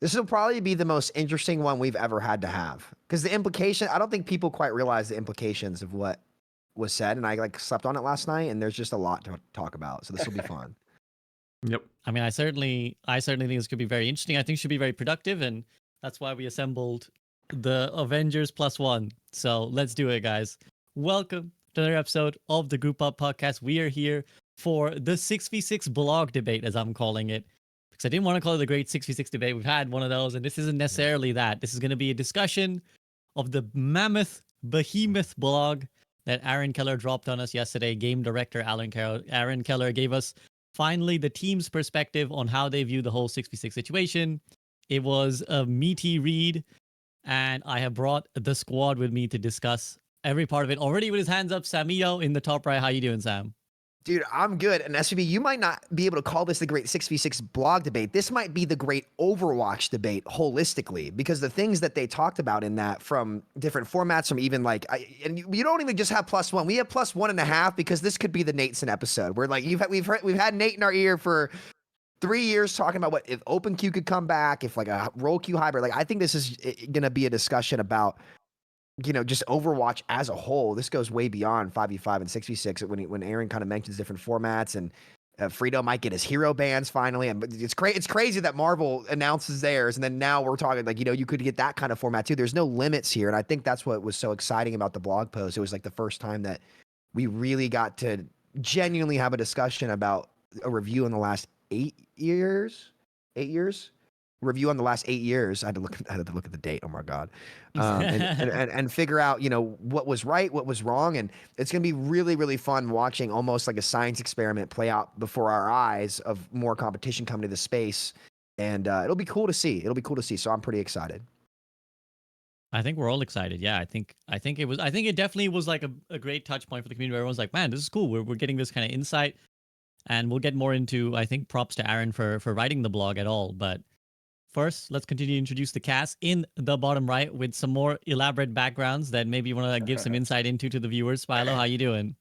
This will probably be the most interesting one we've ever had to have. Because the implication, I don't think people quite realize the implications of what was said. And I like slept on it last night, and there's just a lot to talk about. So this will be fun. Yep. I mean, I certainly think this could be very interesting. I think it should be very productive, and that's why we assembled the Avengers +1. So let's do it, guys. Welcome to another episode of the Group Up Podcast. We are here for the 6v6 blog debate, as I'm calling it, because I didn't want to call it the Great 6v6 debate. We've had one of those, and this isn't necessarily that. This is going to be a discussion of the mammoth, behemoth blog that Aaron Keller dropped on us yesterday. Game director Aaron Keller gave us finally the team's perspective on how they view the whole 6v6 situation. It was a meaty read, and I have brought the squad with me to discuss every part of it. Already with his hands up, Samio in the top right. How you doing, Sam? Dude, I'm good. And SVB, you might not be able to call this the great 6v6 blog debate. This might be the great Overwatch debate holistically, because the things that they talked about in that, from different formats, from even like, and you don't even just have +1. We have +1.5, because this could be the Nateson episode where like we've had Nate in our ear for 3 years talking about what if open queue could come back, if like a roll queue hybrid. Like I think this is going to be a discussion about, you know, just Overwatch as a whole. This goes way beyond 5v5 and 6v6. When Aaron kind of mentions different formats, and Frito might get his hero bans finally, and it's crazy that Marvel announces theirs, and then now we're talking like, you know, you could get that kind of format too. There's no limits here, and I think that's what was so exciting about the blog post. It was like the first time that we really got to genuinely have a discussion about a review in the last 8 years. Review on the last 8 years. I had to look at the date. Oh my God. And figure out, you know, what was right, what was wrong. And it's going to be really, really fun watching almost like a science experiment play out before our eyes of more competition coming to the space. And it'll be cool to see. So I'm pretty excited. I think we're all excited. Yeah, I think it definitely was like a great touch point for the community. Where everyone's like, man, this is cool. We're getting this kind of insight, and we'll get more into, I think, props to Aaron for writing the blog at all. But first, let's continue to introduce the cast in the bottom right with some more elaborate backgrounds that maybe you want to give some insight into to the viewers. Philo, how you doing?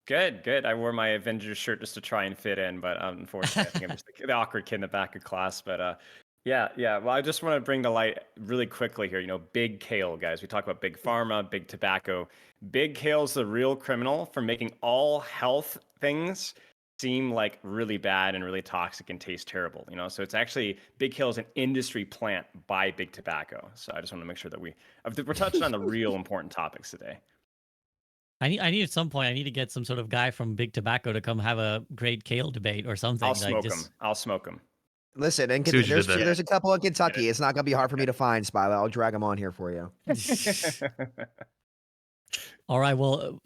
Good. I wore my Avengers shirt just to try and fit in, but unfortunately, I think I'm just the awkward kid in the back of class. But yeah. Well, I just want to bring to light really quickly here. You know, Big Kale, guys. We talk about Big Pharma, Big Tobacco. Big Kale's the real criminal for making all health things seem like really bad and really toxic and taste terrible, you know? So it's actually, Big Hill is an industry plant by Big Tobacco. So I just want to make sure that we're touching on the real important topics today. I need at some point, I need to get some sort of guy from Big Tobacco to come have a great kale debate or something. I'll smoke him. Listen, and there's a couple in Kentucky. It's not going to be hard for me to find, Spilo. I'll drag them on here for you. All right, well,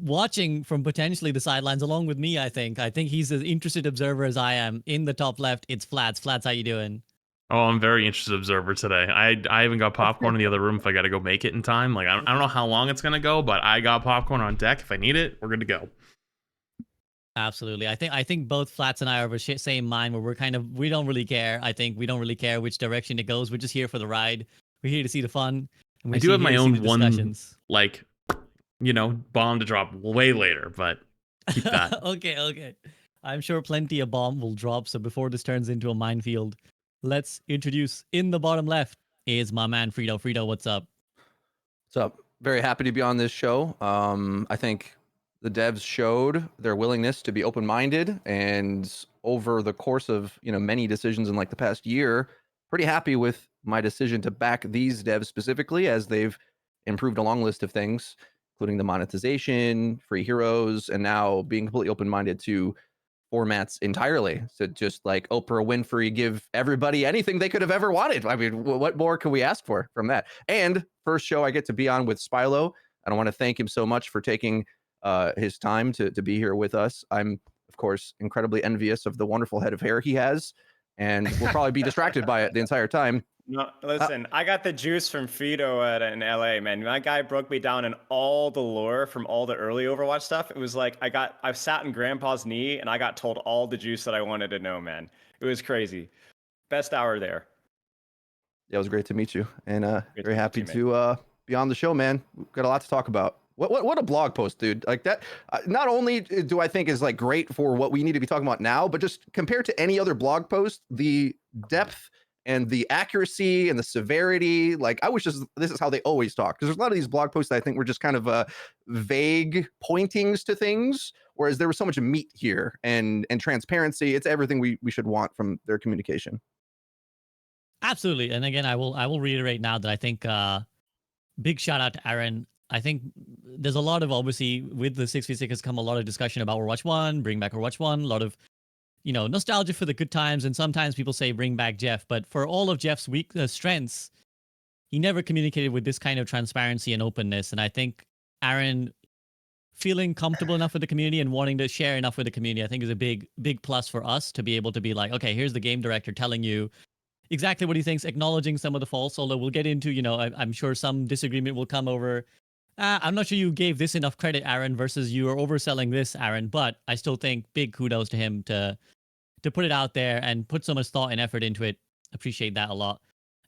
watching from potentially the sidelines along with me, I think he's as interested observer as I am. In the top left, it's Flats. Flats, how you doing? Oh, I'm very interested observer today. I even got popcorn in the other room if I got to go make it in time. Like, I don't know how long it's going to go, but I got popcorn on deck. If I need it, we're good to go. Absolutely. I think both Flats and I are of the same mind, where we don't really care. I think we don't really care which direction it goes. We're just here for the ride. We're here to see the fun. I do have my own one, like, you know, bomb to drop way later, but keep that. Okay. I'm sure plenty of bomb will drop, so before this turns into a minefield, let's introduce, in the bottom left is my man Frito. Frito, what's up? What's up? Very happy to be on this show. I think the devs showed their willingness to be open-minded, and over the course of, you know, many decisions in like the past year, pretty happy with my decision to back these devs specifically, as they've improved a long list of things, including the monetization, free heroes, and now being completely open-minded to formats entirely. So just like Oprah Winfrey give everybody anything they could have ever wanted. I mean, what more can we ask for from that? And first show I get to be on with Spilo, and I want to thank him so much for taking his time to be here with us. I'm, of course, incredibly envious of the wonderful head of hair he has, and we'll probably be distracted by it the entire time. No, listen, I got the juice from Frito in LA, man. My guy broke me down in all the lore from all the early Overwatch stuff. It was like I sat in Grandpa's knee and I got told all the juice that I wanted to know, man. It was crazy. Best hour there. Yeah, it was great to meet you, and very happy to be on the show, man. We've got a lot to talk about. What a blog post, dude. Like that, not only do I think is like great for what we need to be talking about now, but just compared to any other blog post, the depth and the accuracy and the severity. Like, I wish this is how they always talk, because there's a lot of these blog posts that I think were just kind of vague pointings to things, whereas there was so much meat here and transparency. It's everything we should want from their communication. Absolutely. And again, I will reiterate now that I think big shout out to Aaron. I think there's a lot of, obviously, with the 6v6 has come a lot of discussion about Overwatch 1, bring back Overwatch 1, a lot of, you know, nostalgia for the good times. And sometimes people say bring back Jeff. But for all of Jeff's strengths, he never communicated with this kind of transparency and openness. And I think Aaron feeling comfortable enough with the community and wanting to share enough with the community, I think is a big plus for us to be able to be like, okay, here's the game director telling you exactly what he thinks, acknowledging some of the faults, although we'll get into, you know, I'm sure some disagreement will come over. I'm not sure you gave this enough credit, Aaron, versus you are overselling this, Aaron, but I still think big kudos to him to put it out there and put so much thought and effort into it. Appreciate that a lot.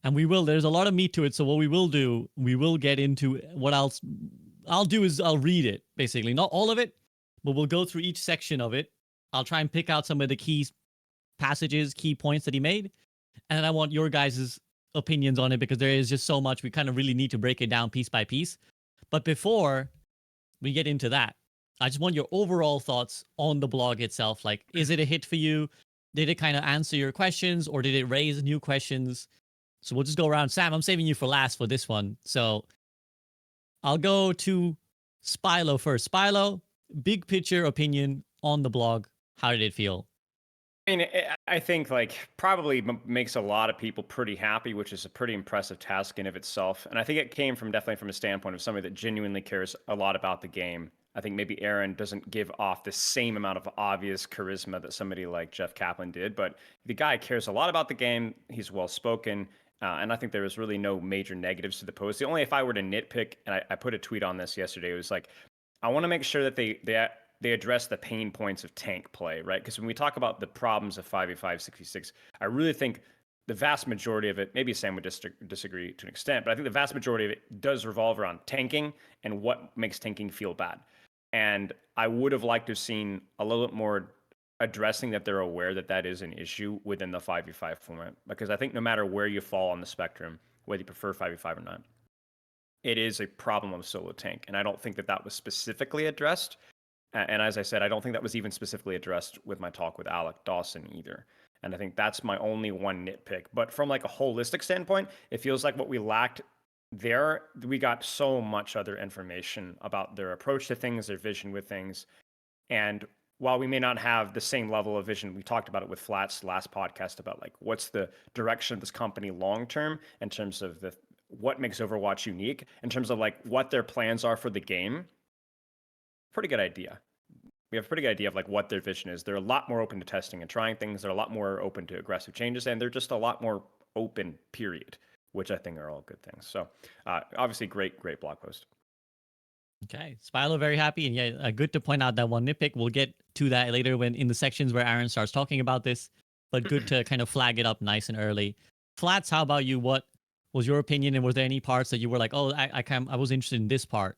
And there's a lot of meat to it, so what we will do, we will get into what I'll do is I'll read it, basically. Not all of it, but we'll go through each section of it. I'll try and pick out some of the key passages, key points that he made. And I want your guys' opinions on it, because there is just so much. We kind of really need to break it down piece by piece. But before we get into that, I just want your overall thoughts on the blog itself. Like, is it a hit for you? Did it kind of answer your questions, or did it raise new questions? So we'll just go around. Sam, I'm saving you for last for this one. So I'll go to Spilo first. Spilo, big picture opinion on the blog. How did it feel? I mean, I think like probably makes a lot of people pretty happy, which is a pretty impressive task in of itself. And I think it came definitely from a standpoint of somebody that genuinely cares a lot about the game. I think maybe Aaron doesn't give off the same amount of obvious charisma that somebody like Jeff Kaplan did, but the guy cares a lot about the game. He's well spoken. And I think there was really no major negatives to the post. The only, if I were to nitpick, and I put a tweet on this yesterday, it was like, I want to make sure that they address the pain points of tank play, right? Because when we talk about the problems of 5v5, 6v6, I really think the vast majority of it, maybe Sam would disagree to an extent, but I think the vast majority of it does revolve around tanking and what makes tanking feel bad. And I would have liked to have seen a little bit more addressing that they're aware that that is an issue within the 5v5 format, because I think no matter where you fall on the spectrum, whether you prefer 5v5 or not, it is a problem of solo tank. And I don't think that that was specifically addressed. And as I said, I don't think that was even specifically addressed with my talk with Alec Dawson either. And I think that's my only one nitpick. But from like a holistic standpoint, it feels like what we lacked there, we got so much other information about their approach to things, their vision with things. And while we may not have the same level of vision, we talked about it with Flat's last podcast about like what's the direction of this company long term in terms of what makes Overwatch unique, in terms of like what their plans are for the game. Pretty good idea. We have a pretty good idea of like what their vision is. They're a lot more open to testing and trying things. They're a lot more open to aggressive changes, and they're just a lot more open, period, which I think are all good things. So obviously great blog post. Okay, Spilo very happy, and yeah, good to point out that one nitpick. We'll get to that later when in the sections where Aaron starts talking about this, but good to kind of flag it up nice and early. Flats, how about you? What was your opinion, and were there any parts that you were like, oh, I was interested in this part?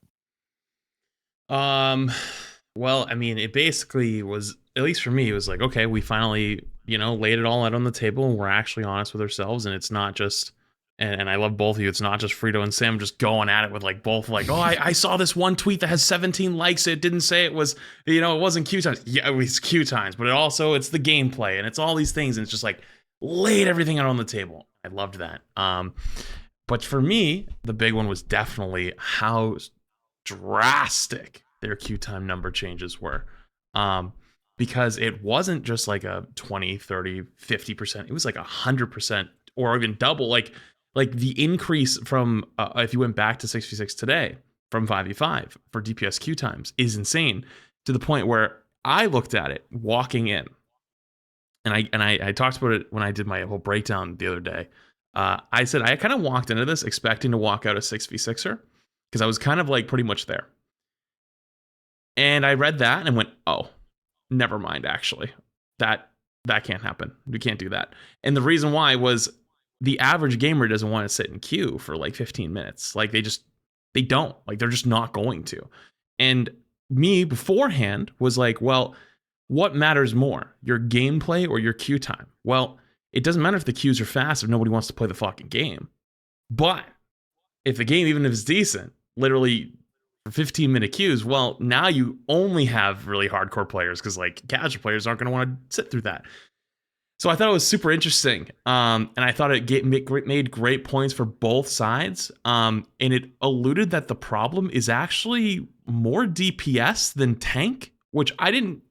Well, I mean, it basically was, at least for me, it was like, okay, we finally, laid it all out on the table, and we're actually honest with ourselves, and it's not just, and I love both of you, it's not just Frito and Sam just going at it with like both like, oh, I saw this one tweet that has 17 likes, it didn't say it was, it wasn't Q times. Yeah, it was Q times, but it's the gameplay, and it's all these things, and it's just like, laid everything out on the table. I loved that. But for me, the big one was definitely how drastic their Q time number changes were, because it wasn't just like a 20, 30, 50%. It was like 100% or even double. Like the increase from if you went back to 6v6 today from 5v5 for DPS Q times is insane, to the point where I looked at it walking in, and I talked about it when I did my whole breakdown the other day. I said I kind of walked into this expecting to walk out a 6v6er, because I was kind of like pretty much there. And I read that and went, oh, never mind, actually. That can't happen. We can't do that. And the reason why was the average gamer doesn't want to sit in queue for like 15 minutes. Like they don't. Like they're just not going to. And me beforehand was like, well, what matters more, your gameplay or your queue time? Well, it doesn't matter if the queues are fast if nobody wants to play the fucking game. But if the game, even if it's decent, literally for 15-minute queues, well, now you only have really hardcore players because like casual players aren't going to want to sit through that. So I thought it was super interesting, and I thought it made great points for both sides, and it alluded that the problem is actually more DPS than tank, which I didn't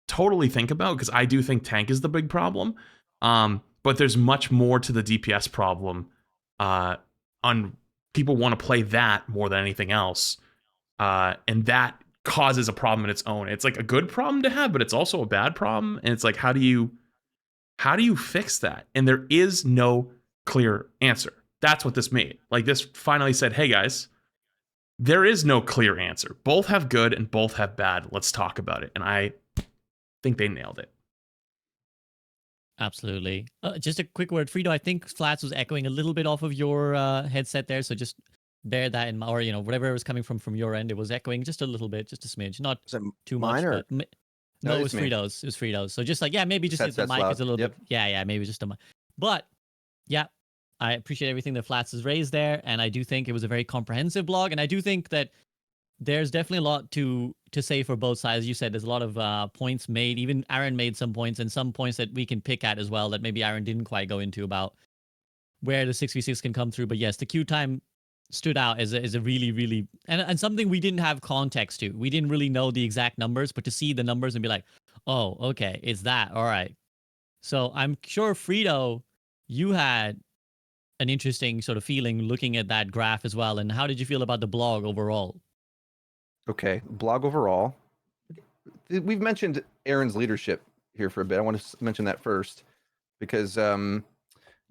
totally think about because I do think tank is the big problem, but there's much more to the DPS problem. On people want to play that more than anything else, and that causes a problem in its own. It's like a good problem to have, but it's also a bad problem, and it's like how do you fix that? And there is no clear answer. That's what this made. Like this finally said, hey guys, there is no clear answer. Both have good and both have bad. Let's talk about it. And I think they nailed it. Absolutely. Just a quick word, Frito. I think Flats was echoing a little bit off of your headset there, so just bear that in mind, or whatever was coming from your end, it was echoing just a little bit, just a smidge, not too much. Or? But no, it was Frito's. It was Frito's. So just like maybe just the mic is a little bit. Yeah, maybe just a mic. But yeah, I appreciate everything that Flats has raised there, and I do think it was a very comprehensive blog, and I do think that there's definitely a lot to say for both sides. You said there's a lot of points made. Even Aaron made some points, and some points that we can pick at as well that maybe Aaron didn't quite go into about where the 6v6 can come through. But yes, the queue time stood out as a really, really, and something we didn't have context to. We didn't really know the exact numbers, but to see the numbers and be like, oh, okay, it's that. All right. So I'm sure, Frito, you had an interesting sort of feeling looking at that graph as well. And how did you feel about the blog overall? Okay, blog overall. We've mentioned Aaron's leadership here for a bit. I want to mention that first because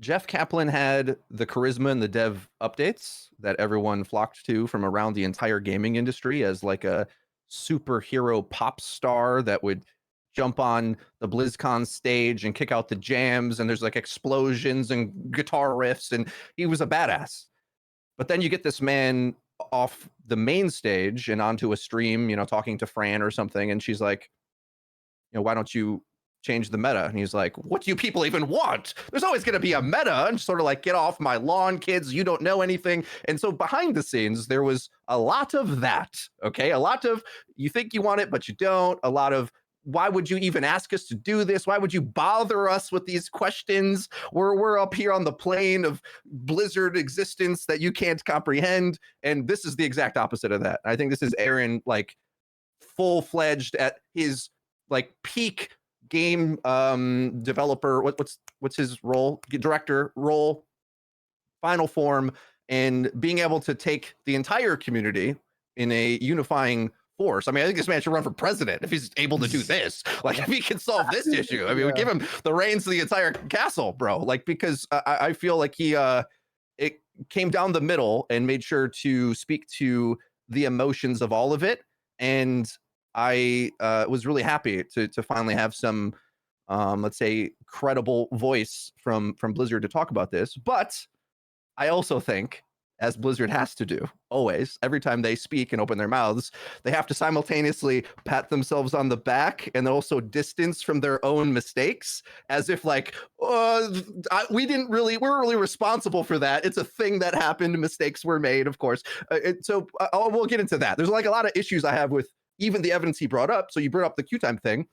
Jeff Kaplan had the charisma and the dev updates that everyone flocked to from around the entire gaming industry as like a superhero pop star that would jump on the BlizzCon stage and kick out the jams, and there's like explosions and guitar riffs, and he was a badass. But then you get this man off the main stage and onto a stream, talking to Fran or something, and she's like, why don't you change the meta? And he's like, what do you people even want? There's always going to be a meta. And sort of like, get off my lawn, kids. You don't know anything. And so behind the scenes, there was a lot of that. Okay. A lot of, you think you want it, but you don't. A lot of, why would you even ask us to do this? Why would you bother us with these questions? We're up here on the plane of Blizzard existence that you can't comprehend. And this is the exact opposite of that. I think this is Aaron, like full-fledged at his like peak game developer. What's his role? Director role, final form, and being able to take the entire community in a unifying force. I mean, I think this man should run for president if he's able to do this. Like, if he can solve this issue, I mean, we give him the reins to the entire castle, bro. Like, because I feel like he it came down the middle and made sure to speak to the emotions of all of it. And I was really happy to finally have some, let's say, credible voice from Blizzard to talk about this. But I also think, as Blizzard has to do always, every time they speak and open their mouths, they have to simultaneously pat themselves on the back and also distance from their own mistakes, as if like, we're really responsible for that. It's a thing that happened. Mistakes were made, of course. We'll get into that. There's like a lot of issues I have with even the evidence he brought up. So you brought up the queue time thing.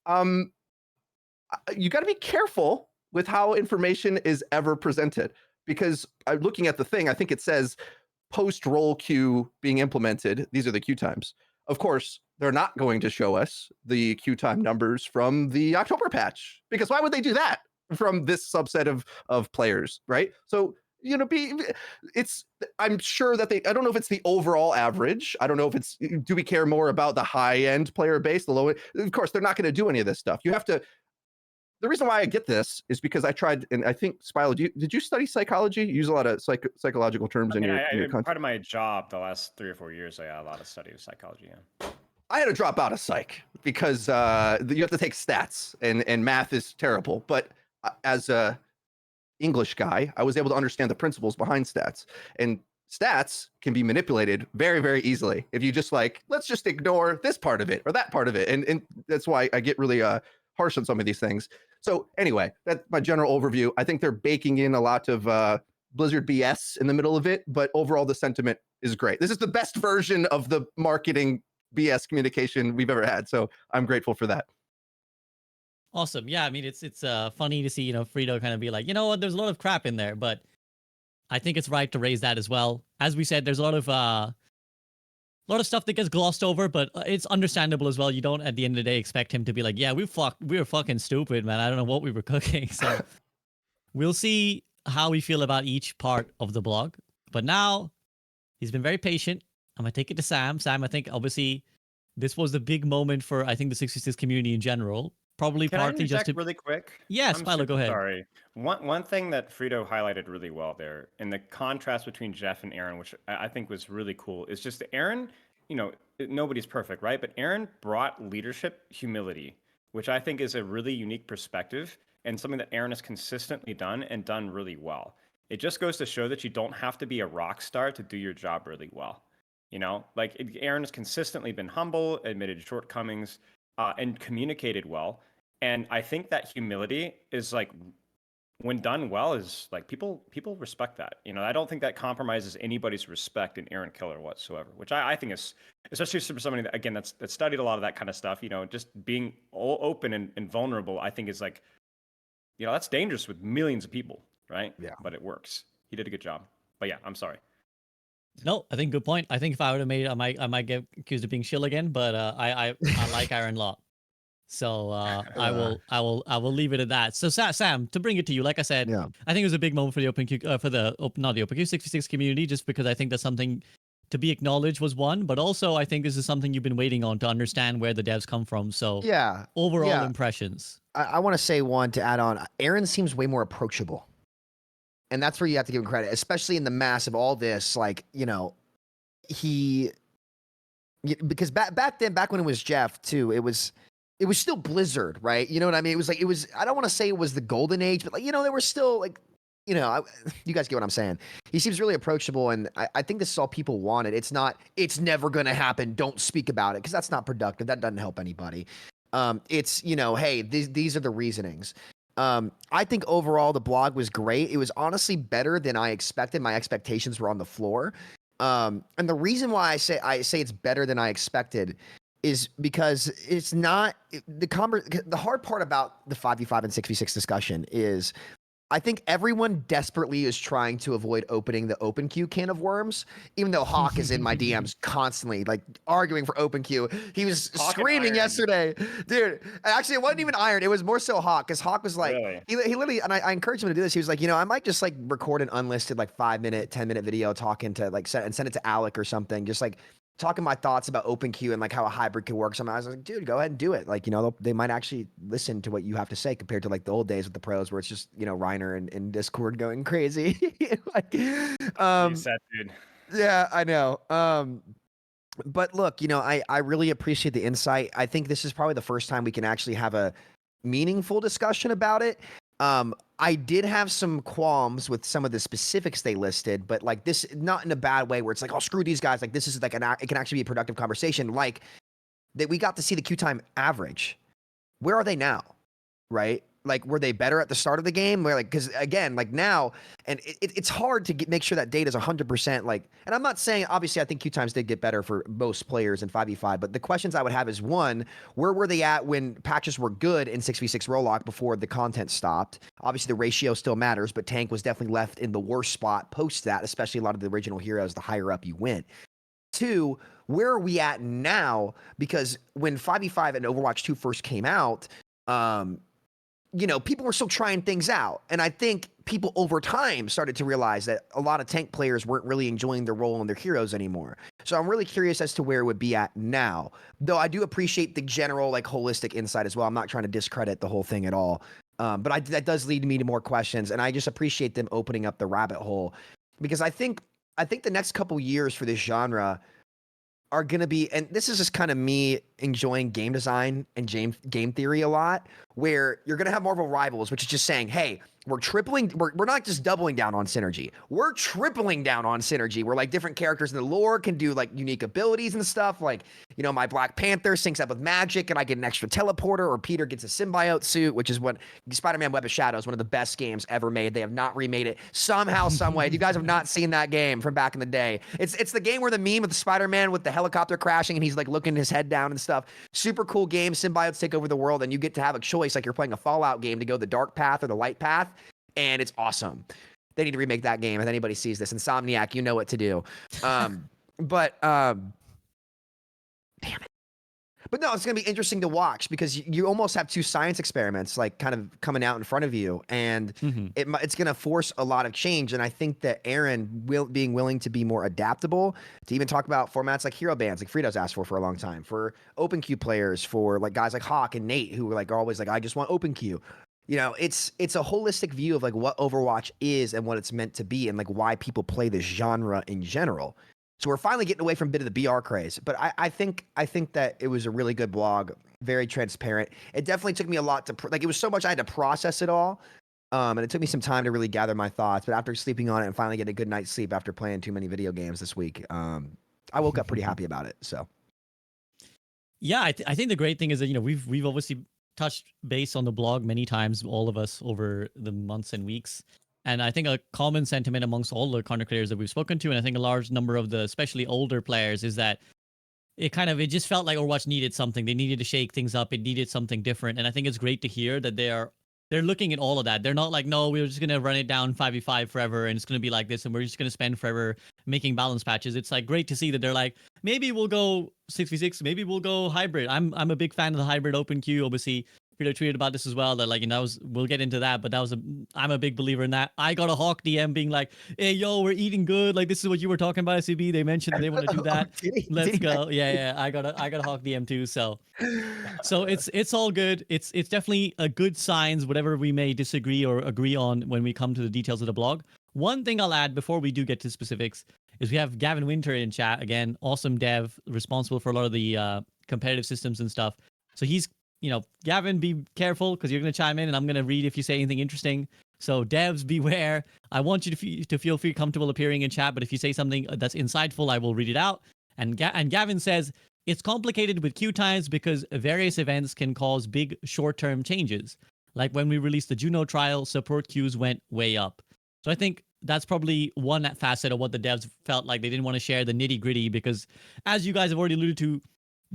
You got to be careful with how information is ever presented. Because looking at the thing, I think it says post-roll queue being implemented. These are the queue times. Of course, they're not going to show us the queue time numbers from the October patch, because why would they do that from this subset of players, right? So, I'm sure that I don't know if it's the overall average. I don't know if it's, do we care more about the high-end player base, the low end? Of course, they're not going to do any of this stuff. You have to. The reason why I get this is because I tried, and I think, Spilo, did you study psychology? You use a lot of psychological terms in your content. Part of my job the last 3 or 4 years, I had a lot of study of psychology. Yeah. I had to drop out of psych because you have to take stats, and math is terrible. But as a English guy, I was able to understand the principles behind stats. And stats can be manipulated very, very easily if you just let's just ignore this part of it or that part of it. And that's why I get really harsh on some of these things. So anyway, that's my general overview. I think they're baking in a lot of Blizzard BS in the middle of it, but overall the sentiment is great. This is the best version of the marketing BS communication we've ever had. So I'm grateful for that. Awesome. Yeah, I mean, it's funny to see, you know, Frito kind of be like, you know what, there's a lot of crap in there, but I think it's right to raise that as well. As we said, there's a lot of stuff that gets glossed over, but it's understandable as well. You don't, at the end of the day, expect him to be like, yeah, we were fucking stupid, man. I don't know what we were cooking. So we'll see how we feel about each part of the blog. But now he's been very patient. I'm gonna take it to Sam. Sam, I think obviously this was the big moment for I think the 66 community in general. Probably Can I partly just interject to really quick? yes, I'm Philo, go super ahead. sorry. One thing that Frito highlighted really well there, and the contrast between Jeff and Aaron, which I think was really cool, is just that Aaron, you know, nobody's perfect, right? But Aaron brought leadership humility, which I think is a really unique perspective and something that Aaron has consistently done and done really well. It just goes to show that you don't have to be a rock star to do your job really well. You know, like Aaron has consistently been humble, admitted shortcomings, and communicated well. And I think that humility is like, when done well, is like people respect that. You know, I don't think that compromises anybody's respect in Aaron Killer whatsoever, which I think is, especially for somebody that, again, that's studied a lot of that kind of stuff. You know, just being open and vulnerable, I think is like, you know, that's dangerous with millions of people, right? Yeah. But it works. He did a good job. But yeah, I'm sorry. No, I think good point. I think if I would have made it, I might get accused of being shill again, but I like Aaron a lot. So I will leave it at that. So Sam, to bring it to you, like I said, Yeah. I think it was a big moment for the not the OpenQ 66 community, just because I think that's something to be acknowledged was one, but also I think this is something you've been waiting on to understand where the devs come from. So Yeah. overall impressions. I want to say one to add on. Aaron seems way more approachable. And that's where you have to give him credit, especially in the mass of all this. Like, you know, because back when it was Jeff too, it was still Blizzard, right? You know what I mean? I don't want to say it was the golden age, but like, you know, there were still like, you know, you guys get what I'm saying. He seems really approachable, and I think this is all people wanted. It's never going to happen, don't speak about it, because that's not productive. That doesn't help anybody. It's, you know, hey, these are the reasonings. I think overall the blog was great. It was honestly better than I expected. My expectations were on the floor. And the reason why I say it's better than I expected is because it's not the hard part about the 5v5 and 6v6 discussion is I think everyone desperately is trying to avoid opening the OpenQ can of worms, even though Hawk is in my DMs constantly, like arguing for OpenQ. He was Hawk screaming yesterday. Dude, actually, it wasn't even Iron. It was more so Hawk, because Hawk was like, Really? he literally, and I encouraged him to do this. He was like, you know, I might just like record an unlisted like 5-minute, 10-minute video talking to like, and send it to Alec or something. Just like, talking my thoughts about OpenQ and like how a hybrid could work. So I was like, dude, go ahead and do it. Like, you know, they might actually listen to what you have to say compared to like the old days with the pros where it's just, you know, Reiner and Discord going crazy. Like, You said, dude. yeah, I know. But look, you know, I really appreciate the insight. I think this is probably the first time we can actually have a meaningful discussion about it. I did have some qualms with some of the specifics they listed, but like this, not in a bad way where it's like, oh, screw these guys. Like this is like it can actually be a productive conversation. Like that we got to see the Q time average. Where are they now? Right? Like, were they better at the start of the game? Where like, because again, like now, and it's hard to make sure that data is 100%. Like, and I'm not saying, obviously, I think Q times did get better for most players in 5v5, but the questions I would have is one, where were they at when patches were good in 6v6 Rollock before the content stopped? Obviously, the ratio still matters, but Tank was definitely left in the worst spot post that, especially a lot of the original heroes, the higher up you went. Two, where are we at now? Because when 5v5 and Overwatch 2 first came out, you know, people were still trying things out. And I think people over time started to realize that a lot of tank players weren't really enjoying their role and their heroes anymore. So I'm really curious as to where it would be at now. Though I do appreciate the general, like, holistic insight as well. I'm not trying to discredit the whole thing at all. But that does lead me to more questions. And I just appreciate them opening up the rabbit hole. Because I think the next couple years for this genre are going to be, and this is just kind of me enjoying game design and game theory a lot, where you're going to have Marvel Rivals, which is just saying, hey, we're not just doubling down on synergy. We're tripling down on synergy. Where like different characters in the lore can do like unique abilities and stuff. Like, you know, my Black Panther syncs up with magic and I get an extra teleporter, or Peter gets a symbiote suit, which is what Spider-Man Web of Shadows, one of the best games ever made. They have not remade it somehow, some way. If you guys have not seen that game from back in the day, it's the game where the meme with the Spider-Man with the helicopter crashing and he's like looking his head down and stuff. Super cool game. Symbiotes take over the world and you get to have a choice, like you're playing a Fallout game, to go the dark path or the light path. And it's awesome. They need to remake that game. If anybody sees this, Insomniac, you know what to do. Damn it. But no, it's going to be interesting to watch because you almost have two science experiments like kind of coming out in front of you, and it's going to force a lot of change. And I think that Aaron being willing to be more adaptable, to even talk about formats like hero bans, like Frito's asked for a long time, for open queue players, for like guys like Hawk and Nate who are always like, I just want open queue. You know, it's a holistic view of like what Overwatch is and what it's meant to be, and like why people play this genre in general. So we're finally getting away from a bit of the BR craze. But I think that it was a really good blog, very transparent. It definitely took me a lot to it was so much I had to process it all, and it took me some time to really gather my thoughts. But after sleeping on it and finally getting a good night's sleep after playing too many video games this week, I woke up pretty happy about it. So yeah, I think the great thing is that, you know, we've obviously touched base on the blog many times, all of us, over the months and weeks. And I think a common sentiment amongst all the content creators that we've spoken to, and I think a large number of the especially older players, is that it just felt like Overwatch needed something. They needed to shake things up. It needed something different. And I think it's great to hear that they're looking at all of that. They're not like, no, we're just going to run it down 5v5 forever and it's going to be like this and we're just going to spend forever making balance patches. It's like great to see that they're like, maybe we'll go 6v6, maybe we'll go hybrid. I'm a big fan of the hybrid open queue. Obviously, Peter tweeted about this as well, that like, you know, we'll get into that, but I'm a big believer in that. I got a Hawk DM being like, hey, yo, we're eating good. Like, this is what you were talking about, SCB. They mentioned that they want to do that. Let's go. Yeah. I got a Hawk DM too. So it's all good. It's definitely a good signs, whatever we may disagree or agree on when we come to the details of the blog. One thing I'll add before we do get to specifics is we have Gavin Winter in chat. Again, awesome dev, responsible for a lot of the competitive systems and stuff. So he's, you know, Gavin, be careful because you're going to chime in and I'm going to read if you say anything interesting. So devs, beware. I want you to feel free, comfortable appearing in chat, but if you say something that's insightful, I will read it out. And Gavin says, it's complicated with queue times because various events can cause big short-term changes. Like when we released the Juno trial, support queues went way up. So I think that's probably one facet of what the devs felt like they didn't want to share the nitty-gritty because, as you guys have already alluded to,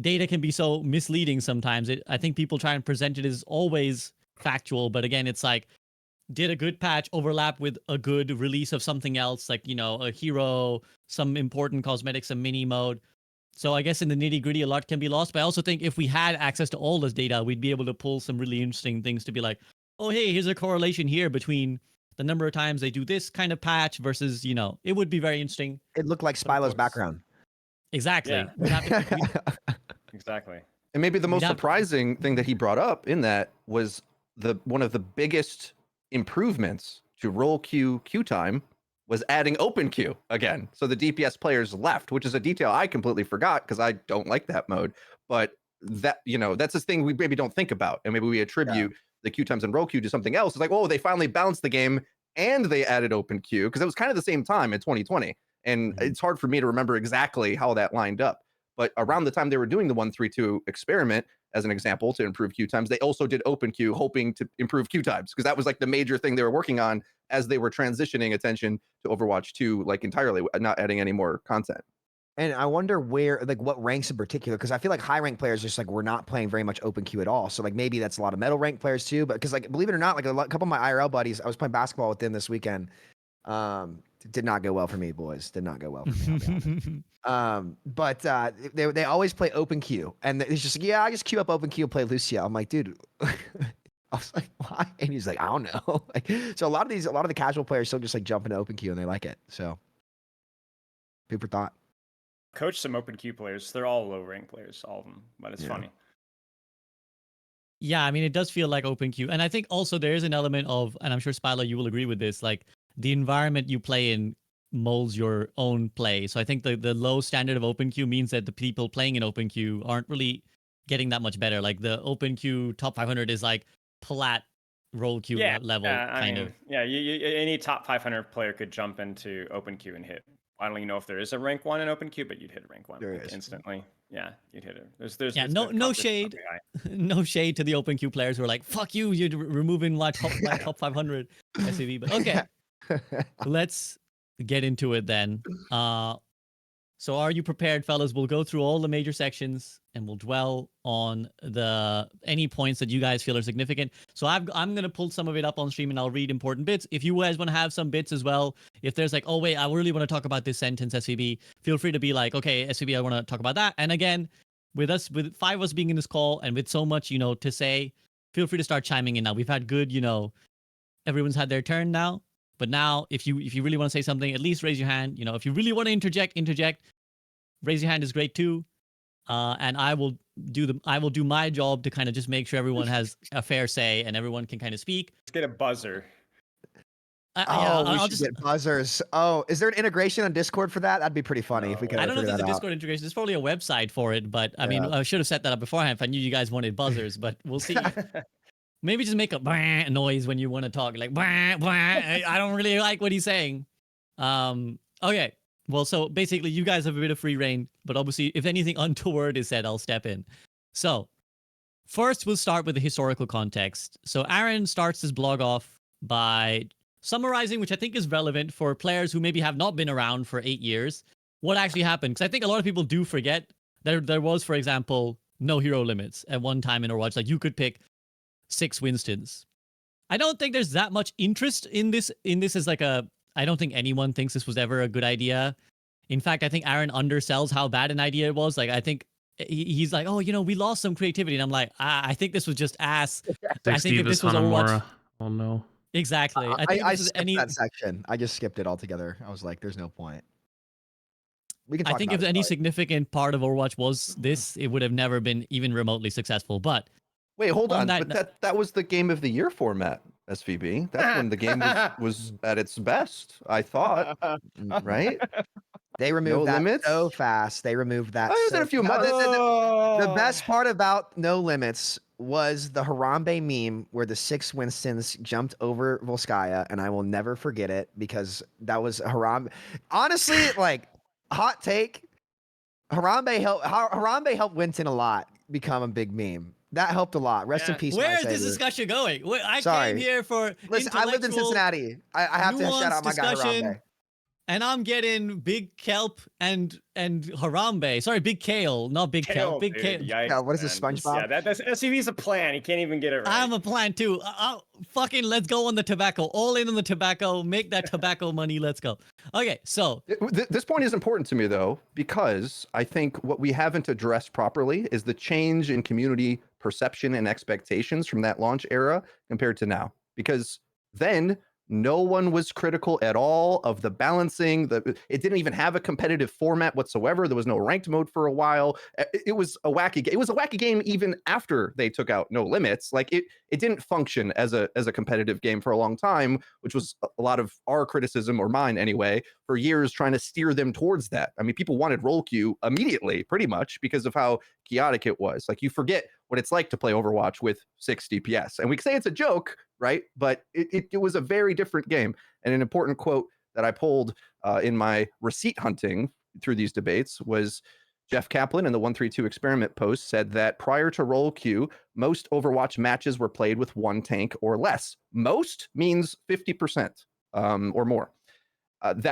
data can be so misleading sometimes. I think people try and present it as always factual, but again, it's like, did a good patch overlap with a good release of something else, like, you know, a hero, some important cosmetics, a mini mode? So I guess in the nitty gritty, a lot can be lost. But I also think if we had access to all this data, we'd be able to pull some really interesting things to be like, oh, hey, here's a correlation here between the number of times they do this kind of patch versus, you know, it would be very interesting. it looked like Spylo's background. Exactly. Yeah. Exactly. And maybe the most surprising thing that he brought up in that was one of the biggest improvements to role queue time was adding open queue again. So the DPS players left, which is a detail I completely forgot because I don't like that mode. But that, you know, that's this thing we maybe don't think about. And maybe we attribute the queue times and role queue to something else. It's like, oh, they finally balanced the game and they added open queue because it was kind of the same time in 2020. And it's hard for me to remember exactly how that lined up. But around the time they were doing the 1-3-2 experiment, as an example, to improve queue times, they also did open queue, hoping to improve queue times, because that was like the major thing they were working on as they were transitioning attention to Overwatch 2, like entirely, not adding any more content. And I wonder where, like, what ranks in particular, because I feel like high rank players just like we're not playing very much open queue at all. So like maybe that's a lot of metal rank players too. But because like believe it or not, like a couple of my IRL buddies, I was playing basketball with them this weekend. Did not go well for me, boys. Did not go well for me. But they always play open queue, and it's just like, yeah, I just queue up open queue and play Lucia. I'm like, dude. I was like, why? And he's like, I don't know. Like, so a lot of the casual players still just like jump into open queue and they like it. So, food for thought. Coach some open queue players. They're all low rank players, all of them, but it's funny. Yeah, I mean, it does feel like open queue, and I think also there is an element of, and I'm sure Spylo, you will agree with this, like the environment you play in molds your own play. So I think the low standard of open queue means that the people playing in open queue aren't really getting that much better. Like the open queue top 500 is like plat role queue level kind of. Yeah, any top 500 player could jump into open queue and hit. I don't even know if there is a rank 1 in open queue, but you'd hit rank 1 like, instantly. Yeah, you'd hit it. There's no shade, no shade to the open queue players who are like, "Fuck you, you're removing my top 500 SCV." But okay, let's get into it then. So are you prepared, fellas? We'll go through all the major sections and we'll dwell on any points that you guys feel are significant. So I'm going to pull some of it up on stream and I'll read important bits. If you guys want to have some bits as well, if there's like, oh wait, I really want to talk about this sentence, SVB, feel free to be like, okay, SVB, I want to talk about that. And again, with 5 of us being in this call and with so much, to say, feel free to start chiming in now. We've had good, everyone's had their turn now. But now, if you really want to say something, at least raise your hand. If you really want to interject. Raise your hand is great too, and I will do my job to kind of just make sure everyone has a fair say and everyone can kind of speak. Let's get a buzzer. We should get buzzers. Oh, is there an integration on Discord for that? That'd be pretty funny if we could. I don't know if there's a Discord integration. There's probably a website for it, but I mean, I should have set that up beforehand if I knew you guys wanted buzzers. But we'll see. Maybe just make a noise when you want to talk, like I don't really like what he's saying. Okay. Well, so basically, you guys have a bit of free reign, but obviously, if anything untoward is said, I'll step in. So, first, we'll start with the historical context. So, Aaron starts his blog off by summarizing, which I think is relevant for players who maybe have not been around for 8 years, what actually happened. Because I think a lot of people do forget there was, for example, no hero limits at one time in Overwatch. Like, you could pick 6 Winstons. I don't think there's that much interest in this as like I don't think anyone thinks this was ever a good idea. In fact, I think Aaron undersells how bad an idea it was. Like, I think he's like, oh, we lost some creativity. And I'm like, I think this was just ass. I think if this was Overwatch... Oh, no. Exactly. I skipped that section. I just skipped it altogether. I was like, there's no point. We can talk I think about if any significant part of Overwatch was this, it would have never been even remotely successful. But wait, hold on. But that was the game of the year format. SVB. That's when the game was at its best, I thought. Right? They removed that so fast. They removed that. Oh, so a few months. The best part about No Limits was the Harambe meme where the 6 Winstons jumped over Volskaya, and I will never forget it because that was Harambe. Honestly, like, hot take, Harambe helped Winston a lot become a big meme. That helped a lot. Rest in peace. Where is this discussion going? I came here for listen. I lived in Cincinnati. I have to shout out my guy Harambe. And I'm getting Big Kelp and Harambe. Sorry, Big Kale, not Big Kelp. Big Kale. Yikes, what is this, SpongeBob? Yeah, that's SCV's a plan. He can't even get it right. I'm a plan too. Fucking let's go on the tobacco. All in on the tobacco. Make that tobacco money. Let's go. Okay, so this point is important to me though, because I think what we haven't addressed properly is the change in community perception and expectations from that launch era compared to now. Because then no one was critical at all of the balancing. It didn't even have a competitive format whatsoever. There was no ranked mode for a while. It was a wacky. It was a wacky game even after they took out No Limits. Like it didn't function as a competitive game for a long time, which was a lot of our criticism, or mine anyway, for years trying to steer them towards that. I mean, people wanted roll queue immediately, pretty much because of how chaotic it was. Like you forget what it's like to play Overwatch with 60 DPS. And we say it's a joke, right? But it was a very different game. And an important quote that I pulled in my receipt hunting through these debates was Jeff Kaplan in the 132 experiment post said that prior to roll queue, most Overwatch matches were played with 1 tank or less. Most means 50% or more.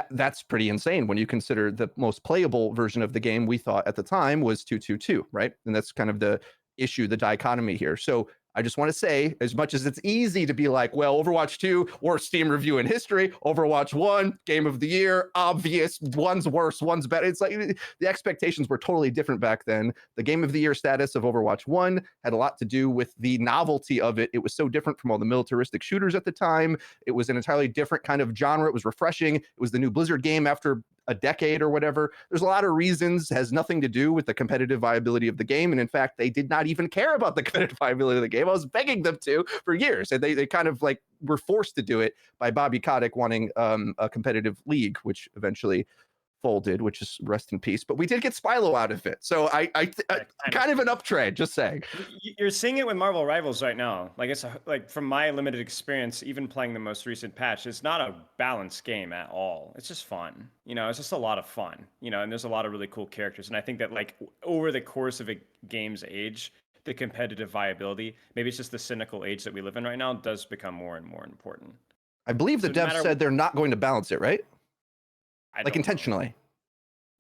That's pretty insane when you consider the most playable version of the game we thought at the time was 2-2-2, right? And that's kind of the issue, the dichotomy here. So I just want to say, as much as it's easy to be like, well, Overwatch 2, worst Steam review in history, Overwatch 1, game of the year, obvious, one's worse, one's better. It's like the expectations were totally different back then. The game of the year status of Overwatch 1 had a lot to do with the novelty of it. It was so different from all the militaristic shooters at the time. It was an entirely different kind of genre. It was refreshing. It was the new Blizzard game after a decade or whatever. There's a lot of reasons, has nothing to do with the competitive viability of the game. And in fact, they did not even care about the competitive viability of the game. I was begging them to for years. And they kind of like were forced to do it by Bobby Kotick wanting a competitive league, which eventually folded, which is rest in peace. But we did get Spilo out of it, so I kind of an uptrade. Just saying. You're seeing it with Marvel Rivals right now. Like like from my limited experience, even playing the most recent patch, it's not a balanced game at all. It's just fun. It's just a lot of fun. And there's a lot of really cool characters. And I think that like over the course of a game's age, the competitive viability, maybe it's just the cynical age that we live in right now, does become more and more important. I believe the devs said they're not going to balance it, right? Like intentionally.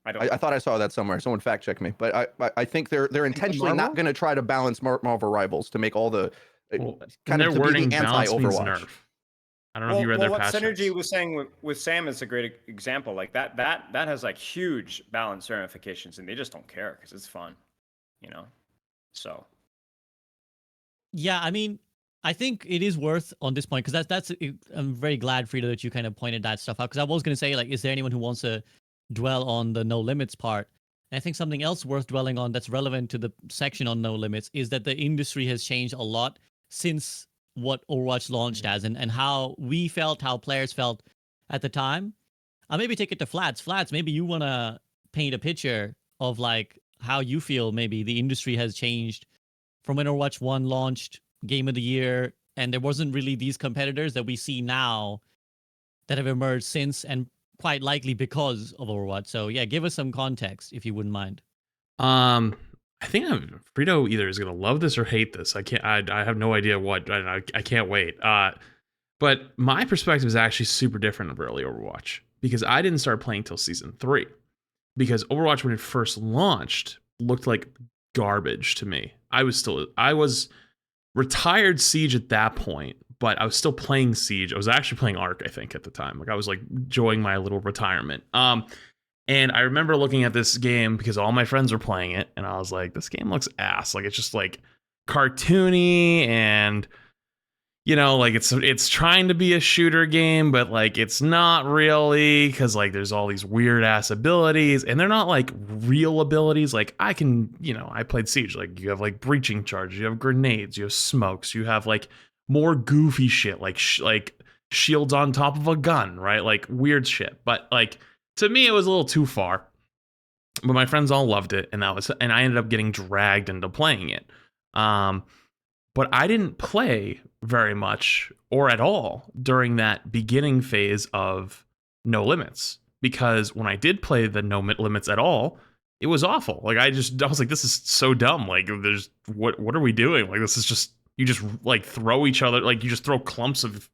I thought I saw that somewhere. Someone fact check me, but I think they're intentionally not going to try to balance Marvel Rivals to make all the kind of to be the anti-Overwatch. I don't know if you read their what patch Synergy notes. was saying with Sam is a great example. Like that has like huge balance ramifications, and they just don't care because it's fun, So. Yeah, I mean, I think it is worth on this point because I'm very glad, Frida, that you kind of pointed that stuff out. Because I was going to say, like, is there anyone who wants to dwell on the no limits part? And I think something else worth dwelling on that's relevant to the section on no limits is that the industry has changed a lot since what Overwatch launched as, and how we felt, how players felt at the time. I'll maybe take it to Flats. Flats, maybe you want to paint a picture of like how you feel maybe the industry has changed from when Overwatch 1 launched, Game of the Year, and there wasn't really these competitors that we see now that have emerged since, and quite likely because of Overwatch. So yeah, give us some context if you wouldn't mind. I think Frito either is gonna love this or hate this. I have no idea what. I can't wait. But my perspective is actually super different of early Overwatch because I didn't start playing till season 3. Because Overwatch, when it first launched, looked like garbage to me. I was retired Siege at that point, but I was still playing Siege. I was actually playing Arc, I think, at the time. Like I was like enjoying my little retirement. And I remember looking at this game because all my friends were playing it, and I was like, this game looks ass. Like it's just like cartoony and like it's trying to be a shooter game, but like it's not really because like there's all these weird ass abilities and they're not like real abilities. Like I played Siege. Like you have like breaching charges, you have grenades, you have smokes, you have like more goofy shit like shields on top of a gun, right? Like weird shit. But like to me, it was a little too far. But my friends all loved it, and I ended up getting dragged into playing it. But I didn't play very much or at all during that beginning phase of No Limits, because when I did play the No Limits at all, it was awful. Like I was like, this is so dumb. Like what are we doing? Like this is just, you just like throw each other, like you just throw clumps of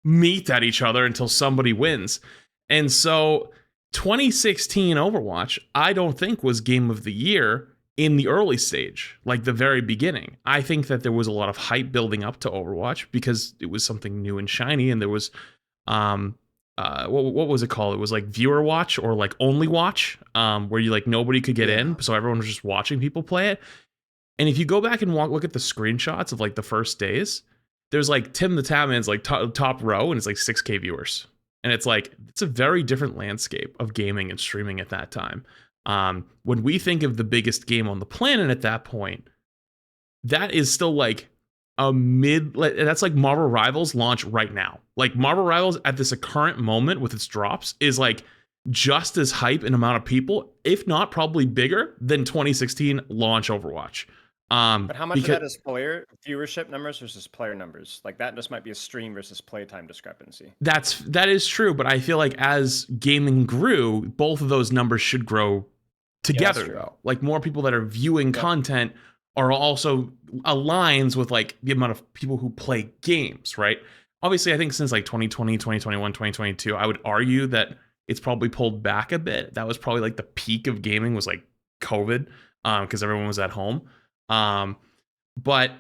meat at each other until somebody wins. And so 2016 Overwatch, I don't think was game of the year in the early stage, like the very beginning. I think that there was a lot of hype building up to Overwatch because it was something new and shiny, and there was what was it called? It was like viewer watch or like only watch, where you like nobody could get in, so everyone was just watching people play it. And if you go back and look at the screenshots of like the first days, there's like Tim the Tatman's like top row, and it's like 6K viewers, and it's like it's a very different landscape of gaming and streaming at that time. When we think of the biggest game on the planet at that point, that is still like that's like Marvel Rivals launch right now. Like Marvel Rivals at this current moment with its drops is like just as hype in amount of people, if not probably bigger than 2016 launch Overwatch. But how much of that is player viewership numbers versus player numbers? Like that just might be a stream versus playtime discrepancy. That is true, but I feel like as gaming grew, both of those numbers should grow together though. Like more people that are viewing content are also aligns with like the amount of people who play games, right? Obviously, I think since like 2020, 2021, 2022, I would argue that it's probably pulled back a bit. That was probably like the peak of gaming was like COVID, because everyone was at home. But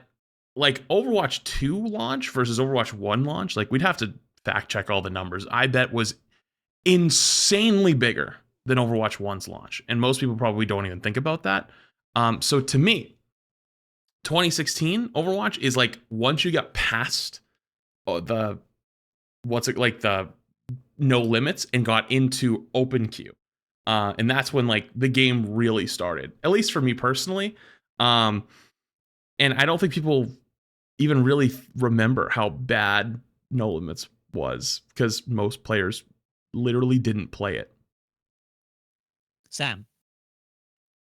like Overwatch 2 launch versus Overwatch 1 launch, like we'd have to fact check all the numbers. I bet was insanely bigger than Overwatch 1's launch. And most people probably don't even think about that. So to me, 2016 Overwatch is like once you got past the No Limits and got into open queue. And that's when like the game really started, at least for me personally. And I don't think people even really remember how bad No Limits was because most players literally didn't play it. Sam.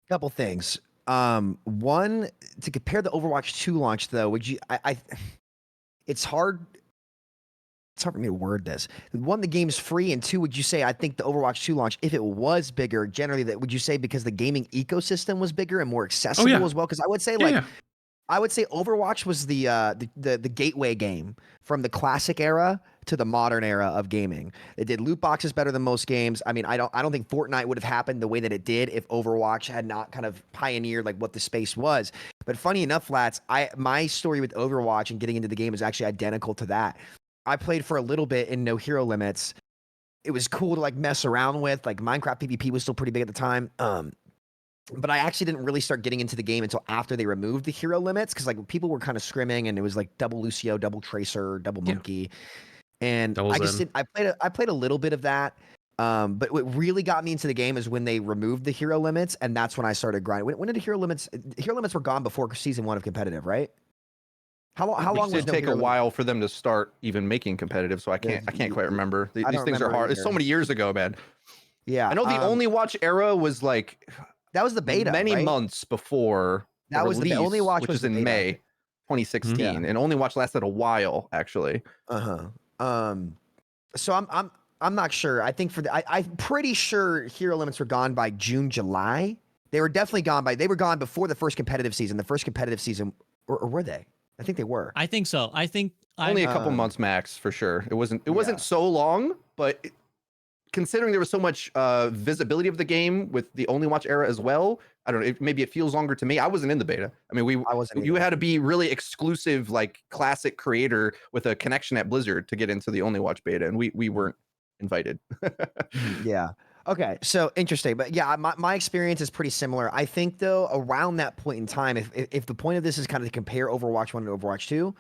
Couple things. One, to compare the Overwatch 2 launch though, would you? It's hard. It's hard for me to word this. One, the game's free, and two, would you say I think the Overwatch 2 launch, if it was bigger, generally, that would you say because the gaming ecosystem was bigger and more accessible yeah. as well? Because I would say I would say Overwatch was the gateway game from the classic era to the modern era of gaming. It did loot boxes better than most games. I mean, I don't think Fortnite would have happened the way that it did if Overwatch had not kind of pioneered like what the space was. But funny enough, Flats, my story with Overwatch and getting into the game is actually identical to that. I played for a little bit in No Hero Limits. It was cool to like mess around with. Like Minecraft PvP was still pretty big at the time. But I actually didn't really start getting into the game until after they removed the hero limits, because like people were kind of scrimming and it was like double Lucio, double Tracer, double Monkey, and Double I just Zen. didn't. I played a little bit of that, but what really got me into the game is when they removed the hero limits, and that's when I started grinding. When did the hero limits? Hero limits were gone before season 1 of competitive, right? How long It was did no take a hero while for them to start even making competitive, so I can't quite remember. These don't things are remember hard. It's so either. many years ago, man. Yeah, I know the Only Watch era was like that was the beta, many right? months before That the was release, Only Watch which was is the in beta. May 2016, and Only Watch lasted a while actually. So I'm not sure. I think I'm pretty sure hero limits were gone by June, July. They were definitely gone before the first competitive season. The first competitive season, or were they? I think they were. I think so. I think Only a couple months max for sure. It wasn't Yeah. so long, but considering there was so much visibility of the game with the Only Watch era as well, I don't know. Maybe it feels longer to me. I wasn't in the beta. I mean, I wasn't you either. had to be really exclusive, like classic creator with a connection at Blizzard to get into the Only Watch beta, and we weren't invited. Yeah. Okay. So interesting, but yeah, my experience is pretty similar. I think though, around that point in time, if the point of this is kind of to compare Overwatch 1 and Overwatch 2.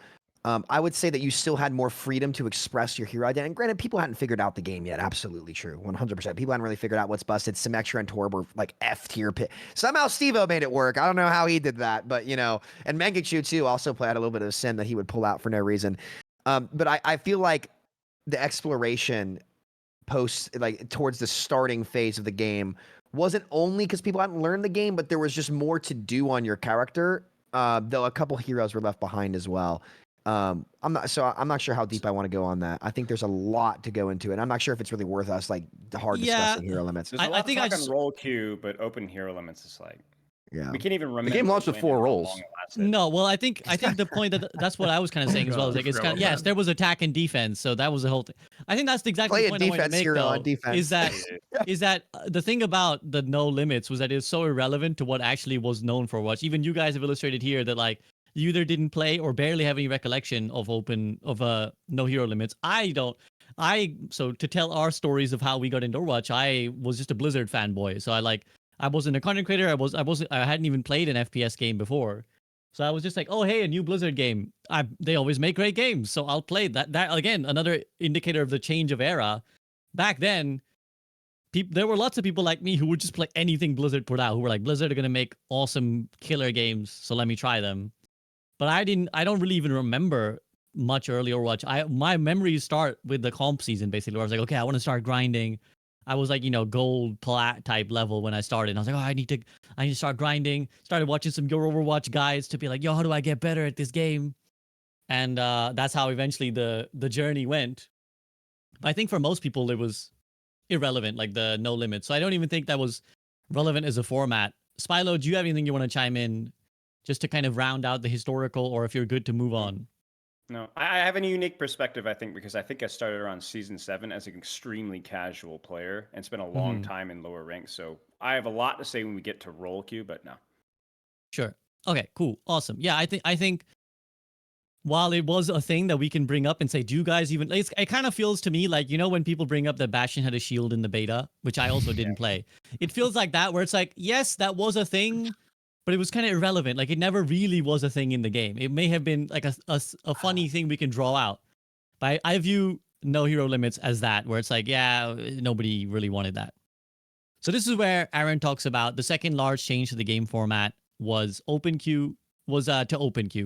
I would say that you still had more freedom to express your hero identity. And granted, people hadn't figured out the game yet. Absolutely true. 100%. People hadn't really figured out what's busted. Symmetry and Torb were like F tier pit. Somehow Steve-O made it work. I don't know how he did that, but you know, and Mangachu too also played a little bit of sin that he would pull out for no reason. But I feel like the exploration post, like towards the starting phase of the game, wasn't only because people hadn't learned the game, but there was just more to do on your character. Though a couple heroes were left behind as well. I'm not sure how deep I want to go on that. I think there's a lot to go into it. I'm not sure if it's really worth us like hard discussing hero limits. There's a lot I think of talk on roll queue, but open hero limits is like Yeah. we can't even remember. The game launched with when 4 and how rolls. long it lasted. No, well, I think the point that's what I was kind of saying as well. Is like it's kind of, yes, there was attack and defense, so that was the whole thing. I think that's exactly Play the a point I wanted to defense make, hero though, on defense. is that the thing about the no limits was that it's so irrelevant to what actually was known for Overwatch. Even you guys have illustrated here that like you either didn't play or barely have any recollection of no hero limits. So to tell our stories of how we got into Overwatch, I was just a Blizzard fanboy. So I wasn't a content creator. I hadn't even played an FPS game before. So I was just like, oh, hey, a new Blizzard game. They always make great games. So I'll play that. That again, another indicator of the change of era. Back then, there were lots of people like me who would just play anything Blizzard put out, who were like, Blizzard are going to make awesome killer games. So let me try them. But I don't really even remember much early Overwatch. My memories start with the comp season, basically, where I was like, okay, I want to start grinding. I was like, gold plat type level when I started. And I was like, oh, I need to start grinding. Started watching some Your Overwatch guides to be like, yo, how do I get better at this game? And that's how eventually the journey went. But I think for most people, it was irrelevant, like the no limit. So I don't even think that was relevant as a format. Spylo, do you have anything you want to chime in just to kind of round out the historical, or if you're good to move on? No, I have a unique perspective, I think, because I think I started around season 7 as an extremely casual player and spent a long time in lower ranks. So I have a lot to say when we get to roll queue, but no. Sure. Okay, cool. Awesome. Yeah, I think while it was a thing that we can bring up and say, do you guys even, it kind of feels to me like, when people bring up that Bastion had a shield in the beta, which I also didn't play, it feels like that, where it's like, yes, that was a thing, but it was kind of irrelevant. Like, it never really was a thing in the game. It may have been like a funny thing we can draw out. But I view no hero limits as that, where it's like, yeah, nobody really wanted that. So this is where Aaron talks about the second large change to the game format was to open queue,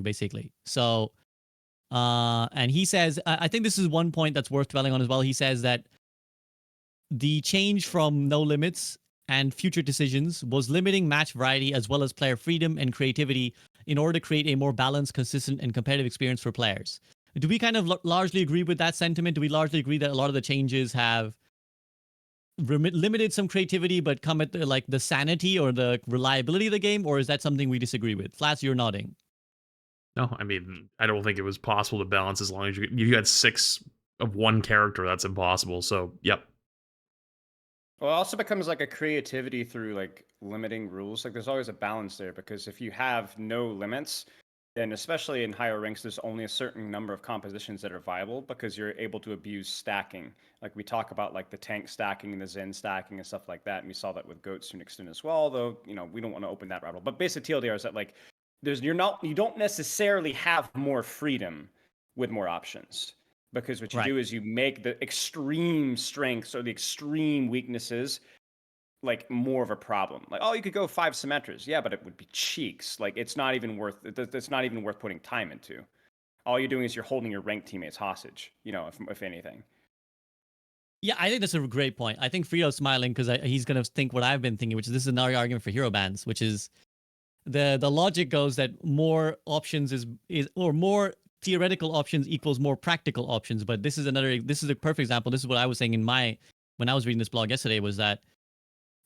basically. So, and he says, I think this is one point that's worth dwelling on as well. He says that the change from no limits and future decisions was limiting match variety as well as player freedom and creativity in order to create a more balanced, consistent, and competitive experience for players. Do we kind of largely agree with that sentiment? Do we largely agree that a lot of the changes have limited some creativity but come at the sanity or the reliability of the game, or is that something we disagree with? Flats, you're nodding. No, I mean, I don't think it was possible to balance as long as you had 6 of one character. That's impossible. So, yep. Well, it also becomes like a creativity through like limiting rules. Like there's always a balance there, because if you have no limits, then especially in higher ranks, there's only a certain number of compositions that are viable, because you're able to abuse stacking. Like we talk about like the tank stacking and the Zen stacking and stuff like that. And we saw that with Goats to an extent as well, though, you know, we don't want to open that rabbit hole. But basic TLDR is that like you don't necessarily have more freedom with more options. Because what you do is you make the extreme strengths or the extreme weaknesses like more of a problem. Like, oh, you could go 5 Symmetries. Yeah, but it would be cheeks. Like it's not even worth putting time into. All you're doing is you're holding your ranked teammates hostage, you know, if anything. Yeah, I think that's a great point. I think Frito's smiling because he's going to think what I've been thinking, which is this is another argument for hero bans, which is the logic goes that more options is or more theoretical options equals more practical options. But this is a perfect example. This is what I was saying when I was reading this blog yesterday, was that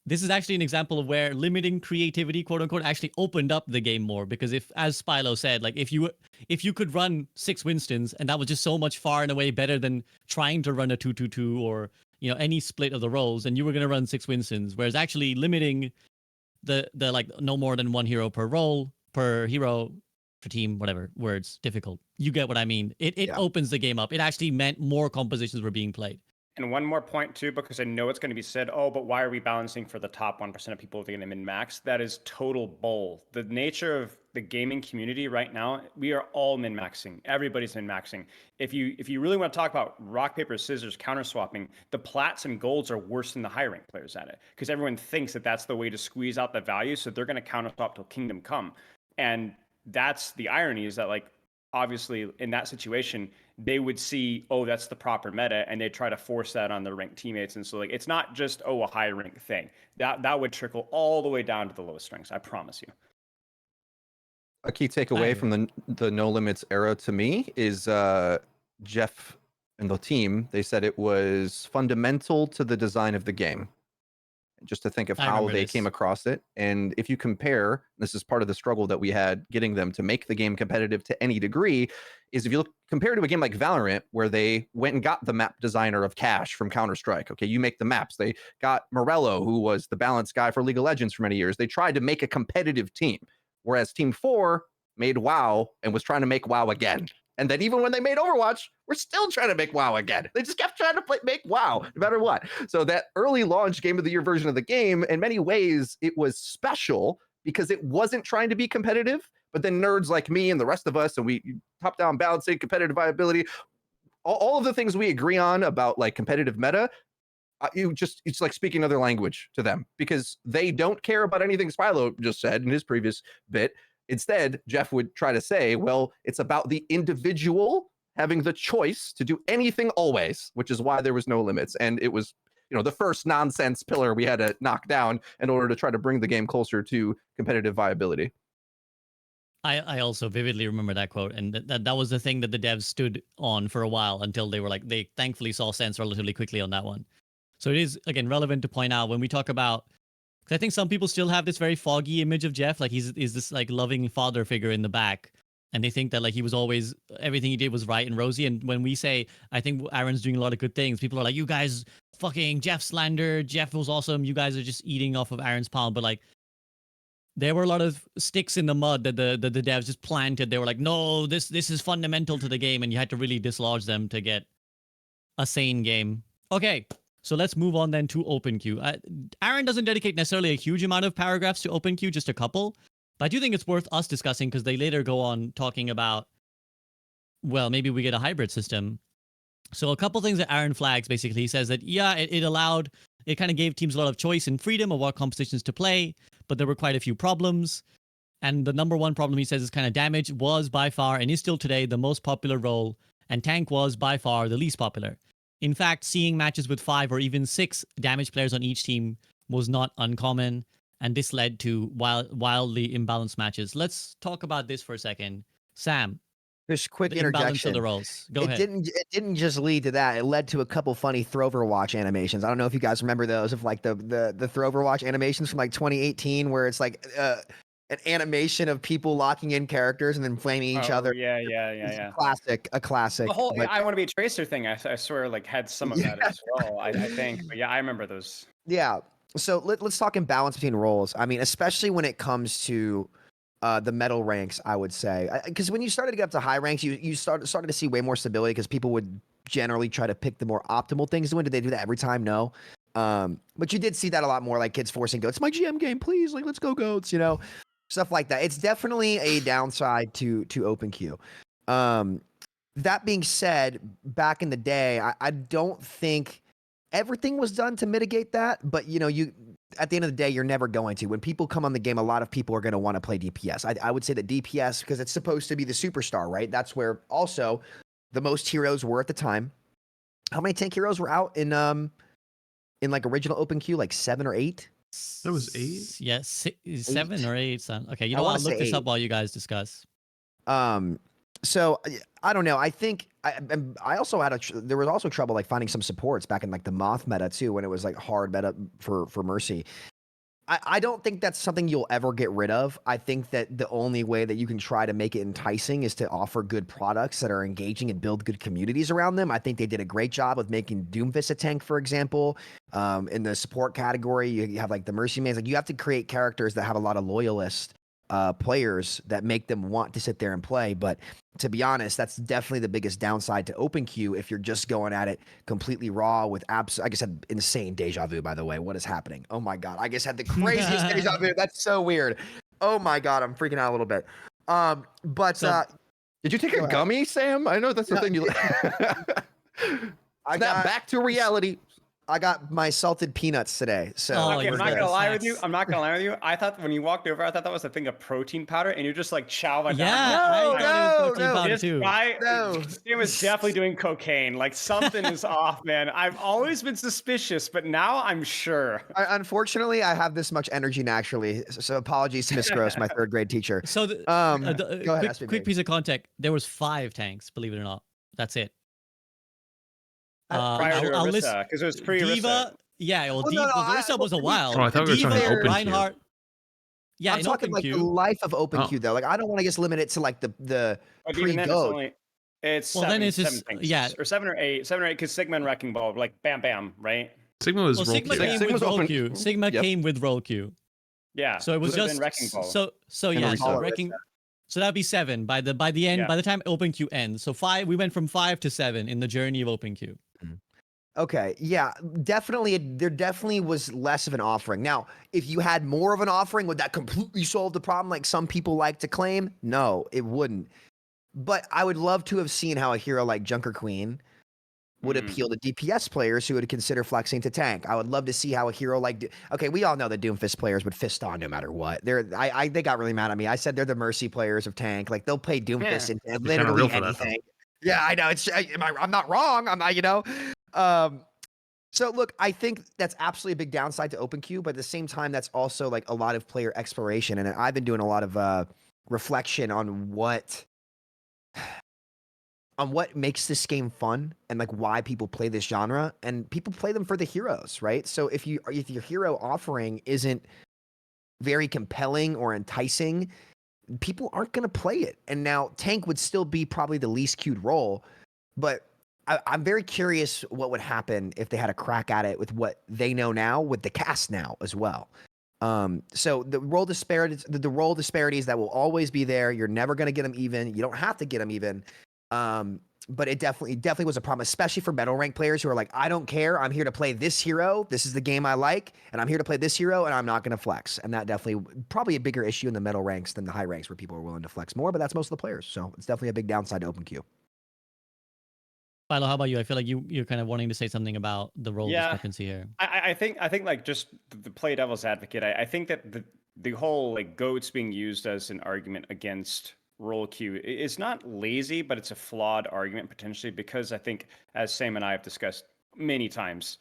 this is actually an example of where limiting creativity, quote unquote, actually opened up the game more. Because if, as Spilo said, like if you could run 6 Winstons, and that was just so much far and away better than trying to run a 2-2-2 or, you know, any split of the roles, and you were going to run 6 Winstons, whereas actually limiting the like no more than 1 hero per role, per hero, per team, whatever words, difficult. You get what I mean. It opens the game up. It actually meant more compositions were being played. And one more point too, because I know it's going to be said, oh, but why are we balancing for the top 1% of people if they're going to min-max? That is total bull. The nature of the gaming community right now, we are all min-maxing. Everybody's min-maxing. If you really want to talk about rock, paper, scissors, counter swapping, the plats and golds are worse than the high rank players at it, because everyone thinks that that's the way to squeeze out the value. So they're going to counter swap till kingdom come. And that's the irony, is that like, obviously in that situation, they would see, oh, that's the proper meta, and they try to force that on their ranked teammates. And so like, it's not just, oh, a high rank thing. That would trickle all the way down to the lowest ranks, I promise you. A key takeaway from the No Limits era to me is Jeff and the team, they said it was fundamental to the design of the game. Just to think of how they came across it. And if you compare, this is part of the struggle that we had getting them to make the game competitive to any degree, is if you compare to a game like Valorant, where they went and got the map designer of Cash from Counter-Strike. Okay, you make the maps. They got Morello, who was the balance guy for League of Legends for many years. They tried to make a competitive team, whereas Team 4 made WoW and was trying to make WoW again. And then even when they made Overwatch, we're still trying to make WoW again. They just kept trying to make WoW no matter what. So that early launch Game of the Year version of the game, in many ways, it was special because it wasn't trying to be competitive. But then nerds like me and the rest of us, and we top-down balancing, competitive viability, all of the things we agree on about like competitive meta, it's like speaking another language to them, because they don't care about anything Spilo just said in his previous bit. Instead, Jeff would try to say, well, it's about the individual having the choice to do anything always, which is why there was no limits. And it was, you know, the first nonsense pillar we had to knock down in order to try to bring the game closer to competitive viability. I also vividly remember that quote, and that was the thing that the devs stood on for a while until they thankfully saw sense relatively quickly on that one. So it is, again, relevant to point out when we talk about, because I think some people still have this very foggy image of Jeff, like he's this like loving father figure in the back, and they think that like he was always, everything he did was right and rosy. And when we say, I think Aaron's doing a lot of good things, people are like, you guys fucking Jeff slander, Jeff was awesome, you guys are just eating off of Aaron's palm. But like, there were a lot of sticks in the mud that the devs just planted. They were like, no, this is fundamental to the game, and you had to really dislodge them to get a sane game. Okay, so let's move on then to OpenQ. Aaron doesn't dedicate necessarily a huge amount of paragraphs to OpenQ, just a couple. But I do think it's worth us discussing, because they later go on talking about, well, maybe we get a hybrid system. So a couple things that Aaron flags, basically. He says that, yeah, it kind of gave teams a lot of choice and freedom of what compositions to play, but there were quite a few problems. And the number one problem, he says, is kind of damage was by far, and is still today, the most popular role, and tank was by far the least popular. In fact, seeing matches with 5 or even 6 damage players on each team was not uncommon, and this led to wildly imbalanced matches. Let's talk about this for a second. Sam, Just quick the imbalance of interjection. the roles. Go It ahead. didn't just lead to that. It led to a couple funny Overwatch animations. I don't know if you guys remember those of like the Overwatch animations from like 2018, where it's like an animation of people locking in characters and then flaming each other. Yeah. It's a classic. The whole but- I want to be a tracer thing. I swear, like had some of that as well. I think, but yeah, I remember those. Yeah. So let's talk imbalance between roles. I mean, especially when it comes to the metal ranks, I would say, because when you started to get up to high ranks, you started to see way more stability because people would generally try to pick the more optimal things to win. Did they do that every time? No. But you did see that a lot more, like kids forcing goats. It's my GM game, please. Like, let's go goats. You know, stuff like that. It's definitely a downside to OpenQ. That being said, back in the day, I don't think everything was done to mitigate that, but you know, at the end of the day, you're never going to. When people come on the game, a lot of people are going to want to play DPS. I would say that DPS, because it's supposed to be the superstar, right? That's where also the most heroes were at the time. How many tank heroes were out in like original OpenQ? Like 7 or 8? That was 8? Yeah, 7 or 8. Son. Okay, you I know what? wanna I'll look say this up 8. while you guys discuss. So I don't know. I think I also had there was also trouble like finding some supports back in like the Moth meta too, when it was like hard meta for Mercy. I don't think that's something you'll ever get rid of. I think that the only way that you can try to make it enticing is to offer good products that are engaging and build good communities around them. I think they did a great job with making Doomfist a tank, for example. In the support category, you have like the Mercy Mans. Like you have to create characters that have a lot of loyalist players that make them want to sit there and play. But to be honest, that's definitely the biggest downside to OpenQ if you're just going at it completely raw with I just had insane deja vu, by the way. What is happening? Oh my God. I just had the craziest deja vu. That's so weird. Oh my God. I'm freaking out a little bit. Did you take a gummy, Sam? I know that's the thing you Snap back to reality. I got my salted peanuts today. So Okay, I'm not good. gonna lie with you. I'm not gonna lie with you. I thought when you walked over, I thought that was a thing of protein powder, and you're just like chowing Yeah, down. No, I thought it was protein powder This too. guy, No. he was definitely doing cocaine. Like something is off, man. I've always been suspicious, but now I'm sure. Unfortunately, I have this much energy naturally. So apologies to Miss Gross, my third grade teacher. So Go ahead, quick piece of context. There was 5 tanks, believe it or not. That's it. Prior to I'll list Orisa, because it was pre-Orisa. Diva. Yeah, well, Well, no, Orisa was a while. Oh, I thought we were Diva, talking OpenQ. Reinhardt. Yeah, I'm in talking like the OpenQ. life of OpenQ though. Like I don't want to just limit it to like the But even then, pre-goat. it's Well, seven, then it's just- seven things. yeah. Or 7 or 8, because Sigma and Wrecking Ball, like bam, bam, right? Sigma was Well, roll Sigma queue. came Sigma's with roll open- queue. Sigma Yep. came with roll queue. Yeah. So it was would've just been Wrecking Ball. so And yeah. Orisa. So wrecking. So that'd be 7 by the end. Yeah. By the time OpenQ ends, so 5. We went from 5 to 7 in the journey of OpenQ. Okay, yeah, definitely. There definitely was less of an offering. Now, if you had more of an offering, would that completely solve the problem like some people like to claim? No, it wouldn't. But I would love to have seen how a hero like Junker Queen would appeal to DPS players who would consider flexing to tank. I would love to see how a hero like okay, we all know that Doomfist players would fist on no matter what. They got really mad at me. I said they're the Mercy players of tank. Like they'll play Doomfist in kinda literally real for that, anything. Yeah, I know. I'm not wrong. I'm not, you know. So look, I think that's absolutely a big downside to OpenQ, but at the same time, that's also like a lot of player exploration. And I've been doing a lot of reflection on what makes this game fun and like why people play this genre. And people play them for the heroes, right? So if your hero offering isn't very compelling or enticing, people aren't going to play it. And now tank would still be probably the least queued role, but I'm very curious what would happen if they had a crack at it with what they know now with the cast now as well. So the role disparities, the role disparities that will always be there. You're never going to get them even. You don't have to get them even. But it definitely was a problem, especially for metal rank players who are like, I don't care. I'm here to play this hero. This is the game I like, and I'm here to play this hero, and I'm not going to flex. And that definitely probably a bigger issue in the metal ranks than the high ranks where people are willing to flex more. But that's most of the players, so it's definitely a big downside to OpenQ. Philo, how about you? I feel like you're kind of wanting to say something about the role discrepancy here. I think like just the play devil's advocate. I think that the whole like goats being used as an argument against role queue is not lazy, but it's a flawed argument potentially, because I think, as Sam and I have discussed many times,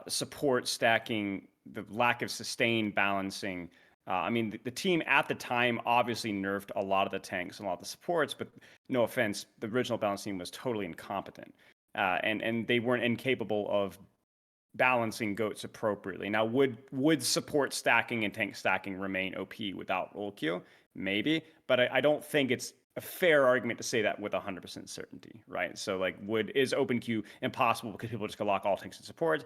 support stacking the lack of sustained balancing. I mean, the team at the time obviously nerfed a lot of the tanks and a lot of the supports, but no offense, the original balance team was totally incompetent, and they weren't incapable of balancing goats appropriately. Now, would support stacking and tank stacking remain OP without roll queue? Maybe, but I don't think it's a fair argument to say that with 100% certainty, right? So like, is open queue impossible because people just go lock all tanks and supports?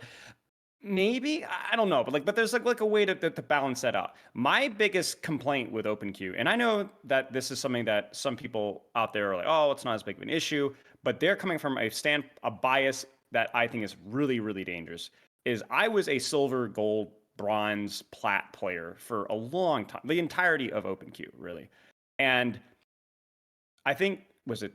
Maybe, I don't know, but there's like a way to balance that out. My biggest complaint with OpenQ, and I know that this is something that some people out there are like, oh, it's not as big of an issue, but they're coming from a bias that I think is really, really dangerous. Is I was a silver, gold, bronze, plat player for a long time, the entirety of OpenQ, really, and I think was it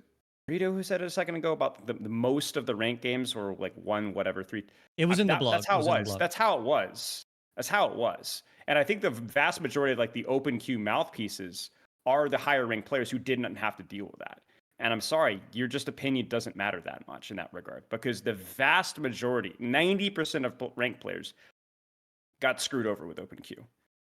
Rito who said it a second ago about the most of the rank games were like 3. It was in the blog. That's how it was. blog. That's how it was. That's how it was. And I think the vast majority of like the open queue mouthpieces are the higher ranked players who didn't have to deal with that. And I'm sorry, your just opinion doesn't matter that much in that regard, because the vast majority, 90% of ranked players got screwed over with open queue.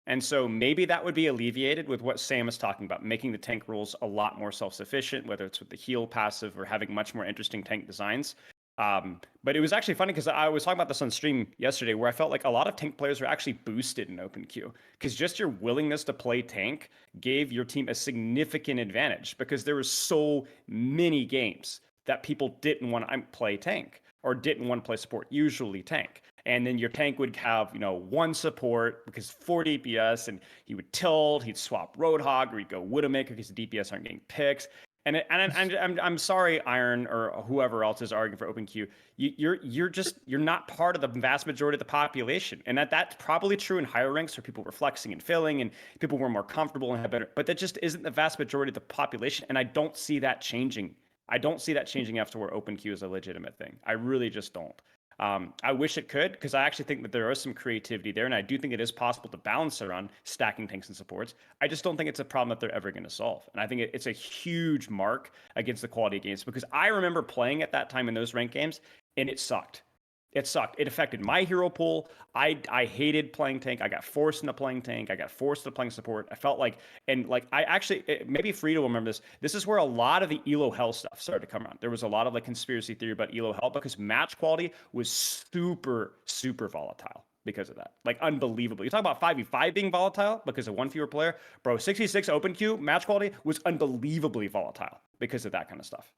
And so maybe that would be alleviated with what Sam is talking about, making the tank rules a lot more self-sufficient, whether it's with the heal passive or having much more interesting tank designs. But it was actually funny because I was talking about this on stream yesterday, where I felt like a lot of tank players were actually boosted in open queue, because just your willingness to play tank gave your team a significant advantage, because there were so many games that people didn't want to play tank or didn't want to play support, usually tank. And then your tank would have, one support because 4 DPS, and he would tilt, he'd swap Roadhog, or he'd go Widowmaker because the DPS aren't getting picks. And I'm sorry, Iron or whoever else is arguing for OpenQ. You're not part of the vast majority of the population, and that's probably true in higher ranks where people were flexing and filling, and people were more comfortable and had better. But that just isn't the vast majority of the population, and I don't see that changing. I don't see that changing after where OpenQ is a legitimate thing. I really just don't. I wish it could, because I actually think that there is some creativity there, and I do think it is possible to balance around stacking tanks and supports. I just don't think it's a problem that they're ever going to solve. And I think it's a huge mark against the quality of games, because I remember playing at that time in those ranked games, and it sucked. It sucked. It affected my hero pool. I hated playing tank. I got forced into playing tank. I got forced into playing support. I felt like, I actually, maybe Frida will remember this. This is where a lot of the elo hell stuff started to come around. There was a lot of like conspiracy theory about elo hell, because match quality was super, super volatile because of that. Like unbelievable. You talk about 5v5 being volatile because of one fewer player. Bro, 66 open queue match quality was unbelievably volatile because of that kind of stuff.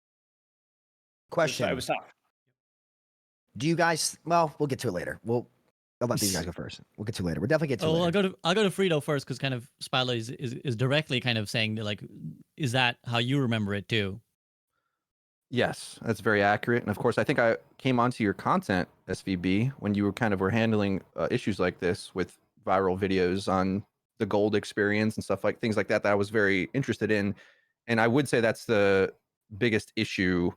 Question. It was tough. Do you guys? Well, we'll get to it later. I'll let these guys go first. We'll get to it later. We'll definitely get to it later. I'll go to Frito first, because kind of Spilo is directly kind of saying that, like, is that how you remember it too? Yes, that's very accurate. And of course, I think I came onto your content, SVB, when you were handling issues like this with viral videos on the gold experience and stuff, like things like that I was very interested in. And I would say that's the biggest issue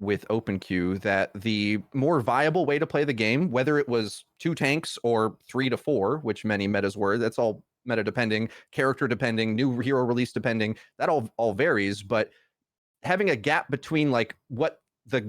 with OpenQ, that the more viable way to play the game, whether it was 2 tanks or 3 to 4, which many metas were, that's all meta depending, character depending, new hero release depending, that all varies. But having a gap between like what the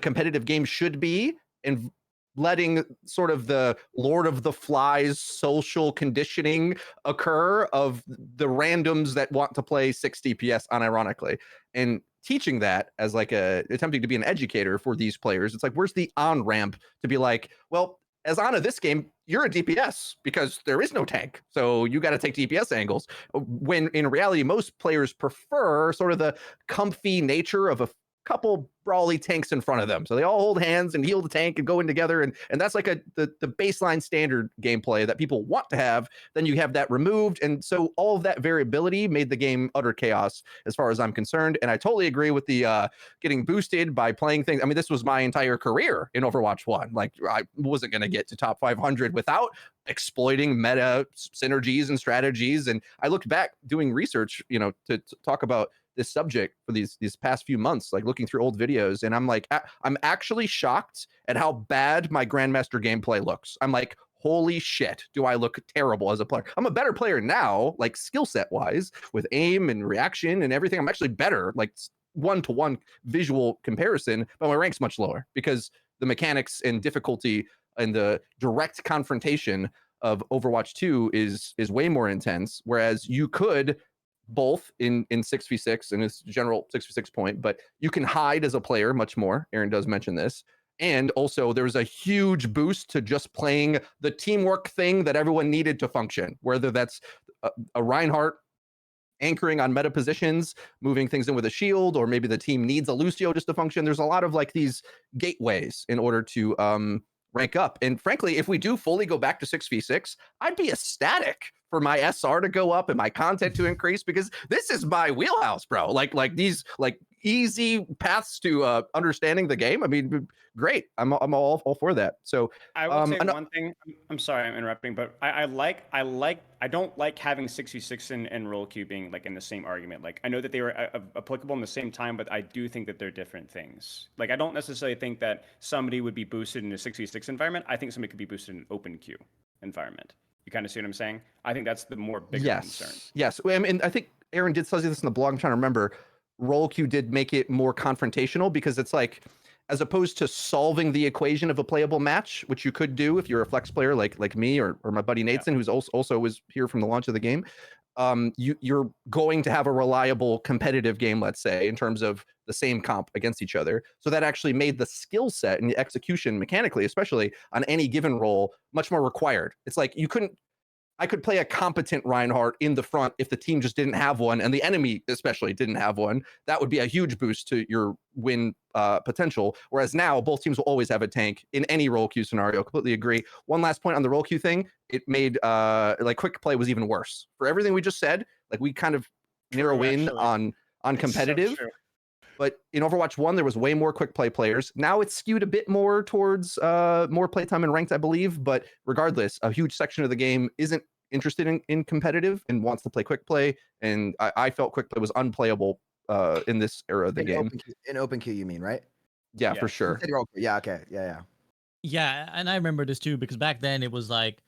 competitive game should be, and letting sort of the Lord of the Flies social conditioning occur of the randoms that want to play 6 DPS unironically, and teaching that as like attempting to be an educator for these players. It's like, where's the on ramp to be like, well, as Ana this game, you're a DPS because there is no tank, so you got to take DPS angles. When in reality, most players prefer sort of the comfy nature of a couple brawly tanks in front of them, so they all hold hands and heal the tank and go in together, and that's like the baseline standard gameplay that people want to have. Then you have that removed, and so all of that variability made the game utter chaos as far as I'm concerned. And I totally agree with the getting boosted by playing things. I mean, this was my entire career in Overwatch 1. Like, I wasn't going to get to top 500 without exploiting meta synergies and strategies. And I looked back doing research, to talk about this subject for these past few months, like looking through old videos, and I'm like, I'm actually shocked at how bad my Grandmaster gameplay looks. I'm like, holy shit, do I look terrible as a player? I'm a better player now, like skill set wise, with aim and reaction and everything. I'm actually better, like 1-to-1 visual comparison, but my rank's much lower because the mechanics and difficulty and the direct confrontation of Overwatch 2 is way more intense, whereas you could both in 6v6 and its general 6v6 point, but you can hide as a player much more. Aaron does mention this. And also there's a huge boost to just playing the teamwork thing that everyone needed to function, whether that's a Reinhardt anchoring on meta positions, moving things in with a shield, or maybe the team needs a Lucio just to function. There's a lot of like these gateways in order to rank up. And frankly, if we do fully go back to 6v6, I'd be ecstatic for my SR to go up and my content to increase, because this is my wheelhouse, bro. Like these like easy paths to understanding the game. I mean, great. I'm all for that. So I will say one thing. I'm sorry, I'm interrupting, but I don't like having 6v6 and role queue being like in the same argument. Like I know that they were applicable in the same time, but I do think that they're different things. Like I don't necessarily think that somebody would be boosted in a 6v6 environment. I think somebody could be boosted in an open queue environment. You kind of see what I'm saying? I think that's the more bigger concern. Yes. I mean, I think Aaron did say this in the blog. I'm trying to remember. Role queue did make it more confrontational, because it's like, as opposed to solving the equation of a playable match, which you could do if you're a flex player like me or my buddy Nathan, who's also was here from the launch of the game, you're going to have a reliable competitive game, let's say, in terms of the same comp against each other. So that actually made the skill set and the execution mechanically, especially on any given role, much more required. It's like I could play a competent Reinhardt in the front if the team just didn't have one, and the enemy especially didn't have one. That would be a huge boost to your win potential. Whereas now, both teams will always have a tank in any role queue scenario. Completely agree. One last point on the role queue thing. It made like quick play was even worse. For everything we just said, like we kind of narrow in on competitive. So but in Overwatch 1, there was way more quick play players. Now it's skewed a bit more towards more playtime and ranked, I believe. But regardless, a huge section of the game isn't interested in competitive and wants to play quick play. And I felt quick play was unplayable in this era of the game. In open queue, you mean, right? Yeah, for sure. Yeah, okay. Yeah. Yeah, and I remember this too, because back then it was like,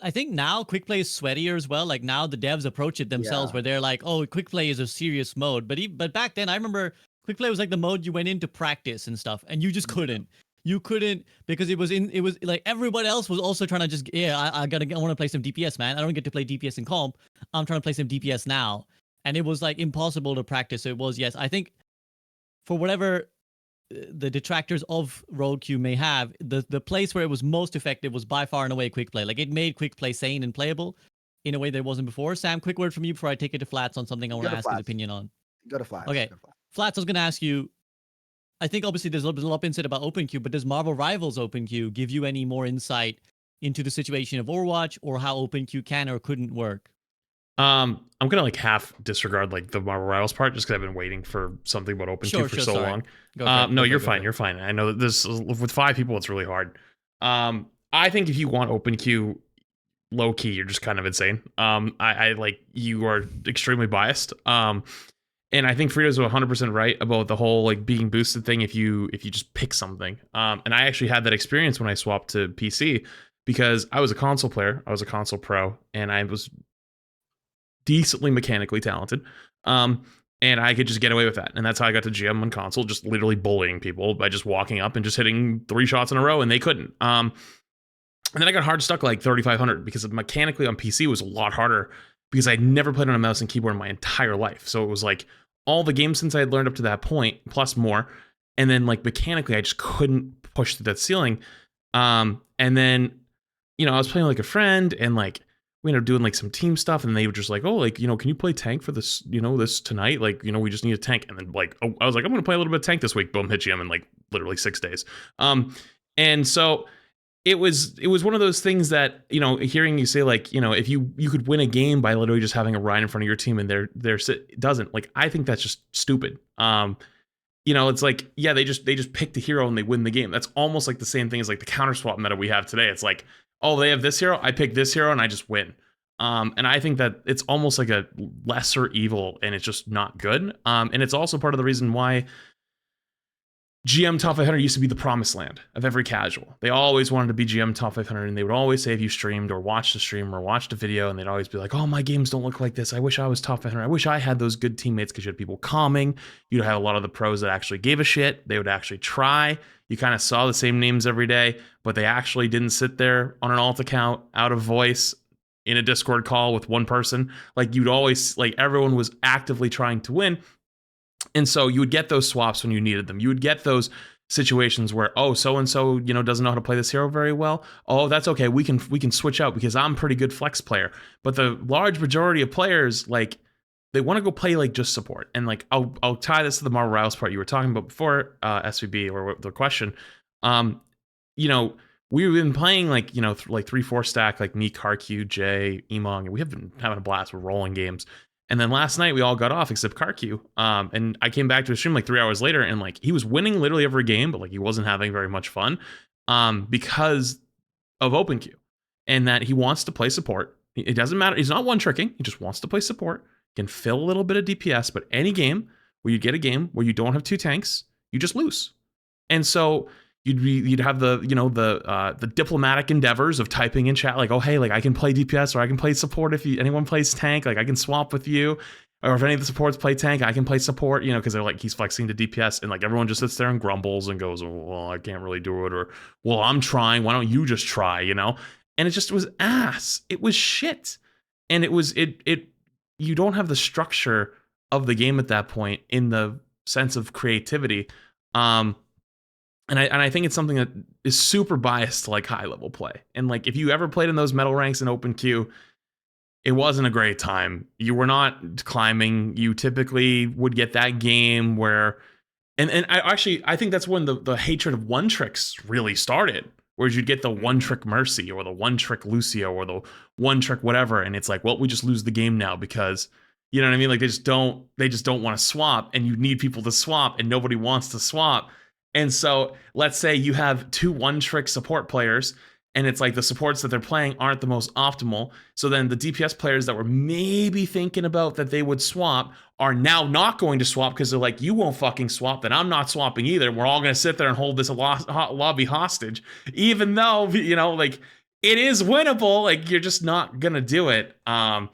I think now quick play is sweatier as well. Like now the devs approach it themselves where they're like, oh, quick play is a serious mode. But back then I remember quick play was like the mode you went in to practice and stuff, and you just couldn't. You couldn't, because it was like everyone else was also trying to just, I want to play some DPS, man. I don't get to play DPS in comp. I'm trying to play some DPS now. And it was like impossible to practice. So it was, yes, I think for whatever the detractors of role queue may have, the place where it was most effective was by far and away quick play. Like it made quick play sane and playable in a way that it wasn't before. Sam, quick word from you before I take it to Flats on something I want to ask his opinion on. Go to Flats. Okay. Flats, I was going to ask you, I think obviously there's a lot of insight about OpenQ, but does Marvel Rivals OpenQ give you any more insight into the situation of Overwatch, or how OpenQ can or couldn't work? I'm gonna like half disregard like the Marvel Rivals part, just because I've been waiting for something about OpenQ for so long. No, you're fine. You're fine. I know that this with 5 people, it's really hard. I think if you want OpenQ low key, you're just kind of insane. I like, you are extremely biased. And I think Frito's 100% right about the whole like being boosted thing if you just pick something. And I actually had that experience when I swapped to PC, because I was a console player. I was a console pro, and I was decently mechanically talented. And I could just get away with that. And that's how I got to GM on console, just literally bullying people by just walking up and just hitting 3 shots in a row, and they couldn't. And then I got hard stuck like 3,500, because mechanically on PC was a lot harder, because I'd never played on a mouse and keyboard in my entire life. So it was like all the games since I had learned up to that point, plus more. And then like mechanically, I just couldn't push through that ceiling. And then, I was playing like a friend, and like we ended up doing like some team stuff, and they were just like, oh, like, can you play tank for this, this tonight? Like, we just need a tank. And then like, oh, I was like, I'm going to play a little bit of tank this week. Boom, hit GM in like literally 6 days. And so it was one of those things that, hearing you say like, if you could win a game by literally just having a Ryan in front of your team, and it doesn't, like, I think that's just stupid. It's like, yeah, they just picked a hero and they win the game. That's almost like the same thing as like the counter swap meta we have today. It's like, oh, they have this hero, I pick this hero and I just win. And I think that it's almost like a lesser evil, and it's just not good. And it's also part of the reason why GM top 500 used to be the promised land of every casual. They always wanted to be GM top 500, and they would always say if you streamed or watched a stream or watched a video, and they'd always be like, oh, my games don't look like this. I wish I was top 500. I wish I had those good teammates, because you had people calming. You'd have a lot of the pros that actually gave a shit. They would actually try. You kind of saw the same names every day, but they actually didn't sit there on an alt account out of voice in a Discord call with one person. Like, you'd always, like, everyone was actively trying to win. And so you would get those swaps when you needed them. You would get those situations where, oh, so-and-so, doesn't know how to play this hero very well. Oh, that's okay. We can switch out because I'm a pretty good flex player. But the large majority of players, like, they want to go play like just support. And like, I'll tie this to the Marvel Rivals part you were talking about before, SVB, or the question. We've been playing like 3-4 stack, like me, Karq, Jay, Emong, and we have been having a blast with rolling games. And then last night we all got off except Karq. And I came back to a stream like 3 hours later, and like he was winning literally every game, but like he wasn't having very much fun because of OpenQ, and that he wants to play support. It doesn't matter. He's not one tricking. He just wants to play support. He can fill a little bit of DPS, but any game where you get a game where you don't have 2 tanks, you just lose. And so you'd have the diplomatic endeavors of typing in chat like, oh, hey, like I can play DPS or I can play support if anyone plays tank, like I can swap with you, or if any of the supports play tank, I can play support, because they're like, he's flexing to DPS, and like everyone just sits there and grumbles and goes, oh, well, I can't really do it, or well, I'm trying, why don't you just try, and it just was ass. It was shit. And you don't have the structure of the game at that point in the sense of creativity. And I think it's something that is super biased to like high level play. And like, if you ever played in those metal ranks in OpenQ, it wasn't a great time. You were not climbing. You typically would get that game where, and I think that's when the hatred of one tricks really started, where you'd get the one trick Mercy or the one trick Lucio or the one trick whatever. And it's like, well, we just lose the game now because, you know what I mean? Like they just don't want to swap, and you need people to swap, and nobody wants to swap. And so let's say you have 2 one-trick support players, and it's like the supports that they're playing aren't the most optimal. So then the DPS players that were maybe thinking about that they would swap are now not going to swap because they're like, you won't fucking swap, then I'm not swapping either. We're all going to sit there and hold this lobby hostage, even though, like it is winnable. Like you're just not going to do it. And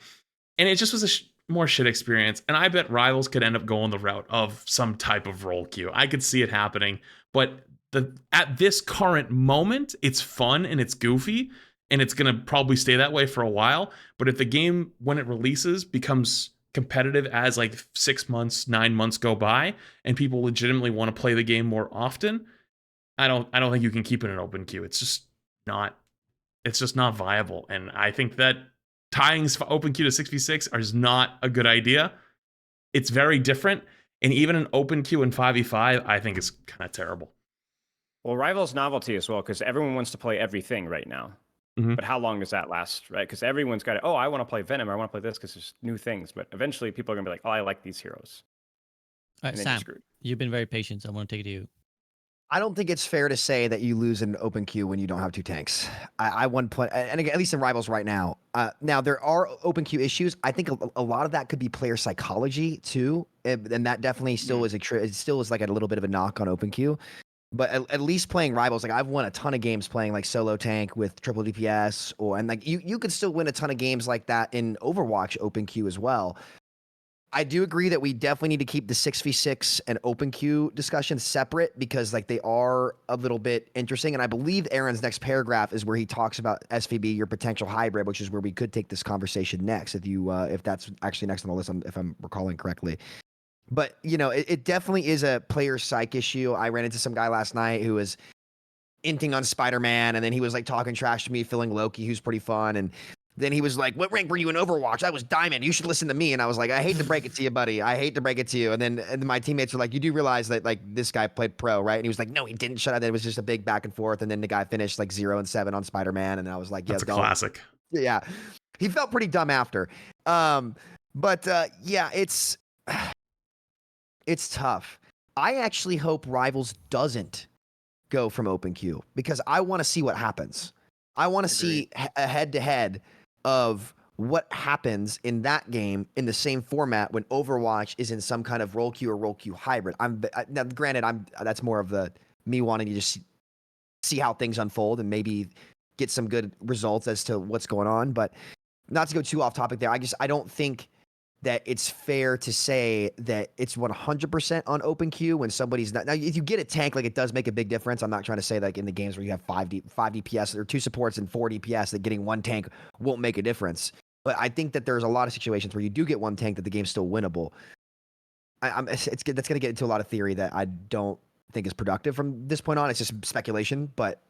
it just was a more shit experience, and I bet Rivals could end up going the route of some type of role queue. I could see it happening, but at this current moment, it's fun and it's goofy, and it's gonna probably stay that way for a while. But if the game, when it releases, becomes competitive as like 6 months, 9 months go by, and people legitimately want to play the game more often, I don't think you can keep it in open queue. It's just not viable, and I think that tying OpenQ to 6v6 is not a good idea. It's very different, and even an OpenQ in 5v5, I think is kind of terrible. Well, Rivals novelty as well, because everyone wants to play everything right now. Mm-hmm. But how long does that last, right? Because everyone's got I want to play Venom, or I want to play this because there's new things. But eventually people are going to be like, oh, I like these heroes. All right, Sam, you've been very patient, so I want to take it to you. I don't think it's fair to say that you lose an open queue when you don't have 2 tanks. I one point, and again, at least in Rivals right now. Now there are open queue issues. I think a lot of that could be player psychology too, and that definitely still is it still is like a little bit of a knock on open queue. But at least playing Rivals, like I've won a ton of games playing like solo tank with triple DPS, and like you could still win a ton of games like that in Overwatch open queue as well. I do agree that we definitely need to keep the 6v6 and open queue discussions separate, because like they are a little bit interesting. And I believe Aaron's next paragraph is where he talks about SVB, your potential hybrid, which is where we could take this conversation next if that's actually next on the list, if I'm recalling correctly. But it definitely is a player psych issue. I ran into some guy last night who was inting on Spider-Man, and then he was like talking trash to me, filling Loki, who's pretty fun, and then he was like, what rank were you in Overwatch? I was Diamond. You should listen to me. And I was like, I hate to break it to you, buddy. I hate to break it to you. And then my teammates were like, you do realize that like this guy played pro, right? And he was like, no, he didn't. Shut up. It was just a big back and forth. And then the guy finished like 0-7 on Spider-Man. And I was like, yeah, that's a classic. Yeah. He felt pretty dumb after. But yeah, it's tough. I actually hope Rivals doesn't go from open queue, because I want to see what happens. I want to see a head-to-head of what happens in that game in the same format when Overwatch is in some kind of role queue or role queue hybrid. Now, granted, that's more of the me wanting to just see how things unfold and maybe get some good results as to what's going on. But not to go too off topic there, I don't think that it's fair to say that it's 100% on open queue when somebody's not. Now, if you get a tank, like, it does make a big difference. I'm not trying to say like in the games where you have 5 DPS or 2 supports and 4 DPS that getting 1 tank won't make a difference. But I think that there's a lot of situations where you do get 1 tank that the game's still winnable. That's going to get into a lot of theory that I don't think is productive from this point on. It's just speculation, but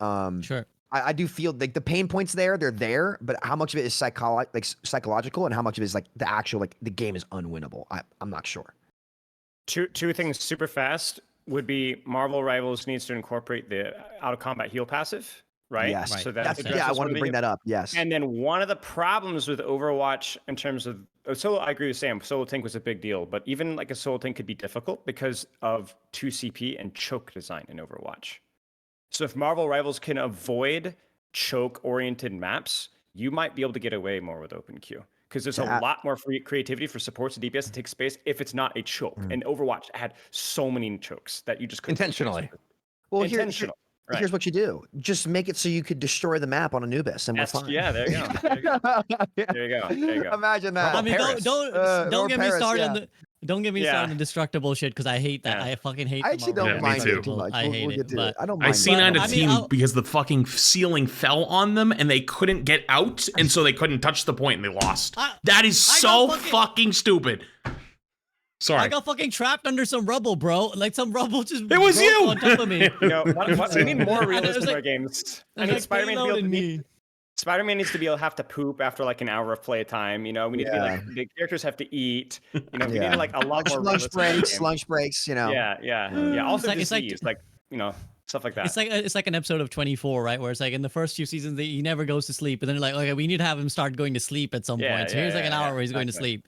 Sure. I do feel like the pain points they're there, but how much of it is psychological and how much of it is like the actual, like, the game is unwinnable? I'm not sure. Two things super fast would be Marvel Rivals needs to incorporate the out of combat heal passive, right? Yes. Right. So that Yeah, I wanted to bring that up. Yes. And then one of the problems with Overwatch in terms of solo, I agree with Sam. Solo tank was a big deal, but even like a solo tank could be difficult because of 2 CP and choke design in Overwatch. So if Marvel Rivals can avoid choke-oriented maps, you might be able to get away more with open queue because there's a lot more free creativity for supports and DPS to take space if it's not a choke. And Overwatch had so many chokes that you just couldn't Intentionally. Well, intentional. Right. Here's what you do: just make it so you could destroy the map on Anubis, and we're fine. Yeah, there you go. There you go. There you go. There you go. Imagine that. I mean, Paris. don't get me Paris, started yeah. on the. Don't get me started Yeah. on the destructible shit because I hate that. Yeah. I fucking hate. I the actually Marvel don't Yeah, me mind too. it too much. I hate we'll get it, to but it. I don't I mind. seen But, on a I mean, team I'll- because the fucking ceiling fell on them and they couldn't get out, and so they couldn't touch the point and they lost. That is I so got fucking stupid. Sorry. I got fucking trapped under some rubble, bro. Like some rubble just It was broke you! on top of me. You know, we need more And it realism was in our like- games. I It's need like Spider-Man to be able to payloading be me. Spider-Man needs to be able to have to poop after like an hour of play time. You know, we need to be like the characters have to eat. You know, we need like a lot more lunch realism in our breaks, game. lunch breaks. You know. Yeah. Also It's like- disease, like you know, stuff like that. It's like an episode of 24, right? Where it's like in the first few seasons he never goes to sleep, and then they're like, okay, we need to have him start going to sleep at some point. So here's like an hour where he's going to sleep.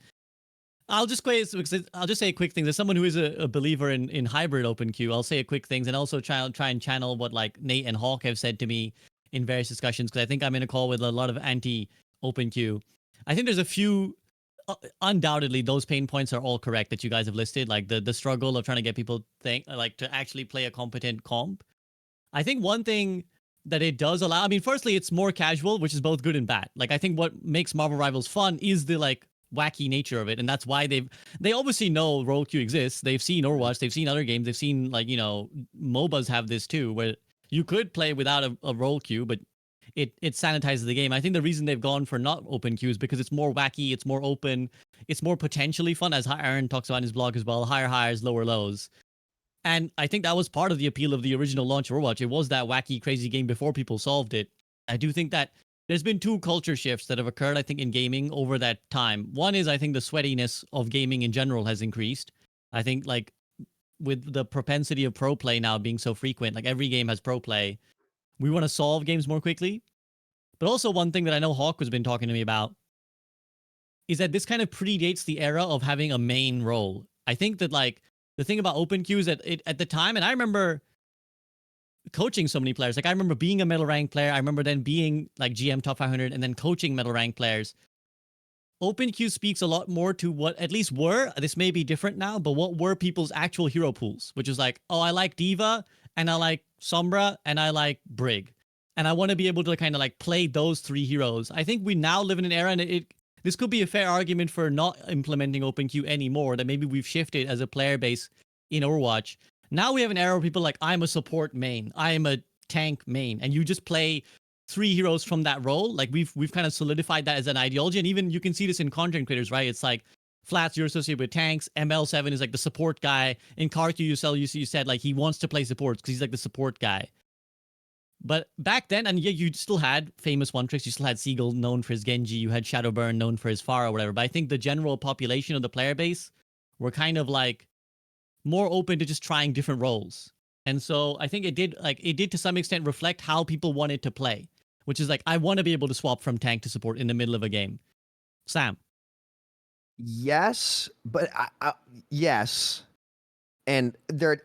I'll just say a quick thing. As someone who is a believer in hybrid open queue, I'll say a quick things and also try and channel what like Nate and Hawk have said to me in various discussions because I think I'm in a call with a lot of anti open queue. I think there's a few. Undoubtedly, those pain points are all correct that you guys have listed, like the struggle of trying to get people to actually play a competent comp. I think one thing that it does allow, I mean, firstly, it's more casual, which is both good and bad. Like, I think what makes Marvel Rivals fun is the like wacky nature of it, and that's why they obviously know role queue exists. They've seen Overwatch, they've seen other games, they've seen like MOBAs have this too, where you could play without a role queue, but it sanitizes the game. I think the reason they've gone for not open queue is because it's more wacky, it's more open, it's more potentially fun, as Aaron talks about in his blog as well. Higher highs, lower lows. And I think that was part of the appeal of the original launch of Overwatch. It was that wacky, crazy game before people solved it. I do think that there's been 2 culture shifts that have occurred, I think, in gaming over that time. One is I think the sweatiness of gaming in general has increased. I think like with the propensity of pro play now being so frequent, like every game has pro play, we want to solve games more quickly. But also one thing that I know Hawk has been talking to me about is that this kind of predates the era of having a main role. I think that like the thing about open queue is that at the time, and I remember coaching so many players. Like I remember being a middle rank player. I remember then being like GM top 500 and then coaching middle rank players. Open queue speaks a lot more to what at least were, this may be different now, but what were people's actual hero pools, which is like, oh, I like Diva and I like Sombra and I like Brig. And I want to be able to kind of like play those 3 heroes. I think we now live in an era, and this could be a fair argument for not implementing open queue anymore, that maybe we've shifted as a player base in Overwatch. Now we have an era where people are like, I'm a support main, I am a tank main, and you just play 3 heroes from that role. Like we've kind of solidified that as an ideology, and even you can see this in content creators, right? It's like Flats, you're associated with tanks. ML7 is like the support guy. In Karku, you said like he wants to play supports because he's like the support guy. But back then, and yeah, you still had famous one tricks. You still had Seagull known for his Genji. You had Shadowburn known for his Pharah or whatever. But I think the general population of the player base were kind of like more open to just trying different roles. And so I think it did to some extent reflect how people wanted to play, which is like, I want to be able to swap from tank to support in the middle of a game. Sam. Yes, but yes, And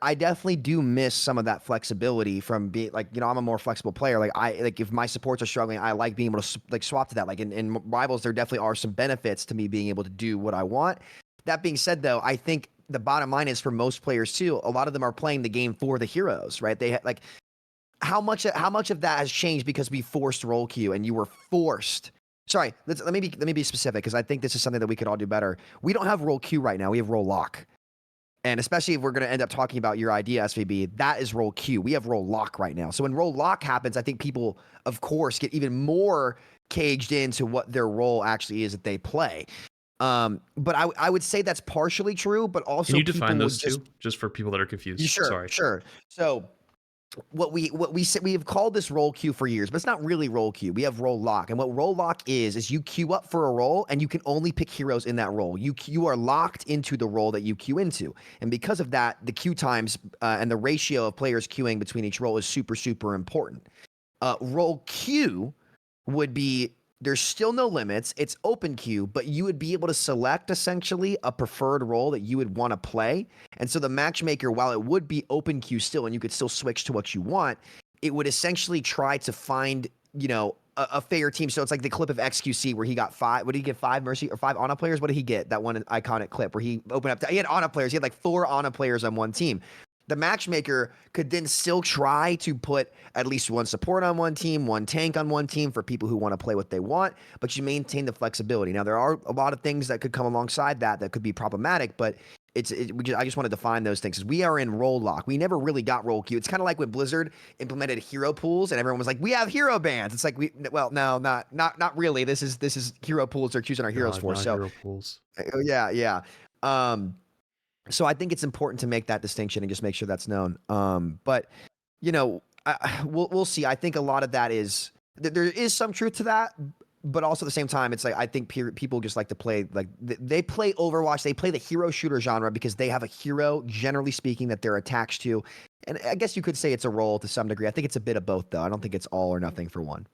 I definitely do miss some of that flexibility from being like, I'm a more flexible player. Like if my supports are struggling, I like being able to like swap to that. Like in rivals, there definitely are some benefits to me being able to do what I want. That being said, though, I think the bottom line is for most players too, a lot of them are playing the game for the heroes, right? They like how much of that has changed because we forced role queue and you were forced. Sorry, let me be specific because I think this is something that we could all do better. We don't have role queue right now. We have role lock. And especially if we're going to end up talking about your idea, SVB, that is role queue. We have role lock right now. So when role lock happens, I think people, of course, get even more caged into what their role actually is that they play. But I would say that's partially true, but also Can you define those two, just for people that are confused? Sure, Sorry. sure. So what we say, we have called this role queue for years, but it's not really role queue. We have role lock, and what role lock is you queue up for a role, and you can only pick heroes in that role. You are locked into the role that you queue into, and because of that, the queue times and the ratio of players queuing between each role is super important. Role queue would be there's still no limits. It's open queue, but you would be able to select essentially a preferred role that you would want to play. And so the matchmaker, while it would be open queue still, and you could still switch to what you want, it would essentially try to find, a fair team. So it's like the clip of XQC where he got 5. What did he get? 5 Mercy or 5 Ana players? What did he get? That one iconic clip where he opened up. He had Ana players. He had like 4 Ana players on one team. The matchmaker could then still try to put at least one support on one team, one tank on one team for people who want to play what they want, but you maintain the flexibility. Now, there are a lot of things that could come alongside that could be problematic, but I just want to define those things. We are in role lock. We never really got role queue. It's kind of like when Blizzard implemented hero pools and everyone was like, we have hero bans. It's like, no, not really. This is hero pools they're choosing our heroes for. So hero pools. Yeah. So I think it's important to make that distinction and just make sure that's known. But we'll see. I think a lot of that is there is some truth to that, but also at the same time, it's like I think people just like to play like they play Overwatch. They play the hero shooter genre because they have a hero, generally speaking, that they're attached to. And I guess you could say it's a role to some degree. I think it's a bit of both, though. I don't think it's all or nothing for one.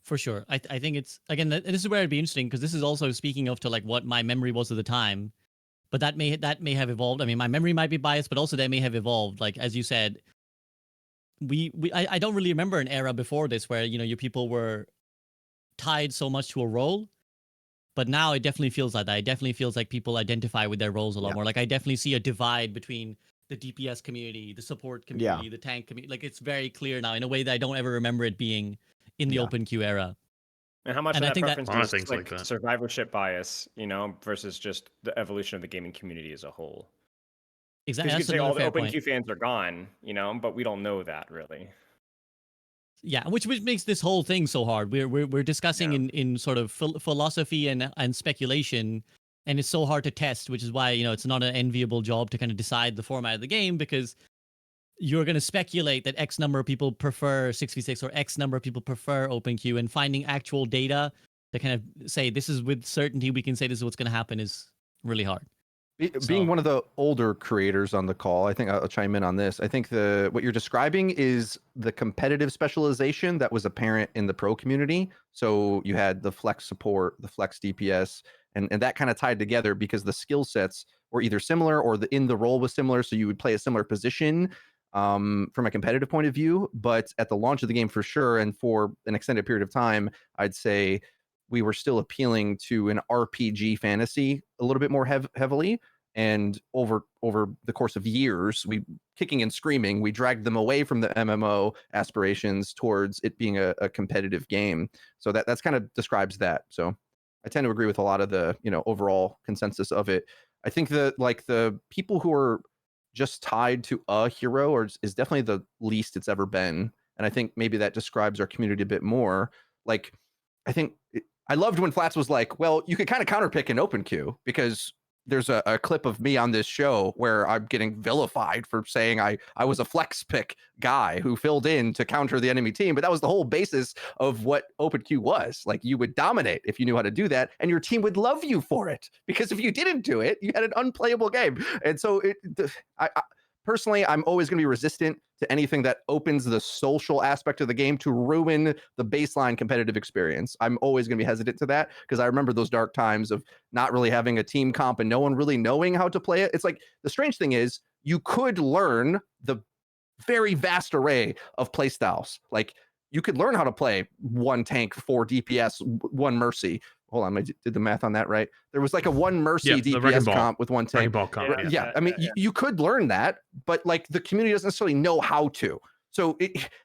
For sure. I think it's, again, this is where it'd be interesting because this is also speaking of to like what my memory was at the time. But that may have evolved. I mean, my memory might be biased, but also they may have evolved. Like as you said, I don't really remember an era before this where your people were tied so much to a role. But now it definitely feels like that. It definitely feels like people identify with their roles a lot more. Like I definitely see a divide between the DPS community, the support community, the tank community. Like it's very clear now in a way that I don't ever remember it being in the open queue era. And how much And of I that think preference that- is like survivorship bias, versus just the evolution of the gaming community as a whole? Exactly. You That's could say all another the fair open point. queue fans are gone, but we don't know that really. Yeah, which makes this whole thing so hard. We're discussing in sort of philosophy and speculation, and it's so hard to test, which is why it's not an enviable job to kind of decide the format of the game because you're going to speculate that X number of people prefer 6v6 or X number of people prefer open queue, and finding actual data to kind of say this is with certainty we can say this is what's going to happen is really hard. Being one of the older creators on the call, I think I'll chime in on this. I think what you're describing is the competitive specialization that was apparent in the pro community. So you had the flex support, the flex DPS, and that kind of tied together because the skill sets were either similar or in the role was similar. So you would play a similar position from a competitive point of view. But at the launch of the game, for sure, and for an extended period of time, I'd say we were still appealing to an RPG fantasy a little bit more heavily. And over the course of years, we kicking and screaming, we dragged them away from the MMO aspirations towards it being a competitive game. So that's kind of describes that. So I tend to agree with a lot of the overall consensus of it. I think that like the people who are just tied to a hero is definitely the least it's ever been. And I think maybe that describes our community a bit more. Like I think I loved when Flats was like, well, you could kind of counterpick an open queue because there's a clip of me on this show where I'm getting vilified for saying I was a flex pick guy who filled in to counter the enemy team. But that was the whole basis of what open queue was. Like you would dominate if you knew how to do that, and your team would love you for it. Because if you didn't do it, you had an unplayable game. And so personally, I'm always going to be resistant to anything that opens the social aspect of the game to ruin the baseline competitive experience. I'm always going to be hesitant to that because I remember those dark times of not really having a team comp and no one really knowing how to play it. It's like the strange thing is you could learn the very vast array of playstyles. Like you could learn how to play 1 tank, 4 DPS, 1 mercy. Hold on, I did the math on that right. There was like a 1 mercy the wrecking DPS ball. comp with 1 tank. Wrecking ball comp, I mean, you could learn that, but like the community doesn't necessarily know how to. So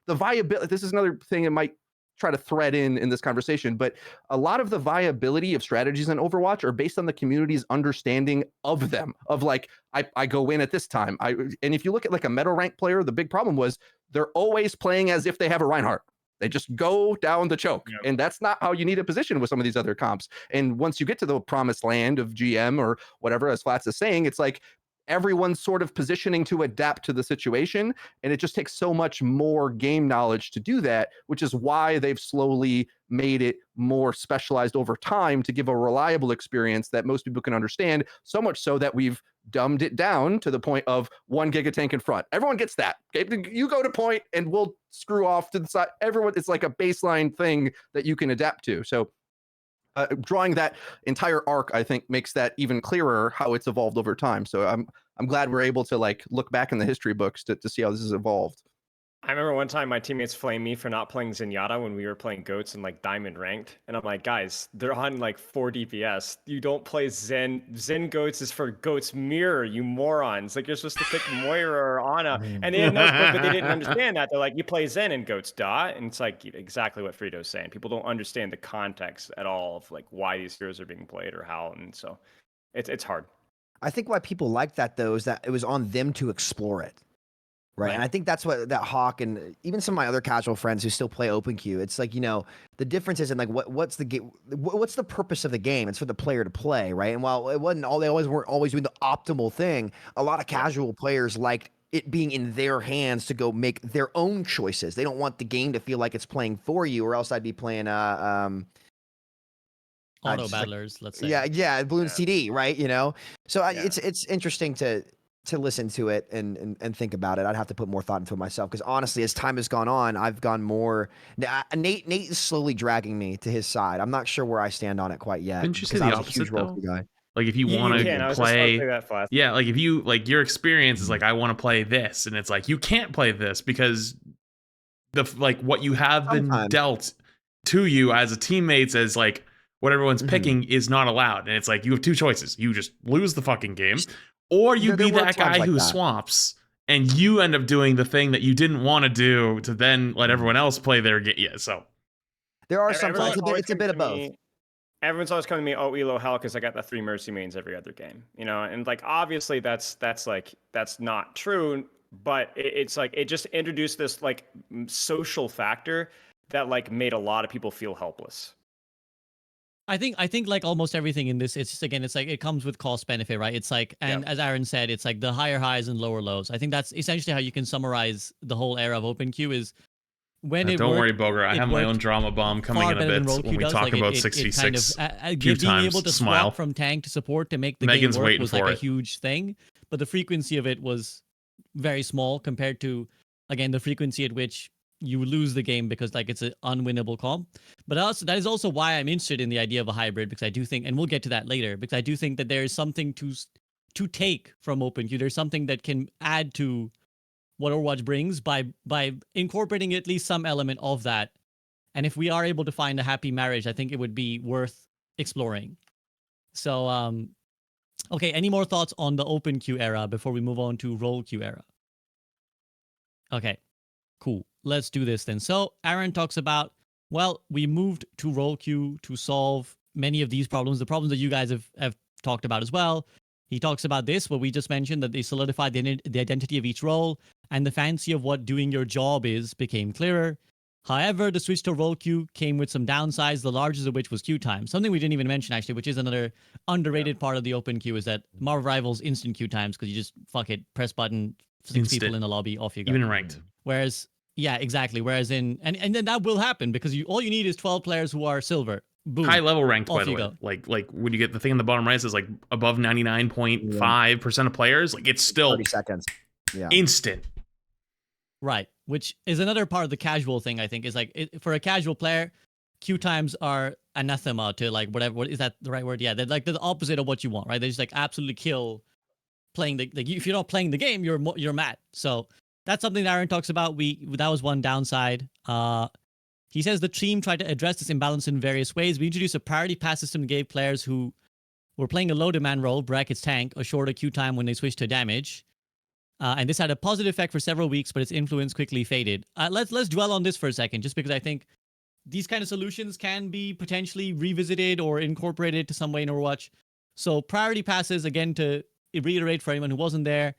the viability, this is another thing that might try to thread in this conversation, but a lot of the viability of strategies in Overwatch are based on the community's understanding of them, of like, I go in at this time. And if you look at like a meta rank player, the big problem was they're always playing as if they have a Reinhardt. They just go down the choke. Yep. And that's not how you need a position with some of these other comps. And once you get to the promised land of GM or whatever, as Flats is saying, it's like everyone's sort of positioning to adapt to the situation. And it just takes so much more game knowledge to do that, which is why they've slowly made it more specialized over time to give a reliable experience that most people can understand, so much so that we've dumbed it down to the point of 1 gigatank in front. Everyone gets that. Okay? You go to point and we'll screw off to the side. Everyone, it's like a baseline thing that you can adapt to. So drawing that entire arc, I think, makes that even clearer how it's evolved over time. So I'm glad we're able to like look back in the history books to see how this has evolved. I remember one time my teammates flamed me for not playing Zenyatta when we were playing Goats and like Diamond ranked. And I'm like, guys, they're on like 4 DPS. You don't play Zen. Zen Goats is for Goats Mirror, you morons. Like you're supposed to pick Moira or Ana. And they didn't know, but they didn't understand that. They're like, you play Zen in Goats, duh. And it's like exactly what Frito's saying. People don't understand the context at all of like why these heroes are being played or how. And so it's hard. I think why people like that though is that it was on them to explore it. Right. And I think that's what that Hawk and even some of my other casual friends who still play open queue, it's like, you know, the difference is in like what's the purpose of the game? It's for the player to play, right? And while it wasn't all, they weren't always doing the optimal thing, a lot of casual players liked it being in their hands to go make their own choices. They don't want the game to feel like it's playing for you, or else I'd be playing auto battlers, let's say. Yeah, Balloon CD, right? You know, so it's interesting to listen to it and think about it. I'd have to put more thought into it myself, because honestly, as time has gone on, I've gone more. Nate is slowly dragging me to his side. I'm not sure where I stand on it quite yet. Didn't you say the opposite though? Guy. Like if you want to play, yeah, like if you like your experience is like I want to play this, and it's like you can't play this because the like what you have been dealt to you as a teammates as like what everyone's picking is not allowed, and it's like you have 2 choices: you just lose the fucking game. Or you be that guy who swaps and you end up doing the thing that you didn't want to do to then let everyone else play their game. Yeah, so there are sometimes it's a bit of both. Everyone's always coming to me, oh, Elo hell, because I got the 3 mercy mains every other game, you know, and like obviously that's not true, but it's like it just introduced this like social factor that like made a lot of people feel helpless. I think like almost everything in this, it's just, again, it's like it comes with cost benefit, right? It's like, and as Aaron said, it's like the higher highs and lower lows. I think that's essentially how you can summarize the whole era of open queue is when it don't worked, worry, Boger. I have my own drama bomb coming in a bit when we talk about 66 being able to swap from tank to support to make the game work was like a huge thing. But the frequency of it was very small compared to, again, the frequency at which you lose the game because like it's an unwinnable comp. But also that is also why I'm interested in the idea of a hybrid, because I do think, and we'll get to that later, because I do think that there is something to take from open queue. There's something that can add to what Overwatch brings by incorporating at least some element of that. And if we are able to find a happy marriage, I think it would be worth exploring. So okay, any more thoughts on the open queue era before we move on to role queue era? Okay, cool. Let's do this then. So Aaron talks about, well, we moved to role queue to solve many of these problems, the problems that you guys have talked about as well. He talks about this, what we just mentioned, that they solidified the identity of each role, and the fancy of what doing your job is became clearer. However, the switch to role queue came with some downsides, the largest of which was queue time. Something we didn't even mention, actually, which is another underrated part of the open queue, is that Marvel rivals instant queue times, because you just, fuck it, press button, 6 people in the lobby, off you go. Even ranked. Whereas, yeah, exactly. Whereas in, and then that will happen, because all you need is 12 players who are silver. Boom. High level ranked, by the way. Like when you get the thing in the bottom right says like above 99.5% of players, like it's still 30 seconds. Yeah. Instant. Right. Which is another part of the casual thing, I think, is like for a casual player, queue times are anathema to like whatever. What is that the right word? Yeah, they're like the opposite of what you want, right? They just like absolutely kill playing if you're not playing the game, you're mad. So that's something that Aaron talks about. That was one downside. He says the team tried to address this imbalance in various ways. We introduced a priority pass system and gave players who were playing a low demand role, brackets tank, a shorter queue time when they switched to damage. And this had a positive effect for several weeks, but its influence quickly faded. Let's dwell on this for a second, just because I think these kind of solutions can be potentially revisited or incorporated to some way in Overwatch. So priority passes, again, to reiterate for anyone who wasn't there,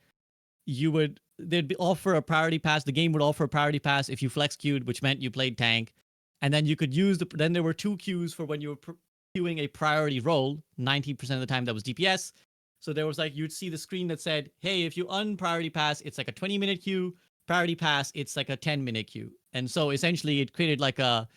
they'd offer a priority pass. The game would offer a priority pass if you flex queued, which meant you played tank. And then you could use then there were 2 queues for when you were queuing a priority role. 90% of the time that was DPS. So there was you'd see the screen that said, hey, if you unpriority pass, it's like a 20-minute queue. Priority pass, it's like a 10-minute queue. And so essentially it created like a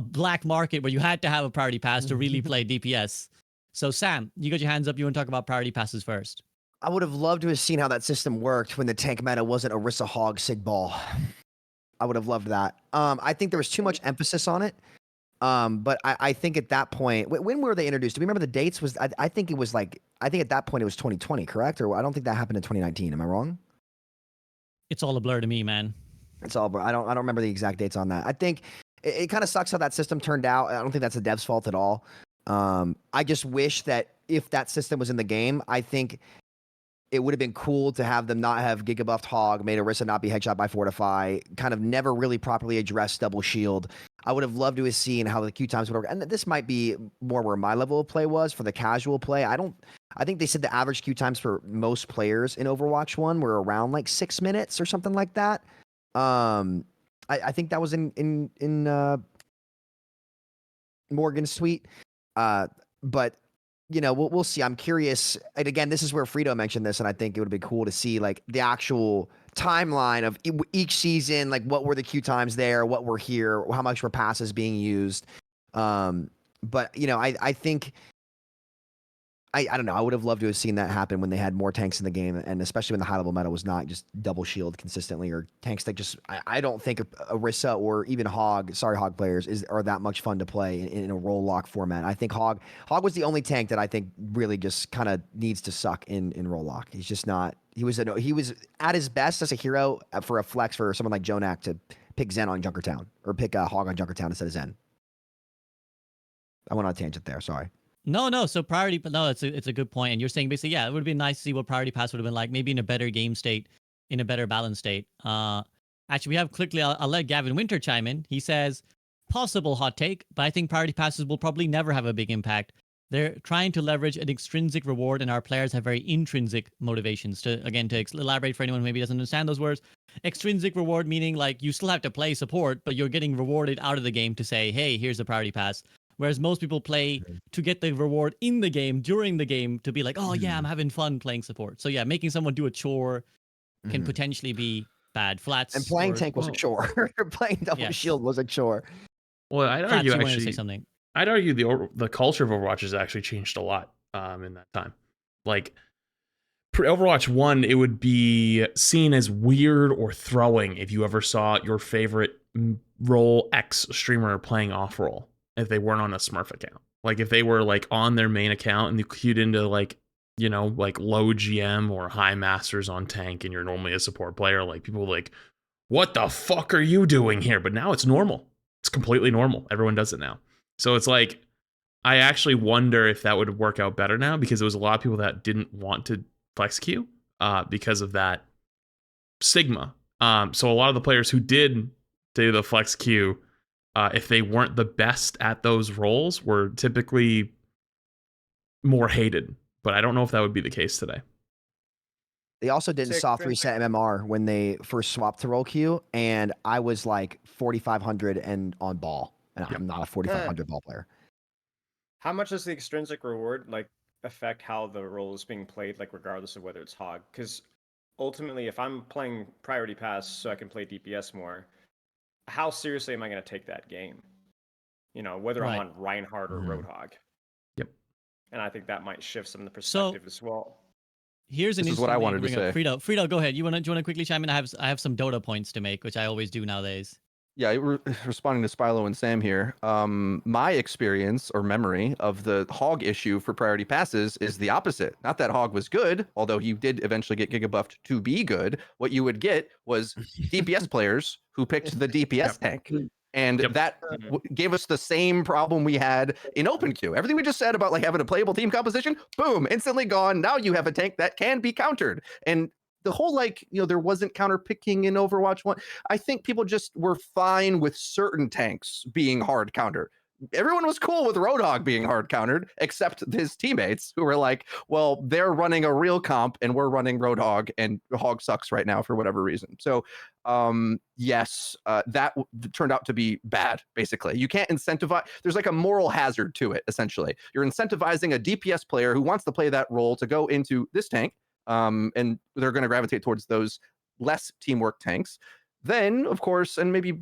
black market where you had to have a priority pass to really play DPS. So Sam, you got your hands up. You want to talk about priority passes first? I would have loved to have seen how that system worked when the tank meta wasn't Orisa Hog Sig Ball. I would have loved that. I think there was too much emphasis on it. But I think at that point, when were they introduced? Do we remember the dates? I think it was I think at that point it was 2020, correct? Or I don't think that happened in 2019. Am I wrong? It's all a blur to me, man. It's all blur. I don't remember the exact dates on that. I think it kind of sucks how that system turned out. I don't think that's the devs' fault at all. I just wish that if that system was in the game, I think it would have been cool to have them not have Giga buffed Hog, made Orisa not be headshot by Fortify, kind of never really properly addressed double shield. I would have loved to have seen how the queue times would work. And this might be more where my level of play was for the casual play. I think they said the average queue times for most players in Overwatch 1 were around like 6 minutes or something like that. I think that was in Morgan's tweet. But we'll see. I'm curious. And again, this is where Frito mentioned this, and I think it would be cool to see like the actual timeline of each season, like what were the queue times there, what were here, how much were passes being used. But I think I don't know. I would have loved to have seen that happen when they had more tanks in the game, and especially when the high level meta was not just double shield consistently, or tanks that just I don't think Orisa or even Hog players are that much fun to play in a role lock format. I think Hog was the only tank that I think really just kind of needs to suck in role lock. He's just not. He was at his best as a hero for a flex for someone like Jonak to pick Zen on Junkertown or pick a Hog on Junkertown instead of Zen. I went on a tangent there. Sorry. No. So priority, but no, it's a good point. And you're saying basically, yeah, it would have been nice to see what priority pass would have been like, maybe in a better game state, in a better balance state. Actually, we have quickly. I'll let Gavin Winter chime in. He says, possible hot take, but I think priority passes will probably never have a big impact. They're trying to leverage an extrinsic reward, and our players have very intrinsic motivations. To elaborate for anyone who maybe doesn't understand those words, extrinsic reward meaning like you still have to play support, but you're getting rewarded out of the game to say, hey, here's a priority pass. Whereas most people play to get the reward in the game, during the game, to be like, oh yeah, I'm having fun playing support. So yeah, making someone do a chore can potentially be bad. Flats and playing tank was a chore. Playing double shield was a chore. Well, I'd Flats, argue you wanted to actually. say something. I'd argue the culture of Overwatch has actually changed a lot in that time. Like Overwatch 1, it would be seen as weird or throwing if you ever saw your favorite role X streamer playing off role if they weren't on a Smurf account. Like if they were like on their main account and you queued into like low GM or high masters on tank and you're normally a support player, like people were like, what the fuck are you doing here? But now it's normal. It's completely normal. Everyone does it now. So it's like, I actually wonder if that would work out better now, because there was a lot of people that didn't want to flex queue because of that stigma. So a lot of the players who did do the flex queue, if they weren't the best at those roles, were typically more hated. But I don't know if that would be the case today. They also didn't soft reset MMR when they first swapped to role queue, and I was like 4,500 and on ball. And I'm not a 4,500 ball player. How much does the extrinsic reward affect how the role is being played, regardless of whether it's Hog? Because ultimately, if I'm playing priority pass so I can play DPS more, how seriously am I going to take that game? Whether I'm on Reinhardt or Roadhog. Yep. And I think that might shift some of the perspective as well. Here's this is what I wanted to say. Frito, go ahead. Do you want to quickly chime in? I have some Dota points to make, which I always do nowadays. Yeah, responding to Spilo and Sam here. My experience or memory of the Hog issue for priority passes is the opposite. Not that Hog was good, although he did eventually get Giga buffed to be good. What you would get was DPS players who picked the DPS tank. And Yep. that gave us the same problem we had in open queue. Everything we just said about like having a playable team composition, boom, instantly gone. Now you have a tank that can be countered. And the whole like, there wasn't counter picking in Overwatch 1. I think people just were fine with certain tanks being hard countered. Everyone was cool with Roadhog being hard countered, except his teammates who were like, well, they're running a real comp and we're running Roadhog, and Hog sucks right now for whatever reason. So yes, that turned out to be bad, basically. You can't incentivize. There's like a moral hazard to it, essentially. You're incentivizing a DPS player who wants to play that role to go into this tank, and they're going to gravitate towards those less teamwork tanks. Then, of course, and maybe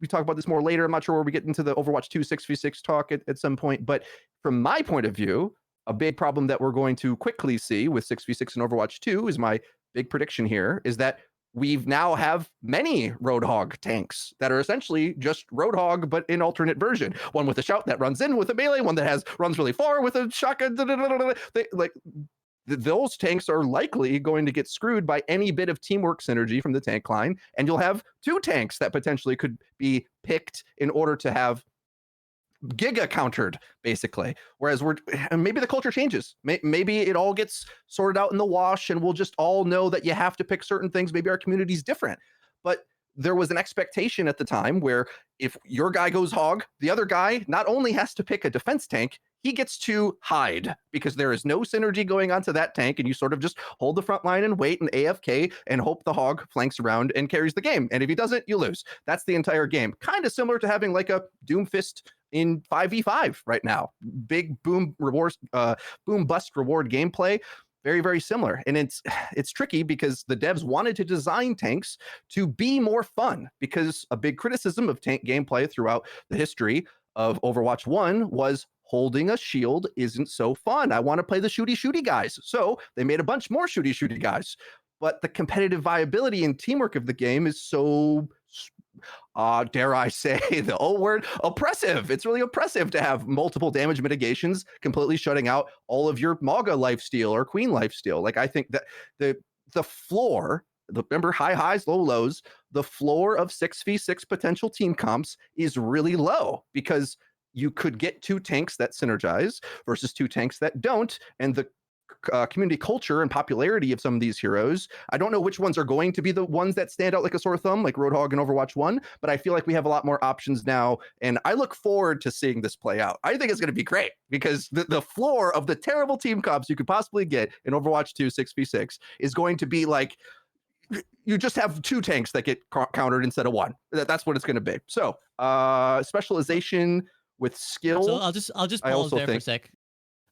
we talk about this more later. I'm not sure where we get into the Overwatch 2 6v6 talk at some point, but from my point of view, a big problem that we're going to quickly see with 6v6 and Overwatch 2 is my big prediction here is that we've now have many Roadhog tanks that are essentially just Roadhog, but in alternate version. One with a shout that runs in with a melee, one that runs really far with a shotgun. Those tanks are likely going to get screwed by any bit of teamwork synergy from the tank line, and you'll have two tanks that potentially could be picked in order to have Giga countered, basically. Whereas maybe the culture changes. Maybe it all gets sorted out in the wash, and we'll just all know that you have to pick certain things. Maybe our community's different. But there was an expectation at the time where if your guy goes Hog, the other guy not only has to pick a defense tank, he gets to hide because there is no synergy going onto that tank, and you sort of just hold the front line and wait and AFK and hope the Hog flanks around and carries the game. And if he doesn't, you lose. That's the entire game. Kind of similar to having like a Doomfist in 5v5 right now. Big boom rewards, boom bust reward gameplay. Very, very similar. And it's tricky because the devs wanted to design tanks to be more fun, because a big criticism of tank gameplay throughout the history of Overwatch 1 was holding a shield isn't so fun. I want to play the shooty guys. So they made a bunch more shooty guys. But the competitive viability and teamwork of the game is so, dare I say the old word, oppressive. It's really oppressive to have multiple damage mitigations completely shutting out all of your Mauga lifesteal or Queen lifesteal. Like, I think that the floor, remember high highs, low lows, the floor of 6v6 potential team comps is really low, because you could get two tanks that synergize versus two tanks that don't, and the community culture and popularity of some of these heroes, I don't know which ones are going to be the ones that stand out like a sore thumb, like Roadhog and Overwatch 1, but I feel like we have a lot more options now, and I look forward to seeing this play out. I think it's going to be great, because the floor of the terrible team comps you could possibly get in Overwatch 2 6v6 is going to be like, you just have two tanks that get countered instead of one. That's what it's going to be. So specialization with skill. So I'll just pause there for a sec.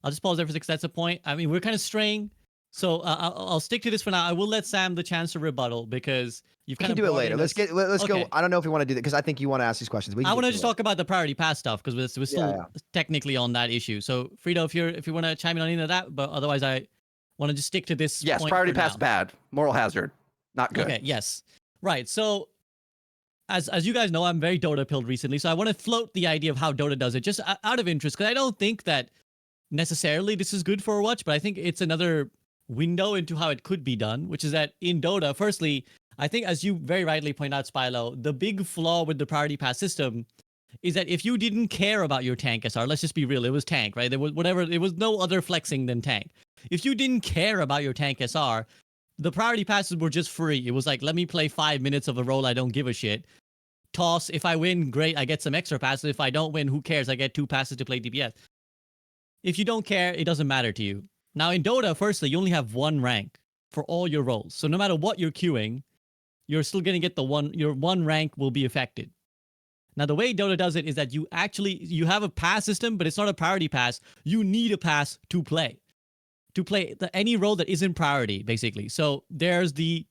I'll just pause there for a sec. That's a point. I mean, we're kind of straying. So I'll stick to this for now. I will let Sam the chance to rebuttal, because you've We kind can of do it later. Let's Okay. go. I don't know if we want to do that, because I think you want to ask these questions. I want to just talk about the priority pass stuff, because we're still technically on that issue. So Frito, if you want to chime in on any of that, but otherwise I want to just stick to this. Yes, point priority for pass now. bad. Moral hazard. Not good. Okay, yes. Right. So as you guys know, I'm very Dota pilled recently, so I want to float the idea of how Dota does it, just out of interest, because I don't think that necessarily this is good for Overwatch, but I think it's another window into how it could be done, which is that in Dota, firstly, I think, as you very rightly point out, Spilo, the big flaw with the priority pass system is that if you didn't care about your tank SR, let's just be real, it was tank, right? There was no other flexing than tank. If you didn't care about your tank SR, the priority passes were just free. It was like, let me play 5 minutes of a role I don't give a shit. Toss, if I win, great, I get some extra passes. If I don't win, who cares? I get 2 passes to play DPS. If you don't care, it doesn't matter to you. Now in Dota, firstly, you only have 1 rank for all your roles. So no matter what you're queuing, you're still going to get your 1 rank will be affected. Now the way Dota does it is that you have a pass system, but it's not a priority pass. You need a pass to play. Any role that isn't priority, basically. So there's the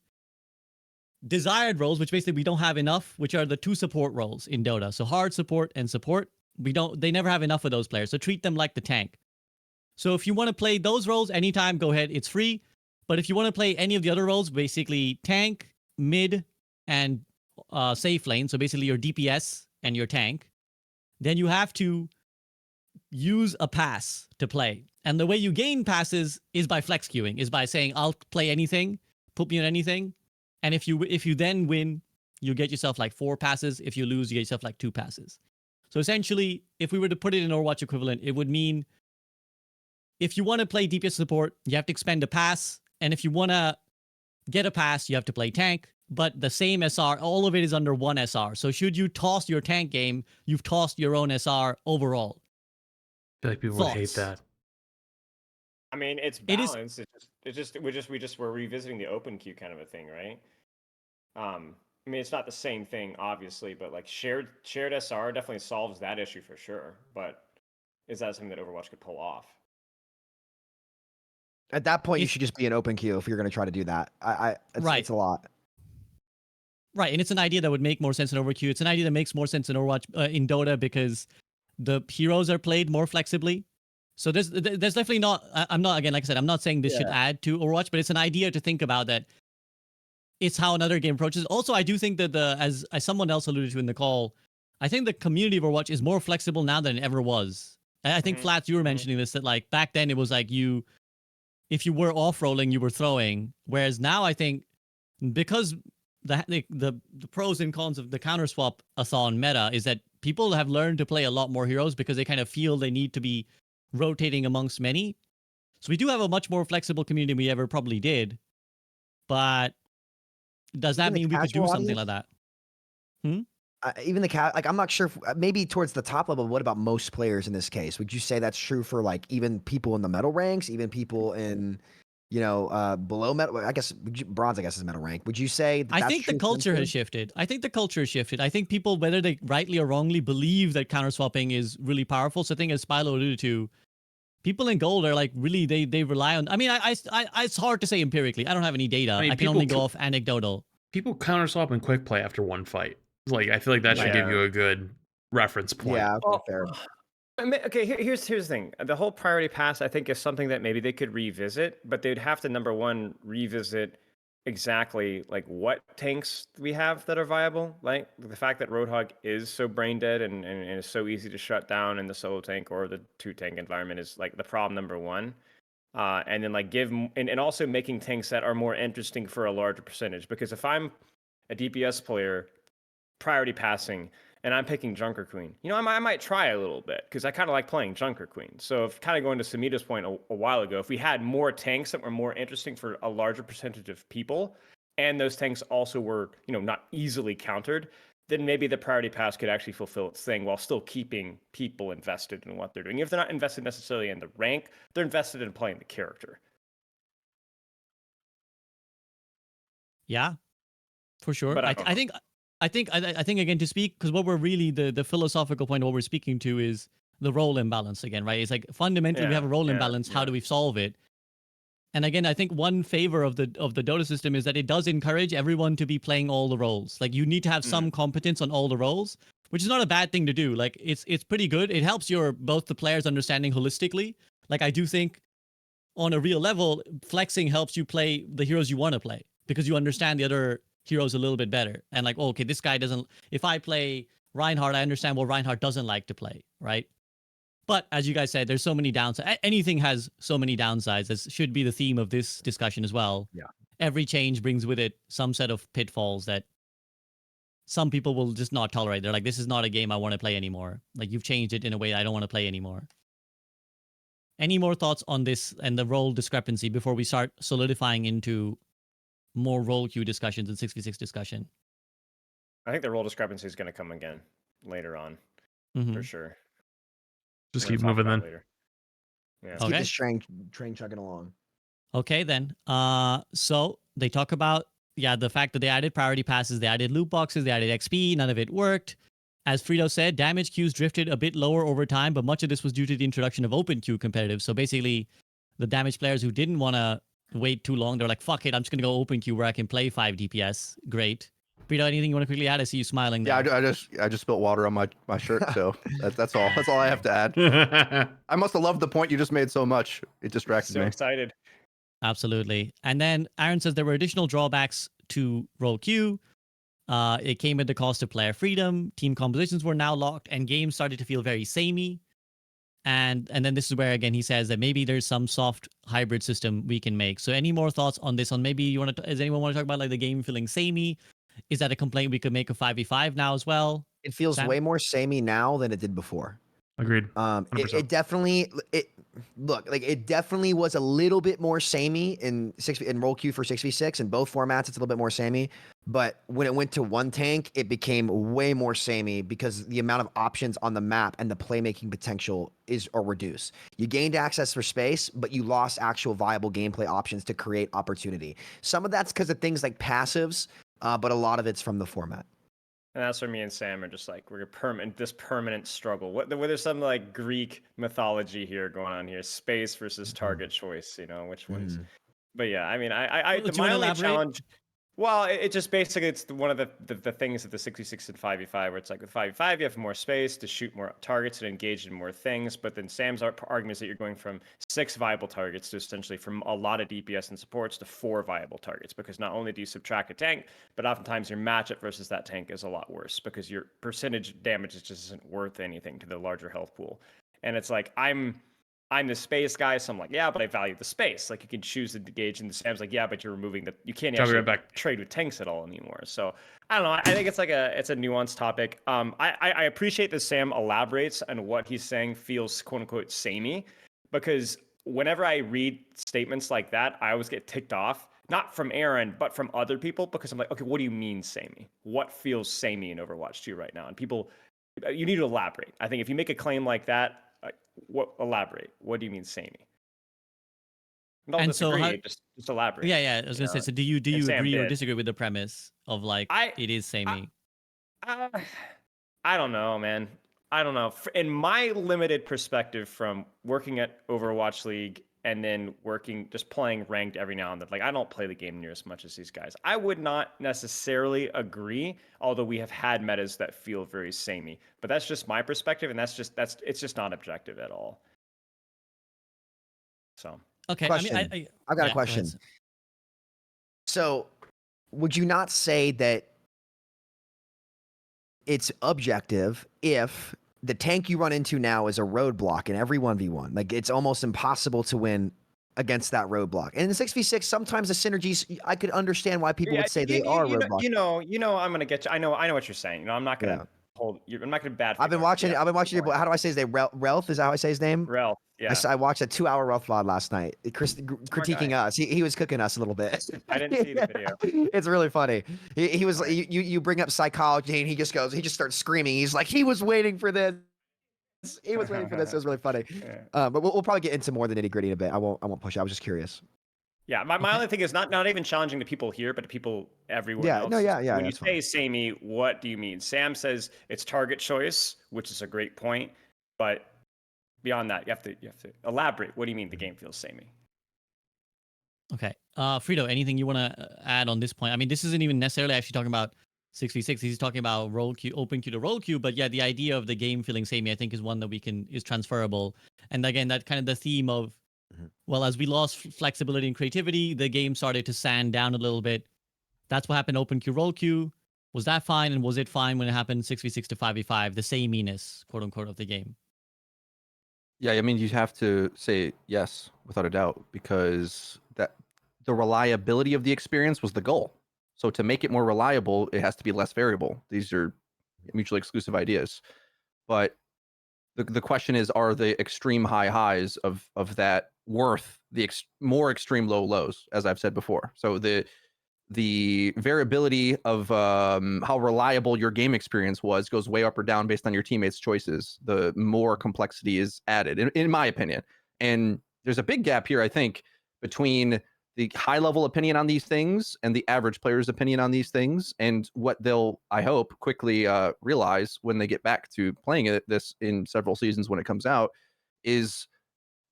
desired roles, which basically we don't have enough, which are the 2 support roles in Dota. So hard support and support. They never have enough of those players. So treat them like the tank. So if you want to play those roles anytime, go ahead. It's free. But if you want to play any of the other roles, basically tank, mid, and safe lane, so basically your DPS and your tank, then you have to use a pass to play. And the way you gain passes is by flex queuing, is by saying, I'll play anything, put me on anything. And if you then win, you get yourself like 4 passes. If you lose, you get yourself like 2 passes. So essentially, if we were to put it in Overwatch equivalent, it would mean if you want to play DPS support, you have to expend a pass. And if you want to get a pass, you have to play tank. But the same SR, all of it is under one SR. So should you toss your tank game, you've tossed your own SR overall. I feel like people would hate Thoughts? that. I mean, it's It is- balanced. We're revisiting the open queue kind of a thing, right? I mean, it's not the same thing, obviously, but like shared SR definitely solves that issue for sure. But is that something that Overwatch could pull off? At that point, you If- should just be an open queue if you're going to try to do that. Right. It's a lot. Right, and it's an idea that would make more sense in Overwatch. It's an idea that makes more sense in Overwatch in Dota because the heroes are played more flexibly. So there's definitely not. I'm not, again, like I said, I'm not saying this should add to Overwatch, but it's an idea to think about that. It's how another game approaches. Also, I do think that as someone else alluded to in the call, I think the community of Overwatch is more flexible now than it ever was. And I think Flats, you were mentioning this, that like back then it was like if you were off rolling, you were throwing, whereas now I think because the pros and cons of the counter swap athon meta is that people have learned to play a lot more heroes because they kind of feel they need to be rotating amongst many. So we do have a much more flexible community than we ever probably did. But does that Even the mean we could do casual something audience? like that? Even the cat, like I'm not sure. Maybe towards the top level. What about most players in this case? Would you say that's true for like even people in the metal ranks, even people in, below metal? I guess bronze. I guess is metal rank. Would you say? I think the culture has shifted. I think people, whether they rightly or wrongly, believe that counter swapping is really powerful. So I think, as Spilo alluded to, people in gold are like really they rely on. I mean, I it's hard to say empirically. I don't have any data. I mean, I can only go off anecdotal. People counter swap and quick play after one fight. Like, I feel like that should give you a good reference point. Yeah, Well, fair. Okay, here's the thing. The whole priority pass, I think, is something that maybe they could revisit, but they'd have to, number one, revisit exactly like what tanks we have that are viable. Like the fact that Roadhog is so brain dead and is so easy to shut down in the solo tank or the 2-tank environment is like the problem number one. And then like and also making tanks that are more interesting for a larger percentage. Because if I'm a DPS player priority passing and I'm picking Junker Queen, I might try a little bit because I kind of like playing Junker Queen. So if kind of going to Samita's point a while ago, if we had more tanks that were more interesting for a larger percentage of people, and those tanks also were, not easily countered, then maybe the priority pass could actually fulfill its thing while still keeping people invested in what they're doing. If they're not invested necessarily in the rank, they're invested in playing the character. Yeah, for sure. But I think again, to speak, because what we're really the philosophical point of what we're speaking to is the role imbalance again, right? It's like fundamentally we have a role imbalance. How do we solve it? And again, I think one favor of the Dota system is that it does encourage everyone to be playing all the roles. Like you need to have some competence on all the roles, which is not a bad thing to do. Like it's pretty good. It helps both the players understanding holistically. Like I do think on a real level, flexing helps you play the heroes you want to play because you understand the other heroes a little bit better. And like, okay, this guy doesn't, if I play Reinhardt, I understand what Reinhardt doesn't like to play, right? But as you guys said, there's so many downsides. Anything has so many downsides. This should be the theme of this discussion as well. Yeah. Every change brings with it some set of pitfalls that some people will just not tolerate. They're like, this is not a game I want to play anymore. Like you've changed it in a way I don't want to play anymore. Any more thoughts on this and the role discrepancy before we start solidifying into more role queue discussions and 6v6 discussion? I think the role discrepancy is going to come again later on, for sure. Just We're keep gonna talk moving about then. it later. Yeah. Let's keep Okay. this train chugging along. Okay, then. So they talk about, the fact that they added priority passes, they added loot boxes, they added XP, none of it worked. As Frito said, damage queues drifted a bit lower over time, but much of this was due to the introduction of open queue competitive. So basically, the damage players who didn't want to wait too long, they're like, fuck it, I'm just going to go open queue where I can play 5 DPS. Great. Frito, anything you want to quickly add? I see you smiling there. Yeah, I just spilled water on my shirt, so that's all. That's all I have to add. I must have loved the point you just made so much. It distracted So me. excited. Absolutely. And then Aaron says there were additional drawbacks to role queue. It came at the cost of player freedom. Team compositions were now locked, and games started to feel very samey. And then this is where again he says that maybe there's some soft hybrid system we can make. So any more thoughts on this? On maybe you want to? Does anyone want to talk about like the game feeling samey? Is that a complaint we could make a 5v5 now as well? It feels Sam? way more samey now than it did before. Agreed. It definitely it definitely was a little bit more samey in roll queue for 6v6 in both formats. It's a little bit more samey, but when it went to one tank, it became way more samey because the amount of options on the map and the playmaking potential are reduced. You gained access for space, but you lost actual viable gameplay options to create opportunity. Some of that's because of things like passives, but a lot of it's from the format. And that's where me and Sam are just like, we're this permanent struggle. There's some like Greek mythology here going on here, space versus target choice, which one's. But yeah, I mean, my only challenge. Well, it just basically, it's one of the things of the 66 and 5v5 where it's like with 5v5 you have more space to shoot more targets and engage in more things, but then Sam's argument is that you're going from 6 viable targets to essentially from a lot of DPS and supports to 4 viable targets, because not only do you subtract a tank, but oftentimes your matchup versus that tank is a lot worse because your percentage damage just isn't worth anything to the larger health pool. And it's like, I'm the space guy, so I'm like, yeah, but I value the space. Like, you can choose to engage, and Sam's like, yeah, but you're removing you can't actually trade with tanks at all anymore. So I don't know. I think it's it's a nuanced topic. I appreciate that Sam elaborates on what he's saying feels quote unquote samey, because whenever I read statements like that, I always get ticked off, not from Aaron, but from other people, because I'm like, okay, what do you mean samey? What feels samey in Overwatch 2 right now? And people, you need to elaborate. I think if you make a claim like that, elaborate. What do you mean samey? And disagree, so just elaborate. Yeah. I was gonna say. So do you agree or disagree with the premise of like it is samey? I don't know, man. I don't know. In my limited perspective from working at Overwatch League and then just playing ranked every now and then, like I don't play the game near as much as these guys. I would not necessarily agree, although we have had metas that feel very samey. But that's just my perspective, and it's just not objective at all. So okay, question. I mean, I've got a question. So, would you not say that it's objective if the tank you run into now is a roadblock in every 1v1? Like, it's almost impossible to win against that roadblock. And in 6v6, sometimes the synergies, I could understand why people would say they are roadblocks. I'm gonna get you. I know what you're saying. I'm not gonna hold you. I'm not gonna bad. I've been watching your. How do I say his name? Ralph, is that how I say his name? Ralph. Yeah. I watched a 2-hour Ralph VOD last night. Critiquing us. He was cooking us a little bit. I didn't see the video. It's really funny. He was. You bring up psychology, and he just starts screaming. He's like, he was waiting for this. He was waiting for this. It was really funny. But we'll probably get into more of the nitty gritty in a bit. I won't push it. I was just curious. Yeah, my only thing is not even challenging to people here, but to people everywhere else. When you say samey, what do you mean? Sam says it's target choice, which is a great point, but beyond that, you have to elaborate. What do you mean the game feels samey? Okay, Frito, anything you want to add on this point? I mean, this isn't even necessarily actually talking about 6v6. He's talking about roll queue, open queue to roll queue. But yeah, the idea of the game feeling samey, I think, is one that is transferable. And again, that kind of the theme of, well, as we lost flexibility and creativity, the game started to sand down a little bit. That's what happened open queue, roll queue. Was that fine? And was it fine when it happened 6v6 to 5v5, the sameness, quote unquote, of the game? Yeah, I mean, you have to say yes, without a doubt, because the reliability of the experience was the goal. So to make it more reliable, it has to be less variable. These are mutually exclusive ideas. But the question is, are the extreme high highs of that worth the more extreme low lows, as I've said before? So the variability of how reliable your game experience goes way up or down based on your teammates' choices. The more complexity is added, in my opinion. And there's a big gap here, I think, between the high-level opinion on these things and the average player's opinion on these things, and what they'll, I hope, quickly realize when they get back to playing this in several seasons when it comes out, is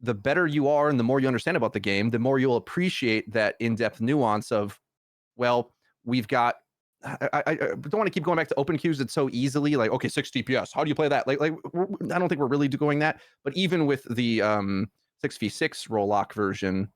the better you are and the more you understand about the game, the more you'll appreciate that in-depth nuance of, well, we've got, I don't want to keep going back to open queues. It's so easily like, okay, 6 DPS. How do you play that? Like I don't think we're really doing that. But even with the 6v6 roll lock version,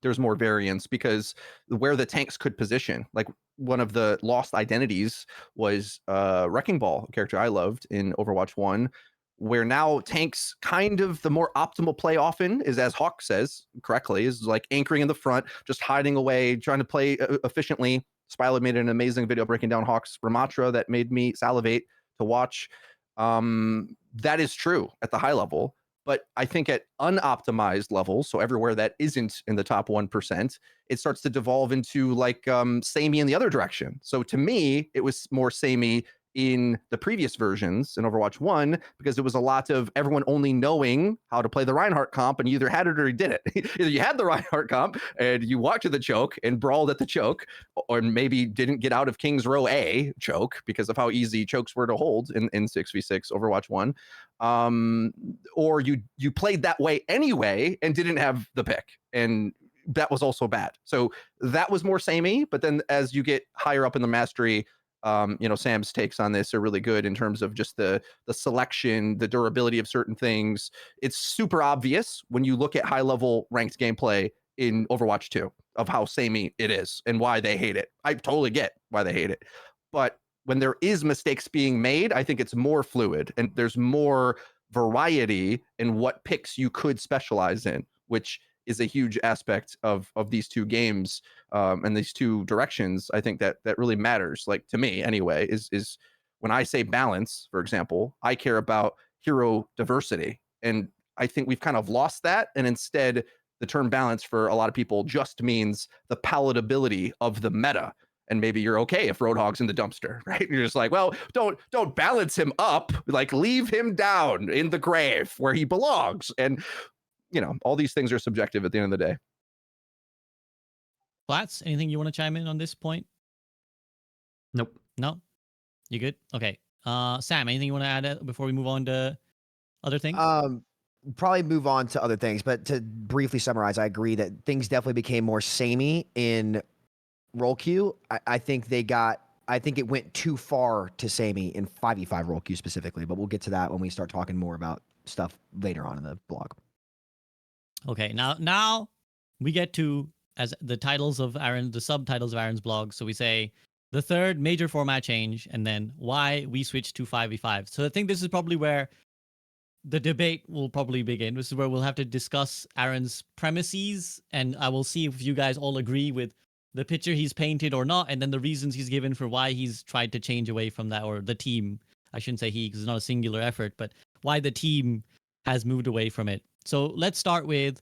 there's more variance because where the tanks could position, like one of the lost identities was Wrecking Ball, a character I loved in Overwatch 1, where now tanks kind of the more optimal play often is, as Hawk says correctly, is like anchoring in the front, just hiding away, trying to play efficiently. Spilo made an amazing video breaking down Hawk's Ramatra that made me salivate to watch. That is true at the high level, but I think at unoptimized levels, so everywhere that isn't in the top 1%, it starts to devolve into like samey in the other direction. So to me, it was more samey in the previous versions in Overwatch 1 because it was a lot of everyone only knowing how to play the Reinhardt comp, and you either had it or you did it. Either you had the Reinhardt comp and you walked to the choke and brawled at the choke, or maybe didn't get out of King's Row A choke because of how easy chokes were to hold in 6v6 Overwatch 1. Or you played that way anyway and didn't have the pick, and that was also bad. So that was more samey, but then as you get higher up in the mastery, Sam's takes on this are really good in terms of just the selection, the durability of certain things. It's super obvious when you look at high level ranked gameplay in Overwatch 2 of how samey it is and why they hate it. I totally get why they hate it. But when there is mistakes being made, I think it's more fluid and there's more variety in what picks you could specialize in, which is a huge aspect of these two games and these two directions. I think that really matters. Like to me anyway, is when I say balance, for example, I care about hero diversity. And I think we've kind of lost that. And instead the term balance for a lot of people just means the palatability of the meta. And maybe you're okay if Roadhog's in the dumpster, right? You're just like, well, don't balance him up, like leave him down in the grave where he belongs. And all these things are subjective at the end of the day. Flats, anything you want to chime in on this point? Nope. No? You good? Okay. Sam, anything you want to add before we move on to other things? Probably move on to other things, but to briefly summarize, I agree that things definitely became more samey in roll queue. I think it went too far to samey in 5v5 roll queue specifically, but we'll get to that when we start talking more about stuff later on in the blog. Okay, now we get to as the titles of the subtitles of Aaron's blog. So we say the third major format change, and then why we switched to 5v5. So I think this is probably where the debate will probably begin. This is where we'll have to discuss Aaron's premises, and I will see if you guys all agree with the picture he's painted or not, and then the reasons he's given for why he's tried to change away from that, or the team. I shouldn't say he, because it's not a singular effort, but why the team has moved away from it. So let's start with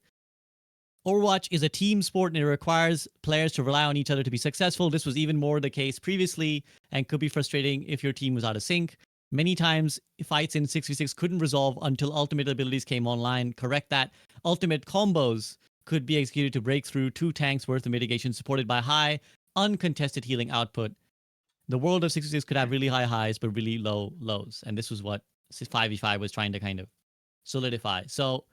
Overwatch is a team sport and it requires players to rely on each other to be successful. This was even more the case previously and could be frustrating if your team was out of sync. Many times, fights in 6v6 couldn't resolve until ultimate abilities came online. Correct that. Ultimate combos could be executed to break through 2 tanks worth of mitigation supported by high, uncontested healing output. The world of 6v6 could have really high highs but really low lows. And this was what 5v5 was trying to kind of solidify. So,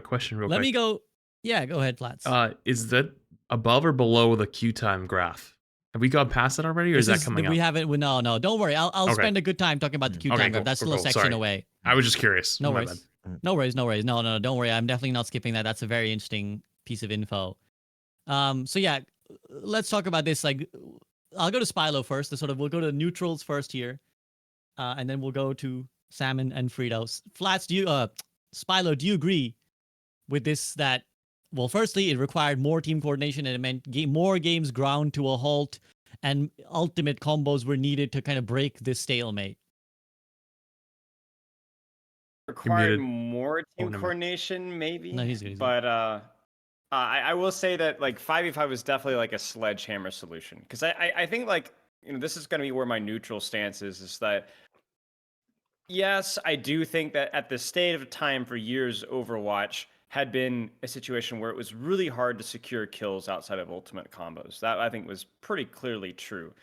Question real quick. let me go. Yeah, go ahead, Flats. Is that above or below the queue time graph? Have we gone past it already, or is that coming up? We haven't. No. Don't worry. I'll spend a good time talking about the queue time graph. That's still a section Sorry. away. I was just curious. No My worries. bad. No worries. No, don't worry. I'm definitely not skipping that. That's a very interesting piece of info. So yeah, let's talk about this. Like, I'll go to Spilo first. We'll go to neutrals first here, and then we'll go to Sam and Frito. Flats, Spilo, do you agree with this? That, well, firstly, it required more team coordination and it meant more games ground to a halt, and ultimate combos were needed to kind of break this stalemate. Required more team coordination, maybe. No, he's good. But I will say that like 5v5 was definitely like a sledgehammer solution, because I think like this is going to be where my neutral stance is that yes, I do think that at the state of time for years, Overwatch had been a situation where it was really hard to secure kills outside of ultimate combos. That I think was pretty clearly true.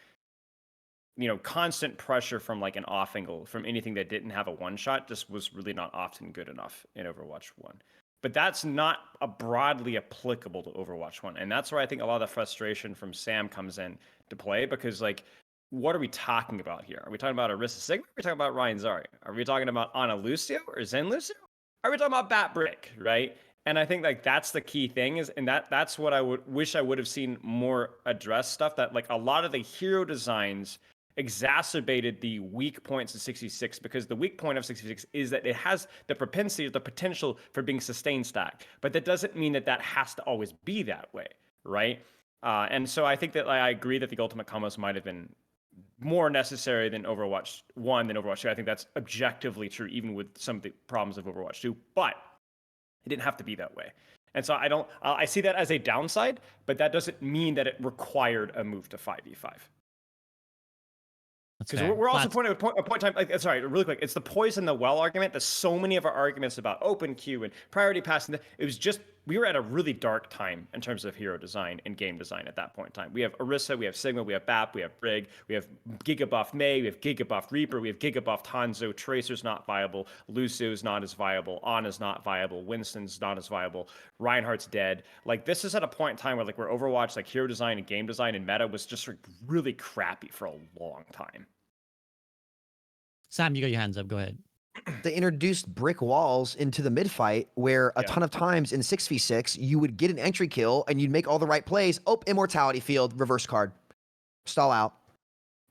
Constant pressure from like an off angle from anything that didn't have a one shot just was really not often good enough in Overwatch 1. But that's not broadly applicable to Overwatch 1. And that's where I think a lot of the frustration from Sam comes in to play, because like, what are we talking about here? Are we talking about Orisa Sigma? Are we talking about Ryan Zari? Are we talking about Ana Lucio or Zen Lucio? Are we talking about Bat Brick, right? And I think like that's the key thing is, and that's what I would wish I would have seen more addressed stuff, that like a lot of the hero designs exacerbated the weak points of 66, because the weak point of 66 is that it has the propensity or the potential for being sustained stacked, but that doesn't mean that that has to always be that way, right? And so I think that I agree that the ultimate combos might have been more necessary than Overwatch 1 than Overwatch 2. I think that's objectively true, even with some of the problems of Overwatch 2, but it didn't have to be that way. And so I see that as a downside, but that doesn't mean that it required a move to 5v5. Because we're also pointing a point in time, like, sorry, really quick, it's the poison the well argument that so many of our arguments about open queue and priority passing, it was just, we were at a really dark time in terms of hero design and game design at that point in time. We have Orisa, we have Sigma, we have BAP, we have Brig, we have Gigabuff Mei, we have Gigabuff Reaper, we have Gigabuff Hanzo, Tracer's not viable, Lucio's not as viable, Ana's not viable, Winston's not as viable, Reinhardt's dead. Like, this is at a point in time where like where Overwatch, like hero design and game design and meta was just like really crappy for a long time. Sam, you got your hands up. Go ahead. They introduced brick walls into the mid fight where a ton of times in 6v6 you would get an entry kill and you'd make all the right plays. Oh, immortality field, reverse card, stall out.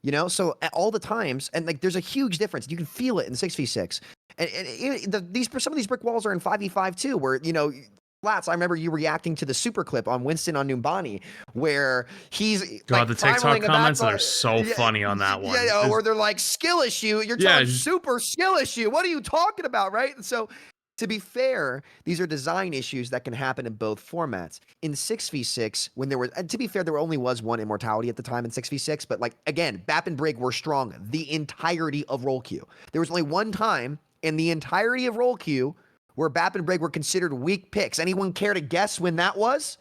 You know, so at all the times, and like there's a huge difference. You can feel it in 6v6. And some of these brick walls are in 5v5 too, where, you know, Flats, I remember you reacting to the super clip on Winston on Numbani, where he's God, like, the TikTok comments are so funny on that one. Yeah, or they're like, skill issue. You're talking super skill issue. What are you talking about, right? And so, to be fair, these are design issues that can happen in both formats. In 6v6, when there was, and to be fair, there only was one immortality at the time in 6v6, but like, again, BAP and Brig were strong the entirety of roll queue. There was only one time in the entirety of roll queue where BAP and Brig were considered weak picks. Anyone care to guess when that was?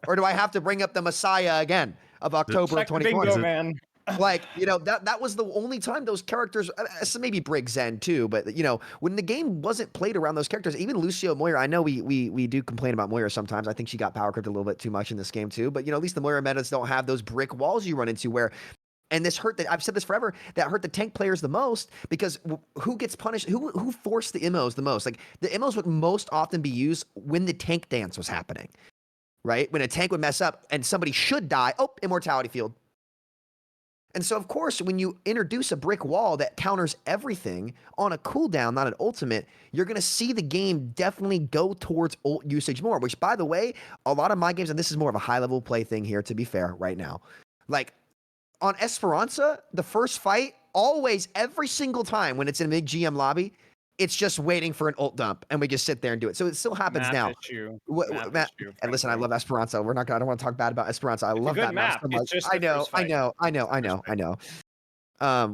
Or do I have to bring up the Messiah again of October of 2020? Bingo, man. Like, you know, that was the only time those characters, so maybe Brig Zen too, but, you know, when the game wasn't played around those characters, even Lucio Moira, I know we do complain about Moira sometimes. I think she got power crept a little bit too much in this game too, but, you know, at least the Moira metas don't have those brick walls you run into where, and this hurt, I've said this forever, that hurt the tank players the most, because who gets punished? Who forced the MOs the most? Like, the MOs would most often be used when the tank dance was happening, right? When a tank would mess up and somebody should die, oh, immortality field. And so, of course, when you introduce a brick wall that counters everything on a cooldown, not an ultimate, you're going to see the game definitely go towards ult usage more, which, by the way, a lot of my games, and this is more of a high-level play thing here, to be fair, right now, like, on Esperanza, the first fight, always, every single time when it's in a big GM lobby, it's just waiting for an ult dump, and we just sit there and do it. So it still happens now. And listen, I love Esperanza. I don't want to talk bad about Esperanza. I love that map so much. I know.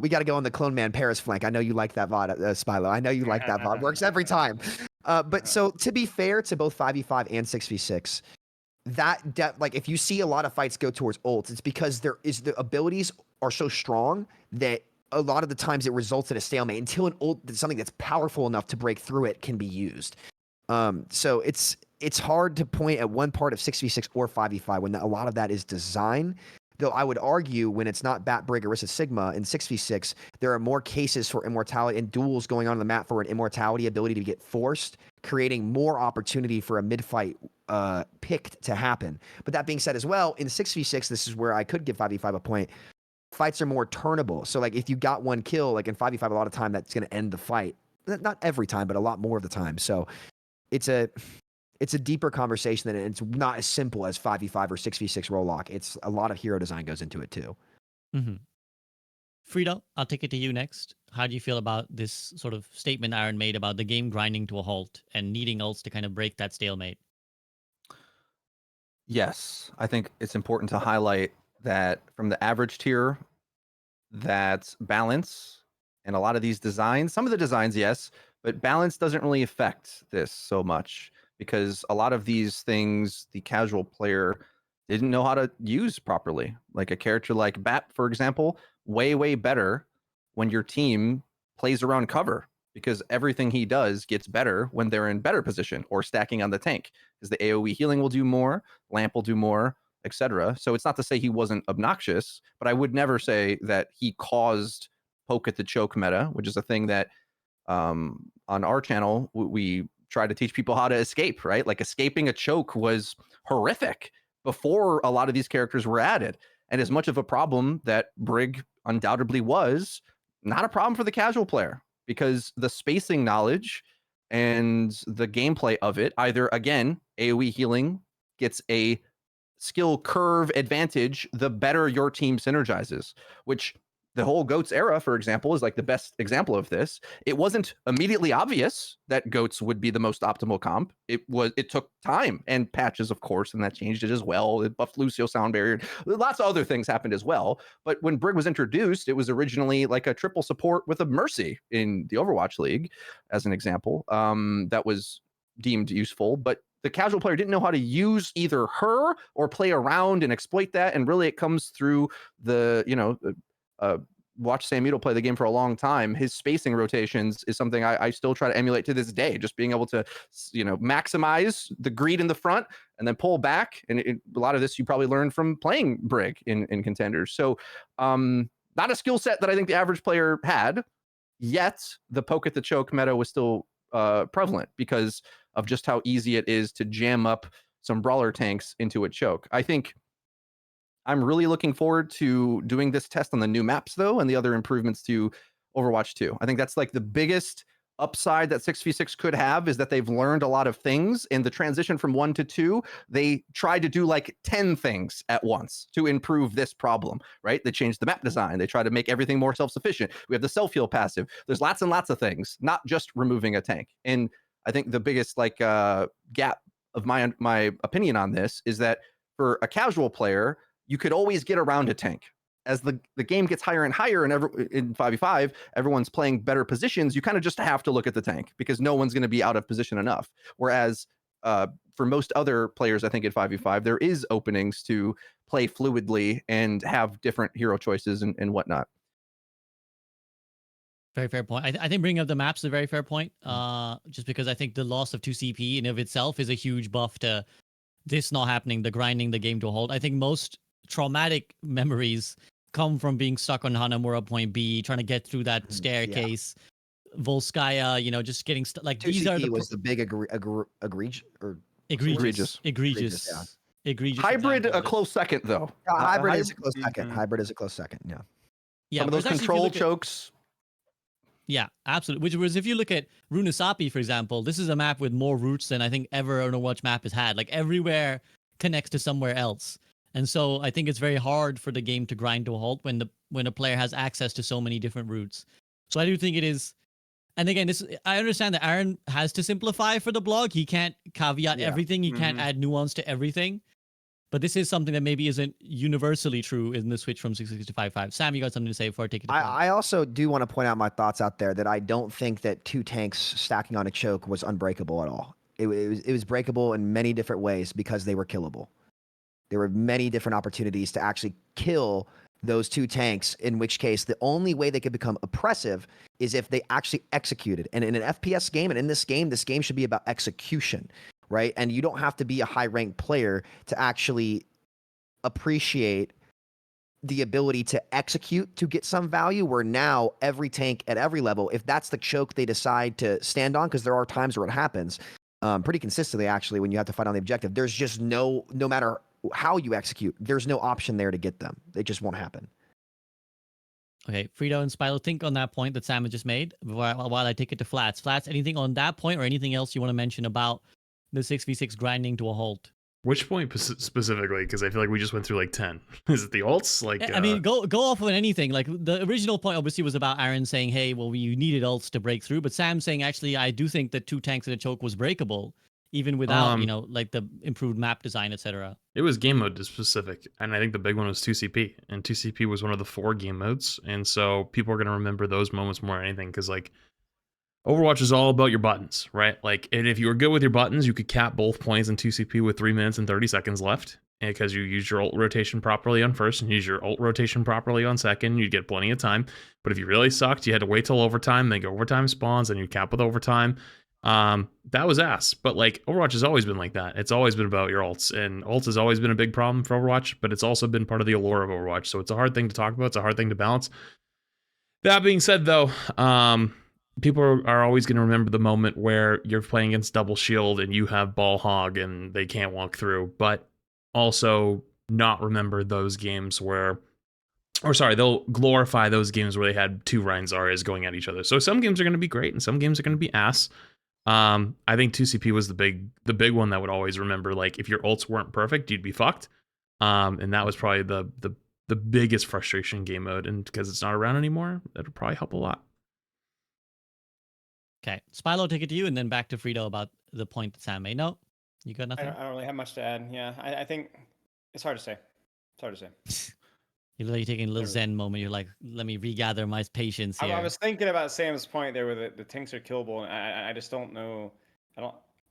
We got to go on the Clone Man Paris flank. I know you like that VOD, Spilo. I know you like that VOD. Works every time. But so, to be fair to both 5v5 and 6v6, like, if you see a lot of fights go towards ults, it's because the abilities are so strong that a lot of the times it results in a stalemate until an ult, something that's powerful enough to break through it, can be used. So it's hard to point at one part of 6v6 or 5v5 when a lot of that is design. Though I would argue when it's not BAP, Brig, Orisa, Sigma in 6v6, there are more cases for immortality and duels going on in the map for an immortality ability to get forced, creating more opportunity for a mid-fight pick to happen. But that being said as well, in 6v6, this is where I could give 5v5 a point. Fights are more turnable. So, like, if you got one kill, like in 5v5, a lot of time that's going to end the fight. Not every time, but a lot more of the time. So it's a deeper conversation than it's not as simple as 5v5 or 6v6 roll lock. It's a lot of hero design goes into it too. Mm-hmm. Frida, I'll take it to you next. How do you feel about this sort of statement Aaron made about the game grinding to a halt and needing ults to kind of break that stalemate? Yes, I think it's important to highlight that from the average tier, that balance and a lot of these designs, some of the designs, yes, but balance doesn't really affect this so much, because a lot of these things the casual player didn't know how to use properly. Like a character like BAP, for example, way better when your team plays around cover, because everything he does gets better when they're in better position or stacking on the tank, because the AoE healing will do more, lamp will do more, etc. So it's not to say he wasn't obnoxious, but I would never say that he caused poke at the choke meta, which is a thing that on our channel we try to teach people how to escape, right? Like escaping a choke was horrific before a lot of these characters were added. And as much of a problem that Brig undoubtedly was, not a problem for the casual player, because the spacing knowledge and the gameplay of it, either again, AoE healing gets a skill curve advantage the better your team synergizes, which the whole GOATS era, for example, is like the best example of this. It wasn't immediately obvious that GOATS would be the most optimal comp. It took time and patches, of course, and that changed it as well. It buffed Lucio sound barrier. Lots of other things happened as well. But when Brig was introduced, it was originally like a triple support with a Mercy in the Overwatch League, as an example, that was deemed useful. But the casual player didn't know how to use either her or play around and exploit that. And really it comes through the, watch Sam Udall play the game for a long time. His spacing rotations is something I still try to emulate to this day. Just being able to, maximize the greed in the front and then pull back. And a lot of this you probably learned from playing Brig in contenders. So not a skill set that I think the average player had, yet the poke at the choke meta was still prevalent because of just how easy it is to jam up some brawler tanks into a choke. I think I'm really looking forward to doing this test on the new maps, though, and the other improvements to Overwatch 2. I think that's like the biggest upside that 6v6 could have, is that they've learned a lot of things. In the transition from 1 to 2, they tried to do like 10 things at once to improve this problem, right? They changed the map design. They try to make everything more self-sufficient. We have the self-heal passive. There's lots and lots of things, not just removing a tank. And I think the biggest gap of my opinion on this is that for a casual player, you could always get around a tank. As the game gets higher and higher, and in 5v5, everyone's playing better positions, you kind of just have to look at the tank because no one's going to be out of position enough. Whereas for most other players, I think in 5v5, there is openings to play fluidly and have different hero choices and whatnot. Very fair point. I think bringing up the maps is a very fair point. Just because I think the loss of 2 CP in of itself is a huge buff to this not happening, the grinding the game to a halt. I think most traumatic memories come from being stuck on Hanamura point B, trying to get through that staircase. Volskaya, just getting stuck. Like these are was the big egregious. Hybrid a close second though. Hybrid is a close second. Hybrid is a close second. Yeah. Some of those control chokes. Yeah, absolutely. Which was, if you look at Runesapi, for example, this is a map with more routes than I think ever an Overwatch map has had. Like everywhere connects to somewhere else. And so I think it's very hard for the game to grind to a halt when a player has access to so many different routes. So I do think it is. And again, I understand that Aaron has to simplify for the blog. He can't caveat everything. He can't add nuance to everything. But this is something that maybe isn't universally true in the switch from 6.6 to 5.5. Sam, you got something to say before I take it? I also do want to point out my thoughts out there that I don't think that 2 tanks stacking on a choke was unbreakable at all. It was breakable in many different ways because they were killable. There were many different opportunities to actually kill those 2 tanks, in which case the only way they could become oppressive is if they actually executed. And in an FPS game, and in this game should be about execution, right? And you don't have to be a high-ranked player to actually appreciate the ability to execute to get some value, where now every tank at every level, if that's the choke they decide to stand on, because there are times where it happens pretty consistently, actually, when you have to fight on the objective, there's just no matter how you execute, there's no option there to get them. It just won't happen. Okay, Frito and Spilo, think on that point that Sam had just made while I take it to Flats. Flats, anything on that point or anything else you want to mention about the 6v6 grinding to a halt? Which point specifically? Because I feel like we just went through like 10. Is it the ults? I mean, go off on anything. Like the original point obviously was about Aaron saying, hey, well, you needed ults to break through. But Sam saying, actually, I do think that 2 tanks and a choke was breakable, even without, like the improved map design, etc. It was game mode specific. And I think the big one was 2CP. And 2CP was one of the 4 game modes. And so people are going to remember those moments more than anything. Because like Overwatch is all about your buttons, right? Like, and if you were good with your buttons, you could cap both points in 2CP with 3 minutes and 30 seconds left. Because you use your ult rotation properly on first and use your ult rotation properly on second, you'd get plenty of time. But if you really sucked, you had to wait till overtime, then go overtime spawns, and you cap with overtime. That was ass. But like Overwatch has always been like that. It's always been about your ults, and ults has always been a big problem for Overwatch, but it's also been part of the allure of Overwatch. So it's a hard thing to talk about. It's a hard thing to balance. That being said, though, people are always going to remember the moment where you're playing against double shield and you have ball hog and they can't walk through, but also not remember those games where, or sorry, they'll glorify those games where they had two Ryan Zarya's going at each other. So some games are going to be great and some games are going to be ass. I think 2CP was the big one that would always remember, like, if your ults weren't perfect, you'd be fucked. And that was probably the biggest frustration game mode, and because it's not around anymore, that'll probably help a lot. Okay, Spilo, I'll take it to you, and then back to Frito about the point that Sam made. No, you got I nothing. don't really have much to add. Yeah, I think it's hard to say. It's hard to say. You're literally taking a little zen moment. You're like, let me regather my patience here. I was thinking about Sam's point there where the tanks are killable, and I just don't know.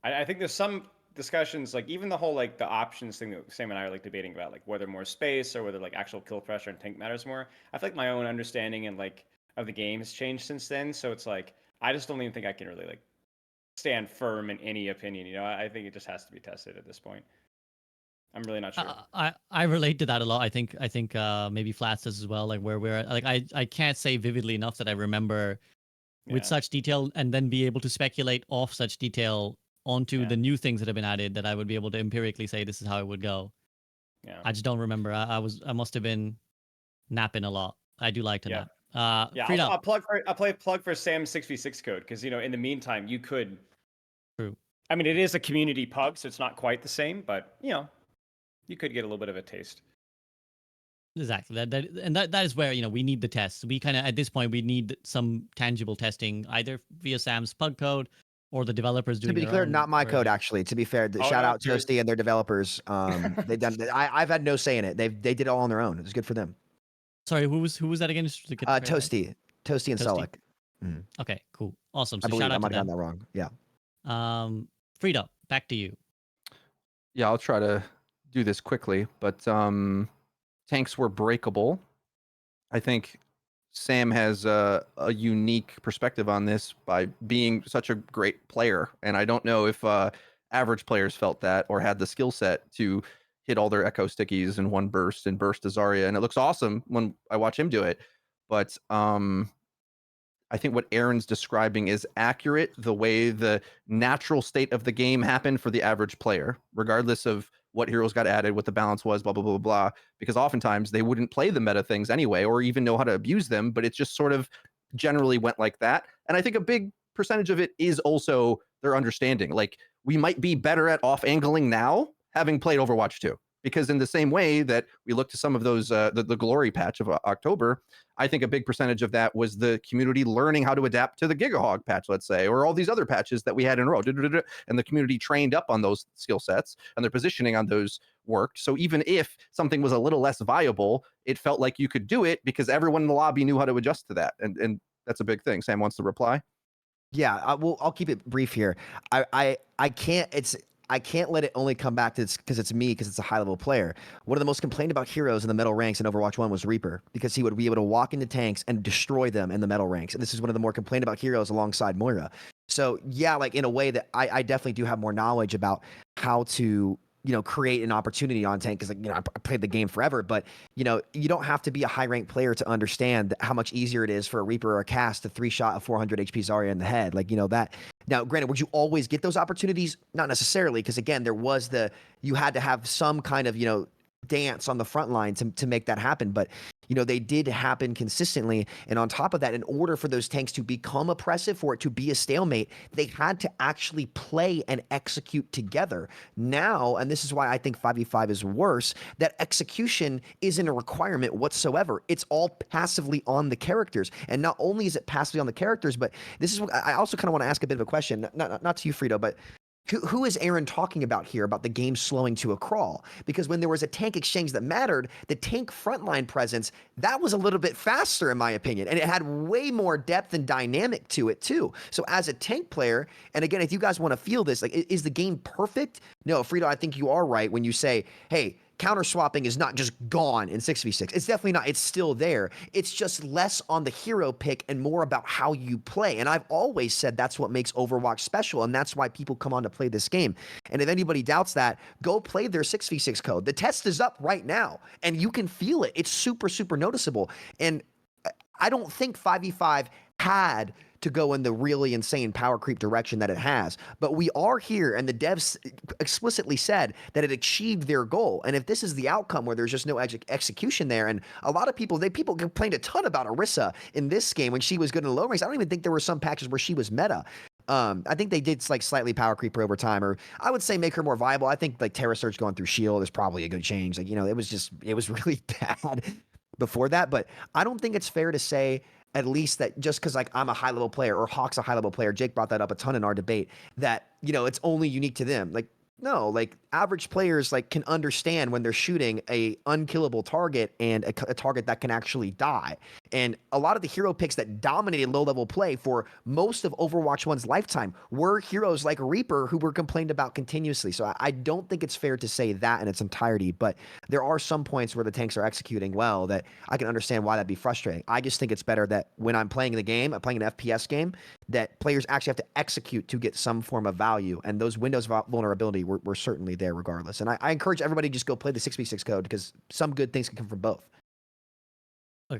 I think there's some discussions, like even the whole like the options thing that Sam and I are like debating about, like whether more space or whether like actual kill pressure and tank matters more. I feel like my own understanding and like of the game has changed since then. So it's like I just don't even think I can really like stand firm in any opinion. You know, I think it just has to be tested at this point. I'm really not sure. I relate to that a lot. I think maybe Flats does as well. Like where we're like I can't say vividly enough that I remember with such detail and then be able to speculate off such detail onto the new things that have been added that I would be able to empirically say this is how it would go. Yeah. I just don't remember. I must have been napping a lot. I do like to nap. I'll plug for Sam's 6v6 code because you know in the meantime you could. True. I mean it is a community pug, so it's not quite the same, but you know. You could get a little bit of a taste. Exactly. That is where, you know, we need the tests. We kind of, at this point, we need some tangible testing, either via Sam's pug code or the developers doing. To be clear, not my code, actually. To be fair, shout out Toasty and their developers. They've done. I've had no say in it. They did it all on their own. It was good for them. Sorry, who was that again? Toasty and Selleck. Mm. Okay, cool, awesome. So I believe shout out I might to have them. gotten that wrong. Yeah. Frito, back to you. Yeah, I'll try to do this quickly, but tanks were breakable. I think Sam has a unique perspective on this by being such a great player, and I don't know if average players felt that or had the skill set to hit all their echo stickies in one burst and burst to Zarya, and it looks awesome when I watch him do it. But I think what Aaron's describing is accurate, the way the natural state of the game happened for the average player, regardless of what heroes got added, what the balance was, blah, blah, blah, blah, because oftentimes they wouldn't play the meta things anyway, or even know how to abuse them, but it just sort of generally went like that. And I think a big percentage of it is also their understanding. Like, we might be better at off-angling now, having played Overwatch 2. Because in the same way that we look to some of those, the glory patch of October, I think a big percentage of that was the community learning how to adapt to the Gigahog patch, let's say, or all these other patches that we had in a row. And the community trained up on those skill sets and their positioning on those worked. So even if something was a little less viable, it felt like you could do it because everyone in the lobby knew how to adjust to that. And that's a big thing. Sam wants to reply. Yeah, I'll keep it brief here. I can't let it only come back to this because it's me, because it's a high-level player. One of the most complained about heroes in the metal ranks in Overwatch 1 was Reaper, because he would be able to walk into tanks and destroy them in the metal ranks. And this is one of the more complained about heroes alongside Moira. So yeah, like in a way that I definitely do have more knowledge about how to, you know, create an opportunity on tank, because, like, you know, I played the game forever, but, you know, you don't have to be a high-ranked player to understand how much easier it is for a Reaper or a cast to 3-shot a 400 HP Zarya in the head. Like, you know, that. Now, granted, would you always get those opportunities? Not necessarily, because again, there was you had to have some kind of, you know, dance on the front line to make that happen. But, you know, they did happen consistently. And on top of that, in order for those tanks to become oppressive, for it to be a stalemate, they had to actually play and execute together. Now, and this is why I think 5v5 is worse, that execution isn't a requirement whatsoever. It's all passively on the characters. And not only is it passively on the characters, but this is what I also kind of want to ask a bit of a question, not to you, Frito, but who is Aaron talking about here about the game slowing to a crawl? Because when there was a tank exchange that mattered, the tank frontline presence, that was a little bit faster in my opinion. And it had way more depth and dynamic to it too. So as a tank player, and again, if you guys want to feel this, like, is the game perfect? No, Frito, I think you are right when you say, hey, counter swapping is not just gone in 6v6. It's definitely not. It's still there. It's just less on the hero pick and more about how you play. And I've always said that's what makes Overwatch special, and that's why people come on to play this game. And if anybody doubts that, go play their 6v6 code. The test is up right now, and you can feel it. It's super, super noticeable. And I don't think 5v5 had to go in the really insane power creep direction that it has. But we are here, and the devs explicitly said that it achieved their goal. And if this is the outcome where there's just no execution there, and a lot of people complained a ton about Orisa in this game when she was good in the low ranks. I don't even think there were some patches where she was meta. I think they did like slightly power creep her over time, or I would say make her more viable. I think like Terra Surge going through Shield is probably a good change. Like, it was really bad before that, but I don't think it's fair to say at least that just because like I'm a high level player or Hawk's a high level player, Jake brought that up a ton in our debate, that it's only unique to them. Like, no, like average players like can understand when they're shooting a unkillable target and a target that can actually die. And a lot of the hero picks that dominated low level play for most of Overwatch 1's lifetime were heroes like Reaper, who were complained about continuously. So I don't think it's fair to say that in its entirety, but there are some points where the tanks are executing well that I can understand why that'd be frustrating. I just think it's better that when I'm playing the game, I'm playing an FPS game, that players actually have to execute to get some form of value. And those windows of vulnerability were certainly there regardless. And I encourage everybody to just go play the 6v6 code, because some good things can come from both.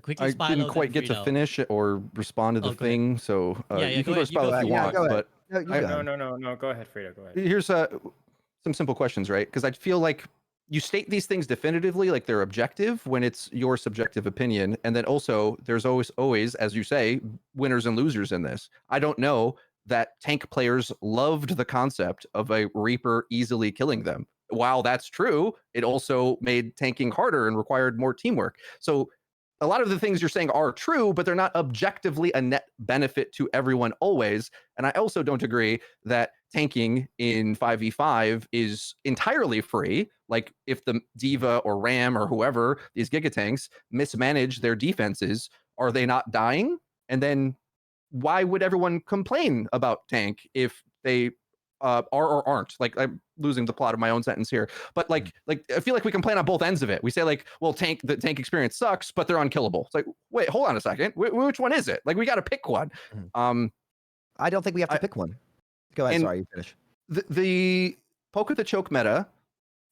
Quickly, I didn't quite get to finish it or respond to the thing, so you can go Spilo if you want. But no, go ahead, Frito, go ahead. Here's some simple questions, right? Because I feel like you state these things definitively, like they're objective when it's your subjective opinion, and then also there's always, as you say, winners and losers in this. I don't know that tank players loved the concept of a Reaper easily killing them. While that's true, it also made tanking harder and required more teamwork. So a lot of the things you're saying are true, but they're not objectively a net benefit to everyone always. And I also don't agree that tanking in 5v5 is entirely free. Like if the Diva or Ram or whoever, these gigatanks, mismanage their defenses, are they not dying? And then why would everyone complain about tank if they are or aren't? Like, I'm losing the plot of my own sentence here, but like I feel like we complain on both ends of it. We say like, well, the tank experience sucks, but they're unkillable. It's like, wait, hold on a second, which one is it? Like, we got to pick one. I don't think we have to pick one. Go ahead. Sorry, you finish. The poke at the choke meta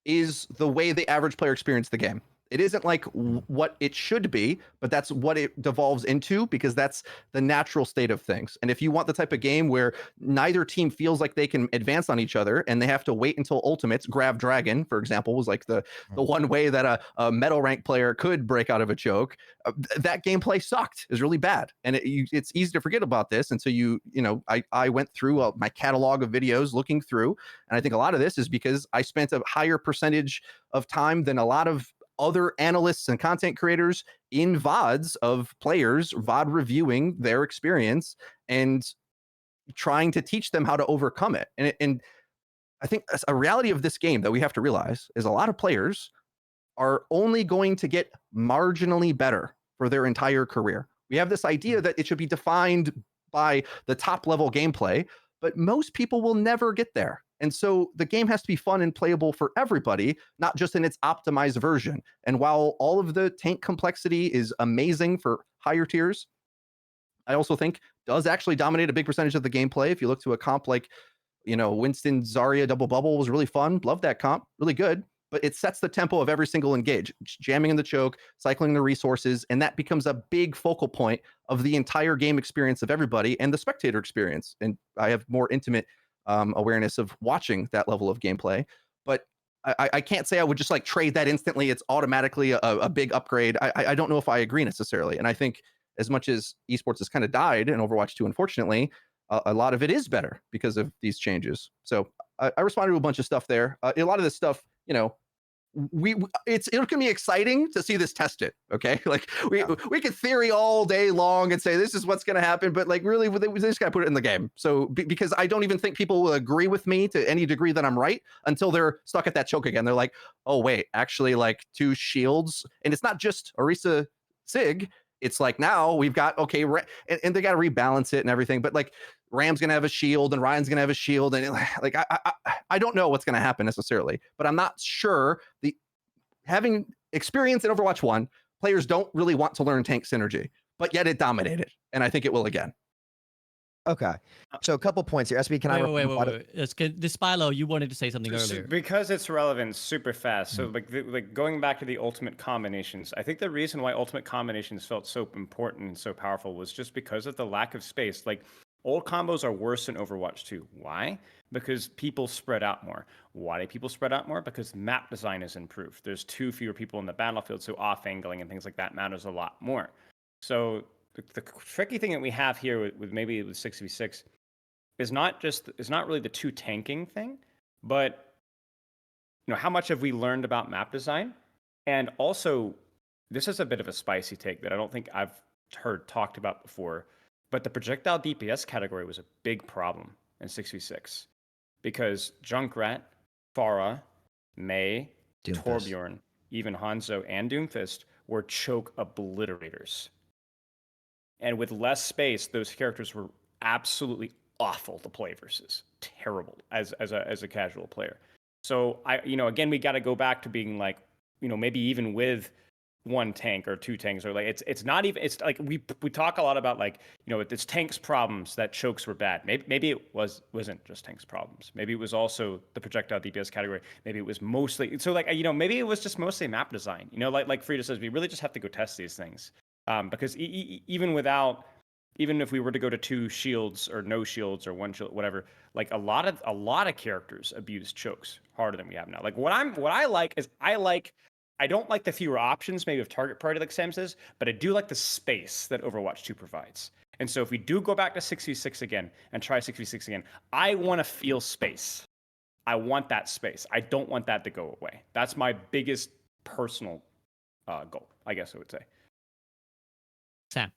is the way the average player experienced the game. It isn't like what it should be, but that's what it devolves into, because that's the natural state of things. And if you want the type of game where neither team feels like they can advance on each other and they have to wait until ultimates, grab dragon, for example, was like the one way that a metal rank player could break out of a choke. That gameplay sucked. It was really bad. And it's easy to forget about this. And so I went through my catalog of videos looking through, and I think a lot of this is because I spent a higher percentage of time than a lot of other analysts and content creators in VODs of players, VOD reviewing their experience and trying to teach them how to overcome it. And I think a reality of this game that we have to realize is a lot of players are only going to get marginally better for their entire career. We have this idea that it should be defined by the top level gameplay, but most people will never get there. And so the game has to be fun and playable for everybody, not just in its optimized version. And while all of the tank complexity is amazing for higher tiers, I also think does actually dominate a big percentage of the gameplay. If you look to a comp like, Winston Zarya Double Bubble was really fun. Love that comp. Really good. But it sets the tempo of every single engage, jamming in the choke, cycling the resources, and that becomes a big focal point of the entire game experience of everybody and the spectator experience. And I have more intimate awareness of watching that level of gameplay, but I can't say I would just like trade that instantly. It's automatically a big upgrade. I don't know if I agree necessarily. And I think as much as esports has kind of died in Overwatch 2, unfortunately, a lot of it is better because of these changes. So I responded to a bunch of stuff there. A lot of this stuff, it's going to be exciting to see this tested. Okay, like we could theory all day long and say this is what's going to happen, but like really they just got to put it in the game. So because I don't even think people will agree with me to any degree that I'm right until they're stuck at that choke again. They're like, oh wait, actually like 2 shields, and it's not just Orisa Sig. It's like now we've got and they got to rebalance it and everything, but like Ram's gonna have a shield and Ryan's gonna have a shield, and like I don't know what's gonna happen necessarily, but I'm not sure. Having experience in Overwatch 1, players don't really want to learn tank synergy, but yet it dominated, and I think it will again. Okay. So a couple points here. SB, can I wait. This Spilo, you wanted to say something earlier. Because it's relevant super fast. So like going back to the ultimate combinations, I think the reason why ultimate combinations felt so important and so powerful was just because of the lack of space. Like old combos are worse in Overwatch 2. Why? Because people spread out more. Why do people spread out more? Because map design is improved. There's too fewer people in the battlefield, so off angling and things like that matters a lot more. So the tricky thing that we have here with maybe with 6v6 is not really the two tanking thing, but how much have we learned about map design? And also, this is a bit of a spicy take that I don't think I've heard talked about before, but the projectile DPS category was a big problem in 6v6 because Junkrat, Pharah, Mei, Torbjorn, even Hanzo and Doomfist were choke obliterators. And with less space, those characters were absolutely awful to play versus. Terrible as a casual player. So again, we got to go back to being like, maybe even with one tank or two tanks, or like it's not even, it's like we talk a lot about like, it's tanks problems that chokes were bad. Maybe it wasn't just tanks problems. Maybe it was also the projectile DPS category. Maybe it was mostly, so like, maybe it was just mostly map design. Like Frida says, we really just have to go test these things. Because even if we were to go to 2 shields or no shields or 1 shield, whatever, like a lot of characters abuse chokes harder than we have now. Like what I like is I don't like the fewer options maybe of target priority like Sam says, but I do like the space that Overwatch 2 provides. And so if we do go back to 6v6 again and try 6v6 again, I want to feel space. I want that space. I don't want that to go away. That's my biggest personal goal, I guess I would say. Sam.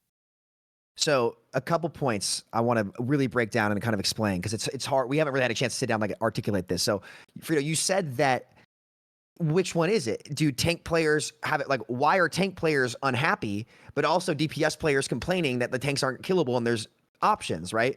So a couple points I want to really break down and kind of explain because it's hard. We haven't really had a chance to sit down and articulate this. So, Frito, you said that. Which one is it? Do tank players have it? Like, why are tank players unhappy, but also DPS players complaining that the tanks aren't killable and there's options, right?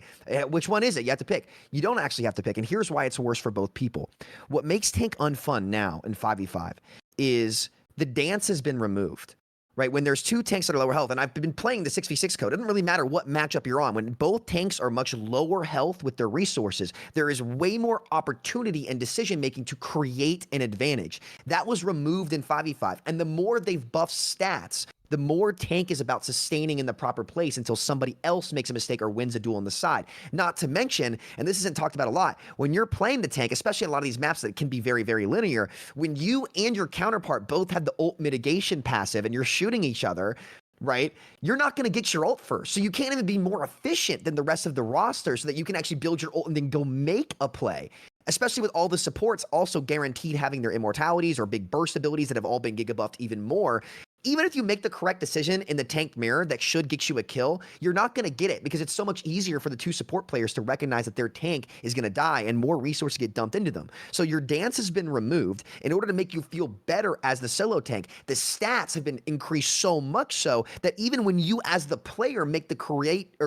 Which one is it? You have to pick. You don't actually have to pick. And here's why it's worse for both people. What makes tank unfun now in 5v5 is the dance has been removed. Right? When there's 2 tanks that are lower health, and I've been playing the 6v6 code, it doesn't really matter what matchup you're on. When both tanks are much lower health with their resources, there is way more opportunity and decision-making to create an advantage. That was removed in 5v5. And the more they've buffed stats, the more tank is about sustaining in the proper place until somebody else makes a mistake or wins a duel on the side. Not to mention, and this isn't talked about a lot, when you're playing the tank, especially in a lot of these maps that can be very, very linear, when you and your counterpart both have the ult mitigation passive and you're shooting each other, right? You're not going to get your ult first. So you can't even be more efficient than the rest of the roster so that you can actually build your ult and then go make a play. Especially with all the supports also guaranteed having their immortalities or big burst abilities that have all been gigabuffed even more. Even if you make the correct decision in the tank mirror that should get you a kill, you're not going to get it because it's so much easier for the 2 support players to recognize that their tank is going to die and more resources get dumped into them. So your dance has been removed in order to make you feel better as the solo tank. The stats have been increased so much so that even when you as the player make the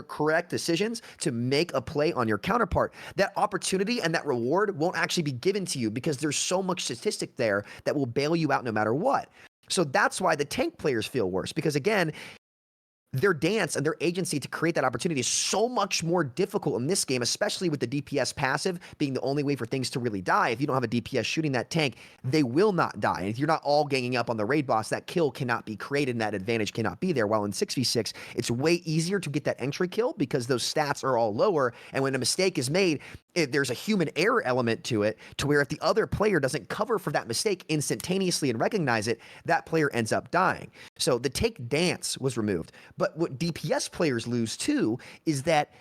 correct decisions to make a play on your counterpart, that opportunity and that reward won't actually be given to you because there's so much statistic there that will bail you out no matter what. So that's why the tank players feel worse because, again, their dance and their agency to create that opportunity is so much more difficult in this game, especially with the DPS passive being the only way for things to really die. If you don't have a DPS shooting that tank, they will not die. And if you're not all ganging up on the raid boss, that kill cannot be created and that advantage cannot be there. While in 6v6, it's way easier to get that entry kill because those stats are all lower. And when a mistake is made, there's a human error element to it to where if the other player doesn't cover for that mistake instantaneously and recognize it, that player ends up dying. So the take dance was removed. But what DPS players lose too is that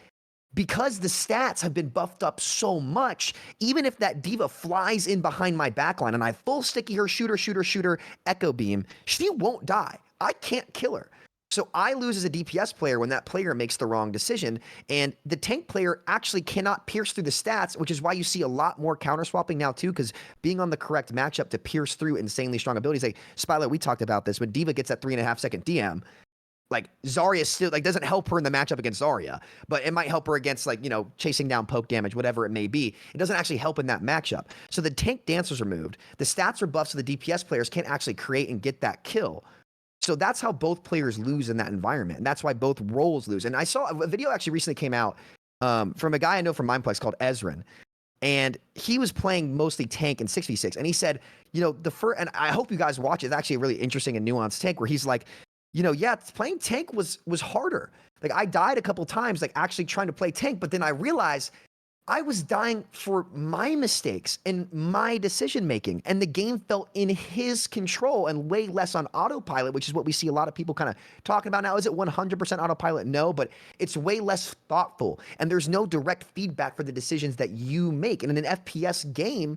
because the stats have been buffed up so much, even if that diva flies in behind my backline and I full sticky her, shooter, echo beam, she won't die. I can't kill her. So I lose as a DPS player when that player makes the wrong decision, and the tank player actually cannot pierce through the stats, which is why you see a lot more counter swapping now too, because being on the correct matchup to pierce through insanely strong abilities. Like Spilo, we talked about this when Diva gets that 3.5 second DM. Like Zarya still doesn't help her in the matchup against Zarya, but it might help her against chasing down poke damage, whatever it may be. It doesn't actually help in that matchup. So the tank dance was removed. The stats are buffed so the DPS players can't actually create and get that kill. So that's how both players lose in that environment. And that's why both roles lose. And I saw a video actually recently came out from a guy I know from Mindplex called Ezrin. And he was playing mostly tank and 6v6. And he said, the first, and I hope you guys watch it. It's actually a really interesting and nuanced take where he's like, yeah, playing tank was harder. Like I died a couple times, like actually trying to play tank. But then I realized I was dying for my mistakes and my decision making, and the game felt in his control and way less on autopilot, which is what we see a lot of people kind of talking about now. Is it 100% autopilot? No, but it's way less thoughtful, and there's no direct feedback for the decisions that you make. And in an FPS game,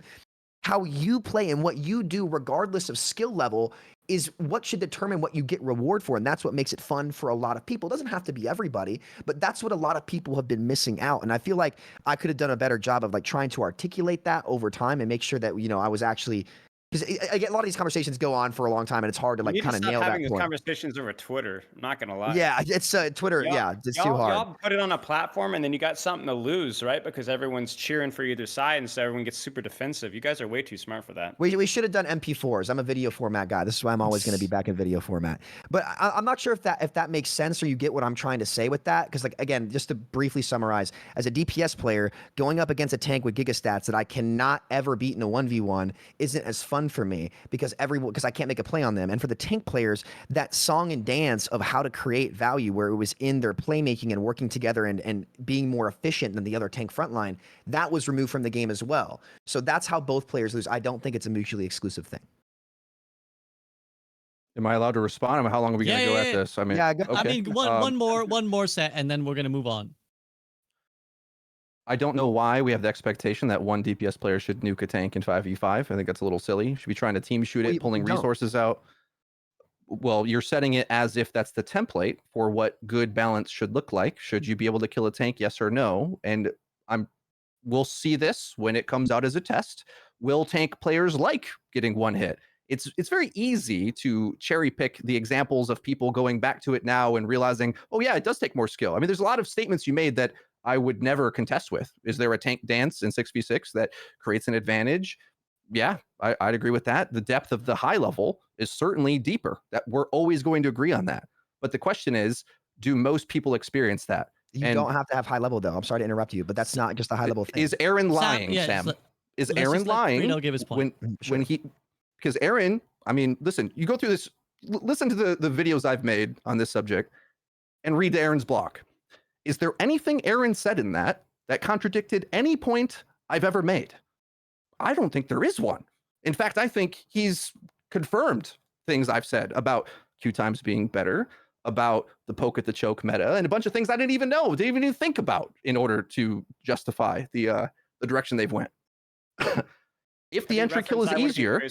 how you play and what you do, regardless of skill level, is what should determine what you get reward for. And that's what makes it fun for a lot of people. It doesn't have to be everybody, but that's what a lot of people have been missing out. And I feel like I could have done a better job of like trying to articulate that over time and make sure that, I was actually, because I get a lot of these conversations go on for a long time and it's hard to like kind of nail that having these point. conversations over Twitter. I'm not gonna lie. Yeah, it's Twitter. It's too hard. Y'all put it on a platform and then you got something to lose, right? Because everyone's cheering for either side, and so everyone gets super defensive. You guys are way too smart for that. We should have done MP4s. I'm a video format guy. This is why I'm always going to be back in video format. But I'm not sure if that makes sense or you get what I'm trying to say with that. Because like again, just to briefly summarize, as a DPS player, going up against a tank with gigastats that I cannot ever beat in a 1v1 isn't as fun for me because I can't make a play on them. And for the tank players, that song and dance of how to create value, where it was in their playmaking and working together and being more efficient than the other tank frontline, that was removed from the game as well. So that's how both players lose. I don't think it's a mutually exclusive thing. Am I allowed to respond? I mean, how long are we going to go at this? I mean, okay. I mean, one more set, and then we're gonna move on. I don't know why we have the expectation that one DPS player should nuke a tank in 5v5. I think that's a little silly. You should be trying to team shoot it, pulling resources out. Well, you're setting it as if that's the template for what good balance should look like. Should you be able to kill a tank, yes or no? And we'll see this when it comes out as a test. Will tank players like getting one hit? It's very easy to cherry pick the examples of people going back to it now and realizing, oh yeah, it does take more skill. I mean, there's a lot of statements you made that I would never contest with. Is there a tank dance in 6v6 that creates an advantage? Yeah, I'd agree with that. The depth of the high level is certainly deeper. That we're always going to agree on that. But the question is, do most people experience that? You don't have to have high level though. I'm sorry to interrupt you, but that's not just a high level thing. Is Aaron lying, Sam? Is Aaron lying give his point. when he? Because Aaron, I mean, listen, you go through this, listen to the videos I've made on this subject and read Aaron's blog. Is there anything Aaron said in that contradicted any point I've ever made? I don't think there is one. In fact, I think he's confirmed things I've said about Q times being better, about the poke at the choke meta, and a bunch of things I didn't even know, didn't even think about in order to justify the direction they've went. If the entry kill is easier.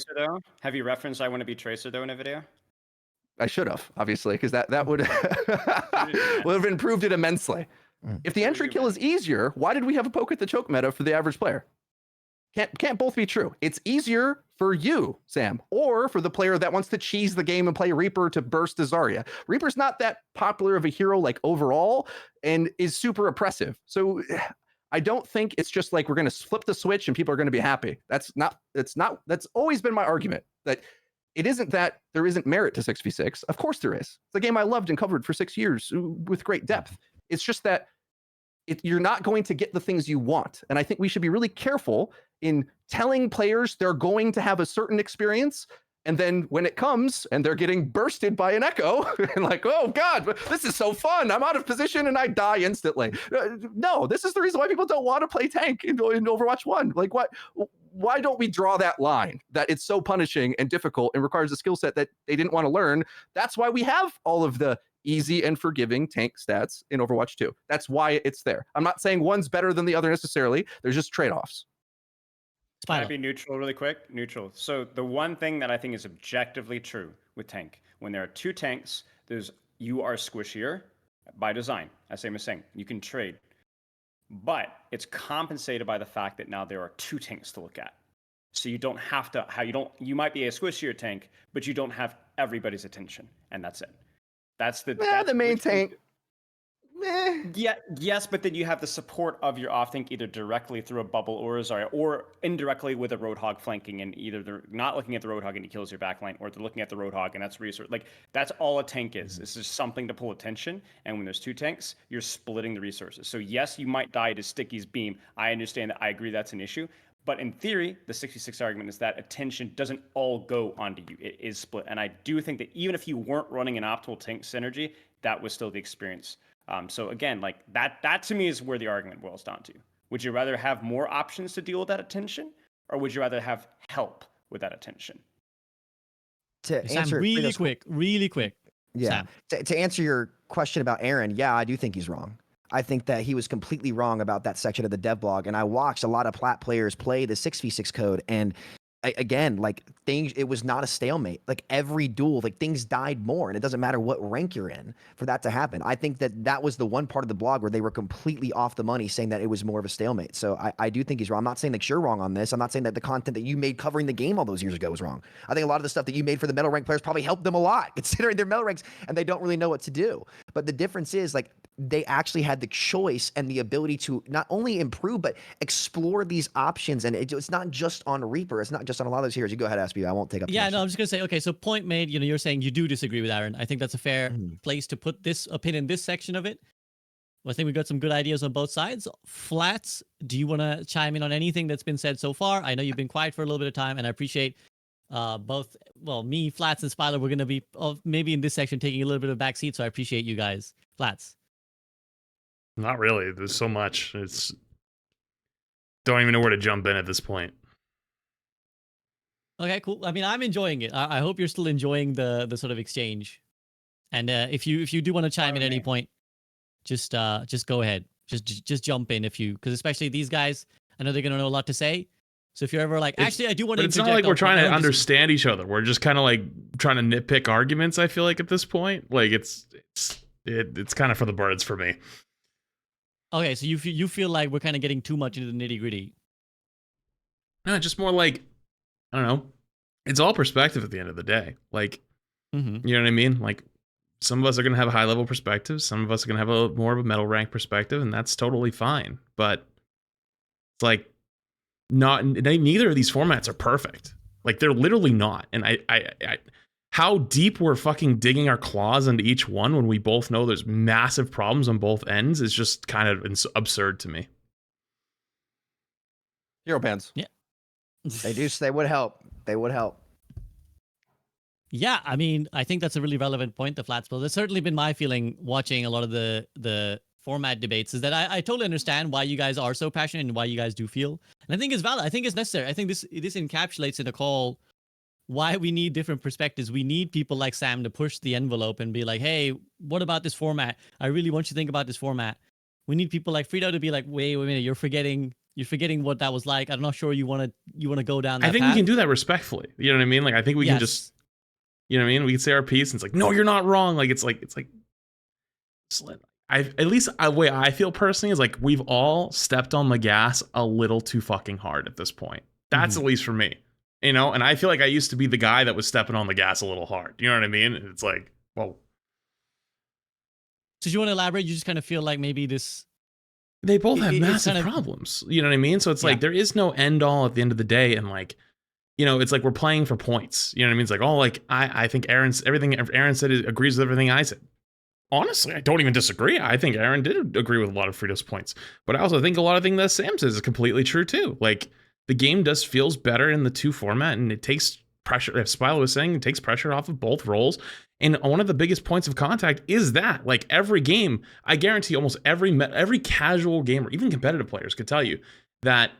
Have you referenced I want to be Tracer though in a video? I should have, obviously, because that would have improved it immensely. If the entry kill is easier, why did we have a poke at the choke meta for the average player? Can't both be true. It's easier for you, Sam, or for the player that wants to cheese the game and play Reaper to burst a Zarya. Reaper's not that popular of a hero like overall and is super oppressive. So I don't think it's just like we're going to flip the switch and people are going to be happy. That's always been my argument, that it isn't that there isn't merit to 6v6. Of course there is. It's a game I loved and covered for 6 years with great depth. It's just that you're not going to get the things you want. And I think we should be really careful in telling players they're going to have a certain experience. And then when it comes and they're getting bursted by an echo and like, oh God, this is so fun. I'm out of position and I die instantly. No, this is the reason why people don't want to play tank in Overwatch 1. Like why don't we draw that line that it's so punishing and difficult and requires a skill set that they didn't want to learn? That's why we have all of the easy and forgiving tank stats in Overwatch 2. That's why it's there. I'm not saying one's better than the other necessarily. There's just trade-offs. Can I be neutral really quick? Neutral. So the one thing that I think is objectively true with tank, when there are two tanks, you are squishier by design, as Sam was saying. You can trade. But it's compensated by the fact that now there are two tanks to look at. So you don't have to, you might be a squishier tank, but you don't have everybody's attention. And that's it. That's the main tank. Yeah, yes, but then you have the support of your off-think either directly through a bubble or indirectly with a Roadhog flanking, and either they're not looking at the Roadhog and he kills your backline, or they're looking at the Roadhog and that's resource. Like, that's all a tank is. It's just something to pull attention, and when there's two tanks, you're splitting the resources. So yes, you might die to Sticky's beam. I understand that. I agree that's an issue. But in theory, the 66 argument is that attention doesn't all go onto you. It is split. And I do think that even if you weren't running an optimal tank synergy, that was still the experience. So again, like that to me is where the argument boils down to. Would you rather have more options to deal with that attention, or would you rather have help with that attention? To Sam, answer really Frito's quick. Yeah. Sam. To answer your question about Aaron, yeah, I do think he's wrong. I think that he was completely wrong about that section of the dev blog. And I watched a lot of plat players play the 6v6 code. And again, like it was not a stalemate. Like every duel, like things died more. And it doesn't matter what rank you're in for that to happen. I think that was the one part of the blog where they were completely off the money saying that it was more of a stalemate. So I do think he's wrong. I'm not saying that you're wrong on this. I'm not saying that the content that you made covering the game all those years ago was wrong. I think a lot of the stuff that you made for the metal rank players probably helped them a lot, considering their metal ranks and they don't really know what to do. But the difference is, like, they actually had the choice and the ability to not only improve, but explore these options. And it's not just on Reaper. It's not just on a lot of those heroes. You go ahead, SB. I won't take up too Yeah, much no, time. I'm just going to say, okay, so point made, you're saying you do disagree with Aaron. I think that's a fair place to put this opinion, this section of it. Well, I think we got some good ideas on both sides. Flats, do you want to chime in on anything that's been said so far? I know you've been quiet for a little bit of time, and I appreciate both, me, Flats, and Spyler. We're going to be maybe in this section taking a little bit of backseat, so I appreciate you guys. Flats. Not really. There's so much. Don't even know where to jump in at this point. Okay, cool. I mean, I'm enjoying it. I hope you're still enjoying the sort of exchange. And if you do want to chime in at any point, just go ahead. Just jump in because especially these guys, I know they're gonna know a lot to say. So if you're ever like, actually, I do want to. But it's not like we're trying to understand each other. We're just kind of like trying to nitpick arguments. I feel like at this point, like it's kind of for the birds for me. Okay, so you feel like we're kind of getting too much into the nitty gritty. No, just more like, I don't know. It's all perspective at the end of the day. Like, you know what I mean? Like, some of us are going to have a high level perspective. Some of us are going to have more of a metal rank perspective, and that's totally fine. But it's like, neither of these formats are perfect. Like, they're literally not. And I how deep we're fucking digging our claws into each one when we both know there's massive problems on both ends is just kind of absurd to me. Hero bans. Yeah. They would help. They would help. Yeah, I mean, I think that's a really relevant point, the flat split. That's certainly been my feeling watching a lot of the format debates, is that I totally understand why you guys are so passionate and why you guys do feel. And I think it's valid. I think it's necessary. I think this encapsulates in a call why we need different perspectives. We need people like Sam to push the envelope and be like, hey, what about this format? I really want you to think about this format. We need people like Frito to be like, wait a minute, you're forgetting what that was like. I'm not sure you want to go down that I think path. we can do that respectfully. You know what I mean? Like, I think we can just, you know what I mean? We can say our piece and it's like, no, you're not wrong. Like, it's like, way I feel personally is like, we've all stepped on the gas a little too fucking hard at this point. That's at least for me, you know? And I feel like I used to be the guy that was stepping on the gas a little hard. You know what I mean? It's like, whoa. So do you want to elaborate? You just kind of feel like maybe they both have massive problems. You know what I mean? So it's like, there is no end all at the end of the day. And like, you know, it's like we're playing for points. You know what I mean? It's like, oh, like I think everything Aaron said agrees with everything I said. Honestly, I don't even disagree. I think Aaron did agree with a lot of Frito's points. But I also think a lot of things that Sam says is completely true too. Like, the game feels better in the 2 format, and it takes pressure, if Spyler was saying, it takes pressure off of both roles. And one of the biggest points of contact is that, like, every game, I guarantee almost every casual gamer, even competitive players, could tell you that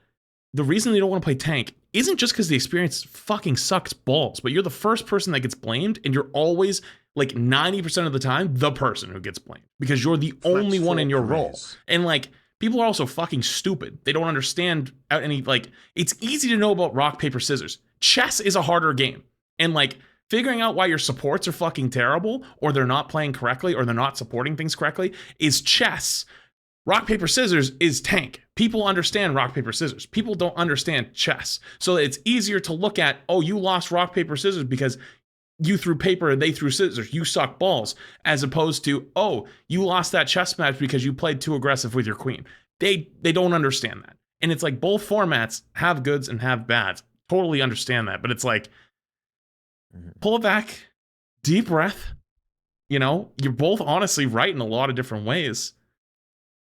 the reason they don't want to play tank isn't just because the experience fucking sucks balls, but you're the first person that gets blamed, and you're always, like, 90% of the time, the person who gets blamed because you're the only one in your role. And, like, people are also fucking stupid. They don't understand any, like, it's easy to know about rock, paper, scissors. Chess is a harder game. And, like, figuring out why your supports are fucking terrible, or they're not playing correctly, or they're not supporting things correctly is chess. Rock, paper, scissors is tank. People understand rock, paper, scissors. People don't understand chess. So it's easier to look at, oh, you lost rock, paper, scissors because you threw paper and they threw scissors. You suck balls. As opposed to, oh, you lost that chess match because you played too aggressive with your queen. They don't understand that. And it's like both formats have goods and have bads. Totally understand that. But it's like, pull it back, deep breath. You know, you're both honestly right in a lot of different ways.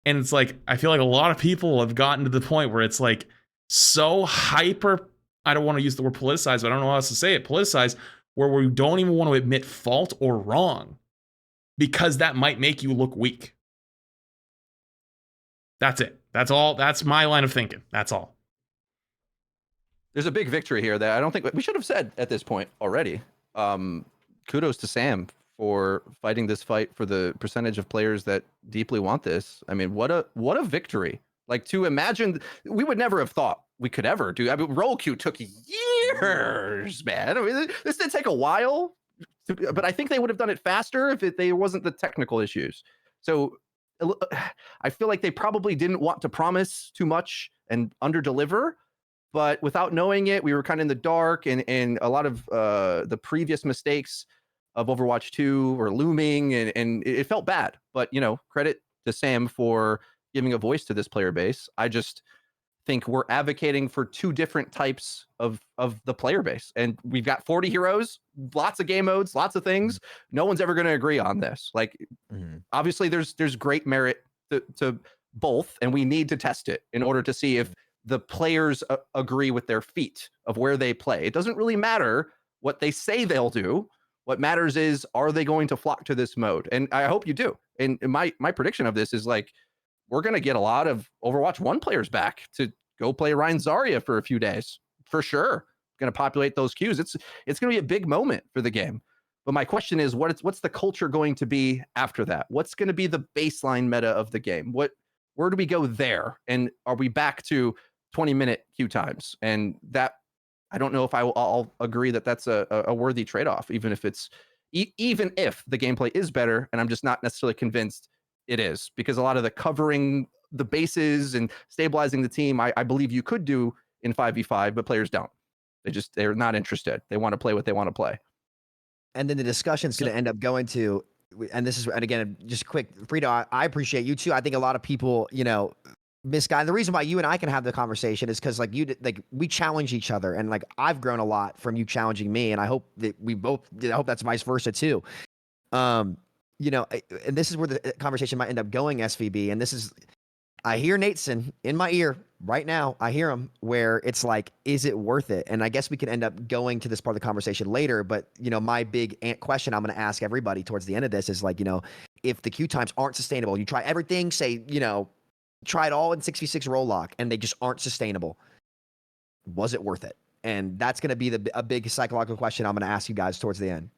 And it's like, I feel like a lot of people have gotten to the point where it's like so hyper, I don't want to use the word politicized, but I don't know how else to say it, politicized, where we don't even want to admit fault or wrong because that might make you look weak. That's it. That's all. That's my line of thinking. That's all. There's a big victory here that I don't think we should have said at this point already. Kudos to Sam for fighting this fight for the percentage of players that deeply want this. I mean, what a victory. Like, to imagine, we would never have thought we could ever do. I mean, roll queue took years, man. I mean, this did take a while, but I think they would have done it faster if there wasn't the technical issues. So I feel like they probably didn't want to promise too much and under-deliver, but without knowing it, we were kind of in the dark, and a lot of the previous mistakes of Overwatch 2 were looming, and it felt bad. But, you know, credit to Sam for giving a voice to this player base. I just think we're advocating for two different types of the player base, and we've got 40 heroes, lots of game modes, lots of things. No one's ever going to agree on this. Like, obviously there's great merit to both, and we need to test it in order to see if the players agree with their feet of where they play. It doesn't really matter what they say they'll do. What matters is, are they going to flock to this mode? And I hope you do. And my prediction of this is, like, we're going to get a lot of Overwatch 1 players back to go play Ryan Zarya for a few days, for sure. Going to populate those queues. It's going to be a big moment for the game. But my question is, what's the culture going to be after that? What's going to be the baseline meta of the game? Where do we go there? And are we back to 20-minute queue times? And that, I don't know if I'll agree that that's a worthy trade-off, even if the gameplay is better, and I'm just not necessarily convinced it is, because a lot of the covering the bases and stabilizing the team, I believe you could do in 5v5, but players don't. They're not interested. They want to play what they want to play. And then the discussion's going to end up going to, and this is, and again, just quick, Frito, I appreciate you too. I think a lot of people, you know, misguide. The reason why you and I can have the conversation is because, like, we challenge each other, and like, I've grown a lot from you challenging me, and I hope that I hope that's vice versa too. You know, and this is where the conversation might end up going, SVB. And this is, I hear Nateson in my ear right now. I hear him where it's like, is it worth it? And I guess we can end up going to this part of the conversation later. But, you know, my big question I'm going to ask everybody towards the end of this is, like, you know, if the queue times aren't sustainable, you try everything, say, you know, try it all in 6v6 roll lock, and they just aren't sustainable, was it worth it? And that's going to be a big psychological question I'm going to ask you guys towards the end.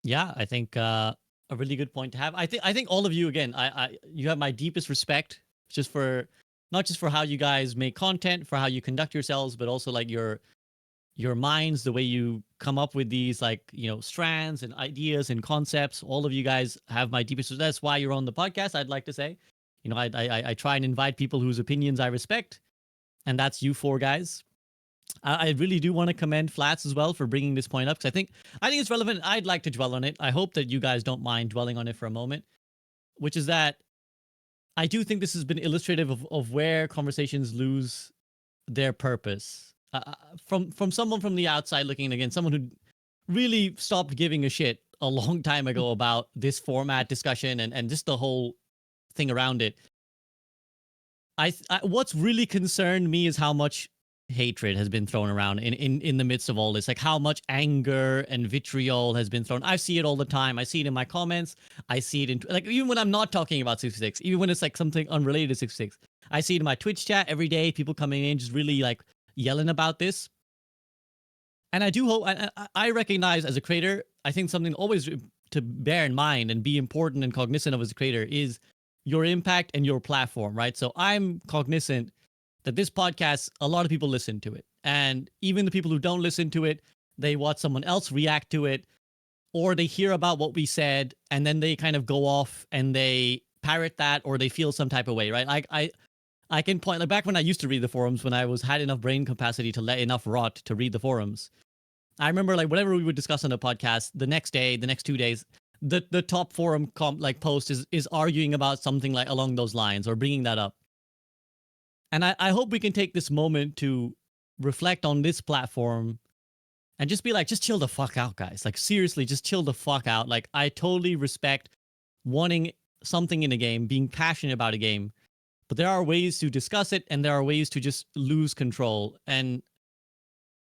Yeah, I think a really good point to have. I think all of you, again, you have my deepest respect, just for not just for how you guys make content, for how you conduct yourselves, but also like your minds, the way you come up with these, like, you know, strands and ideas and concepts. All of you guys have my deepest respect. That's why you're on the podcast, I'd like to say. You know, I try and invite people whose opinions I respect, and that's you four guys. I really do want to commend Flats as well for bringing this point up, because I think it's relevant. I'd like to dwell on it. I hope that you guys don't mind dwelling on it for a moment, which is that I do think this has been illustrative of where conversations lose their purpose. From someone from the outside looking in, again, someone who really stopped giving a shit a long time ago about this format discussion and just the whole thing around it. What's really concerned me is how much hatred has been thrown around in the midst of all this. Like, how much anger and vitriol has been thrown. I see it all the time. I see it in my comments. I see it in, like, even when I'm not talking about 6v6, even when it's like something unrelated to 6v6, I see it in my Twitch chat every day, people coming in just really like yelling about this. And I do hope, I recognize as a creator, I think something always to bear in mind and be important and cognizant of as a creator is your impact and your platform, right? So I'm cognizant that this podcast, a lot of people listen to it. And even the people who don't listen to it, they watch someone else react to it, or they hear about what we said, and then they kind of go off and they parrot that, or they feel some type of way, right? Like, I can point, like, back when I used to read the forums, when I had enough brain capacity to let enough rot to read the forums, I remember like whatever we would discuss on the podcast, the next day, the next 2 days, the top forum post is arguing about something like along those lines or bringing that up. And I hope we can take this moment to reflect on this platform and just be like, just chill the fuck out, guys. Like, seriously, just chill the fuck out. Like, I totally respect wanting something in a game, being passionate about a game, but there are ways to discuss it and there are ways to just lose control. And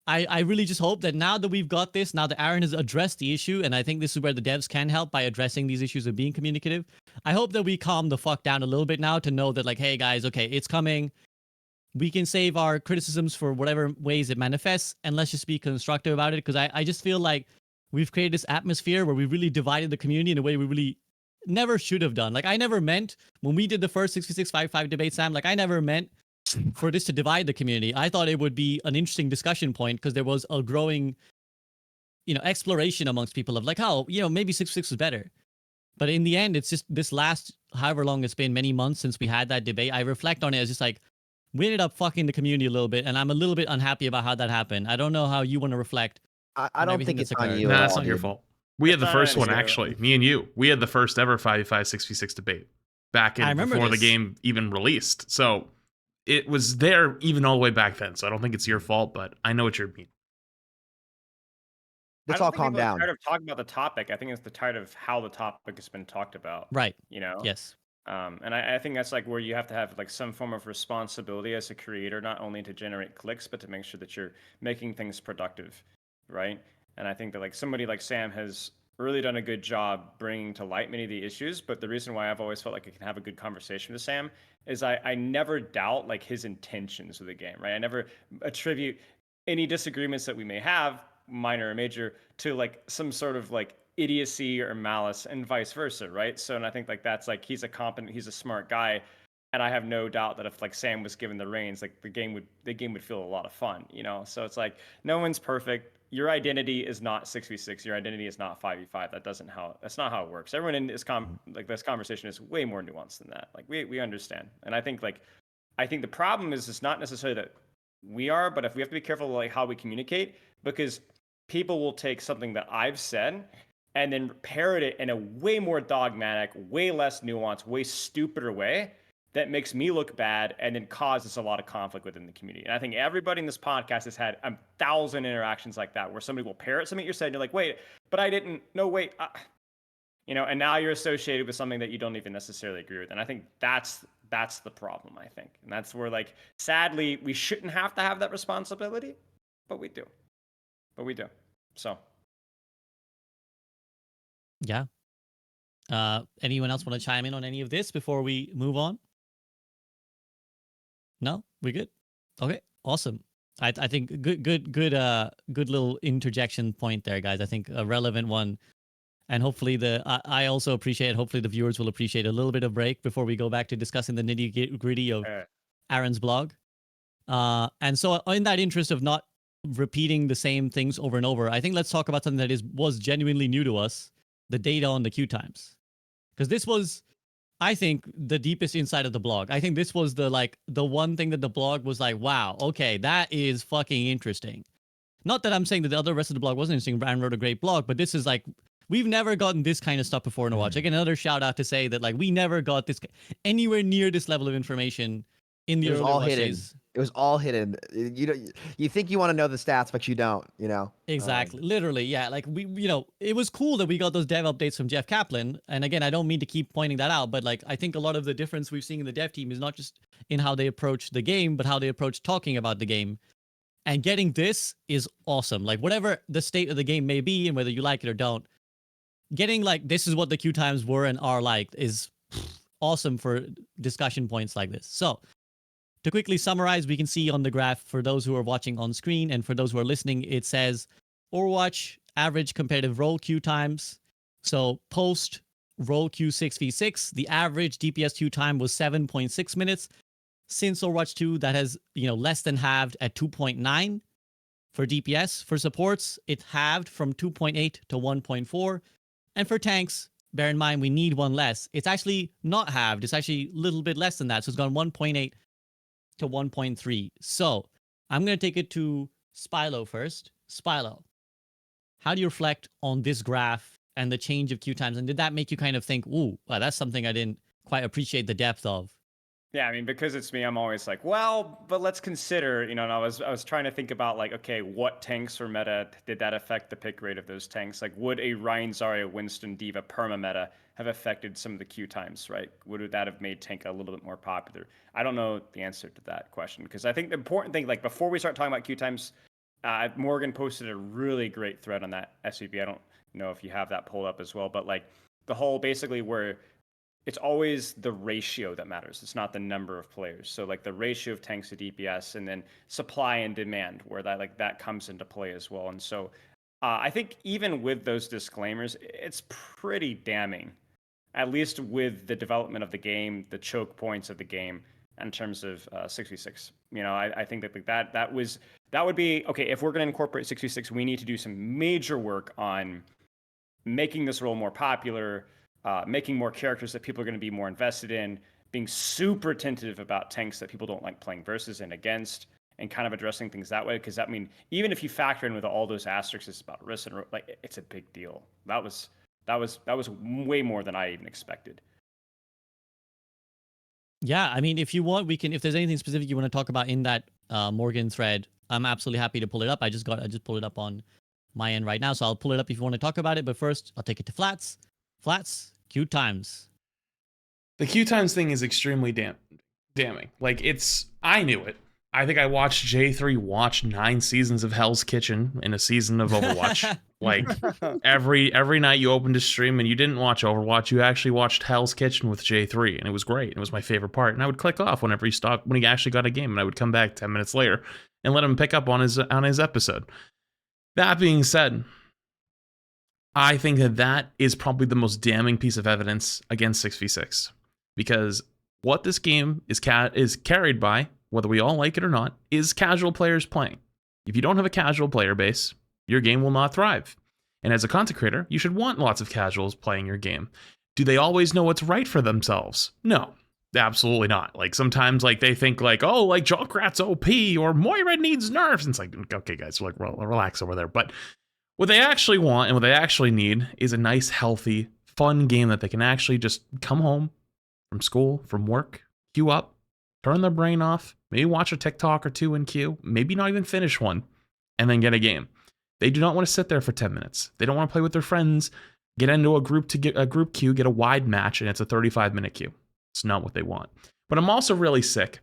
I really just hope that now that we've got this, now that Aaron has addressed the issue, and I think this is where the devs can help by addressing these issues of being communicative, I hope that we calm the fuck down a little bit now to know that, like, hey, guys, okay, it's coming. We can save our criticisms for whatever ways it manifests, and let's just be constructive about it, because I just feel like we've created this atmosphere where we really divided the community in a way we really never should have done. Like, I never meant, when we did the first 6655 debate, Sam, like, I never meant for this to divide the community. I thought it would be an interesting discussion point because there was a growing, exploration amongst people of like, how, maybe 666 was better. But in the end, it's just this last, however long it's been, many months since we had that debate, I reflect on it as just like, we ended up fucking the community a little bit, and I'm a little bit unhappy about how that happened. I don't know how you want to reflect. I don't think it's on you. Nah, at that's all, not your dude. fault. We had the It's first not one, you. actually. Me and you. We had the first ever 5v5 6v6 debate back I in remember before the this. game even released. So it was there even all the way back then. So I don't think it's your fault, but I know what you're mean. Let's I all don't think calm people are down. tired of talking about the topic. I think it's the tired of how the topic has been talked about. Right. Yes. Yes. And I think that's like where you have to have like some form of responsibility as a creator, not only to generate clicks, but to make sure that you're making things productive, right? And I think that like somebody like Sam has really done a good job bringing to light many of the issues. But the reason why I've always felt like I can have a good conversation with Sam is I never doubt like his intentions with the game, right? I never attribute any disagreements that we may have, minor or major, to like some sort of like idiocy or malice, and vice versa, right? So, and I think like that's like he's a smart guy, and I have no doubt that if like Sam was given the reins, like the game would feel a lot of fun, So it's like no one's perfect. Your identity is not 6v6. Your identity is not 5v5. That's not how it works. Everyone in this this conversation is way more nuanced than that. Like we understand, and I think the problem is it's not necessarily that we are, but if we have to be careful like how we communicate, because people will take something that I've said and then parrot it in a way more dogmatic, way less nuanced, way stupider way that makes me look bad and then causes a lot of conflict within the community. And I think everybody in this podcast has had 1,000 interactions like that, where somebody will parrot something you said, and you're like, wait, but I didn't, no, wait. And now you're associated with something that you don't even necessarily agree with. And I think that's the problem, I think. And that's where, like, sadly, we shouldn't have to have that responsibility, but we do. So. Yeah. Anyone else want to chime in on any of this before we move on? No, we good. Okay, awesome. I think good little interjection point there, guys. I think a relevant one, and hopefully I also appreciate. Hopefully the viewers will appreciate a little bit of break before we go back to discussing the nitty gritty of Aaron's blog. And so in that interest of not repeating the same things over and over, I think let's talk about something that was genuinely new to us: the data on the queue times, because this was, I think, the deepest insight of the blog. I think this was the one thing that the blog was like, wow, okay, that is fucking interesting. Not that I'm saying that the other rest of the blog wasn't interesting. Brian wrote a great blog, but this is like, we've never gotten this kind of stuff before in Overwatch. Like, another shout out to say that like we never got this anywhere near this level of information in the It was early all Overwatch hidden. days. It was all hidden. You think you want to know the stats, but you don't. Exactly. Literally, yeah. Like it was cool that we got those dev updates from Jeff Kaplan. And again, I don't mean to keep pointing that out, but like I think a lot of the difference we've seen in the dev team is not just in how they approach the game, but how they approach talking about the game. And getting this is awesome. Like whatever the state of the game may be, and whether you like it or don't, getting like this is what the queue times were and are like is awesome for discussion points like this. So to quickly summarize, we can see on the graph, for those who are watching on screen and for those who are listening, it says Overwatch average competitive role queue times. So post role queue 6v6, the average DPS queue time was 7.6 minutes. Since Overwatch 2, that has less than halved at 2.9 for DPS. For supports, it halved from 2.8 to 1.4. And for tanks, bear in mind we need one less. It's actually not halved. It's actually a little bit less than that. So it's gone 1.8 to 1.3. So I'm going to take it to Spilo first. Spilo, how do you reflect on this graph and the change of queue times? And did that make you kind of think, ooh, well, that's something I didn't quite appreciate the depth of? Yeah, I mean, because it's me, I'm always like, well, but let's consider, and I was trying to think about like, okay, what tanks or meta did that affect the pick rate of those tanks? Like, would a Ryan, Zarya, Winston, Diva perma meta have affected some of the queue times, right? Would that have made tank a little bit more popular? I don't know the answer to that question, because I think the important thing, like before we start talking about queue times, Morgan posted a really great thread on that SVP. I don't know if you have that pulled up as well, but like the whole basically where it's always the ratio that matters. It's not the number of players. So like the ratio of tanks to DPS, and then supply and demand, where that comes into play as well. And so I think even with those disclaimers, it's pretty damning, at least with the development of the game, the choke points of the game in terms of 6v6. I think that would be okay. If we're going to incorporate 6v6, we need to do some major work on making this role more popular, making more characters that people are going to be more invested in, being super attentive about tanks that people don't like playing versus and against, and kind of addressing things that way. Because even if you factor in with all those asterisks about risk and like, it's a big deal. That was way more than I even expected. Yeah, I mean, if you want, we can. If there's anything specific you want to talk about in that Morgan thread, I'm absolutely happy to pull it up. I just pulled it up on my end right now, so I'll pull it up if you want to talk about it. But first, I'll take it to Flats. Flats, queue times. The queue times thing is extremely damning. Like, I knew it. I think I watched J3 watch 9 seasons of Hell's Kitchen in a season of Overwatch. Like, every night you opened a stream and you didn't watch Overwatch, you actually watched Hell's Kitchen with J3, and it was great. It was my favorite part. And I would click off when he actually got a game, and I would come back 10 minutes later and let him pick up on his episode. That being said, I think that is probably the most damning piece of evidence against 6v6, because what this game is carried by, whether we all like it or not, is casual players playing. If you don't have a casual player base, your game will not thrive. And as a content creator, you should want lots of casuals playing your game. Do they always know what's right for themselves? No, absolutely not. Like, sometimes like they think like, oh, like Junkrat's OP or Moira needs nerfs. And it's like, okay, guys, like, relax over there. But what they actually want and what they actually need is a nice, healthy, fun game that they can actually just come home from school, from work, queue up, turn their brain off, maybe watch a TikTok or two in queue, maybe not even finish one, and then get a game. They do not want to sit there for 10 minutes. They don't want to play with their friends, get into a group queue, get a wide match, and it's a 35-minute queue. It's not what they want. But I'm also really sick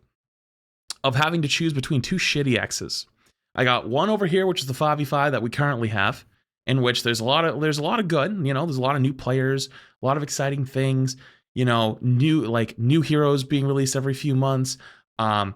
of having to choose between 2 shitty X's. I got one over here, which is the 5v5 that we currently have, in which there's a lot of good, there's a lot of new players, a lot of exciting things, new heroes being released every few months, a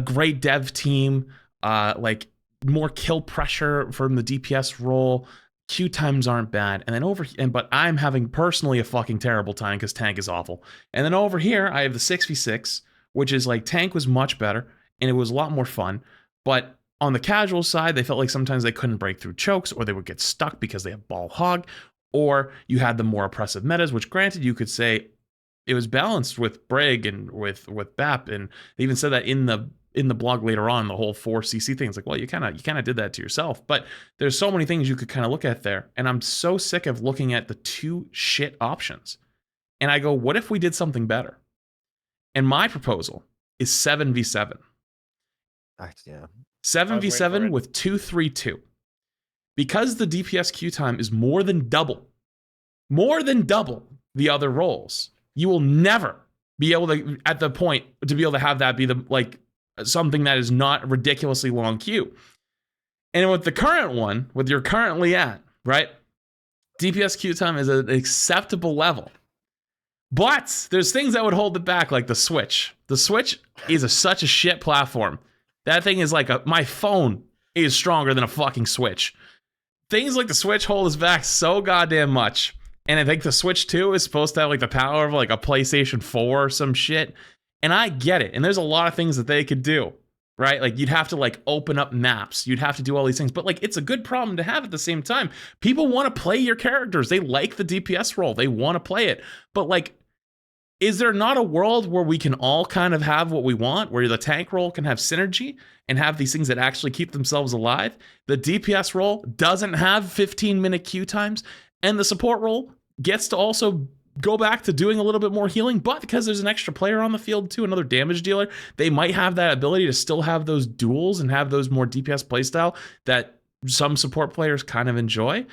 great dev team, like more kill pressure from the DPS role. Queue times aren't bad. And then but I'm having personally a fucking terrible time because tank is awful. And then over here, I have the 6v6, which is like tank was much better and it was a lot more fun. But on the casual side, they felt like sometimes they couldn't break through chokes, or they would get stuck because they have ball hog, or you had the more oppressive metas, which granted you could say it was balanced with Brig and with BAP, and they even said that in the blog later on, the whole 4cc thing. It's like, well, you kind of did that to yourself. But there's so many things you could kind of look at there, and I'm so sick of looking at the 2 shit options. And I go, what if we did something better? And my proposal is 7v7. Yeah. 7v7 with 2-3-2. Because the DPS queue time is more than double the other roles, you will never be able to, at the point, to be able to have that be something that is not ridiculously long queue. And with the current one, with you're currently at, right? DPS queue time is an acceptable level. But there's things that would hold it back, like the Switch. The Switch is such a shit platform. That thing is like my phone is stronger than a fucking Switch. Things like the Switch hold us back so goddamn much. And I think the Switch 2 is supposed to have like the power of like a PlayStation 4 or some shit. And I get it. And there's a lot of things that they could do, right? Like you'd have to like open up maps. You'd have to do all these things. But like it's a good problem to have at the same time. People want to play your characters. They like the DPS role. They want to play it. But like is there not a world where we can all kind of have what we want, where the tank role can have synergy and have these things that actually keep themselves alive? The DPS role doesn't have 15-minute queue times, and the support role gets to also go back to doing a little bit more healing, but because there's an extra player on the field too, another damage dealer, they might have that ability to still have those duels and have those more DPS playstyle that some support players kind of enjoy.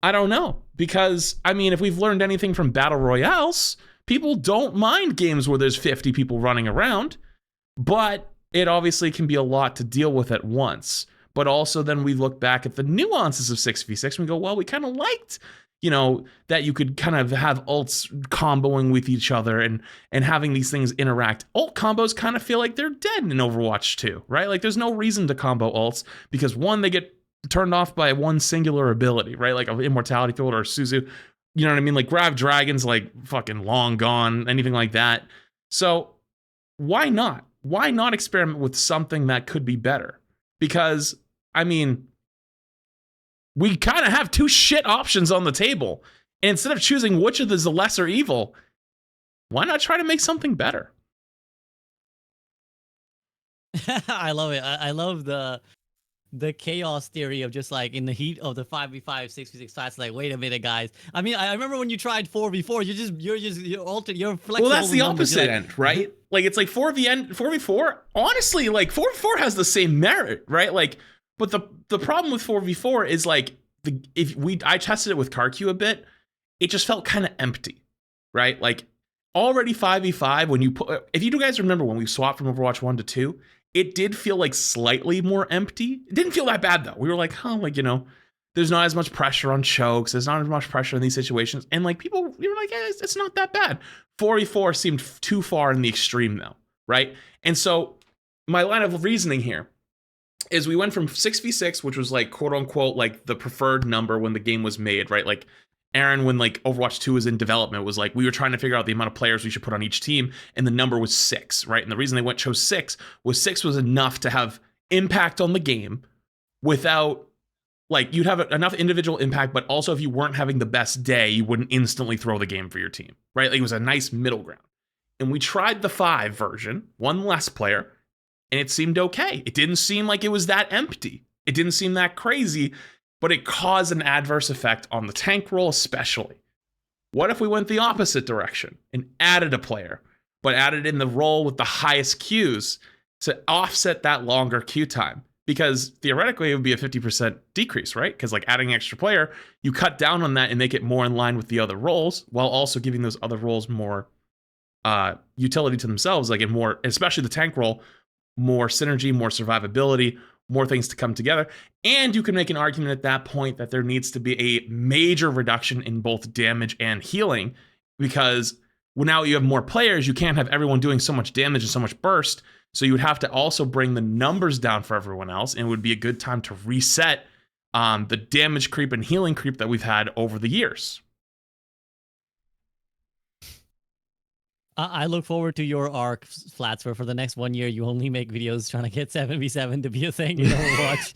I don't know, because, I mean, if we've learned anything from Battle Royales, people don't mind games where there's 50 people running around, but it obviously can be a lot to deal with at once. But also then we look back at the nuances of 6v6 and we go, well, we kind of liked, you know, that you could kind of have ults comboing with each other and having these things interact. Ult combos kind of feel like they're dead in Overwatch 2, right? Like there's no reason to combo ults because one, they get turned off by one singular ability, right? Like an Immortality Field or Suzu. You know what I mean? Like Grav Dragon's like fucking long gone, anything like that. So why not? Why not experiment with something that could be better? Because, I mean, we kind of have two shit options on the table. And instead of choosing which of is the lesser evil, why not try to make something better? I love it. I love the chaos theory of just like in the heat of the 5v5, 6v6 fights, like, wait a minute, guys. I mean, I remember when you tried 4v4, you're flexible. Well, that's the opposite end, right? Like it's like 4v4, honestly, like 4v4 has the same merit, right? Like, but the problem with 4v4 is like I tested it with CarQ a bit, it just felt kind of empty, right? Like already 5v5 when you put, if you guys remember when we swapped from Overwatch 1 to 2, it did feel like slightly more empty. It didn't feel that bad though. We were like, huh, like, you know, there's not as much pressure on chokes. There's not as much pressure in these situations. And like people, you were like, yeah, it's not that bad. 4v4 seemed too far in the extreme though, right? And so my line of reasoning here is we went from 6v6, which was like quote unquote like the preferred number when the game was made, right? Like Aaron, when like Overwatch 2 was in development, was like we were trying to figure out the amount of players we should put on each team, and the number was 6, right? And the reason they chose 6 was enough to have impact on the game without, like, you'd have enough individual impact, but also if you weren't having the best day, you wouldn't instantly throw the game for your team, right? Like it was a nice middle ground. And we tried the 5 version, one less player, and it seemed okay. It didn't seem like it was that empty. It didn't seem that crazy, but it caused an adverse effect on the tank role especially. What if we went the opposite direction and added a player, but added in the role with the highest queues to offset that longer queue time? Because theoretically, it would be a 50% decrease, right? Because like adding an extra player, you cut down on that and make it more in line with the other roles, while also giving those other roles more utility to themselves, like in more, especially the tank role, more synergy, more survivability, more things to come together. And you can make an argument at that point that there needs to be a major reduction in both damage and healing, because now you have more players, you can't have everyone doing so much damage and so much burst. So you would have to also bring the numbers down for everyone else, and it would be a good time to reset the damage creep and healing creep that we've had over the years. I look forward to your arc, Flats, where for the next 1 year you only make videos trying to get 7v7 to be a thing in Overwatch.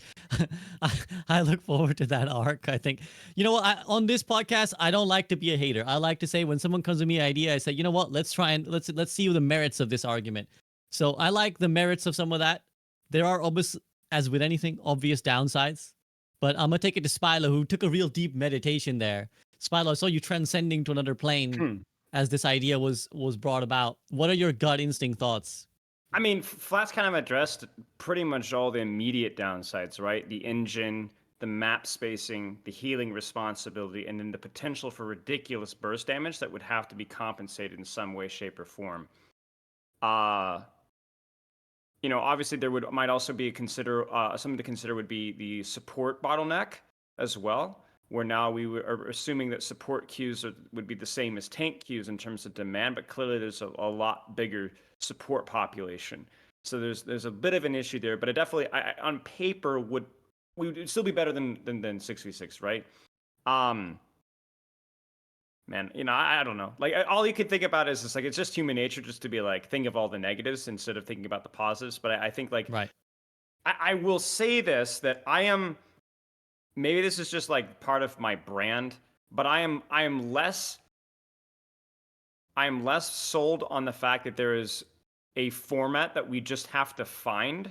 I look forward to that arc. I think, you know what, on this podcast, I don't like to be a hater. I like to say when someone comes to me an idea, I say, you know what, let's see the merits of this argument. So I like the merits of some of that. There are obvious, as with anything, obvious downsides. But I'm gonna take it to Spilo, who took a real deep meditation there. Spilo, I saw you transcending to another plane as this idea was brought about. What are your gut instinct thoughts? I mean, Flats kind of addressed pretty much all the immediate downsides, right? The engine, the map spacing, the healing responsibility, and then the potential for ridiculous burst damage that would have to be compensated in some way, shape, or form. You know, obviously there might also be something to consider would be the support bottleneck as well, where now we are assuming that support queues would be the same as tank queues in terms of demand, but clearly there's a lot bigger support population. So there's a bit of an issue there, but it definitely, on paper, we would still be better than 6v6, right? Man, you know, I don't know. Like, all you could think about is it's just human nature just to be like, think of all the negatives instead of thinking about the positives. But I think, like, right. I will say this, that I am, maybe this is just like part of my brand, but I am less I'm less sold on the fact that there is a format that we just have to find,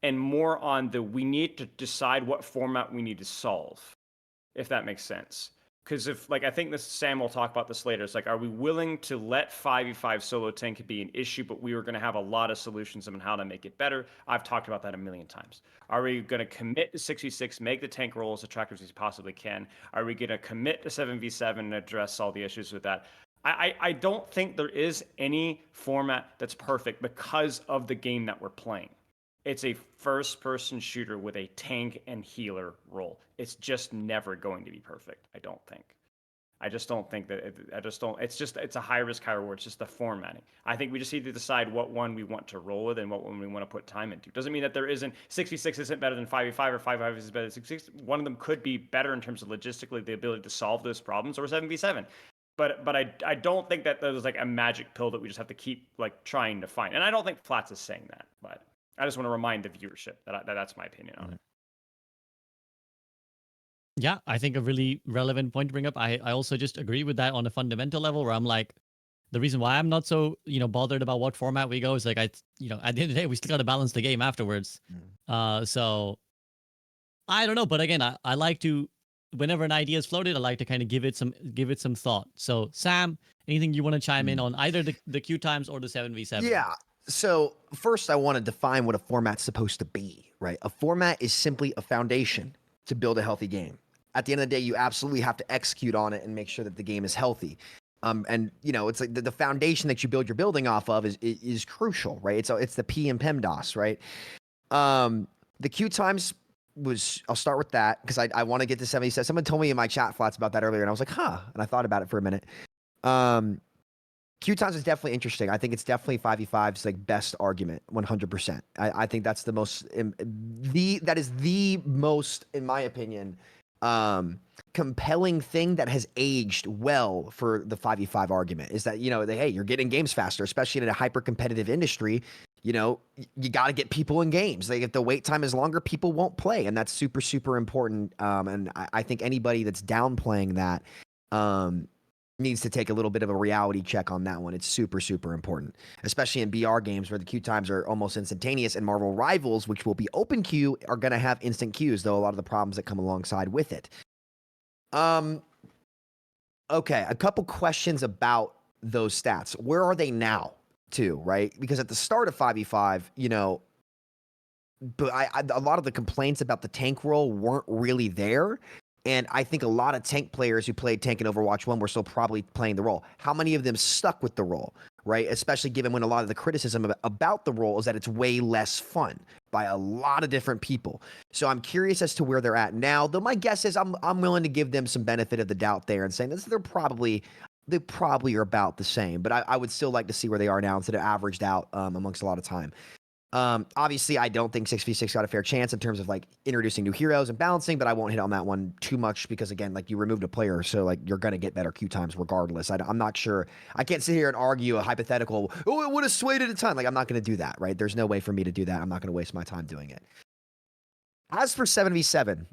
and more on the we need to decide what format we need to solve, if that makes sense. Because if, like, I think this, Sam will talk about this later. It's like, are we willing to let 5v5 solo tank be an issue, but we were going to have a lot of solutions on how to make it better? I've talked about that a million times. Are we going to commit to 6v6, make the tank role as attractive as we possibly can? Are we going to commit to 7v7 and address all the issues with that? I don't think there is any format that's perfect because of the game that we're playing. It's a first-person shooter with a tank and healer role. It's just never going to be perfect, I don't think. I just don't think that, it's a high risk, high reward. It's just the formatting. I think we just need to decide what one we want to roll with and what one we want to put time into. Doesn't mean that there isn't, 6v6 isn't better than 5v5 or 5v5 is better than 6v6. One of them could be better in terms of logistically the ability to solve those problems, or 7v7. But I don't think that there's like a magic pill that we just have to keep like trying to find. And I don't think Flats is saying that, but I just want to remind the viewership that that's my opinion on it. Yeah, I think a really relevant point to bring up. I also just agree with that on a fundamental level, where I'm like, the reason why I'm not so bothered about what format we go is like, at the end of the day, we still got to balance the game afterwards. So I don't know, but again, I like to, whenever an idea is floated, I like to kind of give it some thought. So Sam, anything you want to chime in on either the queue times or the 7v7? Yeah. So first, I want to define what a format's supposed to be, right? A format is simply a foundation to build a healthy game. At the end of the day, you absolutely have to execute on it and make sure that the game is healthy. And it's like the foundation that you build your building off of is crucial, right? It's the P and PEMDAS, right? The queue times I'll start with that because I want to get to 77. Someone told me in my chat Flats about that earlier, and I was like, huh. And I thought about it for a minute. Queue times is definitely interesting. I think it's definitely 5v5's like best argument, 100%. I think that's the most, that is the most, in my opinion, compelling thing that has aged well for the 5v5 argument is that, hey, you're getting games faster, especially in a hyper competitive industry. You got to get people in games. Like if the wait time is longer, people won't play. And that's super, super important. And I think anybody that's downplaying that, needs to take a little bit of a reality check on that one. It's super, super important, especially in BR games where the queue times are almost instantaneous, and Marvel Rivals, which will be open queue, are going to have instant queues, though a lot of the problems that come alongside with it. Okay, a couple questions about those stats. Where are they now, too, right? Because at the start of 5v5, but a lot of the complaints about the tank role weren't really there. And I think a lot of tank players who played tank in Overwatch 1 were still probably playing the role. How many of them stuck with the role, right? Especially given when a lot of the criticism about the role is that it's way less fun by a lot of different people. So I'm curious as to where they're at now, though my guess is I'm willing to give them some benefit of the doubt there and saying this, they probably are about the same. But I would still like to see where they are now instead of averaged out amongst a lot of time. Obviously, I don't think 6v6 got a fair chance in terms of like introducing new heroes and balancing, but I won't hit on that one too much because again, like you removed a player, so like you're gonna get better queue times regardless. I'm not sure. I can't sit here and argue a hypothetical. Oh, it would have swayed at a ton. Like I'm not gonna do that, right? There's no way for me to do that. I'm not gonna waste my time doing it. As for 7v7,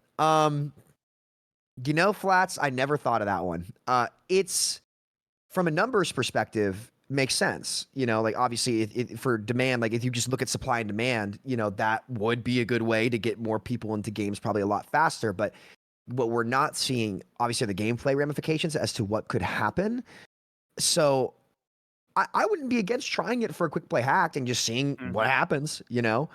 Flats, I never thought of that one. It's from a numbers perspective. Makes sense. Like obviously for demand, like if you just look at supply and demand, that would be a good way to get more people into games probably a lot faster. But what we're not seeing, obviously, are the gameplay ramifications as to what could happen. So I wouldn't be against trying it for a quick play hack and just seeing what happens, I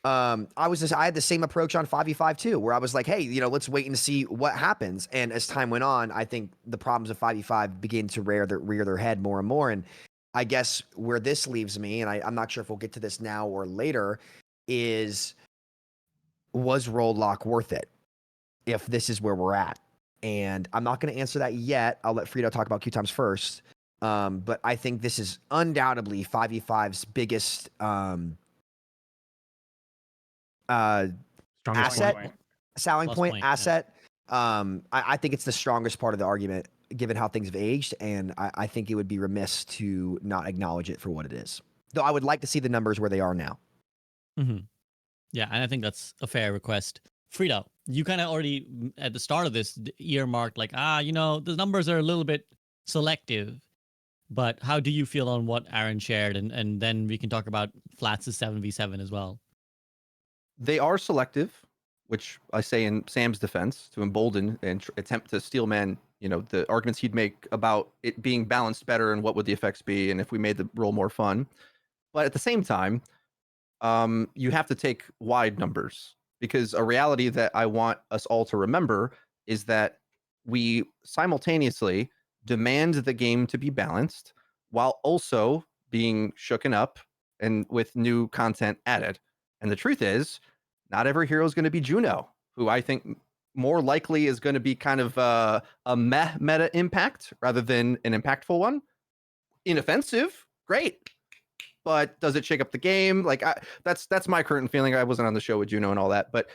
had the same approach on 5v5 too, where I was like, hey, let's wait and see what happens. And as time went on, I think the problems of 5v5 begin to rear their head more and more. And I guess where this leaves me, and I'm not sure if we'll get to this now or later, was role lock worth it if this is where we're at? And I'm not going to answer that yet. I'll let Frito talk about queue times first. But I think this is undoubtedly 5v5's biggest selling point. I think it's the strongest part of the argument given how things have aged, and I think it would be remiss to not acknowledge it for what it is. Though I would like to see the numbers where they are now. Mm-hmm. Yeah, and I think that's a fair request. Frida, you kind of already at the start of this earmarked like, the numbers are a little bit selective. But how do you feel on what Aaron shared? And then we can talk about Flats' 7v7 as well. They are selective, which I say in Sam's defense to embolden and attempt to steel man, the arguments he'd make about it being balanced better and what would the effects be and if we made the role more fun. But at the same time, you have to take wide numbers, because a reality that I want us all to remember is that we simultaneously demand the game to be balanced while also being shooken up and with new content added. And the truth is, not every hero is going to be Juno, who I think more likely is going to be kind of a meta impact rather than an impactful one. Inoffensive, great. But does it shake up the game? Like that's my current feeling. I wasn't on the show with Juno and all that, but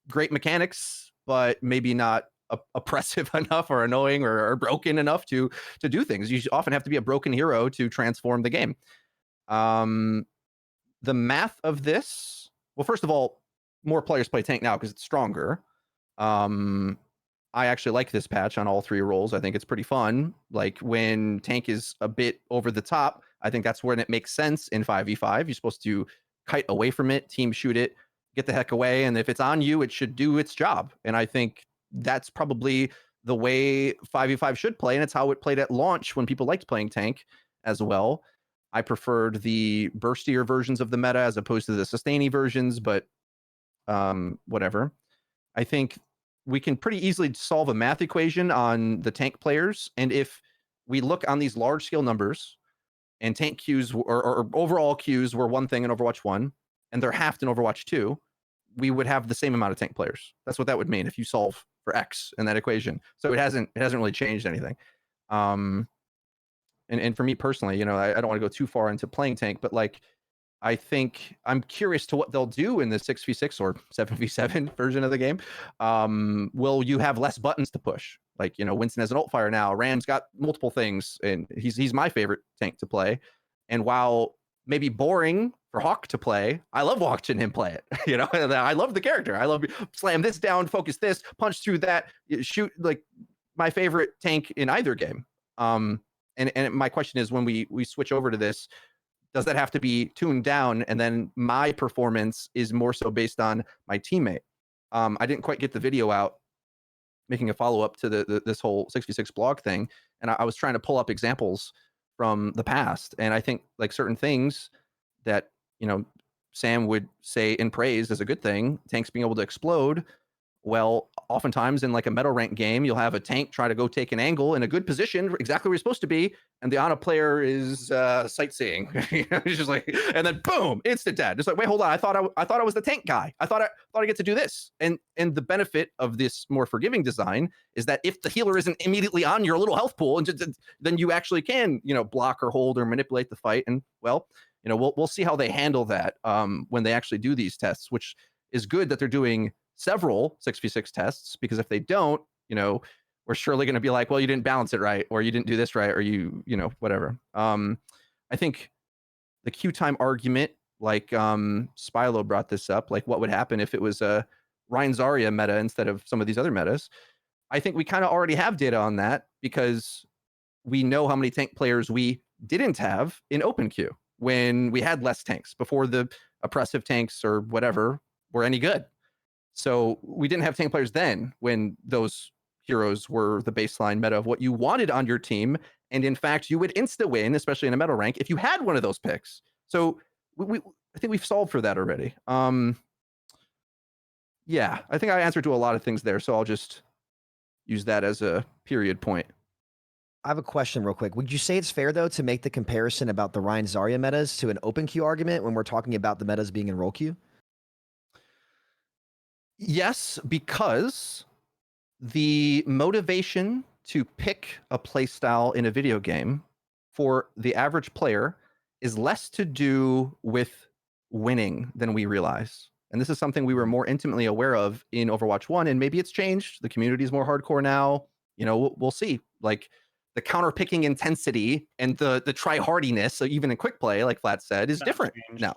great mechanics, but maybe not oppressive enough or annoying or broken enough to do things. You often have to be a broken hero to transform the game. The math of this, well, first of all, more players play tank now because it's stronger. I actually like this patch on all 3 roles. I think it's pretty fun. Like when tank is a bit over the top, I think that's when it makes sense in 5v5. You're supposed to kite away from it, team shoot it, get the heck away. And if it's on you, it should do its job. And I think that's probably the way 5v5 should play. And it's how it played at launch when people liked playing tank as well. I preferred the burstier versions of the meta as opposed to the sustainy versions, but whatever. I think we can pretty easily solve a math equation on the tank players. And if we look on these large scale numbers and tank queues or overall queues were one thing in Overwatch 1 and they're halved in Overwatch 2, we would have the same amount of tank players. That's what that would mean if you solve for X in that equation. So it hasn't really changed anything. And for me personally, I don't want to go too far into playing tank, but like, I think I'm curious to what they'll do in the 6v6 or 7v7 version of the game. Will you have less buttons to push? Like, Winston has an ult fire now. Ram's got multiple things, and he's my favorite tank to play. And while maybe boring for Hawk to play, I love watching him play it. I love the character. I love slam this down, focus this, punch through that, shoot. Like my favorite tank in either game. And my question is, when we switch over to this, does that have to be tuned down? And then my performance is more so based on my teammate. I didn't quite get the video out, making a follow-up to this whole 6v6 blog thing. And I was trying to pull up examples from the past. And I think like certain things that, Sam would say in praise as a good thing, tanks being able to explode. Well, oftentimes in like a meta rank game, you'll have a tank try to go take an angle in a good position, exactly where you're supposed to be, and the Ana player is sightseeing. It's just like, and then boom, instant dead. It's like, wait, hold on, I thought I was the tank guy. I thought I get to do this. And the benefit of this more forgiving design is that if the healer isn't immediately on your little health pool, and then you actually can, block or hold or manipulate the fight. And well, we'll see how they handle that when they actually do these tests, which is good that they're doing several 6v6 tests, because if they don't, we're surely going to be like, well, you didn't balance it right, or you didn't do this right, or whatever. I think the queue time argument, like Spilo brought this up, like what would happen if it was a Rein Zarya meta instead of some of these other metas. I think we kind of already have data on that, because we know how many tank players we didn't have in open queue when we had less tanks before the oppressive tanks or whatever were any good. So we didn't have tank players then when those heroes were the baseline meta of what you wanted on your team. And in fact, you would insta win, especially in a meta rank, if you had one of those picks. So I think we've solved for that already. Yeah, I think I answered to a lot of things there. So I'll just use that as a period point. I have a question real quick. Would you say it's fair, though, to make the comparison about the Rein Zarya metas to an open queue argument when we're talking about the metas being in role queue? Yes, because the motivation to pick a playstyle in a video game for the average player is less to do with winning than we realize. And this is something we were more intimately aware of in Overwatch 1, and maybe it's changed. The community is more hardcore now. We'll see. Like the counter-picking intensity and the try-hardiness, so even in quick play, like Flat said, is different now.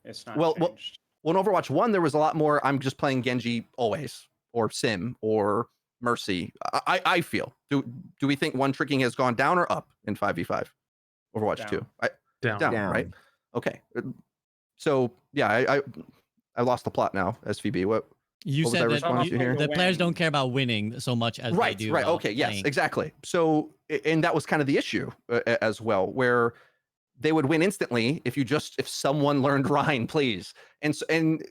It's not changed. Well, in Overwatch 1, there was a lot more, I'm just playing Genji always, or Sim, or Mercy. I feel. Do we think one tricking has gone down or up in 5v5 Overwatch Down. 2? Down. Down, right? Okay. So yeah, I lost the plot now. SVB. What You was said I that responding to here? the players don't care about winning so much as they do. Right. Okay. Yes. Playing. Exactly. So, and that was kind of the issue as well, where they would win instantly if someone learned Rhine, please. And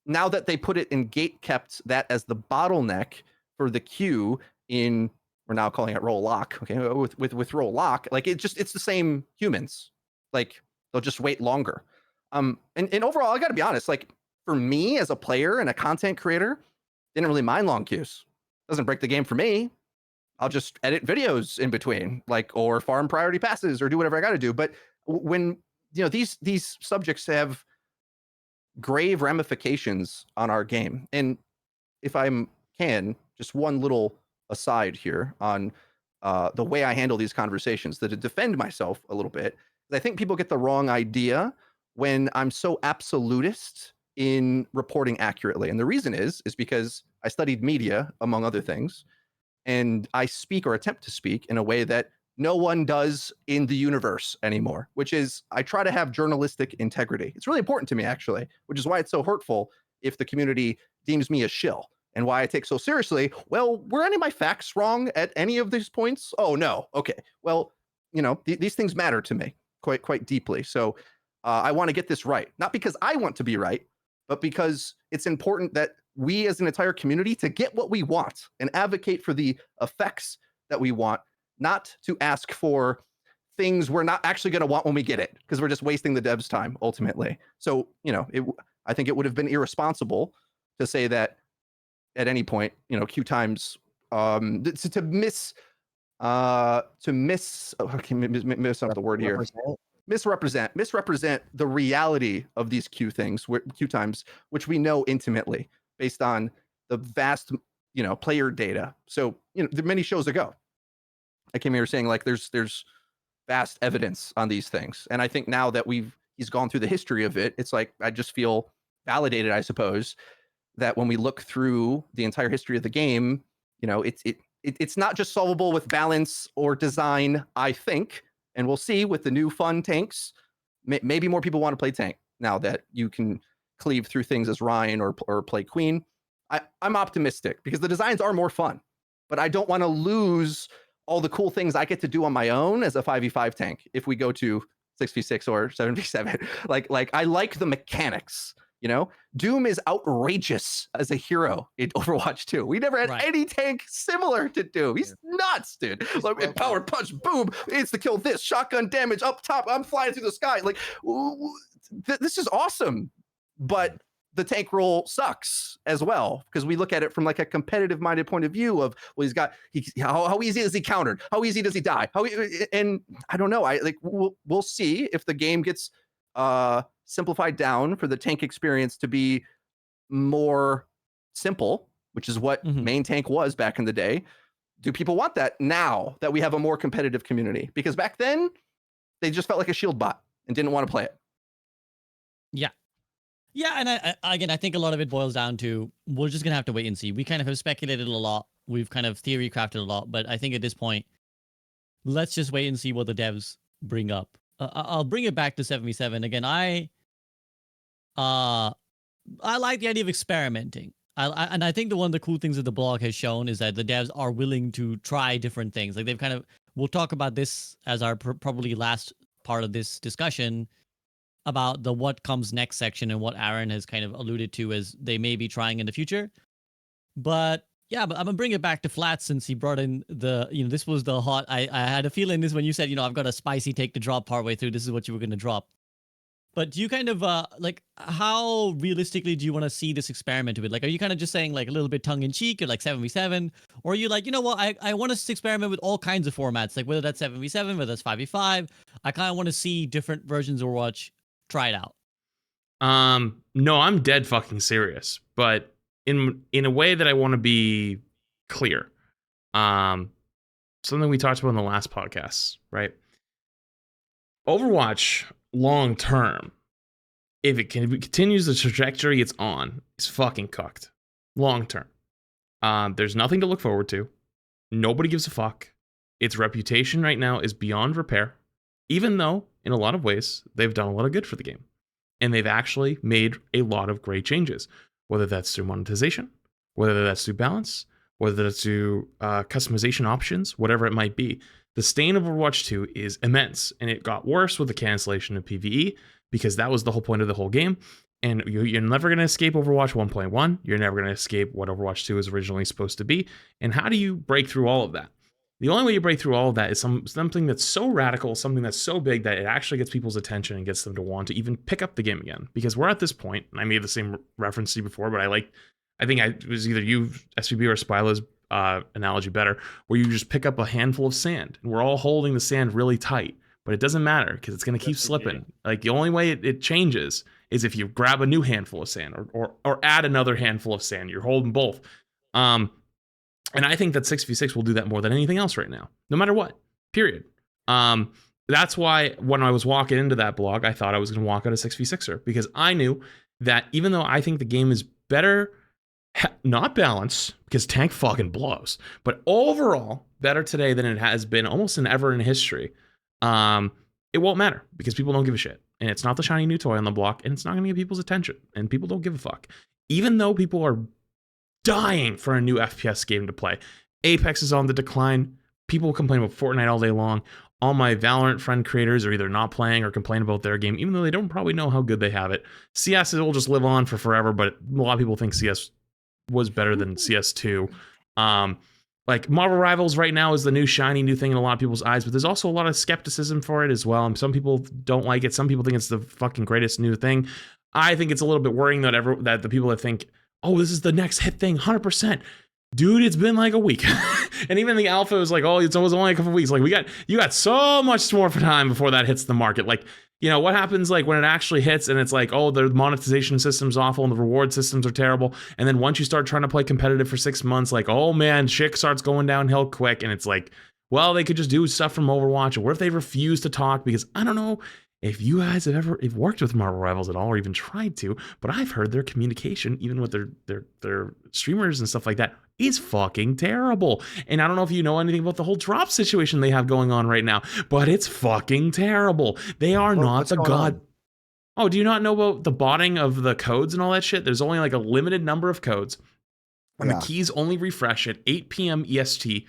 now that they put it in gate kept that as the bottleneck for the queue in, we're now calling it roll lock. Okay. With roll lock, like it's the same humans. Like they'll just wait longer. And overall, I got to be honest. Like for me as a player and a content creator, didn't really mind long queues. Doesn't break the game for me. I'll just edit videos in between, or farm priority passes or do whatever I got to do. But when these subjects have grave ramifications on our game, and if I can, just one little aside here on the way I handle these conversations, to defend myself a little bit, I think people get the wrong idea when I'm so absolutist in reporting accurately. And the reason is because I studied media, among other things, and I speak or attempt to speak in a way that no one does in the universe anymore, which is I try to have journalistic integrity. It's really important to me, actually, which is why it's so hurtful if the community deems me a shill, and why I take so seriously. Well, were any of my facts wrong at any of these points? Oh, no. Okay. Well, these things matter to me quite deeply. So I want to get this right, not because I want to be right, but because it's important that we as an entire community to get what we want and advocate for the effects that we want, not to ask for things we're not actually going to want when we get it, because we're just wasting the devs' time ultimately. So, I think it would have been irresponsible to say that at any point, queue times to miss the word here. Misrepresent the reality of these queue times, which we know intimately based on the vast, player data. So, many shows ago, I came here saying there's vast evidence on these things. And I think now that he's gone through the history of it, it's like, I just feel validated, I suppose, that when we look through the entire history of the game, it's not just solvable with balance or design, I think. And we'll see with the new fun tanks, maybe more people want to play tank now that you can cleave through things as Ryan or play Queen. I'm optimistic because the designs are more fun, but I don't want to lose all the cool things I get to do on my own as a 5v5 tank if we go to 6v6 or 7v7. Like I like the mechanics. Doom is outrageous as a hero in Overwatch 2. We never had any tank similar to Doom. He's nuts, dude. Power punch, boom, it's the kill. This shotgun damage up top. I'm flying through the sky. This is awesome, but the tank role sucks as well because we look at it from a competitive-minded point of view of how easy is he countered? How easy does he die? And I don't know. We'll see if the game gets simplified down for the tank experience to be more simple, which is what main tank was back in the day. Do people want that now that we have a more competitive community? Because back then they just felt like a shield bot and didn't want to play it. Yeah, and I think a lot of it boils down to we're just gonna have to wait and see. We kind of have speculated a lot, we've kind of theory crafted a lot, but I think at this point, let's just wait and see what the devs bring up. I'll bring it back to 7v7 again. I like the idea of experimenting. And I think one of the cool things that the blog has shown is that the devs are willing to try different things. Like we'll talk about this as our probably last part of this discussion about the what comes next section and what Aaron has kind of alluded to as they may be trying in the future. But I'm gonna bring it back to Flat since he brought in this was the hot. I had a feeling this when you said, I've got a spicy take to drop partway through. This is what you were gonna drop. But do you kind of how realistically do you want to see this experiment with? Are you kind of just saying a little bit tongue in cheek or 7v7, or are you I want to experiment with all kinds of formats, whether that's 7v7, whether that's 5v5. I kind of want to see different versions of Overwatch. Try it out. No, I'm dead fucking serious, but in a way that I want to be clear. Something we talked about in the last podcast, right? Overwatch long term, if it continues the trajectory it's on, is fucking cooked. Long term. There's nothing to look forward to. Nobody gives a fuck. Its reputation right now is beyond repair, even though, in a lot of ways, they've done a lot of good for the game. And they've actually made a lot of great changes, whether that's through monetization, whether that's through balance, whether that's through customization options, whatever it might be. The stain of Overwatch 2 is immense, and it got worse with the cancellation of PvE, because that was the whole point of the whole game. And you're never going to escape Overwatch 1.1. You're never going to escape what Overwatch 2 is originally supposed to be. And how do you break through all of that? The only way you break through all of that is something that's so radical, something that's so big that it actually gets people's attention and gets them to want to even pick up the game again. Because we're at this point, and I made the same reference to you before, but I think it was either you, SVB, or Spyla's analogy better, where you just pick up a handful of sand, and we're all holding the sand really tight, but it doesn't matter because it's going to keep slipping. Like, the only way it changes is if you grab a new handful of sand or add another handful of sand. You're holding both. And I think that 6v6 will do that more than anything else right now, no matter what, period. That's why when I was walking into that blog, I thought I was going to walk out a 6v6er, because I knew that even though I think the game is better, not balanced, because tank fucking blows, but overall better today than it has been almost ever in history, it won't matter because people don't give a shit. And it's not the shiny new toy on the block, and it's not going to get people's attention, and people don't give a fuck. Even though people are dying for a new FPS game to play. Apex is on the decline. People complain about Fortnite all day long. All my Valorant friend creators are either not playing or complain about their game, even though they don't probably know how good they have it. CS will just live on for forever, but a lot of people think CS was better than CS2. Like, Marvel Rivals right now is the new shiny new thing in a lot of people's eyes, but there's also a lot of skepticism for it as well. And some people don't like it. Some people think it's the fucking greatest new thing. I think it's a little bit worrying that the people that think, oh, this is the next hit thing, 100%. Dude, it's been like a week. And even the alpha was like, oh, it's only a couple weeks. Like, you got so much more time before that hits the market. Like, you know, what happens like when it actually hits and it's like, oh, the monetization system's awful and the reward systems are terrible. And then once you start trying to play competitive for 6 months, like, oh man, shit starts going downhill quick. And it's like, well, they could just do stuff from Overwatch. Or what if they refuse to talk? Because I don't know if you guys have ever worked with Marvel Rivals at all or even tried to, but I've heard their communication, even with their streamers and stuff like that, is fucking terrible. And I don't know if you know anything about the whole drop situation they have going on right now, but it's fucking terrible. They are not the god. Oh, do you not know about the botting of the codes and all that shit? There's only like a limited number of codes, and the keys only refresh at 8 p.m. EST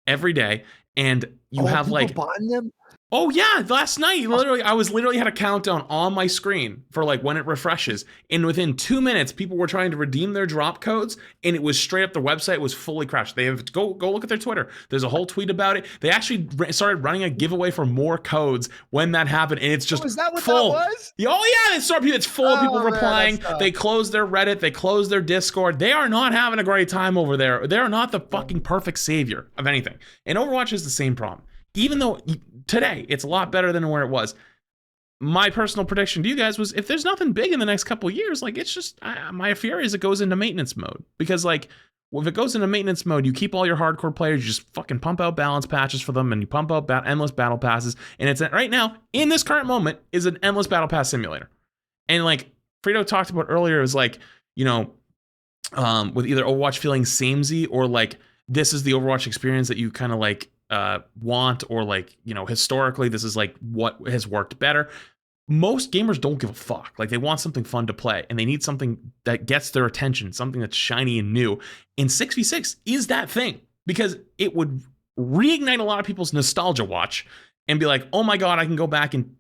every day. And you have like botting them? Oh yeah, last night I literally had a countdown on my screen for like when it refreshes, and within 2 minutes people were trying to redeem their drop codes, and it was straight up, the website was fully crashed. They have go look at their Twitter. There's a whole tweet about it. They actually started running a giveaway for more codes when that happened, and it's just is that what full. That was? Oh yeah, it's full of people replying. Man, they closed their Reddit, they closed their Discord. They are not having a great time over there. They are not the fucking perfect savior of anything. And Overwatch is the same problem. Even though today it's a lot better than where it was, my personal prediction to you guys was, if there's nothing big in the next couple of years, like, it's just, my fear is it goes into maintenance mode. Because like, if it goes into maintenance mode, you keep all your hardcore players, you just fucking pump out balance patches for them, and you pump out endless battle passes. And it's right now, in this current moment, is an endless battle pass simulator. And like Frito talked about earlier, it was like, you know, with either Overwatch feeling samey, or like, this is the Overwatch experience that you kind of like want, or like, you know, historically this is like what has worked better. Most gamers don't give a fuck. Like, they want something fun to play, and they need something that gets their attention, something that's shiny and new. And 6v6 is that thing, because it would reignite a lot of people's nostalgia watch and be like, oh my god, I can go back and,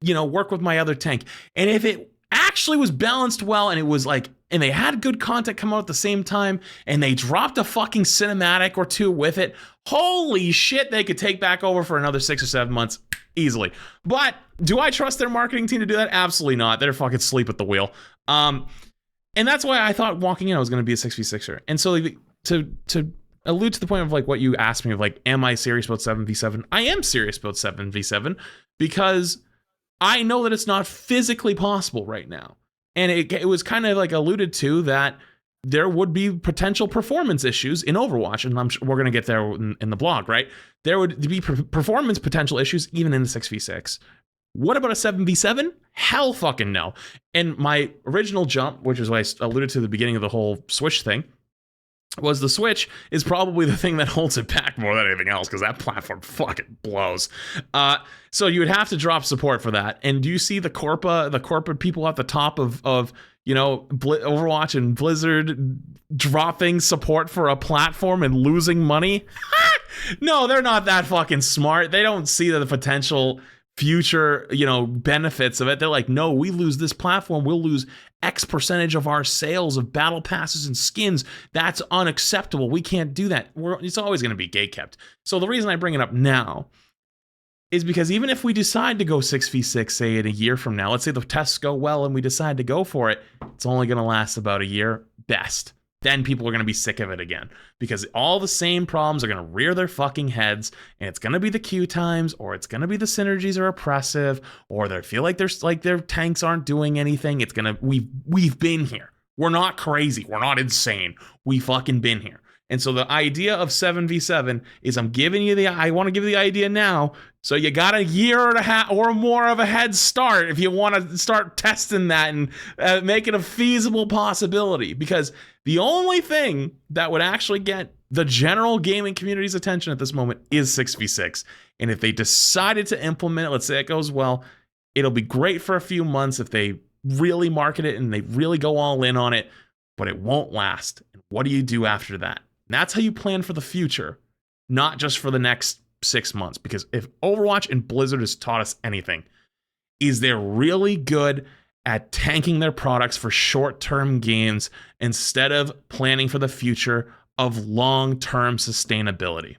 you know, work with my other tank. And if it actually was balanced well, and it was like, and they had good content come out at the same time, and they dropped a fucking cinematic or two with it, holy shit, they could take back over for another 6 or 7 months easily. But do I trust their marketing team to do that? Absolutely not. They're fucking asleep at the wheel. And that's why I thought walking in I was going to be a 6v6er. And so to allude to the point of like what you asked me of like, am I serious about 7v7? I am serious about 7v7, because I know that it's not physically possible right now. And it was kind of like alluded to that there would be potential performance issues in Overwatch, and I'm sure we're going to get there in the blog, right? There would be performance potential issues even in the 6v6. What about a 7v7? Hell fucking no. And my original jump, which is what I alluded to at the beginning of the whole Switch thing, was the Switch is probably the thing that holds it back more than anything else, because that platform fucking blows. So you would have to drop support for that. And do you see the corporate people at the top of Overwatch and Blizzard dropping support for a platform and losing money? No, they're not that fucking smart. They don't see the potential future, benefits of it. They're like, no, we lose this platform, we'll lose X percentage of our sales of battle passes and skins. That's unacceptable. We can't do that. It's always going to be gatekept. So the reason I bring it up now is because even if we decide to go 6v6, say in a year from now, let's say the tests go well and we decide to go for it, it's only going to last about a year, best. Then people are going to be sick of it again, because all the same problems are going to rear their fucking heads, and it's going to be the queue times, or it's going to be the synergies are oppressive, or they feel like their tanks aren't doing anything. It's going to, we've been here. We're not crazy. We're not insane. We fucking been here. And so the idea of 7v7 is I want to give you the idea now. So you got a year and a half or more of a head start if you want to start testing that and make it a feasible possibility. Because the only thing that would actually get the general gaming community's attention at this moment is 6v6. And if they decided to implement it, let's say it goes well, it'll be great for a few months if they really market it and they really go all in on it, but it won't last. And what do you do after that? And that's how you plan for the future, not just for the next 6 months. Because if Overwatch and Blizzard has taught us anything, is they're really good at tanking their products for short-term gains instead of planning for the future of long-term sustainability.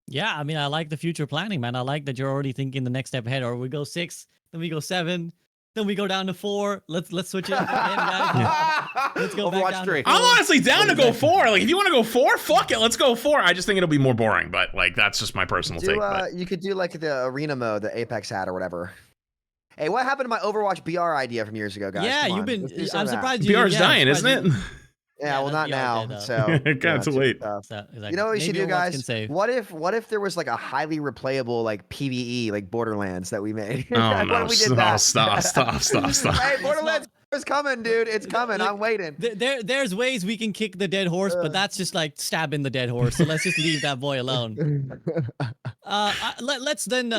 Yeah, I mean, I like the future planning, man. I like that you're already thinking the next step ahead. Or we go 6, then we go 7, then we go down to 4. Let's switch it up again, guys. Let's go back Overwatch down 3. to 4. I'm honestly down to go 4. Like, if you want to go 4, fuck it, let's go 4. I just think it'll be more boring, but like that's just my personal take. You could do like the arena mode that Apex had or whatever. Hey, what happened to my Overwatch BR idea from years ago, guys? Yeah, Come you've on, been. let's do some I'm of that. surprised you. BR's yeah, dying, I'm isn't surprised it? Yeah, well, not that's now. BR dead, So Kind of too late. So, exactly. You know what we should Maybe do, Overwatch can guys? save. What if there was like a highly replayable like PvE like Borderlands that we made? Oh What no! if we did that? Stop! Hey, Borderlands is coming, dude. It's coming. Look, I'm waiting. There's ways we can kick the dead horse, but that's just like stabbing the dead horse. So let's just leave that boy alone. Let's then.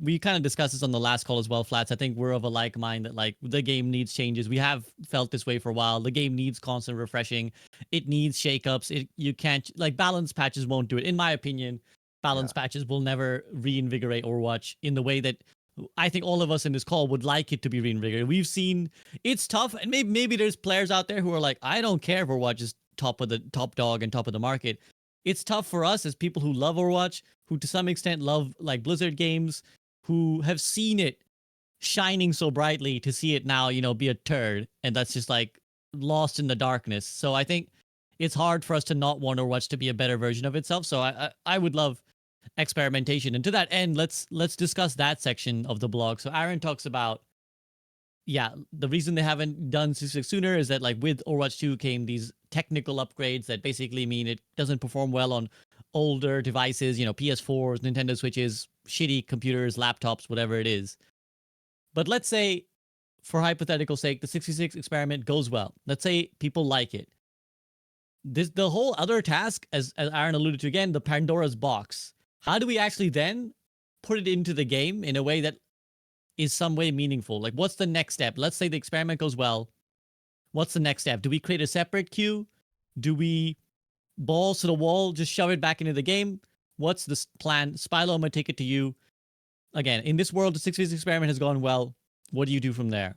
We kind of discussed this on the last call as well, Flats. I think we're of a like mind that like the game needs changes. We have felt this way for a while. The game needs constant refreshing. It needs shakeups. You can't like balance patches won't do it. In my opinion, balance patches will never reinvigorate Overwatch in the way that I think all of us in this call would like it to be reinvigorated. We've seen it's tough, and maybe there's players out there who are like, I don't care if Overwatch is top dog and top of the market. It's tough for us as people who love Overwatch, who to some extent love like Blizzard games, who have seen it shining so brightly, to see it now, be a turd, and that's just like lost in the darkness. So I think it's hard for us to not want Overwatch to be a better version of itself. So I would love experimentation, and to that end, let's discuss that section of the blog. So Aaron talks about the reason they haven't done 6 sooner is that like with Overwatch 2 came these technical upgrades that basically mean it doesn't perform well on older devices, PS4s, Nintendo Switches, shitty computers, laptops, whatever it is. But let's say, for hypothetical sake, the 66 experiment goes well. Let's say people like it. The whole other task, as Aaron alluded to again, the Pandora's box. How do we actually then put it into the game in a way that is some way meaningful? Like, what's the next step? Let's say the experiment goes well. What's the next step? Do we create a separate queue? Do we balls to the wall, just shove it back into the game? What's the plan? Spilo, I'm going to take it to you. Again, in this world, the 6v6 experiment has gone well. What do you do from there?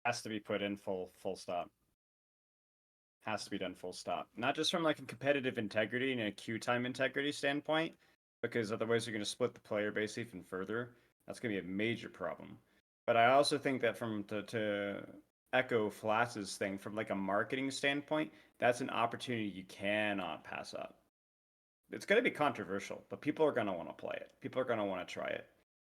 Has to be put in full stop. Has to be done full stop. Not just from like a competitive integrity and a queue time integrity standpoint, because otherwise you're going to split the player base even further. That's going to be a major problem. But I also think that to echo Flats's thing, from like a marketing standpoint, that's an opportunity you cannot pass up. It's going to be controversial, but people are going to want to play it. People are going to want to try it.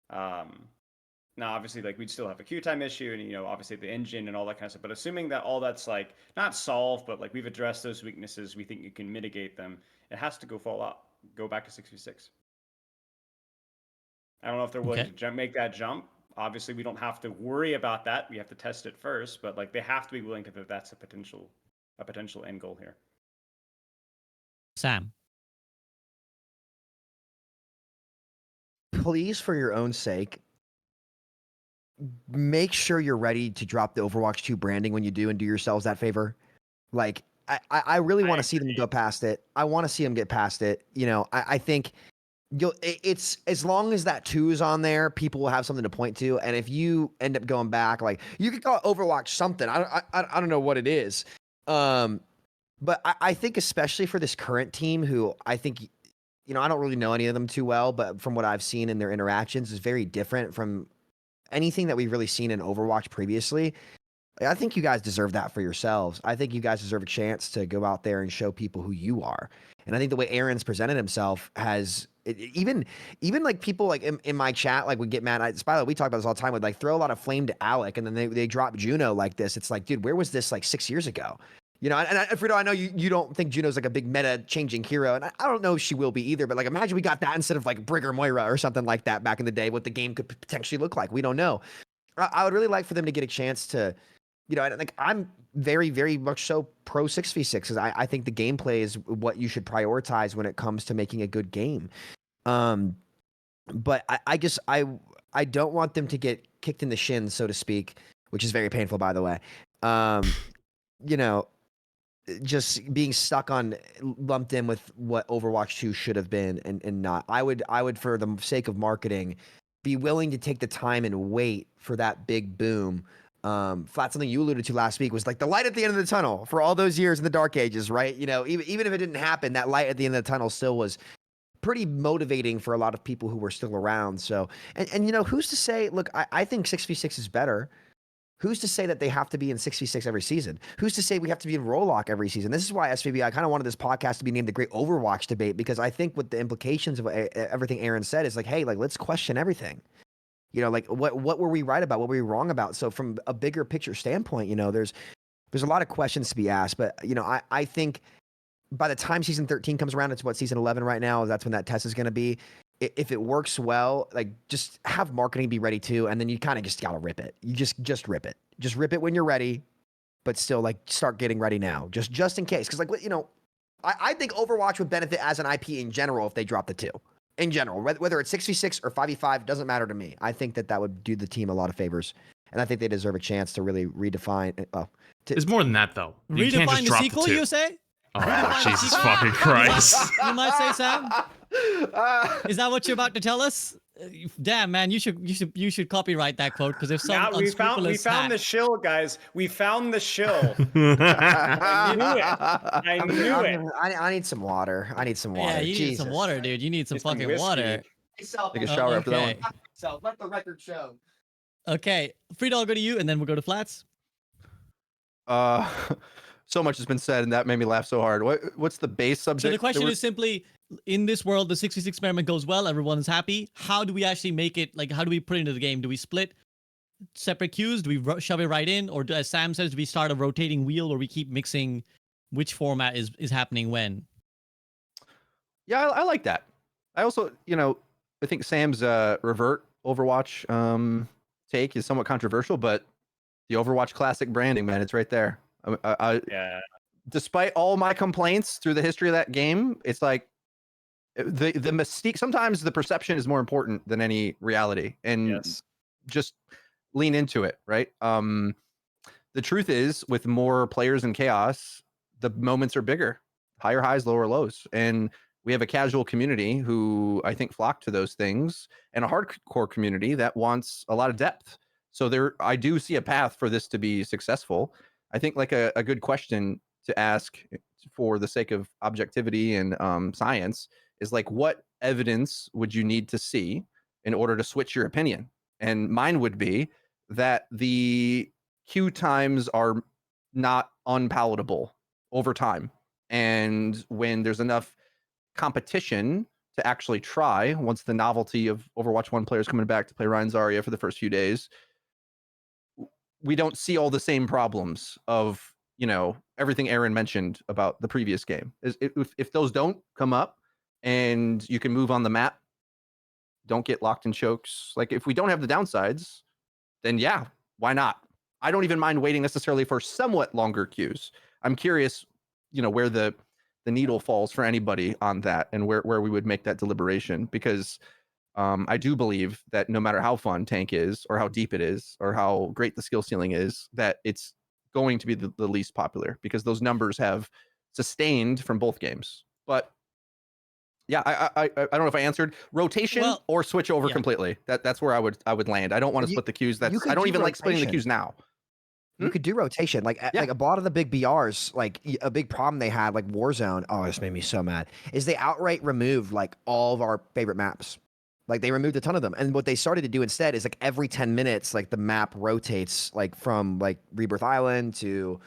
Now, obviously, like we'd still have a queue time issue, and obviously the engine and all that kind of stuff. But assuming that all that's like not solved, but like we've addressed those weaknesses, we think you can mitigate them. It has to go back to 6v6. I don't know if they're willing to make that jump. Obviously, we don't have to worry about that. We have to test it first, but like they have to be willing to that that's a potential end goal here. Sam. Please, for your own sake, make sure you're ready to drop the Overwatch 2 branding when you do, and do yourselves that favor. Like, I really want to see them go past it. I want to see them get past it. You know, I think it's as long as that 2 is on there, people will have something to point to. And if you end up going back, like, you could call it Overwatch something. I don't know what it is. But I think especially for this current team, who I think, you know, I don't really know any of them too well, but from what I've seen in their interactions is very different from anything that we've really seen in Overwatch previously. I think you guys deserve that for yourselves. I think you guys deserve a chance to go out there and show people who you are. And I think the way Aaron's presented himself has even like people like in my chat, like would get mad. By the way, we talk about this all the time, would like throw a lot of flame to Alec, and then they drop Juno like this. It's like, dude, where was this like 6 years ago? You know, and Frito, I know you don't think Juno's like a big meta changing hero, and I don't know if she will be either, but like imagine we got that instead of like Brig or Moira or something like that back in the day, what the game could potentially look like. We don't know. I would really like for them to get a chance to, you know, like I'm very, very much so pro 6v6 because I think the gameplay is what you should prioritize when it comes to making a good game. But I guess I don't want them to get kicked in the shins, so to speak, which is very painful, by the way. You know, just being stuck on lumped in with what Overwatch 2 should have been and not. I would, for the sake of marketing, be willing to take the time and wait for that big boom. Flat, something you alluded to last week was like the light at the end of the tunnel for all those years in the dark ages, right? You know, even if it didn't happen, that light at the end of the tunnel still was pretty motivating for a lot of people who were still around. So, and you know, who's to say, look, I think 6v6 is better. Who's to say that they have to be in 6v6 every season? Who's to say we have to be in Rollock every season? This is why SVB, I kind of wanted this podcast to be named the Great Overwatch Debate, because I think with the implications of everything Aaron said is like, hey, like, let's question everything. You know, like what were we right about? What were we wrong about? So from a bigger picture standpoint, you know, there's a lot of questions to be asked, but you know, I think by the time season 13 comes around, it's what, season 11 right now, that's when that test is going to be. If it works well, like just have marketing be ready too, and then you kind of just gotta rip it. You just rip it. Just rip it when you're ready, but still like start getting ready now, just in case. Because like, you know, I think Overwatch would benefit as an IP in general if they drop the 2. In general, whether it's 6v6 or 5v5, doesn't matter to me. I think that would do the team a lot of favors, and I think they deserve a chance to really redefine. It's more than that though. You can't just Redefine the drop sequel, the 2. you say? Oh, Jesus fucking Christ. You might say, Sam? Is that what you're about to tell us? Damn, man, you should copyright that quote, because if some we found the shill, guys. We found the shill. I knew it. I need some water. I need some water. Yeah, you need some water, dude. You need some fucking water. Take a shower after that one. So let the record show. Okay, Frida, I'll go to you, and then we'll go to Flats. So much has been said, and that made me laugh so hard. What's the base subject? So the question is simply, in this world, the 6v6 experiment goes well, everyone's happy. How do we actually make it, like, how do we put it into the game? Do we split separate queues? Do we shove it right in? Or as Sam says, do we start a rotating wheel where we keep mixing which format is happening when? Yeah, I like that. I also, you know, I think Sam's revert Overwatch take is somewhat controversial, but the Overwatch classic branding, man, it's right there. Yeah. Despite all my complaints through the history of that game, it's like the mystique. Sometimes the perception is more important than any reality, and just lean into it, right? The truth is, with more players in chaos, the moments are bigger, higher highs, lower lows, and we have a casual community who I think flock to those things, and a hardcore community that wants a lot of depth. So I do see a path for this to be successful. I think like a good question to ask for the sake of objectivity and science is like, what evidence would you need to see in order to switch your opinion? And mine would be that the queue times are not unpalatable over time. And when there's enough competition to actually try, once the novelty of Overwatch 1 players coming back to play Ryan Zarya for the first few days, we don't see all the same problems of, you know, everything Aaron mentioned about the previous game. If those don't come up and you can move on the map, don't get locked in chokes. Like if we don't have the downsides, then yeah, why not? I don't even mind waiting necessarily for somewhat longer queues. I'm curious, where the needle falls for anybody on that, and where we would make that deliberation, because I do believe that no matter how fun tank is, or how deep it is, or how great the skill ceiling is, that it's going to be the least popular, because those numbers have sustained from both games. But yeah, I don't know if I answered. Rotation or switch over completely. That's where I would land. I don't want to split the queues. I don't even like splitting the queues now. You could do rotation, like a lot of the big BRs. Like a big problem they had, like Warzone. Oh, this made me so mad. Is they outright removed like all of our favorite maps. Like they removed a ton of them, and what they started to do instead is like every 10 minutes, like the map rotates, like from like Rebirth Island to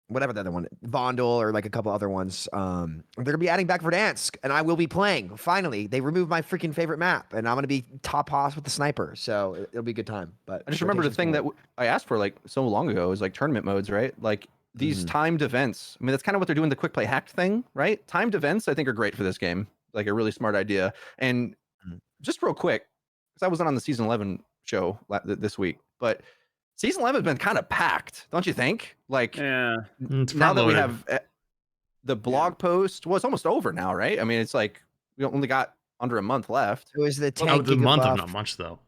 whatever the other one, Vondel, or like a couple other ones. They're gonna be adding back Verdansk, and I will be playing. Finally, they removed my freaking favorite map, and I'm gonna be top hoss with the sniper. So it'll be a good time. But I just remember the thing that I asked for like so long ago is like tournament modes, right? Like these timed events. I mean, that's kind of what they're doing, the quick play hacked thing, right? Timed events, I think, are great for this game. Like a really smart idea. And just real quick, because I wasn't on the season 11 show this week, but season 11 has been kind of packed, don't you think? Like, yeah, now that we have the blog post, well, it's almost over now, right? I mean, it's like we only got under a month left. It was the tank the month of not much though.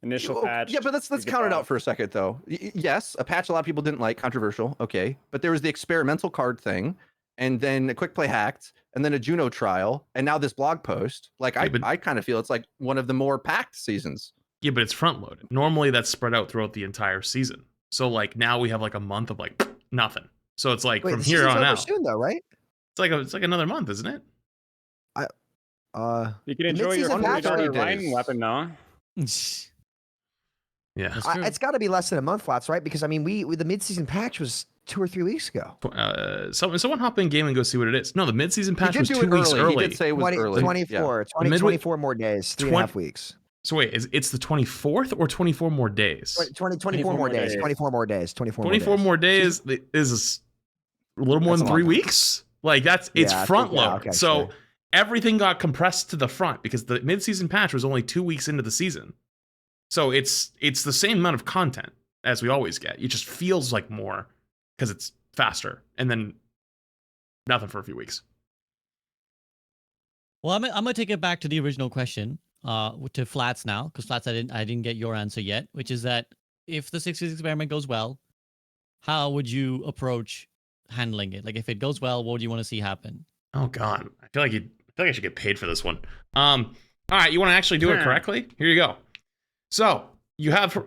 Initial patch. Yeah, but let's count it out for a second though. Yes, a patch a lot of people didn't like, controversial. Okay, but there was the experimental card thing, and then a quick play hacked, and then a Juno trial, and now this blog post. Like, I kind of feel it's like one of the more packed seasons. Yeah, but it's front loaded. Normally that's spread out throughout the entire season. So like now we have like a month of like nothing. So it's like from here on out. Soon though, right? It's like another month, isn't it? You can enjoy your Reimagining weapon now. Yeah, it's got to be less than a month, Flats, right? Because I mean, the mid-season patch was 2 or 3 weeks ago. Someone hop in game and go see what it is. No, the mid-season patch was 2 weeks early. He did say it was early. 24 more days, 3.5 weeks. So wait, it's the 24th or 24 more days? 24 more days. 24 more days. 24 more days is a little more than 3 weeks. Like it's front load. Okay, so everything got compressed to the front because the mid-season patch was only 2 weeks into the season. So it's the same amount of content as we always get. It just feels like more because it's faster, and then nothing for a few weeks. Well, I'm gonna take it back to the original question, to Flats now, because Flats, I didn't get your answer yet, which is that if the 6 experiment goes well, how would you approach handling it? Like, if it goes well, what do you want to see happen? Oh God, I feel like I should get paid for this one. All right, you want to actually do it correctly? Here you go. So you have,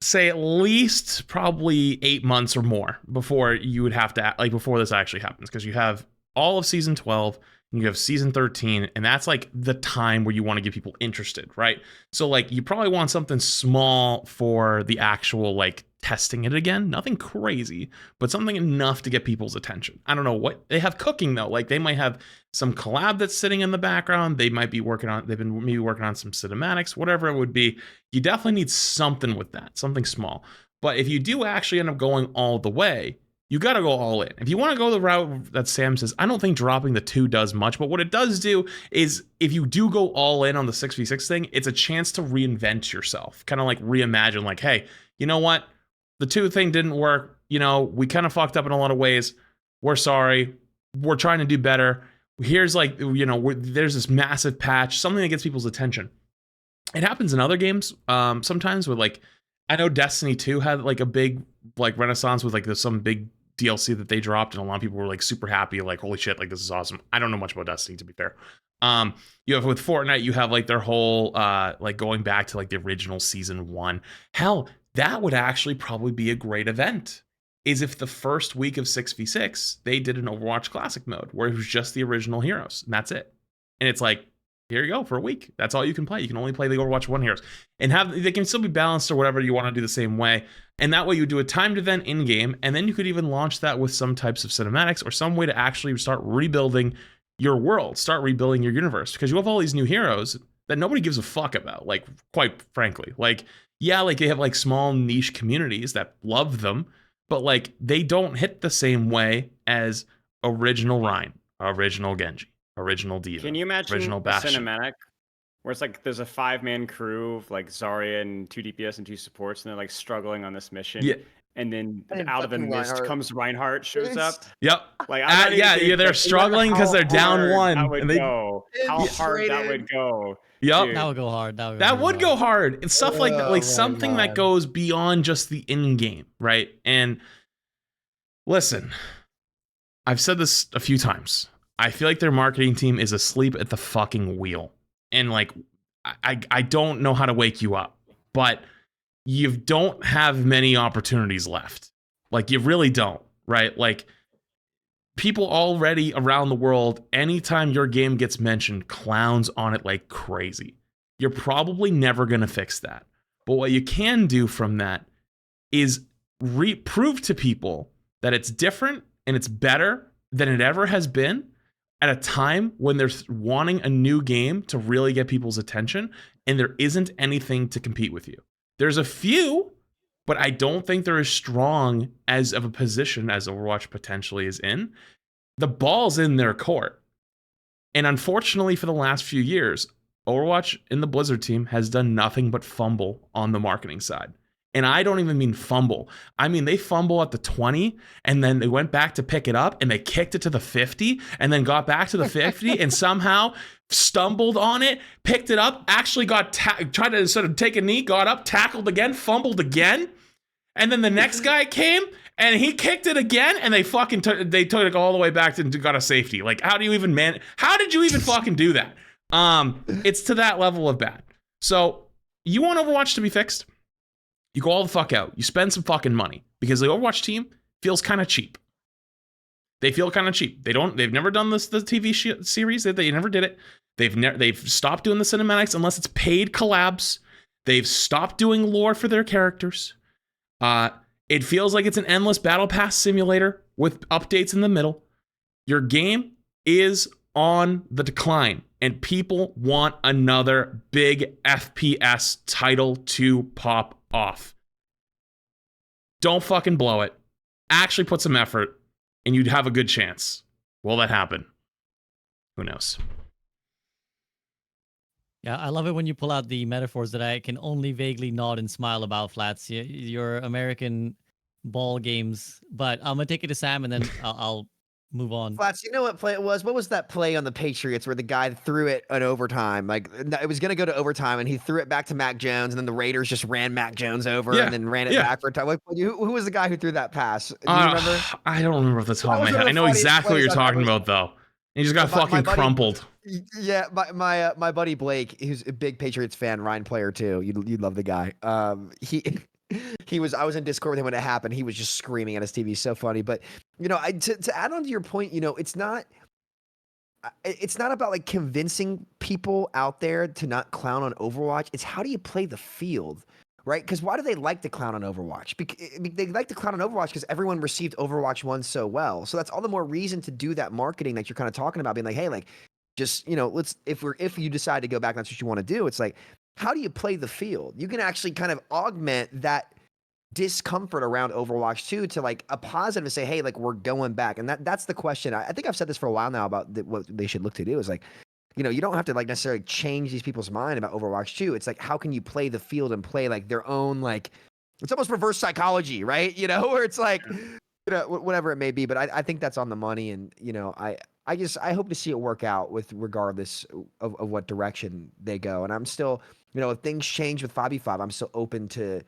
say, at least probably 8 months or more before you would have to, like, before this actually happens, because you have all of season 12 and you have season 13, and that's like the time where you want to get people interested, right? So like you probably want something small for the actual like testing it again, nothing crazy, but something enough to get people's attention. I don't know what they have cooking though. Like they might have some collab that's sitting in the background. They've been maybe working on some cinematics, whatever it would be. You definitely need something with that, something small. But if you do actually end up going all the way, you got to go all in. If you want to go the route that Sam says, I don't think dropping the 2 does much, but what it does do is if you do go all in on the 6v6 thing, it's a chance to reinvent yourself, kind of like reimagine, like, hey, you know what? The 2 thing didn't work. You know, we kind of fucked up in a lot of ways. We're sorry. We're trying to do better. Here's like, you know, there's this massive patch, something that gets people's attention. It happens in other games sometimes with like, I know Destiny 2 had like a big like renaissance with like there's some big DLC that they dropped, and a lot of people were like super happy, like holy shit, like this is awesome. I don't know much about Destiny, to be fair. You have with Fortnite, you have like their whole like going back to like the original season 1. Hell, that would actually probably be a great event. Is if the first week of 6v6 they did an Overwatch Classic mode where it was just the original heroes and that's it. And it's like, here you go for a week. That's all you can play. You can only play the Overwatch 1 heroes, and they can still be balanced or whatever you want to do the same way. And that way you do a timed event in game, and then you could even launch that with some types of cinematics or some way to actually start rebuilding your world, start rebuilding your universe, because you have all these new heroes that nobody gives a fuck about. Like, quite frankly, like, yeah, like they have like small niche communities that love them, but like they don't hit the same way as original Rhine, original Genji, original Diva. Can you imagine original Bastion. cinematic where it's like there's a 5-man crew of like Zarya and 2 DPS and 2 supports, and they're like struggling on this mission. Yeah. And then And out of the fucking mist Reinhardt. comes Reinhardt, shows up. Yep. Like I'm not even Yeah, kidding, they're like, struggling because how they're down hard one, That would and they go. How hard that would go. Yep. Dude. That would go hard. That would go hard. It's stuff like that, Oh like my something that God. goes beyond just the in game, right? And listen, I've said this a few times. I feel like their marketing team is asleep at the fucking wheel. And like, I don't know how to wake you up, but you don't have many opportunities left. Like, you really don't, right? Like, people already around the world, anytime your game gets mentioned, clowns on it like crazy. You're probably never going to fix that. But what you can do from that is prove to people that it's different and it's better than it ever has been at a time when they're wanting a new game to really get people's attention, and there isn't anything to compete with you. There's a few, but I don't think they're as strong as of a position as Overwatch potentially is in. The ball's in their court. And unfortunately, for the last few years, Overwatch in the Blizzard team has done nothing but fumble on the marketing side. And I don't even mean fumble. I mean, they fumble at the 20, and then they went back to pick it up, and they kicked it to the 50, and then got back to the 50, and somehow stumbled on it, picked it up, actually got tried to sort of take a knee, got up, tackled again, fumbled again. And then the next guy came, and he kicked it again, and they fucking they took it all the way back to got a safety. Like, how do you even how did you even fucking do that? It's to that level of bad. So you want Overwatch to be fixed? You go all the fuck out. You spend some fucking money, because the Overwatch team feels kind of cheap. They feel kind of cheap. They've never done the TV series. They never did it. They've stopped doing the cinematics unless it's paid collabs. They've stopped doing lore for their characters. It feels like it's an endless battle pass simulator with updates in the middle. Your game is on the decline, and people want another big FPS title to pop off. Don't fucking blow it. Actually put some effort, and you'd have a good chance. Will that happen? Who knows? Yeah, I love it when you pull out the metaphors that I can only vaguely nod and smile about, Flats. Your American ball games. But I'm going to take it to Sam, and then I'll move on. Flats, you know what play it was? What was that play on the Patriots where the guy threw it in overtime? Like, it was going to go to overtime, and he threw it back to Mac Jones, and then the Raiders just ran Mac Jones over and then ran it back for a time. Who was the guy who threw that pass? Do you remember? I don't remember off the top of my head. I know exactly what you're talking about, though. He just got fucking crumpled. Yeah, my buddy Blake, who's a big Patriots fan, Ryan player too. You'd love the guy. I was in Discord with him when it happened. He was just screaming at his TV. So funny. But to add on to your point, it's not about like convincing people out there to not clown on Overwatch. It's how do you play the field, right? Because why do they like to clown on Overwatch? They like to clown on Overwatch because everyone received Overwatch 1 so well. So that's all the more reason to do that marketing that you're kind of talking about, being like, hey, like, just let's if you decide to go back, that's what you want to do. It's like, how do you play the field? You can actually kind of augment that discomfort around Overwatch 2 to like a positive and say, hey, like, we're going back. And that's the question. I think I've said this for a while now about what they should look to do is like, you don't have to like necessarily change these people's mind about Overwatch 2. It's like, how can you play the field and play like their own, like, it's almost reverse psychology, right? Where it's like, whatever it may be. But I think that's on the money. And, I hope to see it work out with regardless of what direction they go. And I'm still, if things change with 5v5, I'm still open to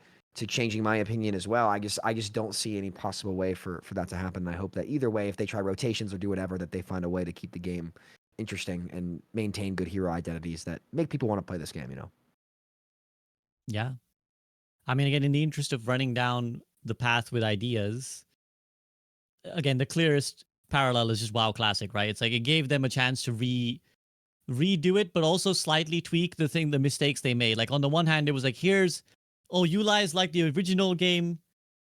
changing my opinion as well. I just don't see any possible way for that to happen. And I hope that either way, if they try rotations or do whatever, that they find a way to keep the game interesting and maintain good hero identities that make people want to play this game, Yeah. I mean, again, in the interest of running down the path with ideas, again, the clearest parallel is just WoW Classic, right? It's like it gave them a chance to redo it, but also slightly tweak the mistakes they made. Like on the one hand, it was like, you guys like the original game.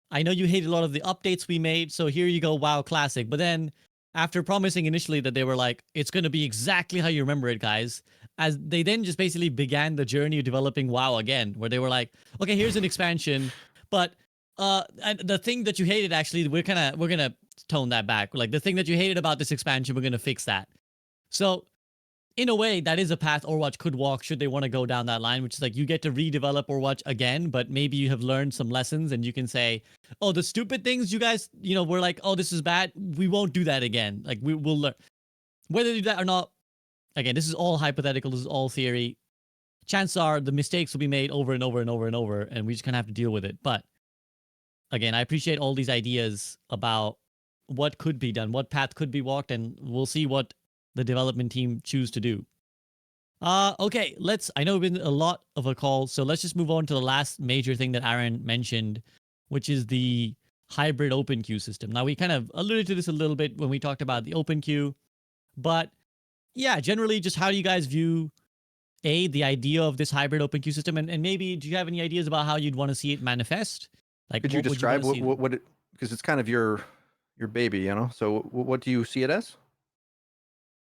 I know you hated a lot of the updates we made, so here you go, WoW Classic. But then after promising initially that they were like, it's going to be exactly how you remember it, guys, as they then just basically began the journey of developing WoW again, where they were like, okay, here's an expansion, but and the thing that you hated, actually, we're gonna tone that back. Like the thing that you hated about this expansion, we're gonna fix that. So in a way, that is a path Overwatch could walk should they want to go down that line, which is like you get to redevelop Overwatch again, but maybe you have learned some lessons and you can say, oh, the stupid things you guys, were like, oh, this is bad. We won't do that again. Like we'll learn. Whether they do that or not, again, this is all hypothetical. This is all theory. Chances are the mistakes will be made over and over and over and over, and we just kind of have to deal with it. But again, I appreciate all these ideas about what could be done, what path could be walked, and we'll see what the development team choose to do. Okay, I know it's been a lot of a call, so let's just move on to the last major thing that Aaron mentioned, which is the hybrid open queue system. Now, we kind of alluded to this a little bit when we talked about the open queue, but yeah, generally, just how do you guys view the idea of this hybrid open queue system, and maybe do you have any ideas about how you'd want to see it manifest? Like, Could you describe what it, because it's kind of your baby, So what do you see it as?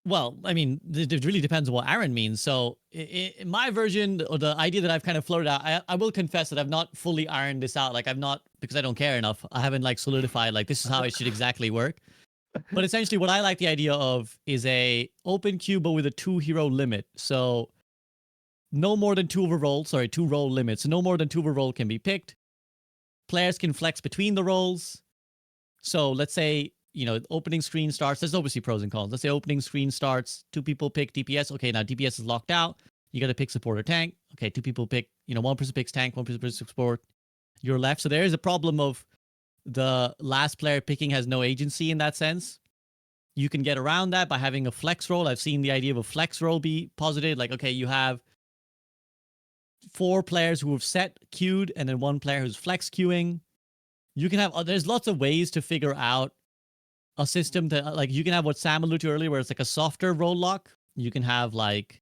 Well, I mean, it really depends on what Aaron means. So in my version, or the idea that I've kind of floated out, I will confess that I've not fully ironed this out. Like I've not, because I don't care enough. I haven't like solidified, like this is how it should exactly work. But essentially what I like the idea of is a open queue, but with a 2-hero limit. So no more than 2 role limits. So no more than 2 role can be picked. Players can flex between the roles. So let's say, opening screen starts. There's obviously pros and cons. Let's say opening screen starts. 2 people pick DPS. Okay, now DPS is locked out. You got to pick support or tank. Okay, 2 people pick, 1 person picks tank, 1person picks support. You're left. So there is a problem of the last player picking has no agency in that sense. You can get around that by having a flex role. I've seen the idea of a flex role be posited. Like, okay, you have 4 players who have set queued and then 1 player who's flex queuing. You can have, there's lots of ways to figure out a system that, like, you can have what Sam alluded to earlier, where it's like a softer role lock. You can have like,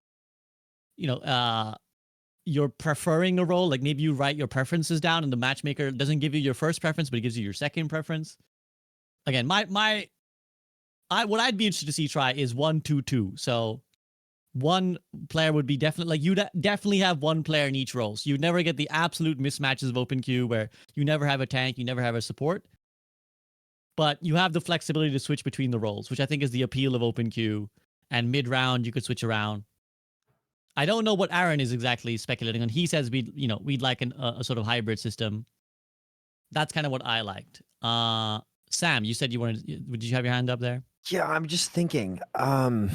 you're preferring a role. Like maybe you write your preferences down and the matchmaker doesn't give you your first preference, but it gives you your second preference. Again, what I'd be interested to see try is 1-2-2. So 1 player would be definitely, like, you'd definitely have 1 player in each role. So you'd never get the absolute mismatches of open queue where you never have a tank, you never have a support. But you have the flexibility to switch between the roles, which I think is the appeal of open queue. And mid-round, you could switch around. I don't know what Aaron is exactly speculating on. He says we'd like a sort of hybrid system. That's kind of what I liked. Sam, you said you wanted. Did you have your hand up there? Yeah, I'm just thinking. Because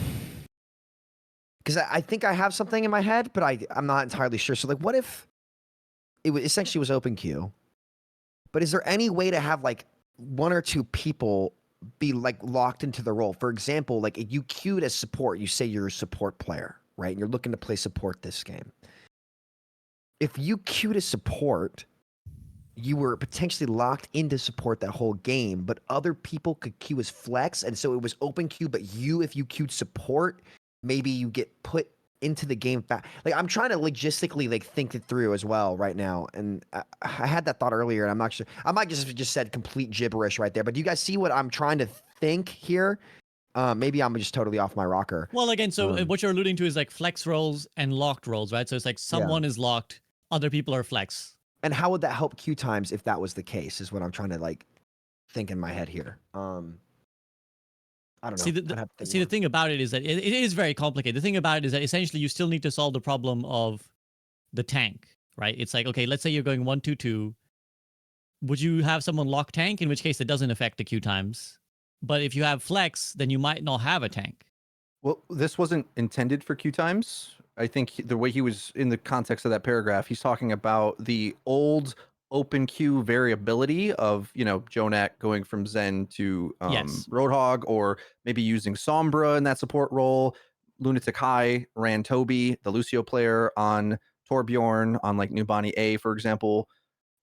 I think I have something in my head, but I'm not entirely sure. So like, what if it essentially was open queue? But is there any way to have like 1 or 2 people be like locked into the role? For example, like if you queued as support, you say you're a support player, right? And you're looking to play support this game. If you queued as support, you were potentially locked into support that whole game, but other people could queue as flex. And so it was open queue, but if you queued support, maybe you get put into the game like I'm trying to logistically like think it through as well right now, and I had that thought earlier, and I'm not sure. I might just said complete gibberish right there. But do you guys see what I'm trying to think here? Maybe I'm just totally off my rocker. Well, again, so what you're alluding to is like flex roles and locked roles, right? So it's like someone is locked, other people are flex. And how would that help queue times if that was the case? Is what I'm trying to like think in my head here. I don't know. The thing about it is that it is very complicated. The thing about it is that essentially you still need to solve the problem of the tank, right? It's like, okay, let's say you're going 1-2-2. Would you have someone lock tank? In which case it doesn't affect the queue times. But if you have flex, then you might not have a tank. Well, this wasn't intended for queue times. I think the way he was in the context of that paragraph, he's talking about the old open queue variability of, Jonak going from Zen to Roadhog, or maybe using Sombra in that support role. Lunatic High ran Toby, the Lucio player, on Torbjorn, on like Nubani A, for example.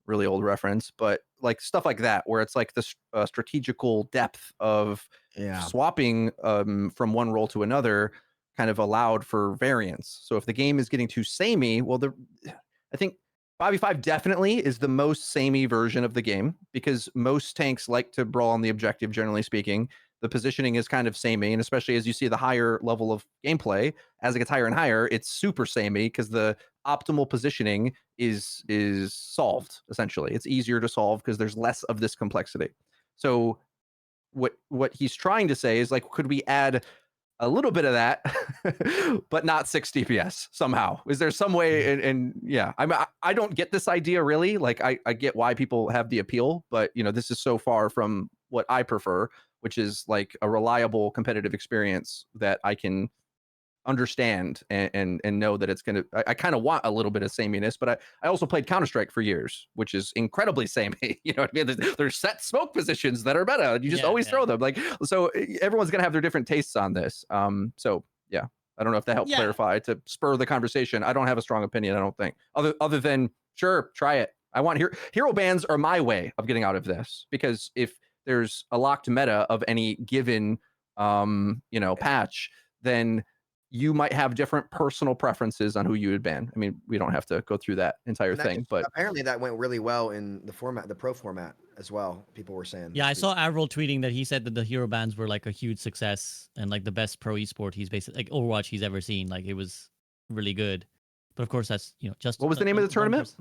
Really old reference, but like stuff like that, where it's like the strategical depth of swapping from one role to another kind of allowed for variance. So if the game is getting too samey, well, I think 5v5 definitely is the most samey version of the game, because most tanks like to brawl on the objective, generally speaking. The positioning is kind of samey, and especially as you see the higher level of gameplay, as it gets higher and higher, it's super samey because the optimal positioning is solved, essentially. It's easier to solve because there's less of this complexity. So what he's trying to say is, like, could we add a little bit of that, but not 6 DPS somehow. Is there some way? And yeah, I don't get this idea really. Like I get why people have the appeal, but you know, this is so far from what I prefer, which is like a reliable competitive experience that I can understand and know that it's gonna. I kind of want a little bit of sameness, but I also played Counter-Strike for years, which is incredibly samey. You know what I mean? There's set smoke positions that are better. You just always throw them. Like, so everyone's gonna have their different tastes on this. So yeah, I don't know if that helped clarify to spur the conversation. I don't have a strong opinion. I don't think other than sure, try it. I want hero bans are my way of getting out of this, because if there's a locked meta of any given patch, then you might have different personal preferences on who you would ban. I mean, we don't have to go through that entire thing, but apparently that went really well in the format, the pro format as well. People were saying. Yeah, I saw Avril tweeting that he said that the hero bans were like a huge success and like the best pro esport he's basically like Overwatch he's ever seen. Like it was really good. But of course, that's just what was the name of the tournament?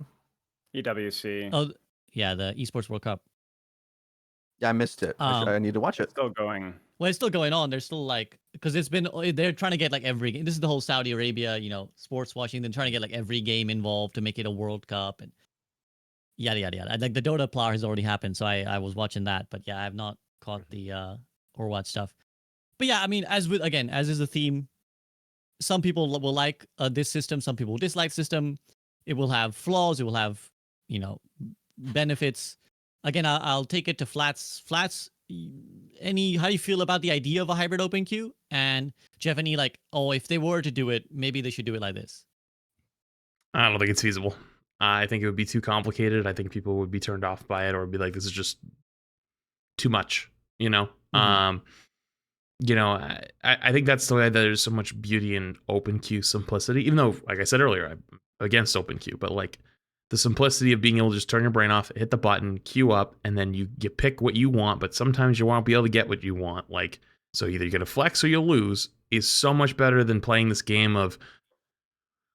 EWC. Oh yeah, the Esports World Cup. Yeah, I missed it. I need to watch it. It's still going. Well, it's still going on. There's still like, because they're trying to get like every game. This is the whole Saudi Arabia, sports watching. They're trying to get like every game involved to make it a World Cup and yada yada yada. Like the Dota Plar has already happened, so I was watching that, but yeah, I have not caught the Overwatch stuff. But yeah, I mean, as is the theme, some people will like this system, some people will dislike system. It will have flaws. It will have benefits. Again, I'll take it to flats. Flats. How do you feel about the idea of a hybrid open queue? And do you have any if they were to do it, maybe they should do it like this? I don't think it's feasible. I think it would be too complicated. I think people would be turned off by it or be like, this is just too much, Mm-hmm. I think that's the way that there's so much beauty in open queue simplicity, even though, like I said earlier, I'm against open queue, but like the simplicity of being able to just turn your brain off, hit the button, queue up, and then you pick what you want, but sometimes you won't be able to get what you want. Like, so either you're going to flex or you'll lose is so much better than playing this game of,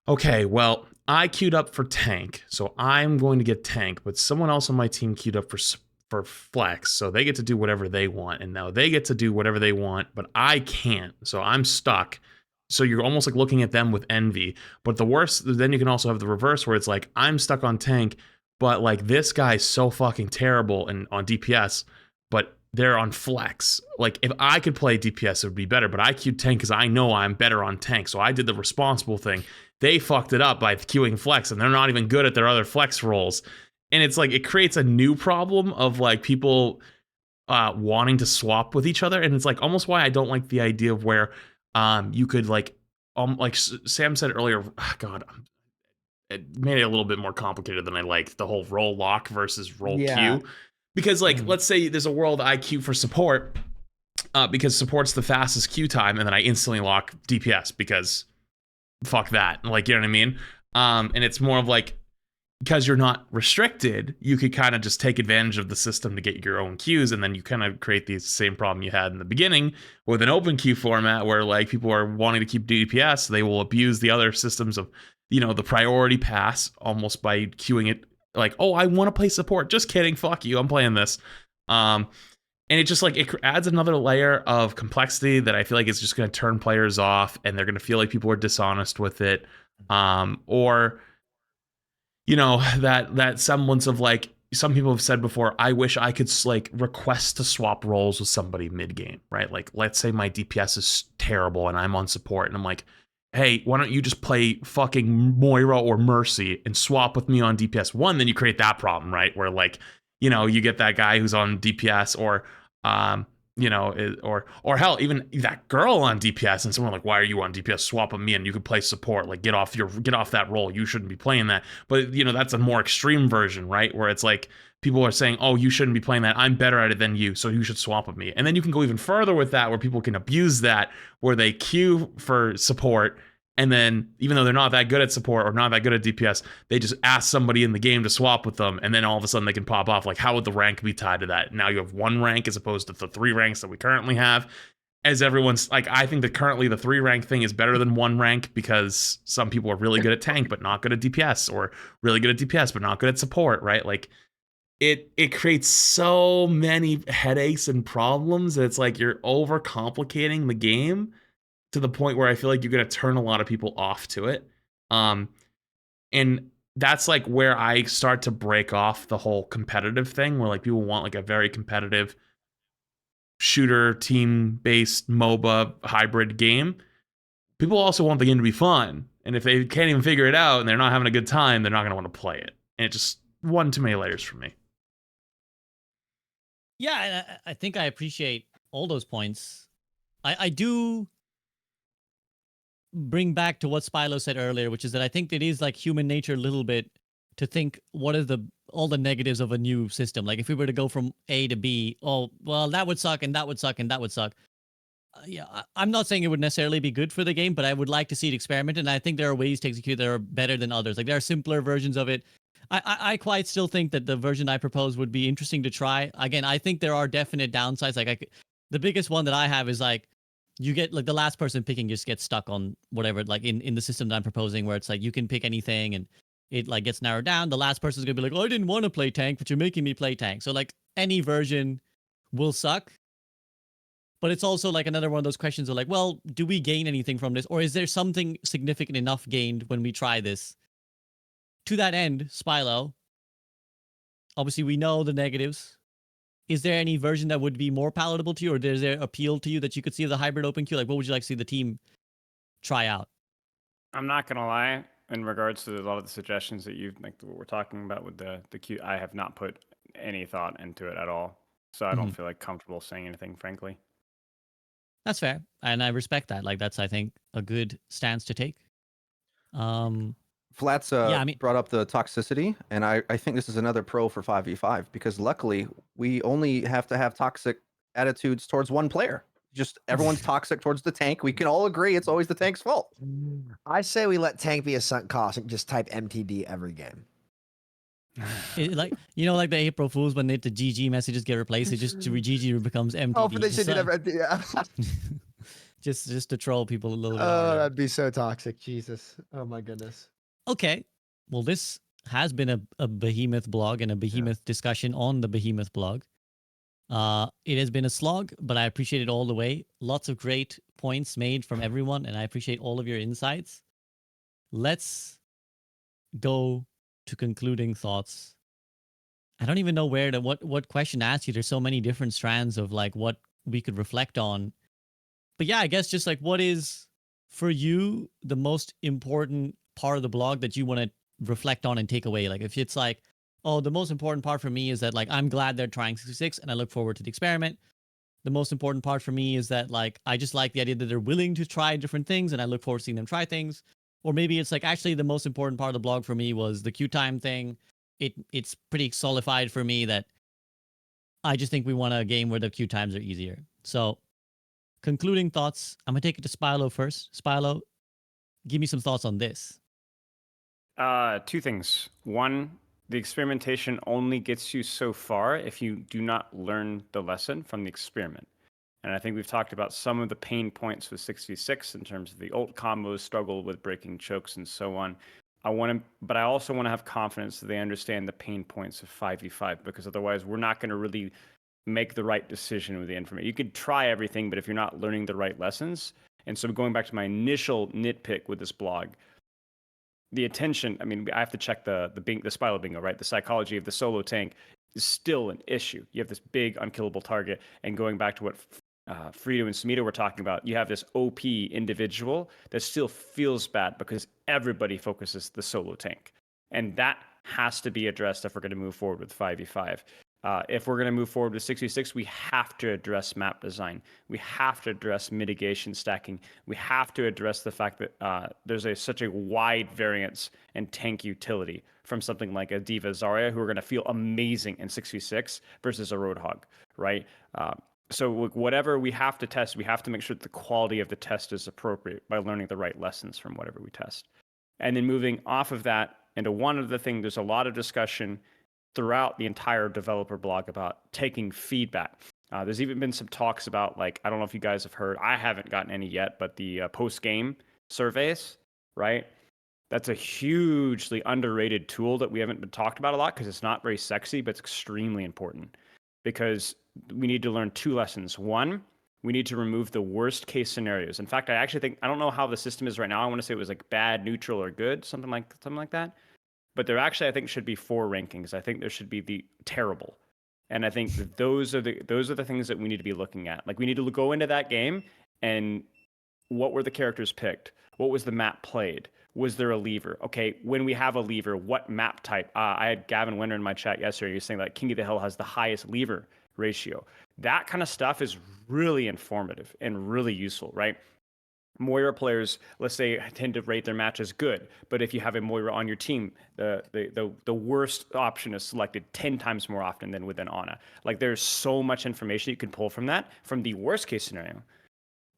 okay, well, I queued up for tank, so I'm going to get tank, but someone else on my team queued up for flex, so they get to do whatever they want, and now they get to do whatever they want, but I can't, so I'm stuck. So you're almost like looking at them with envy. But the worst, then you can also have the reverse where it's like, I'm stuck on tank, but like this guy's so fucking terrible and on DPS, but they're on flex. Like if I could play DPS, it would be better, but I queued tank because I know I'm better on tank. So I did the responsible thing. They fucked it up by queuing flex and they're not even good at their other flex roles. And it's like, it creates a new problem of like people wanting to swap with each other. And it's like almost why I don't like the idea of where you could like Sam said earlier, it made it a little bit more complicated than I like, the whole role lock versus role queue. Because like, let's say there's a world I queue for support because support's the fastest queue time, and then I instantly lock DPS because fuck that. Like, you know what I mean? And it's more of like, because you're not restricted, you could kind of just take advantage of the system to get your own queues, and then you kind of create the same problem you had in the beginning with an open queue format where like people are wanting to keep DPS, they will abuse the other systems of, the priority pass almost by queuing it like, oh, I want to play support. Just kidding. Fuck you. I'm playing this. And it just like, it adds another layer of complexity that I feel like is just going to turn players off, and they're going to feel like people are dishonest with it. Or that semblance of like, some people have said before, I wish I could like request to swap roles with somebody mid game, right? Like, let's say my DPS is terrible and I'm on support, and I'm like, hey, why don't you just play fucking Moira or Mercy and swap with me on DPS 1? Then you create that problem, right? Where like, you get that guy who's on DPS or hell, even that girl on DPS, and someone like, why are you on DPS? Swap with me and you could play support. Like, get off that role. You shouldn't be playing that. But that's a more extreme version, right? Where it's like people are saying, oh, you shouldn't be playing that. I'm better at it than you, so you should swap with me. And then you can go even further with that, where people can abuse that, where they queue for support, and then even though they're not that good at support or not that good at DPS, they just ask somebody in the game to swap with them, and then all of a sudden they can pop off. Like, how would the rank be tied to that? Now you have one rank as opposed to the 3 ranks that we currently have. As everyone's like, I think that currently the 3 rank thing is better than 1 rank, because some people are really good at tank but not good at DPS, or really good at DPS but not good at support, right? Like, it creates so many headaches and problems that it's like you're overcomplicating the game. to the point where I feel like you're going to turn a lot of people off to it. And that's like where I start to break off the whole competitive thing, where like people want like a very competitive shooter team based MOBA hybrid game. People also want the game to be fun. And if they can't even figure it out and they're not having a good time, they're not going to want to play it. And it just one too many layers for me. Yeah, and I think I appreciate all those points. I do bring back to what Spilo said earlier, which is that I think it is like human nature a little bit to think what is all the negatives of a new system. Like if we were to go from A to B, oh well, that would suck, and that would suck, and that would suck. Yeah, I'm not saying it would necessarily be good for the game, but I would like to see it experimented, and I think there are ways to execute that are better than others. Like there are simpler versions of it. I quite still think that the version I propose would be interesting to try. Again, I think there are definite downsides. Like the biggest one that I have is like you get like the last person picking just gets stuck on whatever, like in the system that I'm proposing, where it's like you can pick anything and it like gets narrowed down. The last person's gonna be like, oh, I didn't want to play tank, but you're making me play tank. So like any version will suck. But it's also like another one of those questions of like, well, do we gain anything from this? Or is there something significant enough gained when we try this? To that end, Spilo, obviously we know the negatives. Is there any version that would be more palatable to you, or is there appeal to you that you could see the hybrid open queue? Like, what would you like to see the team try out? I'm not gonna lie. In regards to a lot of the suggestions that you've like what we're talking about with the queue, I have not put any thought into it at all. So I don't feel like comfortable saying anything, frankly. That's fair, and I respect that. Like, that's I think a good stance to take. Flats Yeah, I mean, brought up the toxicity, and I think this is another pro for 5v5 because luckily we only have to have toxic attitudes towards one player. Just everyone's toxic towards the tank. We can all agree it's always the tank's fault. I say we let tank be a sunk cost and just type MTD every game. like like the April Fools when the GG messages get replaced, it just GG becomes MTD. Oh, but they should do that. Yeah. just to troll people a little bit. Oh, that'd be so toxic. Jesus. Oh my goodness. Okay, well, this has been a behemoth blog and a behemoth discussion on the behemoth blog. It has been a slog, but I appreciate it all the way. Lots of great points made from everyone, and I appreciate all of your insights. Let's go to concluding thoughts. I don't even know where to what question to ask you. There's so many different strands of like what we could reflect on. But yeah, I guess just like what is for you the most important part of the blog that you want to reflect on and take away? Like if it's like, oh, the most important part for me is that like I'm glad they're trying 66 and I look forward to the experiment. The most important part for me is that like I just like the idea that they're willing to try different things and I look forward to seeing them try things. Or maybe it's like actually the most important part of the blog for me was the queue time thing. It's pretty solidified for me that I just think we want a game where the queue times are easier. So concluding thoughts, I'm gonna take it to Spilo first. Spilo, give me some thoughts on this. Two things. One, the experimentation only gets you so far if you do not learn the lesson from the experiment. And I think we've talked about some of the pain points with 6v6 in terms of the ult combos, struggle with breaking chokes, and so on. But I also want to have confidence that they understand the pain points of 5v5, because otherwise we're not going to really make the right decision with the information. You could try everything, but if you're not learning the right lessons, and so going back to my initial nitpick with this blog, the attention, I mean, I have to check the Spilo bingo, right? The psychology of the solo tank is still an issue. You have this big unkillable target, and going back to what Frito and Smito were talking about, you have this OP individual that still feels bad because everybody focuses the solo tank. And that has to be addressed if we're going to move forward with 5v5. If we're going to move forward with 66, we have to address map design. We have to address mitigation stacking. We have to address the fact that there's such a wide variance in tank utility from something like a D.Va Zarya, who are going to feel amazing in 6v6 versus a Roadhog, right? So whatever we have to test, we have to make sure that the quality of the test is appropriate by learning the right lessons from whatever we test. And then moving off of that into one other thing, there's a lot of discussion throughout the entire developer blog about taking feedback. There's even been some talks about, like, I don't know if you guys have heard, I haven't gotten any yet, but the post-game surveys, right? That's a hugely underrated tool that we haven't been talked about a lot because it's not very sexy, but it's extremely important because we need to learn two lessons. One, We need to remove the worst case scenarios. In fact, I actually think, I don't know how the system is right now. I want to say it was like bad, neutral, or good, something like that. But there actually, I think, should be 4 rankings. I think there should be the terrible. And I think that those are the things that we need to be looking at. Like, we need to go into that game and what were the characters picked? What was the map played? Was there a lever? Okay, when we have a lever, what map type? I had Gavin Winter in my chat yesterday. He was saying that King of the Hill has the highest lever ratio. That kind of stuff is really informative and really useful, right? Moira players, let's say, tend to rate their matches good, but if you have a Moira on your team, the worst option is selected 10 times more often than with an Ana. Like, there's so much information you can pull from that, from the worst case scenario.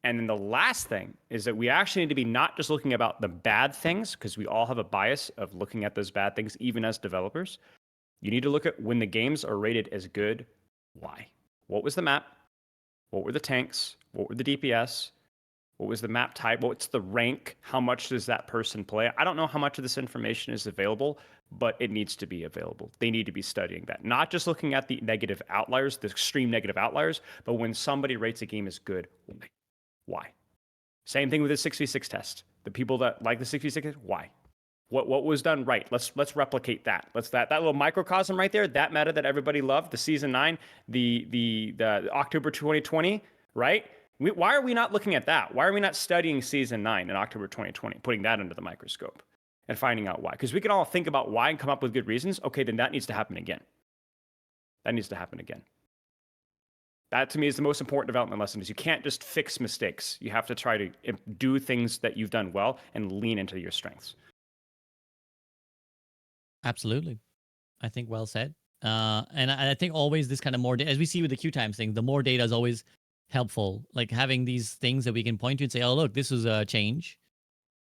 And then the last thing is that we actually need to be not just looking about the bad things, because we all have a bias of looking at those bad things, even as developers. You need to look at when the games are rated as good, why? What was the map? What were the tanks? What were the DPS? What was the map type? What's the rank? How much does that person play? I don't know how much of this information is available, but it needs to be available. They need to be studying that. Not just looking at the negative outliers, the extreme negative outliers, but when somebody rates a game as good, why? Same thing with the 6v6 test. The people that like the 6v6, why? What was done right? Let's replicate that. That little microcosm right there, that meta that everybody loved, the season 9, the October 2020, right? Why are we not looking at that? Why are we not studying season 9 in October 2020, putting that under the microscope and finding out why? Because we can all think about why and come up with good reasons. Okay, then that needs to happen again. That needs to happen again. That, to me, is the most important development lesson, is you can't just fix mistakes. You have to try to do things that you've done well and lean into your strengths. Absolutely. I think well said. And I think always this kind of more, as we see with the Q times thing, the more data is always helpful. Like having these things that we can point to and say, oh, look, this is a change.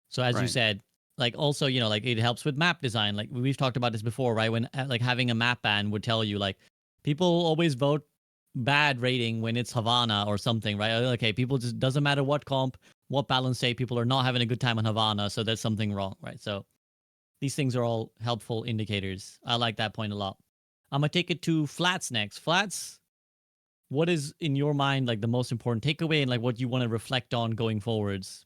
So as you Right. said, like also, like it helps with map design. Like we've talked about this before, right? When like having a map ban would tell you like people always vote bad rating when it's Havana or something, right? Okay, people just doesn't matter what comp, what balance state, people are not having a good time on Havana, so there's something wrong, right? So these things are all helpful indicators. I like that point a lot. I'm gonna take it to Flats next. Flats, what is in your mind like the most important takeaway and like what you want to reflect on going forwards?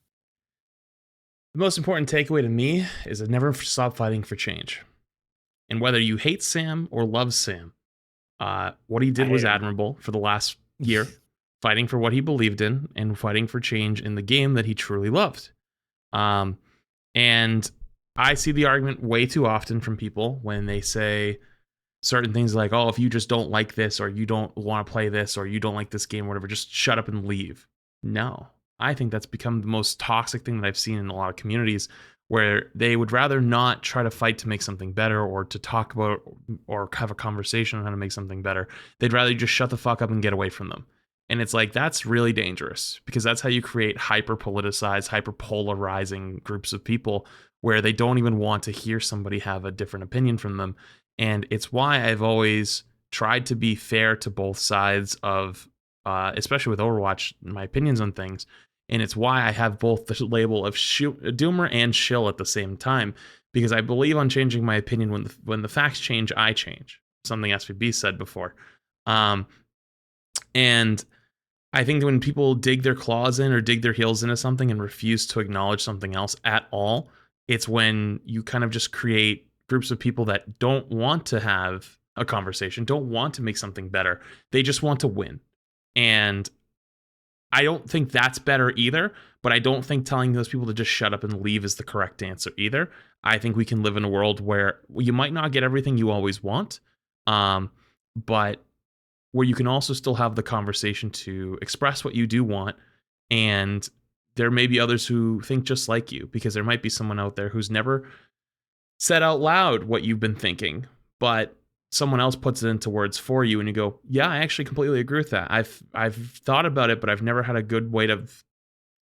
The most important takeaway to me is to never stop fighting for change. And whether you hate Sam or love Sam, what he did was admirable for the last year, fighting for what he believed in and fighting for change in the game that he truly loved. And I see the argument way too often from people when they say certain things like, oh, if you just don't like this, or you don't want to play this, or you don't like this game, or whatever, just shut up and leave. No, I think that's become the most toxic thing that I've seen in a lot of communities, where they would rather not try to fight to make something better, or to talk about or have a conversation on how to make something better. They'd rather just shut the fuck up and get away from them. And it's like, that's really dangerous, because that's how you create hyper politicized, hyper polarizing groups of people where they don't even want to hear somebody have a different opinion from them. And it's why I've always tried to be fair to both sides of, especially with Overwatch, my opinions on things. And it's why I have both the label of doomer and shill at the same time, because I believe on changing my opinion when the facts change, I change. Something SVB said before. And I think that when people dig their claws in or dig their heels into something and refuse to acknowledge something else at all, it's when you kind of just create groups of people that don't want to have a conversation, don't want to make something better. They just want to win. And I don't think that's better either, but I don't think telling those people to just shut up and leave is the correct answer either. I think we can live in a world where you might not get everything you always want, but where you can also still have the conversation to express what you do want. And there may be others who think just like you, because there might be someone out there who's never said out loud what you've been thinking, but someone else puts it into words for you, and you go, yeah, I actually completely agree with that. I've thought about it, but I've never had a good way to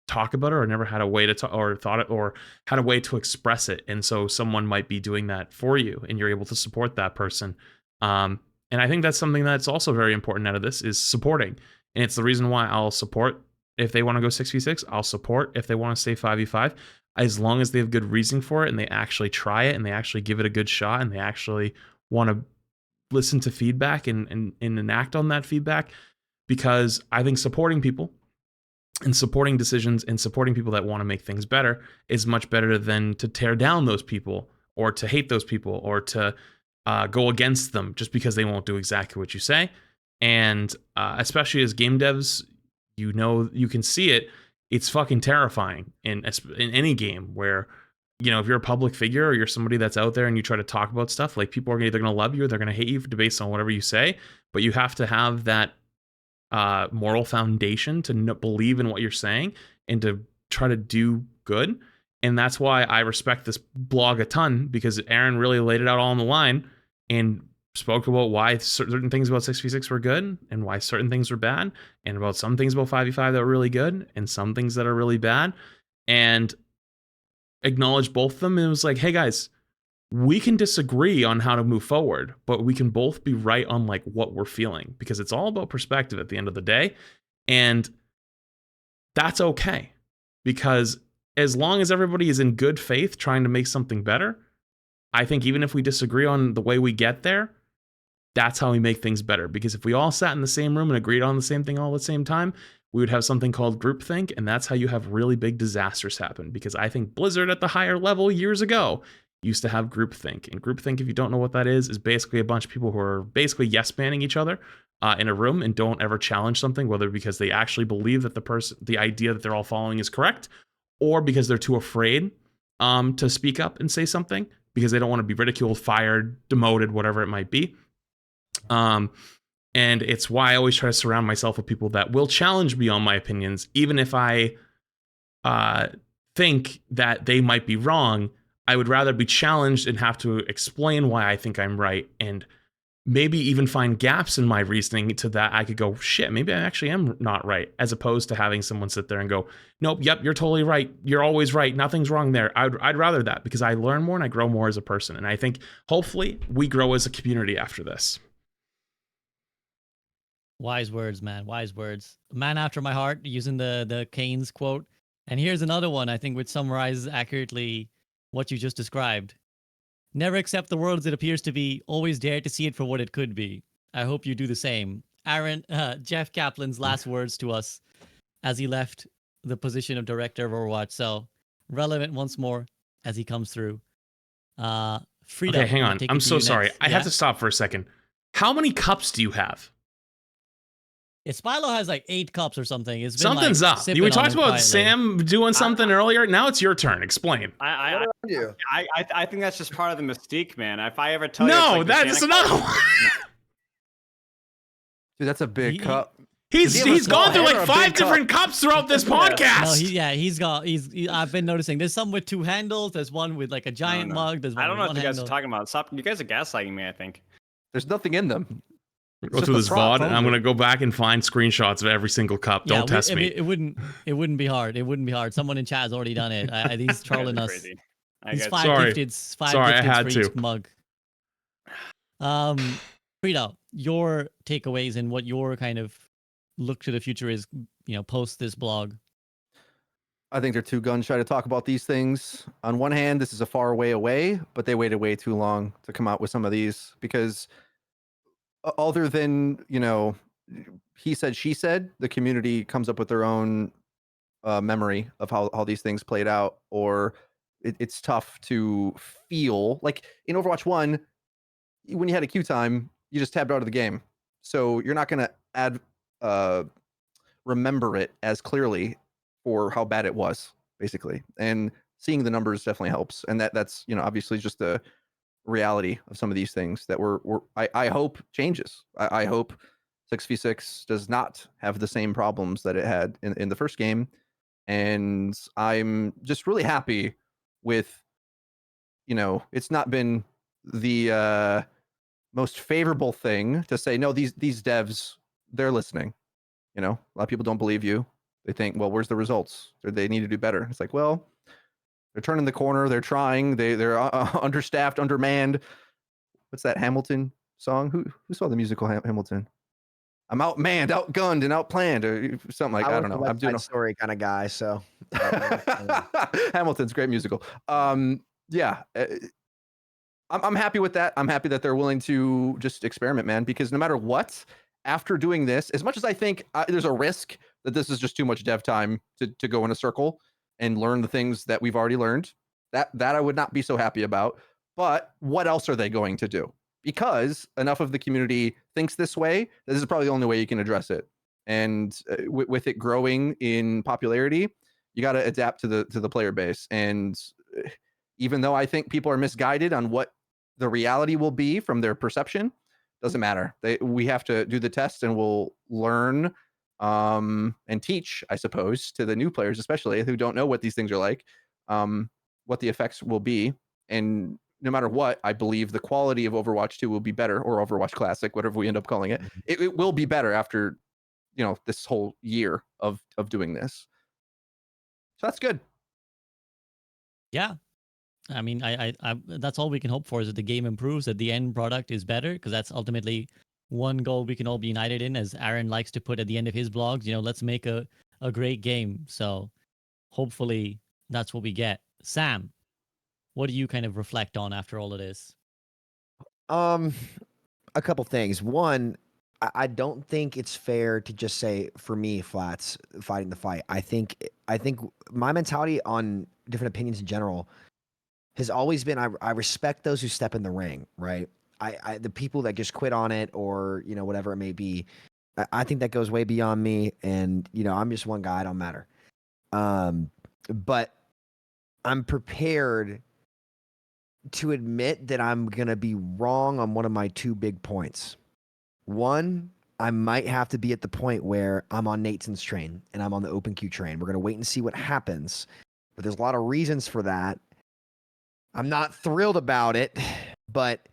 talk about it, or never had a way to talk, or thought it, or had a way to express it. And so someone might be doing that for you, and you're able to support that person. And I think that's something that's also very important out of this, is supporting. And it's the reason why I'll support if they want to go 6v6. I'll support if they want to stay 5v5, as long as they have good reason for it, and they actually try it, and they actually give it a good shot, and they actually want to listen to feedback and enact on that feedback. Because I think supporting people And supporting decisions and supporting people that want to make things better is much better than to tear down those people or to hate those people or to go against them just because they won't do exactly what you say. And especially as game devs, you can see it. It's fucking terrifying in any game where, if you're a public figure or you're somebody that's out there and you try to talk about stuff, like people are either going to love you or they're going to hate you based on whatever you say. But you have to have that moral foundation to believe in what you're saying and to try to do good. And that's why I respect this blog a ton, because Aaron really laid it out all on the line and spoke about why certain things about 6v6 were good and why certain things were bad, and about some things about 5v5 that were really good and some things that are really bad, and acknowledged both of them. And it was like, hey guys, we can disagree on how to move forward, but we can both be right on like what we're feeling, because it's all about perspective at the end of the day. And that's okay, because as long as everybody is in good faith trying to make something better, I think even if we disagree on the way we get there, that's how we make things better. Because if we all sat in the same room and agreed on the same thing all at the same time, we would have something called groupthink, and that's how you have really big disasters happen. Because I think Blizzard at the higher level years ago used to have groupthink. And groupthink, if you don't know what that is basically a bunch of people who are basically yes-manning each other in a room and don't ever challenge something, whether because they actually believe that the idea that they're all following is correct, or because they're too afraid to speak up and say something because they don't want to be ridiculed, fired, demoted, whatever it might be. And it's why I always try to surround myself with people that will challenge me on my opinions, even if I think that they might be wrong. I would rather be challenged and have to explain why I think I'm right, and maybe even find gaps in my reasoning to that I could go, shit, maybe I actually am not right, as opposed to having someone sit there and go, nope, yep, you're totally right. You're always right. Nothing's wrong there. I'd rather that, because I learn more and I grow more as a person. And I think hopefully we grow as a community after this. Wise words, man. Wise words. Man after my heart, using the Keynes quote. And here's another one I think which summarizes accurately what you just described. Never accept the world as it appears to be. Always dare to see it for what it could be. I hope you do the same. Aaron, Jeff Kaplan's last words to us as he left the position of director of Overwatch. So relevant once more as he comes through. Frida, okay, hang on. I'm so sorry. Next. I have to stop for a second. How many cups do you have? Spilo has like 8 cups or something. It's been Something's like up. We talked about quietly. Sam doing something earlier. Now it's your turn. Explain. I think that's just part of the mystique, man. If I ever tell no, you, that's another one. Dude, that's a big cup. He's gone through like 5 different cups throughout this podcast. No, I've been noticing. There's some with 2 handles. There's one with like a giant mug. There's one I don't know with what you guys handle. are talking about. Stop! You guys are gaslighting me, I think. There's nothing in them. Go through this VOD, and I'm gonna go back and find screenshots of every single cup. Don't test me. It wouldn't be hard. It wouldn't be hard. Someone in chat has already done it. He's trolling us. He's 5 gifteds. 5 gifteds for each mug. Frida, your takeaways and what your kind of look to the future is, post this blog. I think they're too gun shy to talk about these things. On one hand, this is a far way away, but they waited way too long to come out with some of these, because other than, he said, she said, the community comes up with their own memory of how these things played out, or it's tough to feel like in Overwatch 1, when you had a queue time, you just tabbed out of the game. So you're not going to remember it as clearly for how bad it was, basically. And seeing the numbers definitely helps. And that's, obviously just the reality of some of these things that I hope changes. I hope 6v6 does not have the same problems that it had in the first game. And I'm just really happy with, it's not been the most favorable thing to say, no, these devs, they're listening. A lot of people don't believe you. They think, well, where's the results? They need to do better. It's like, well, they're turning the corner. They're trying. They're understaffed, undermanned. What's that Hamilton song? Who saw the musical Hamilton? I'm outmanned, outgunned, and outplanned, or something like I don't know. I'm doing a story kind of guy, so Hamilton's a great musical. Yeah, I'm happy with that. I'm happy that they're willing to just experiment, man. Because no matter what, after doing this, as much as I think there's a risk that this is just too much dev time to go in a circle and learn the things that we've already learned. That I would not be so happy about. But what else are they going to do? Because enough of the community thinks this way, this is probably the only way you can address it. And with it growing in popularity, you got to adapt to the player base. And even though I think people are misguided on what the reality will be from their perception, doesn't matter. We have to do the test, and we'll learn and teach, I suppose, to the new players, especially who don't know what these things are like, what the effects will be. And no matter what, I believe the quality of Overwatch 2 will be better, or Overwatch Classic, whatever we end up calling it. It will be better after, this whole year of doing this. So that's good. Yeah. I mean, I that's all we can hope for, is that the game improves, that the end product is better, because that's ultimately one goal we can all be united in, as Aaron likes to put at the end of his blogs, let's make a great game. So hopefully that's what we get. Sam, what do you kind of reflect on after all of this? A couple things. One, I don't think it's fair to just say, for me, Flats, fighting the fight. I think my mentality on different opinions in general has always been, I respect those who step in the ring, right? The people that just quit on it, or whatever it may be, I think that goes way beyond me. And I'm just one guy. I don't matter. But I'm prepared to admit that I'm gonna be wrong on one of my two big points. One, I might have to be at the point where I'm on Nathan's train and I'm on the OpenQ train. We're gonna wait and see what happens. But there's a lot of reasons for that. I'm not thrilled about it, but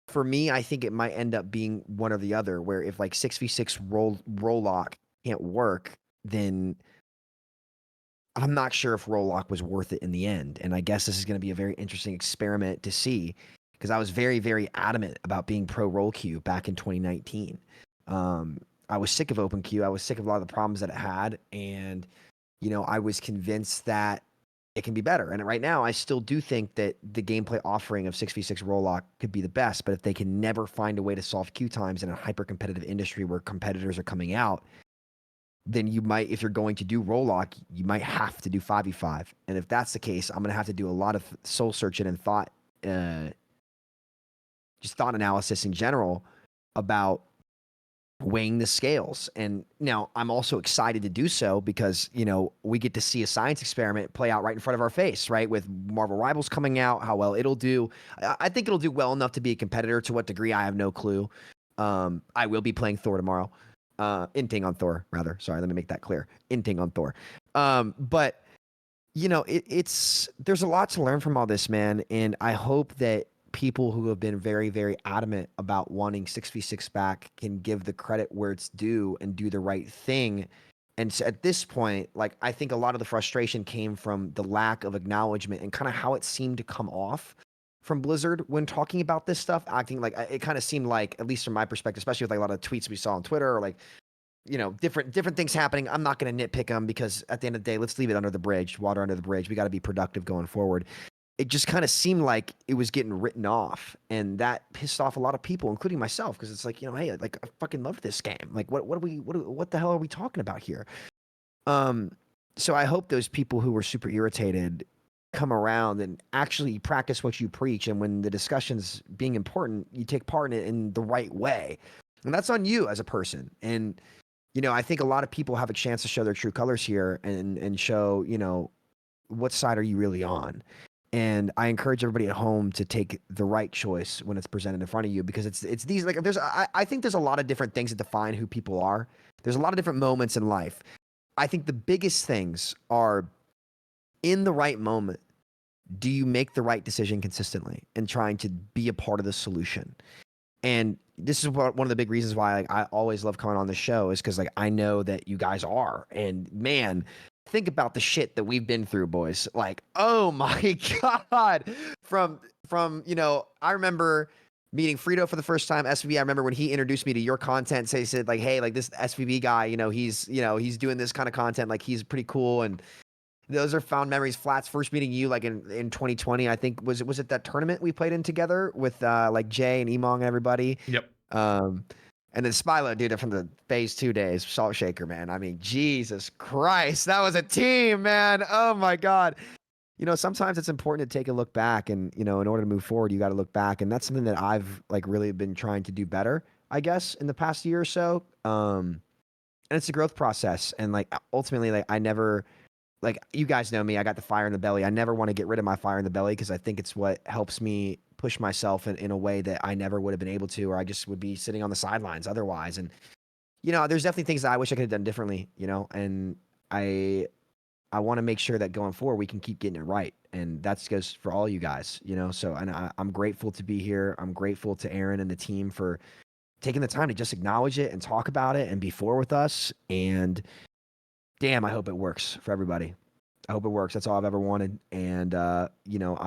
for me, I think it might end up being one or the other, where if like 6v6 roll lock can't work, then I'm not sure if roll lock was worth it in the end. And I guess this is going to be a very interesting experiment to see, because I was very, very adamant about being pro roll queue back in 2019. I was sick of OpenQ. I was sick of a lot of the problems that it had. And, I was convinced that it can be better. And right now, I still do think that the gameplay offering of 6v6 roll lock could be the best. But if they can never find a way to solve queue times in a hyper-competitive industry where competitors are coming out, then you might, if you're going to do roll lock, you might have to do 5v5. And if that's the case, I'm going to have to do a lot of soul searching and thought analysis in general about weighing the scales. And now I'm also excited to do so because, we get to see a science experiment play out right in front of our face, right? With Marvel Rivals coming out, how well it'll do. I think it'll do well enough to be a competitor. To what degree, I have no clue. I will be playing Thor tomorrow. Inting on Thor, rather. Sorry, let me make that clear. Inting on Thor. But there's a lot to learn from all this, man. And I hope that people who have been very, very adamant about wanting 6v6 back can give the credit where it's due and do the right thing. And so at this point, I think a lot of the frustration came from the lack of acknowledgement and kind of how it seemed to come off from Blizzard when talking about this stuff, acting like it kind of seemed like, at least from my perspective, especially with a lot of tweets we saw on Twitter, or different things happening. I'm not going to nitpick them, because at the end of the day, let's leave it under the bridge, water under the bridge. We got to be productive going forward. It just kind of seemed like it was getting written off, and that pissed off a lot of people, including myself, because it's like, hey, I fucking love this game. What the hell are we talking about here? So I hope those people who were super irritated come around and actually practice what you preach. And when the discussion's being important, you take part in it in the right way. And that's on you as a person. And, I think a lot of people have a chance to show their true colors here and show, what side are you really on? And I encourage everybody at home to take the right choice when it's presented in front of you, because it's these, I think there's a lot of different things that define who people are. There's a lot of different moments in life. I think the biggest things are, in the right moment, do you make the right decision consistently and trying to be a part of the solution? And this is one of the big reasons why I always love coming on the show, is because I know that you guys are. And man, think about the shit that we've been through, boys. Oh my God. From I remember meeting Frito for the first time, SVB. I remember when he introduced me to your content, he said hey, this SVB guy, he's doing this kind of content, he's pretty cool. And those are fond memories. Flats, first meeting you in 2020, I think, was it that tournament we played in together with Jay and Emong and everybody? Yep. And then Spilo, dude, from the phase 2 days, Salt Shaker, man. I mean, Jesus Christ, that was a team, man. Oh my God. Sometimes it's important to take a look back, and in order to move forward, you got to look back, and that's something that I've like really been trying to do better, I guess, in the past year or so. And it's a growth process, and like ultimately, like I never, like you guys know me, I got the fire in the belly. I never want to get rid of my fire in the belly because I think it's what helps me push myself in a way that I never would have been able to, or I just would be sitting on the sidelines otherwise. And there's definitely things that I wish I could have done differently, and I want to make sure that going forward we can keep getting it right, and that goes for all you guys, So, and I'm grateful to be here. I'm grateful to Aaron and the team for taking the time to just acknowledge it and talk about it and be forward with us. And damn, I hope it works for everybody. I hope it works. That's all I've ever wanted, and I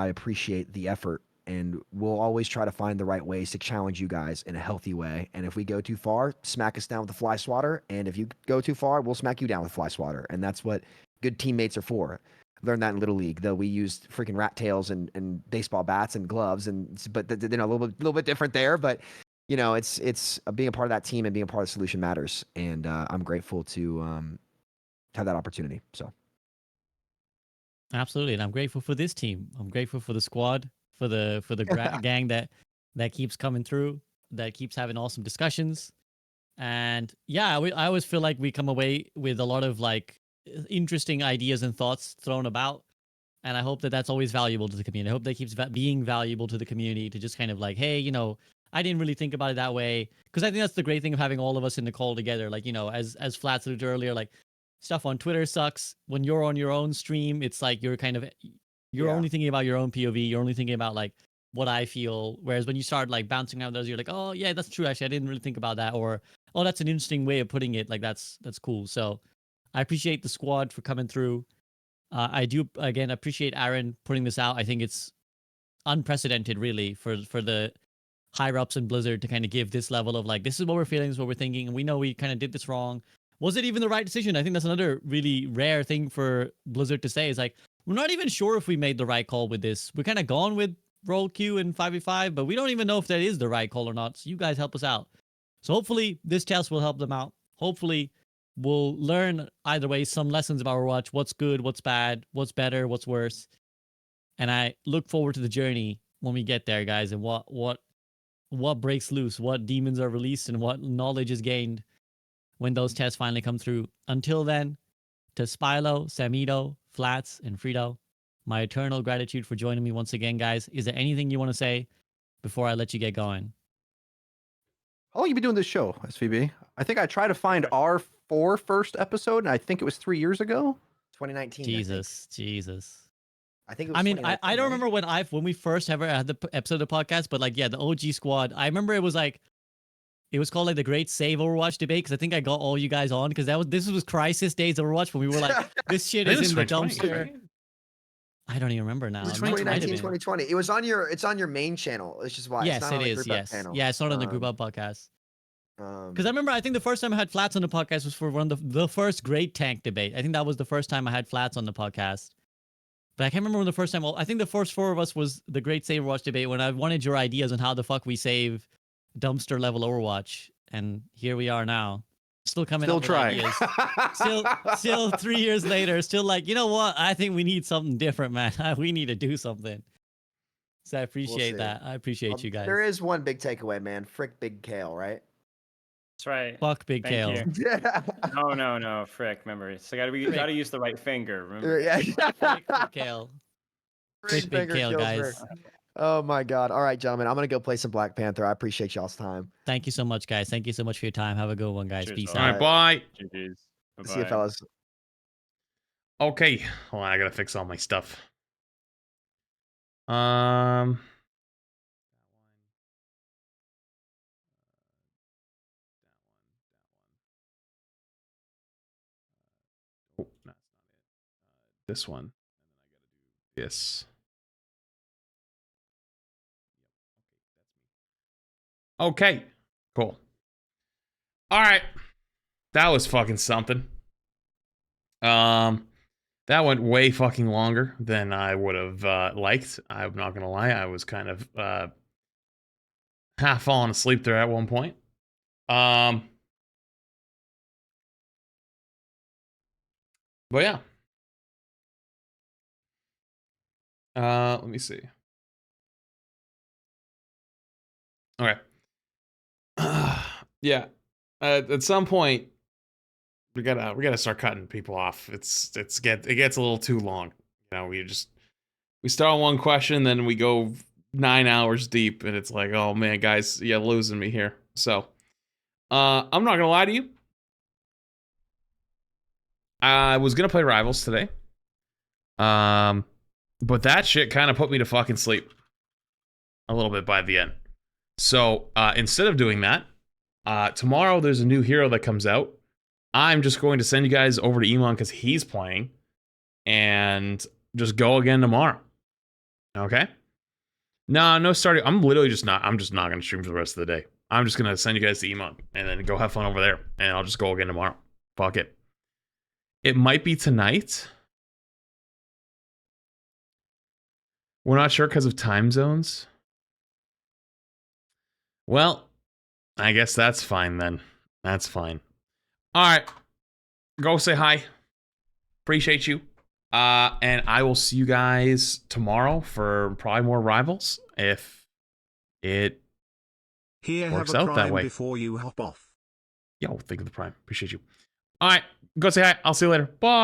appreciate the effort. And we'll always try to find the right ways to challenge you guys in a healthy way. And if we go too far, smack us down with the fly swatter. And if you go too far, we'll smack you down with fly swatter. And that's what good teammates are for. Learned that in Little League, though we used freaking rat tails and baseball bats and gloves, but a little bit different there. But it's being a part of that team and being a part of the solution matters. And I'm grateful to have that opportunity. So. Absolutely, and I'm grateful for this team. I'm grateful for the squad, for the gang that keeps coming through, that keeps having awesome discussions. And yeah, I always feel like we come away with a lot of like interesting ideas and thoughts thrown about, and I hope that that's always valuable to the community. I hope that keeps being valuable to the community, to just kind of like, hey, I didn't really think about it that way, because I think that's the great thing of having all of us in the call together. Like, as Flats alluded to earlier, like stuff on Twitter sucks. When you're on your own stream, it's like you're only thinking about your own POV. You're only thinking about like what I feel. Whereas when you start like bouncing out those, you're like, oh yeah, that's true. Actually, I didn't really think about that. Or, oh, that's an interesting way of putting it. Like that's cool. So I appreciate the squad for coming through. I do again appreciate Aaron putting this out. I think it's unprecedented, really, for the higher ups in Blizzard to kind of give this level of like, this is what we're feeling, this is what we're thinking, and we know we kind of did this wrong. Was it even the right decision? I think that's another really rare thing for Blizzard to say, is like, we're not even sure if we made the right call with this. We're kind of gone with roll Q and 5v5, but we don't even know if that is the right call or not. So you guys help us out. So hopefully this test will help them out. Hopefully we'll learn either way some lessons about Overwatch, what's good, what's bad, what's better, what's worse. And I look forward to the journey when we get there, guys, and what breaks loose, what demons are released, and what knowledge is gained when those tests finally come through. Until then, to Spilo, Samito, Flats, and Frito, my eternal gratitude for joining me once again, guys. Is there anything you want to say before I let you get going? How long you been doing this show, SVB? I think I tried to find our first episode, and I think it was 3 years ago. 2019. Jesus. I think it was. I mean, I don't remember when we first ever had the episode of the podcast, but like, yeah, the OG squad. I remember it was like, it was called like the Great Save Overwatch Debate, because I think I got all you guys on, because this was Crisis Days Overwatch, when we were like, this shit is in the dumpster. I don't even remember now. It was 2019, 2020. It was on it's on your main channel. It's just why. Yes, it's not it on the is. Group Yes. Up panel. Yeah, it's not on the Group Up podcast. Because I Um, remember, I think the first time I had Flats on the podcast was for one of the first Great Tank Debate. I think that was the first time I had Flats on the podcast. But I can't remember when the first time. Well, I think the first four of us was the Great Save Overwatch Debate, when I wanted your ideas on how the fuck we save dumpster level Overwatch. And here we are now, still coming Still up with trying. ideas. Still 3 years later, still like, you know what? I think we need something different, man. We need to do something. So I appreciate see. that. I appreciate you guys. There is one big takeaway, man. Frick Big Kale, right? That's right. Fuck Big Thank Kale. you. No, frick. Remember, so gotta use the right finger. Remember. Yeah. Frick Big Kale. Frick Big finger Kale, kills guys. Rick. Oh my God. All right, gentlemen. I'm gonna go play some Black Panther. I appreciate y'all's time. Thank you so much, guys. Thank you so much for your time. Have a good one, guys. Cheers, Peace all All out. right, bye. GGs. See you, Bye-bye. fellas. Okay, hold on, I gotta fix all my stuff. Um. Oh, that's not it. This one. And then I gotta do this. Okay, cool. All right, that was fucking something. That went way fucking longer than I would have liked. I'm not gonna lie, I was kind of half falling asleep there at one point. But yeah. Let me see. Okay. Yeah. At some point, we gotta start cutting people off. It gets a little too long. You know, we start on one question, then we go 9 hours deep, and it's like, oh man, guys, you're losing me here. So, I'm not gonna lie to you. I was gonna play Rivals today. But that shit kind of put me to fucking sleep a little bit by the end. So instead of doing that, tomorrow there's a new hero that comes out. I'm just going to send you guys over to Elon because he's playing, and just go again tomorrow. Okay? No starting. I'm just not going to stream for the rest of the day. I'm just going to send you guys to Elon and then go have fun over there, and I'll just go again tomorrow. Fuck it. It might be tonight. We're not sure because of time zones. Well, I guess that's fine then. That's fine. All right. Go say hi. Appreciate you. And I will see you guys tomorrow for probably more Rivals if it works out that way. Before you hop off. Yo, think of the Prime. Appreciate you. All right. Go say hi. I'll see you later. Bye.